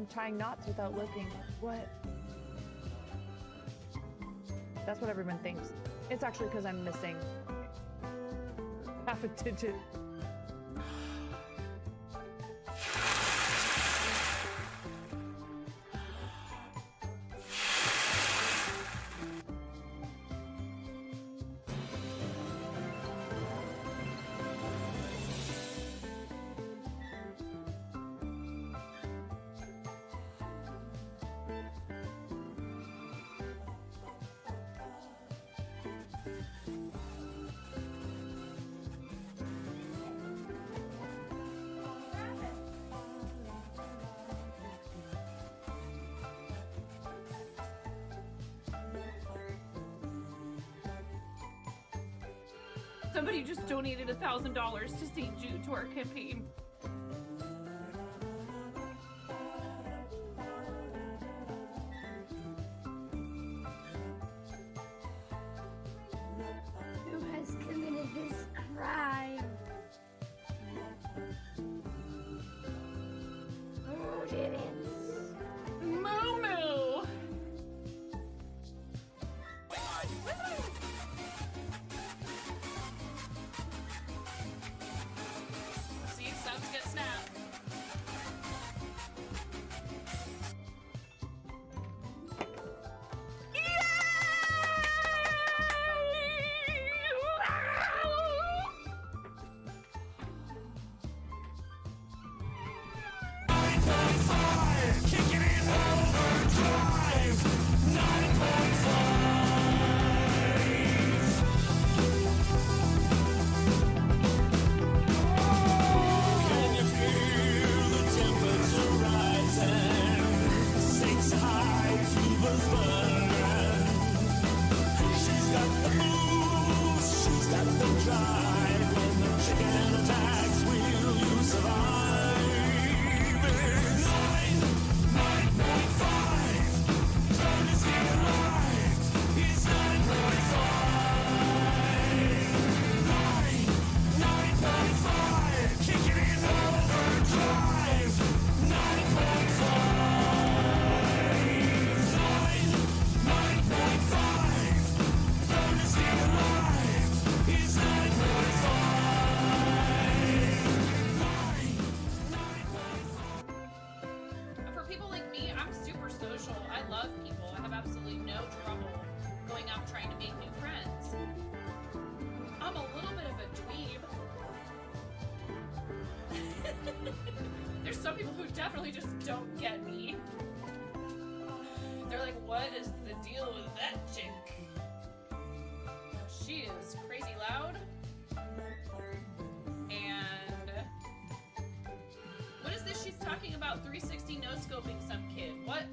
I'm tying knots without looking. What? That's what everyone thinks. It's actually because I'm missing half a digit. Somebody just donated $1,000 to St. Jude to our campaign. Who has committed this crime? Who did it? Moo-moo! See, subs get snapped. For people like me, I'm super social. I love people. I have absolutely no trouble going out trying to make new friends. I'm a little bit of a dweeb. There's some people who definitely just don't get me. They're like, what is the deal with that chick? She is crazy loud. And what is this she's talking about? 360 no scoping some kid. What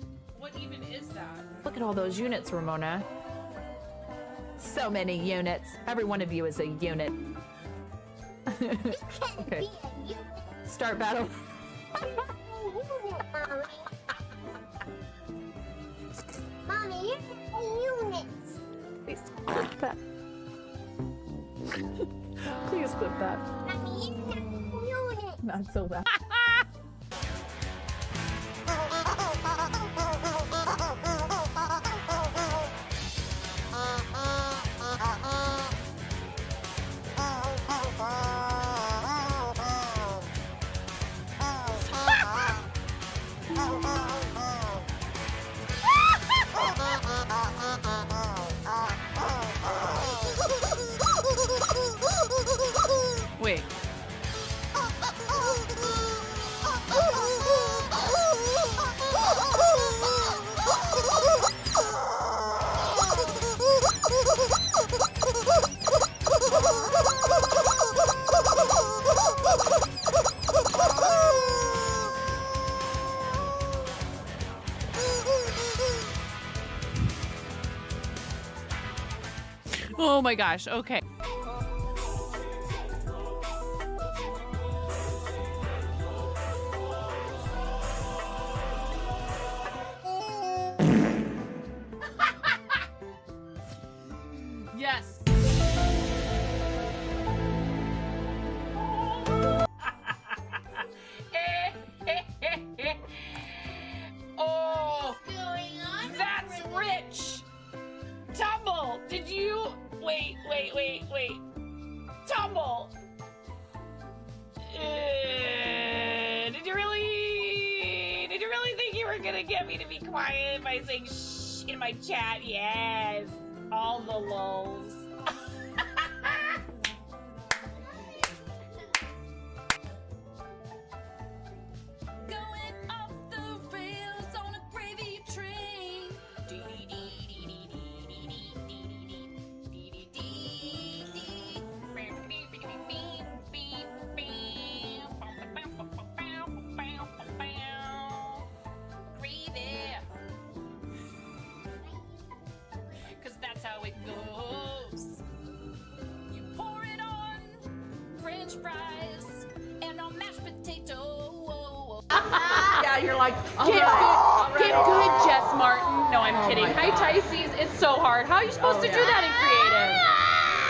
even is that? Look at all those units, Ramona. So many units. Every one of you is a unit. Okay. Start battle. Mommy, you're units. Please clip that. Please clip that. Mommy, you're units. Not so bad. Wait. Oh my gosh, okay. Yes. quiet by saying shh in my chat. Yes. All the lulz. Going off the rails on a gravy train. Gravy. 'Cause that's how it goes. You pour it on French fries and on mashed potato. Yeah, you're like, Get good, Jess Martin. No, I'm kidding. Hi, Tysees. It's so hard. How are you supposed to do that in creative?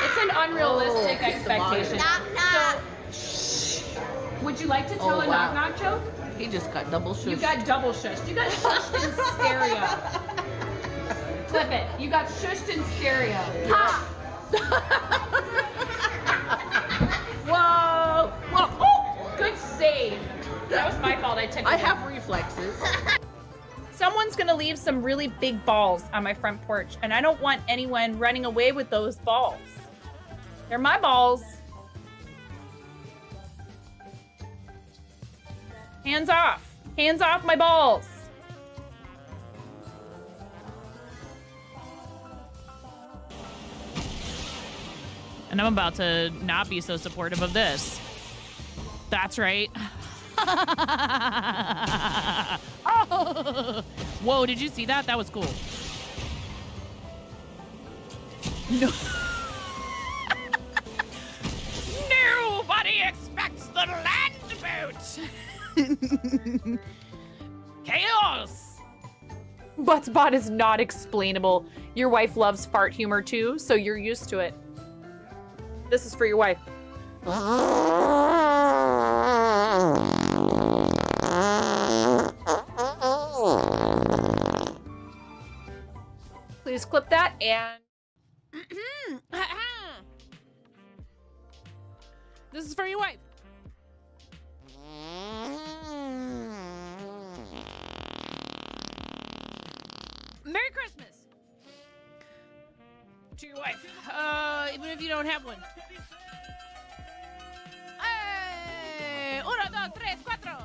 It's an unrealistic expectation. So, would you like to tell a knock-knock joke? He just got double shushed. You got double shushed. You got shushed in stereo. Clip it. You got shushed in stereo. Ha! Whoa! Whoa! Oh! Good save. That was my fault. I have reflexes. Someone's gonna leave some really big balls on my front porch, and I don't want anyone running away with those balls. They're my balls. Hands off. Hands off my balls. And I'm about to not be so supportive of this. That's right. Oh. Whoa, did you see that? That was cool. No. Nobody expects the land boat. Chaos. Buttspot is not explainable. Your wife loves fart humor too, so you're used to it. This is for your wife. Please clip that and... This is for your wife. Merry Christmas to your wife, even if you don't have one. Hey, 1, 2, 3, 4.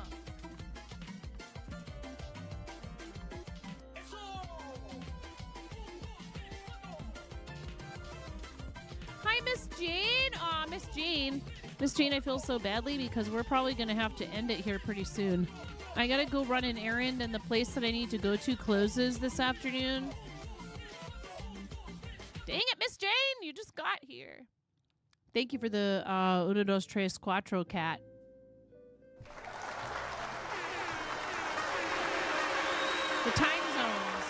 Hi, Miss Jane. Aw, Miss Jane. Miss Jane, I feel so badly because we're probably going to have to end it here pretty soon. I got to go run an errand, and the place that I need to go to closes this afternoon. Dang it, Miss Jane. You just got here. Thank you for the 1, 2, 3, 4 cat. The time zones.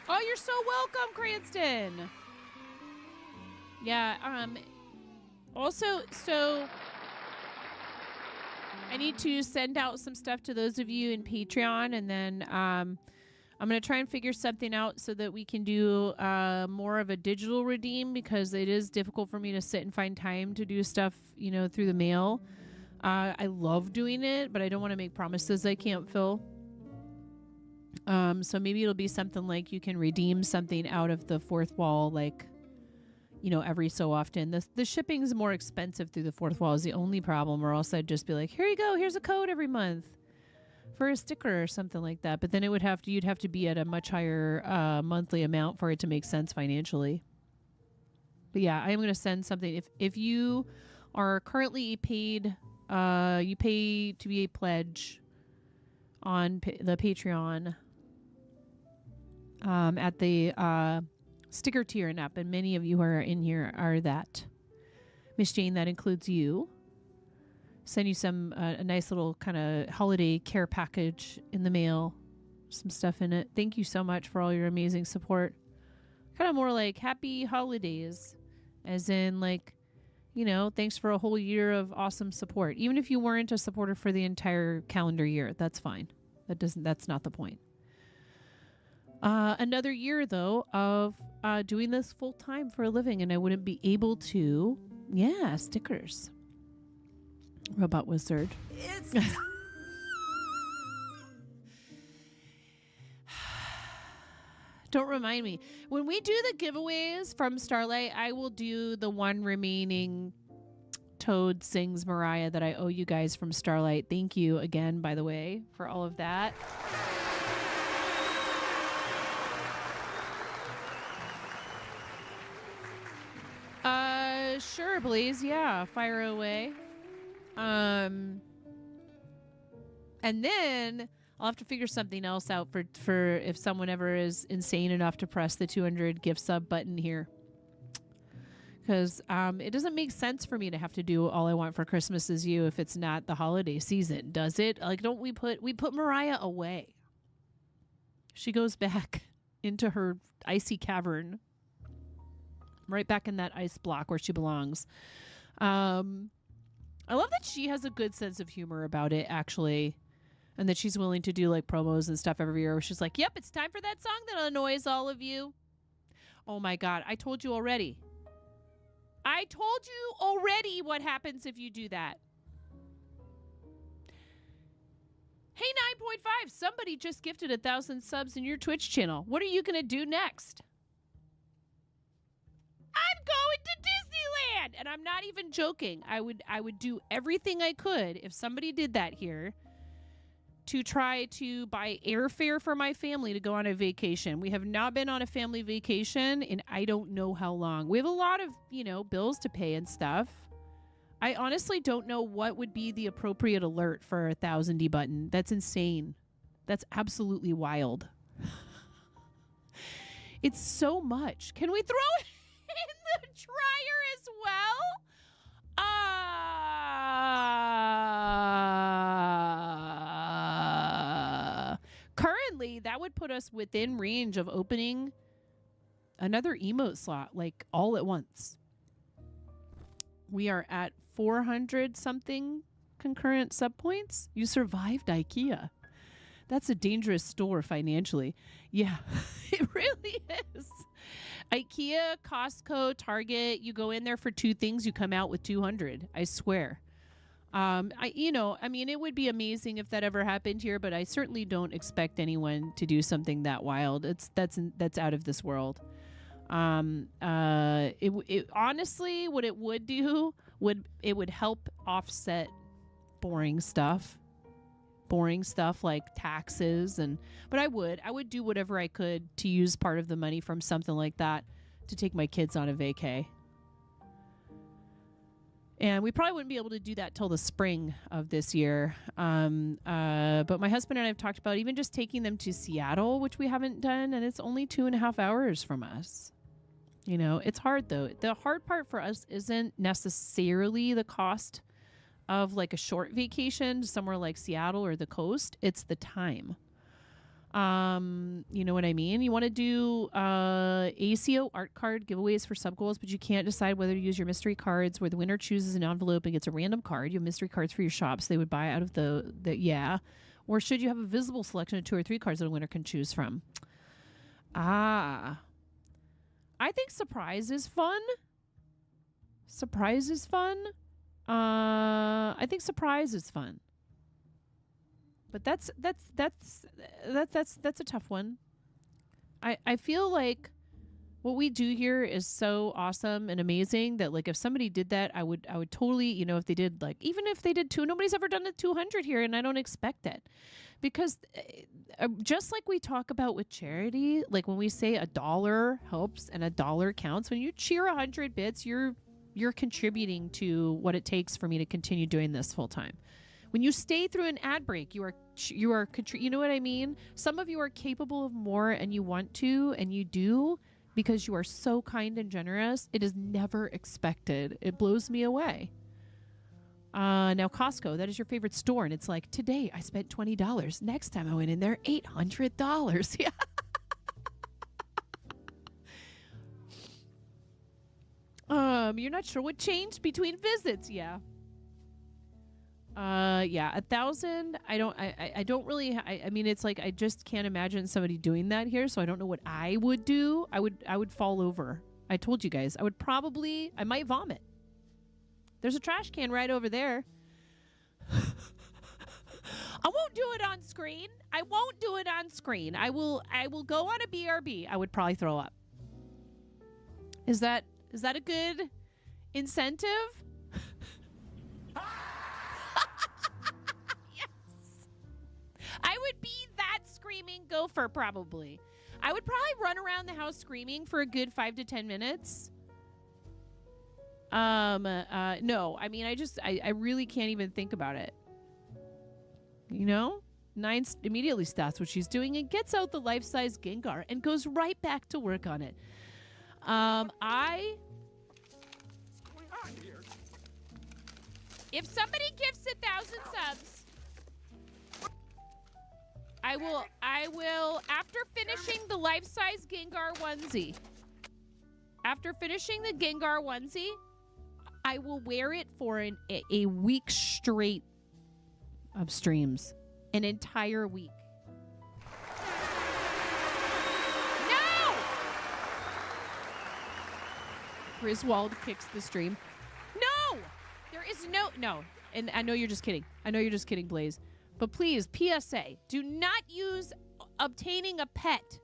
Oh, you're so welcome, Cranston. Yeah, also, so I need to send out some stuff to those of you in Patreon, and then I'm going to try and figure something out so that we can do more of a digital redeem, because it is difficult for me to sit and find time to do stuff, you know, through the mail. I love doing it, but I don't want to make promises I can't fill. So maybe it'll be something like you can redeem something out of the fourth wall, like, you know, every so often. The shipping's more expensive through the fourth wall is the only problem, or else I'd just be like, here you go, here's a code every month for a sticker or something like that. But then you'd have to be at a much higher monthly amount for it to make sense financially. But yeah, I am going to send something. If you are currently paid, you pay to be a pledge on the Patreon at the sticker tier and up, and many of you who are in here are that. Miss Jane, that includes you. Send you some a nice little kind of holiday care package in the mail, some stuff in it. Thank you so much for all your amazing support. Kind of more like happy holidays, as in like, you know, thanks for a whole year of awesome support. Even if you weren't a supporter for the entire calendar year, that's fine. That's not the point. Another year though of doing this full time for a living, and I wouldn't be able to. Yeah, stickers. Robot Wizard. It's Don't remind me. When we do the giveaways from Starlight, I will do the one remaining Toad Sings Mariah that I owe you guys from Starlight. Thank you again, by the way, for all of that. Sure, Blaze. Yeah, fire away. And then I'll have to figure something else out for if someone ever is insane enough to press the 200 gift sub button here. Because it doesn't make sense for me to have to do All I Want for Christmas Is You if it's not the holiday season, does it? Like, don't we put Mariah away? She goes back into her icy cavern, right back in that ice block where she belongs. I love that she has a good sense of humor about it, actually. And that she's willing to do like promos and stuff every year where she's like, yep, it's time for that song that annoys all of you. Oh my God. I told you already what happens if you do that. Hey, 9.5, somebody just gifted 1,000 subs in your Twitch channel. What are you going to do next? I'm going to Disneyland. And I'm not even joking. I would do everything I could if somebody did that here to try to buy airfare for my family to go on a vacation. We have not been on a family vacation in I don't know how long. We have a lot of, bills to pay and stuff. I honestly don't know what would be the appropriate alert for a 1,000 button. That's insane. That's absolutely wild. It's so much. Can we throw it in the dryer as well? Currently, that would put us within range of opening another emote slot, like all at once. We are at 400 something concurrent sub points. You survived IKEA. That's a dangerous store financially. Yeah, it really is. IKEA, Costco, Target, you go in there for 2 things, you come out with 200. I swear. It would be amazing if that ever happened here, but I certainly don't expect anyone to do something that wild. That's out of this world. Honestly, what it would do would help offset boring stuff like taxes but I would do whatever I could to use part of the money from something like that to take my kids on a vacay. And we probably wouldn't be able to do that till the spring of this year. But my husband and I have talked about even just taking them to Seattle, which we haven't done, and it's only 2.5 hours from us. It's hard though. The hard part for us isn't necessarily the cost of like a short vacation somewhere like Seattle or the coast. It's the time. You know what I mean? You want to do ACO art card giveaways for sub goals, but you can't decide whether to use your mystery cards where the winner chooses an envelope and gets a random card. You have mystery cards for your shops they would buy out of or should you have a visible selection of 2 or 3 cards that a winner can choose from? I think surprise is fun. I think surprise is fun. But that's a tough one. I feel like what we do here is so awesome and amazing that like if somebody did that, I would totally, if they did even if they did 2, nobody's ever done a 200 here, and I don't expect it. Because just like we talk about with charity, like when we say $1 helps and $1 counts, when you cheer 100 bits, you're contributing to what it takes for me to continue doing this full time. When you stay through an ad break, you know what I mean? Some of you are capable of more and you want to, and you do because you are so kind and generous. It is never expected. It blows me away. Now Costco, that is your favorite store. And it's like, today I spent $20. Next time I went in there, $800. Yeah. You're not sure what changed between visits. Yeah. 1,000. I don't really, it's like, I just can't imagine somebody doing that here. So I don't know what I would do. I would fall over. I told you guys, I might vomit. There's a trash can right over there. I won't do it on screen. I won't do it on screen. I will go on a BRB. I would probably throw up. Is that a good incentive? Yes. I would be that screaming gopher probably. I would probably run around the house screaming for a good 5 to 10 minutes. No, I mean, I really can't even think about it. You know? 9 immediately stops what she's doing and gets out the life-size Gengar and goes right back to work on it. If somebody gifts 1,000 subs, I will, after finishing the life-size Gengar onesie, I will wear it for a week straight of streams. An entire week. No! Griswold kicks the stream. No! There is no. And I know you're just kidding. Blaze. But please, PSA, do not use obtaining a pet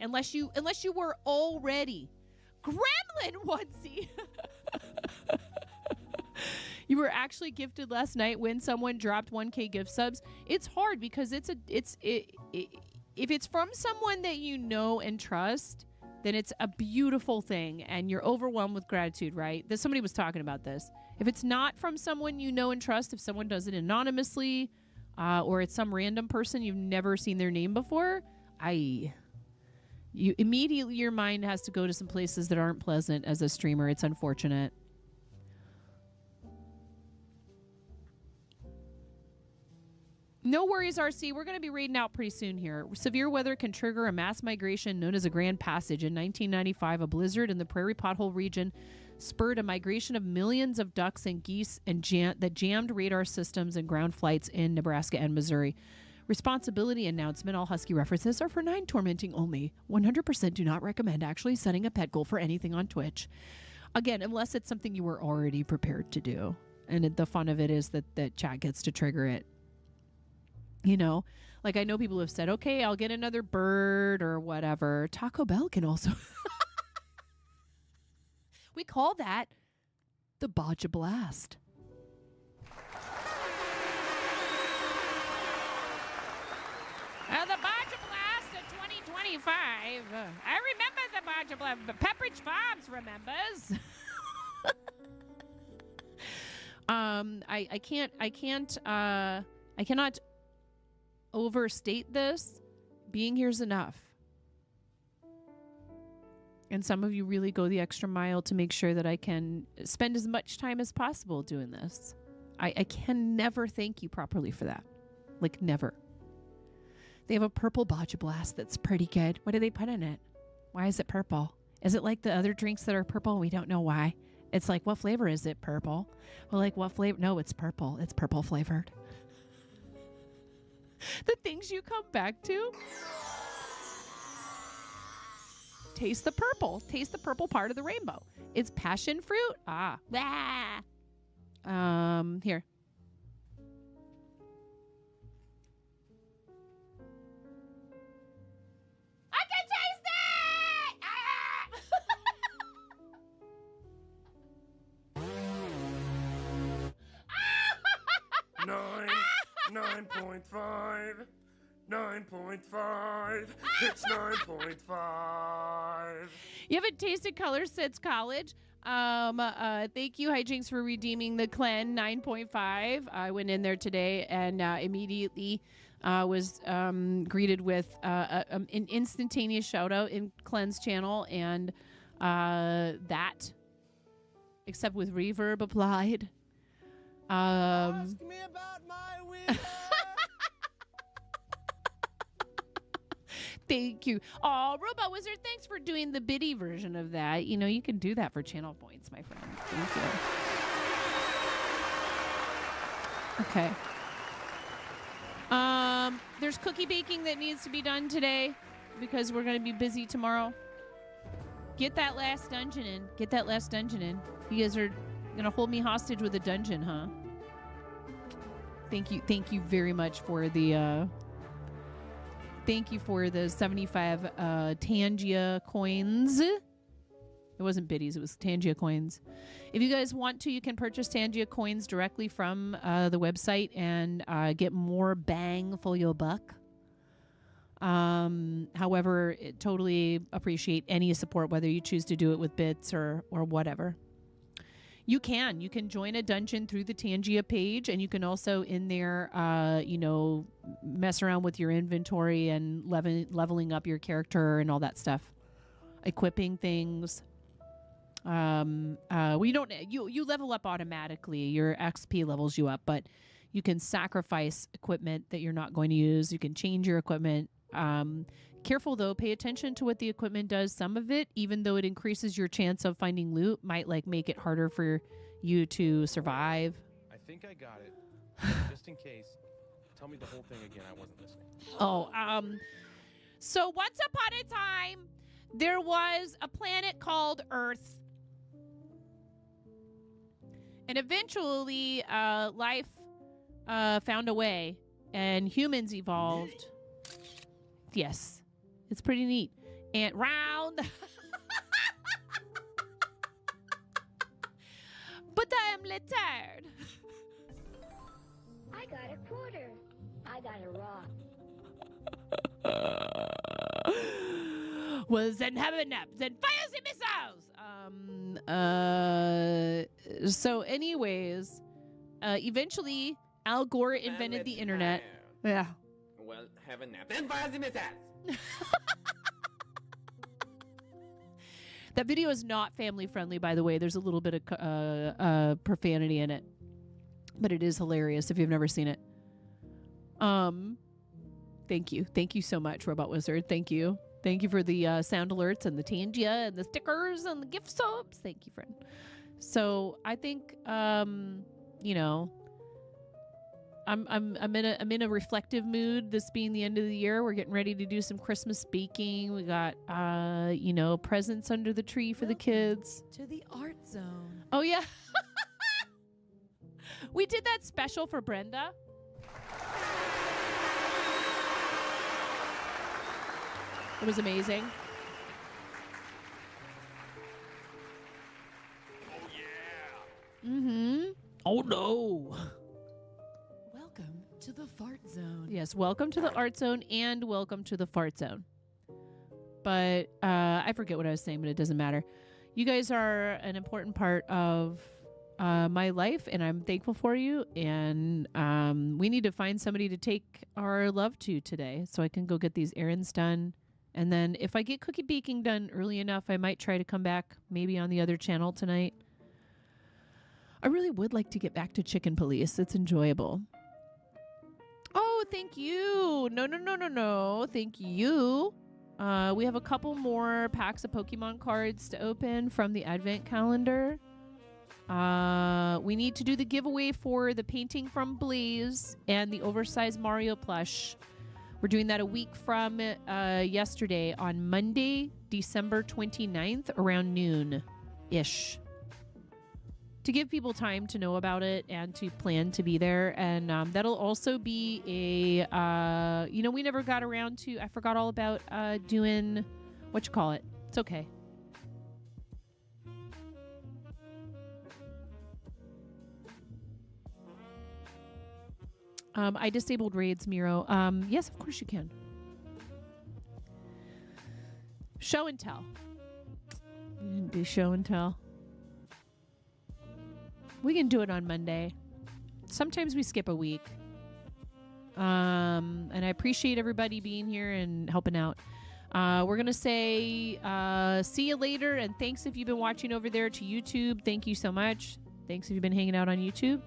unless you were already Gremlin onesie. You were actually gifted last night when someone dropped 1K gift subs. It's hard because if it's from someone that you know and trust, then it's a beautiful thing and you're overwhelmed with gratitude, right? Somebody was talking about this. If it's not from someone you know and trust, if someone does it anonymously, or it's some random person you've never seen their name before, you immediately, your mind has to go to some places that aren't pleasant as a streamer. It's unfortunate. No worries, RC. We're going to be raiding out pretty soon here. Severe weather can trigger a mass migration known as a Grand Passage. In 1995, a blizzard in the prairie pothole region spurred a migration of millions of ducks and geese that jammed radar systems and ground flights in Nebraska and Missouri. Responsibility announcement. All Husky references are for 9 tormenting only. 100% do not recommend actually setting a pet goal for anything on Twitch. Again, unless it's something you were already prepared to do. And the fun of it is that chat gets to trigger it. You know, like I know people have said, okay, I'll get another bird or whatever. Taco Bell can also. We call that the Baja Blast. The Baja Blast of 2025. I remember the Baja Blast. Pepperidge Farms remembers. I cannot overstate this. Being here's enough. And some of you really go the extra mile to make sure that I can spend as much time as possible doing this. I can never thank you properly for that. Like, never. They have a purple Baja Blast that's pretty good. What do they put in it? Why is it purple? Is it like the other drinks that are purple? We don't know why. It's like, what flavor is it? Purple. Well, like, what flavor? No, it's purple. It's purple flavored. The things you come back to. Taste the purple. Taste the purple part of the rainbow. It's passion fruit. Ah. Blah. Here. I can taste it! 9.5. 9.5. It's 9.5. You haven't tasted color since college. Thank you, Hijinks, for redeeming the Clen 9.5. I went in there today and immediately was greeted with an instantaneous shout out in Clen's channel, and that, except with reverb applied. Ask me about my wiener. Thank you. Oh, Robot Wizard, thanks for doing the biddy version of that. You know, you can do that for channel points, my friend. Thank you. Okay. There's cookie baking that needs to be done today because we're going to be busy tomorrow. Get that last dungeon in. Get that last dungeon in. You guys are going to hold me hostage with a dungeon, huh? Thank you very much for the thank you for the 75 Tangia coins. It wasn't biddies, it was Tangia coins. If you guys want to, you can purchase Tangia coins directly from the website and get more bang for your buck. However, totally appreciate any support, whether you choose to do it with bits or whatever. You can join a dungeon through the Tangia page, and you can also in there, mess around with your inventory and leveling up your character and all that stuff, equipping things. You level up automatically. Your XP levels you up, but you can sacrifice equipment that you're not going to use. You can change your equipment. Careful though, pay attention to what the equipment does. Some of it, even though it increases your chance of finding loot, might make it harder for you to survive. I think I got it. Just in case, tell me the whole thing again. I wasn't listening. So once upon a time, there was a planet called Earth. And eventually, life found a way, and humans evolved. Yes, it's pretty neat. And round. But I am littered. I got a quarter. I got a rock. Was in heaven up, then fires and missiles. So anyways, eventually Al Gore invented the internet. Yeah. Well, have a nap. Then fires the missiles. That video is not family friendly, by the way. There's a little bit of profanity in it, but it is hilarious if you've never seen it. Thank you so much, Robot Wizard. Thank you for the sound alerts and the Tangia and the stickers and the gift subs. Thank you, friend. So I think I'm in a reflective mood. This being the end of the year, we're getting ready to do some Christmas baking. We got presents under the tree for the kids. To the art zone. Oh yeah. We did that special for Brenda. It was amazing. Oh yeah. Mm-hmm. Oh no. Welcome to the fart zone. Yes, welcome to the art zone and welcome to the fart zone. But I forget what I was saying, but it doesn't matter. You guys are an important part of my life, and I'm thankful for you. And we need to find somebody to take our love to today so I can go get these errands done. And then if I get cookie baking done early enough, I might try to come back maybe on the other channel tonight. I really would like to get back to Chicken Police. It's enjoyable. Oh, thank you. No. Thank you. We have a couple more packs of Pokemon cards to open from the Advent calendar. We need to do the giveaway for the painting from Blaze and the oversized Mario plush. We're doing that a week from yesterday on Monday, December 29th around noon-ish. To give people time to know about it and to plan to be there. And that'll also be a, we never got around to, I forgot all about doing, It's okay. I disabled raids, Miro. Yes, of course you can. Show and tell. We didn't do show and tell. We can do it on Monday. Sometimes we skip a week. And I appreciate everybody being here and helping out. We're going to say see you later. And thanks if you've been watching over there to YouTube. Thank you so much. Thanks if you've been hanging out on YouTube.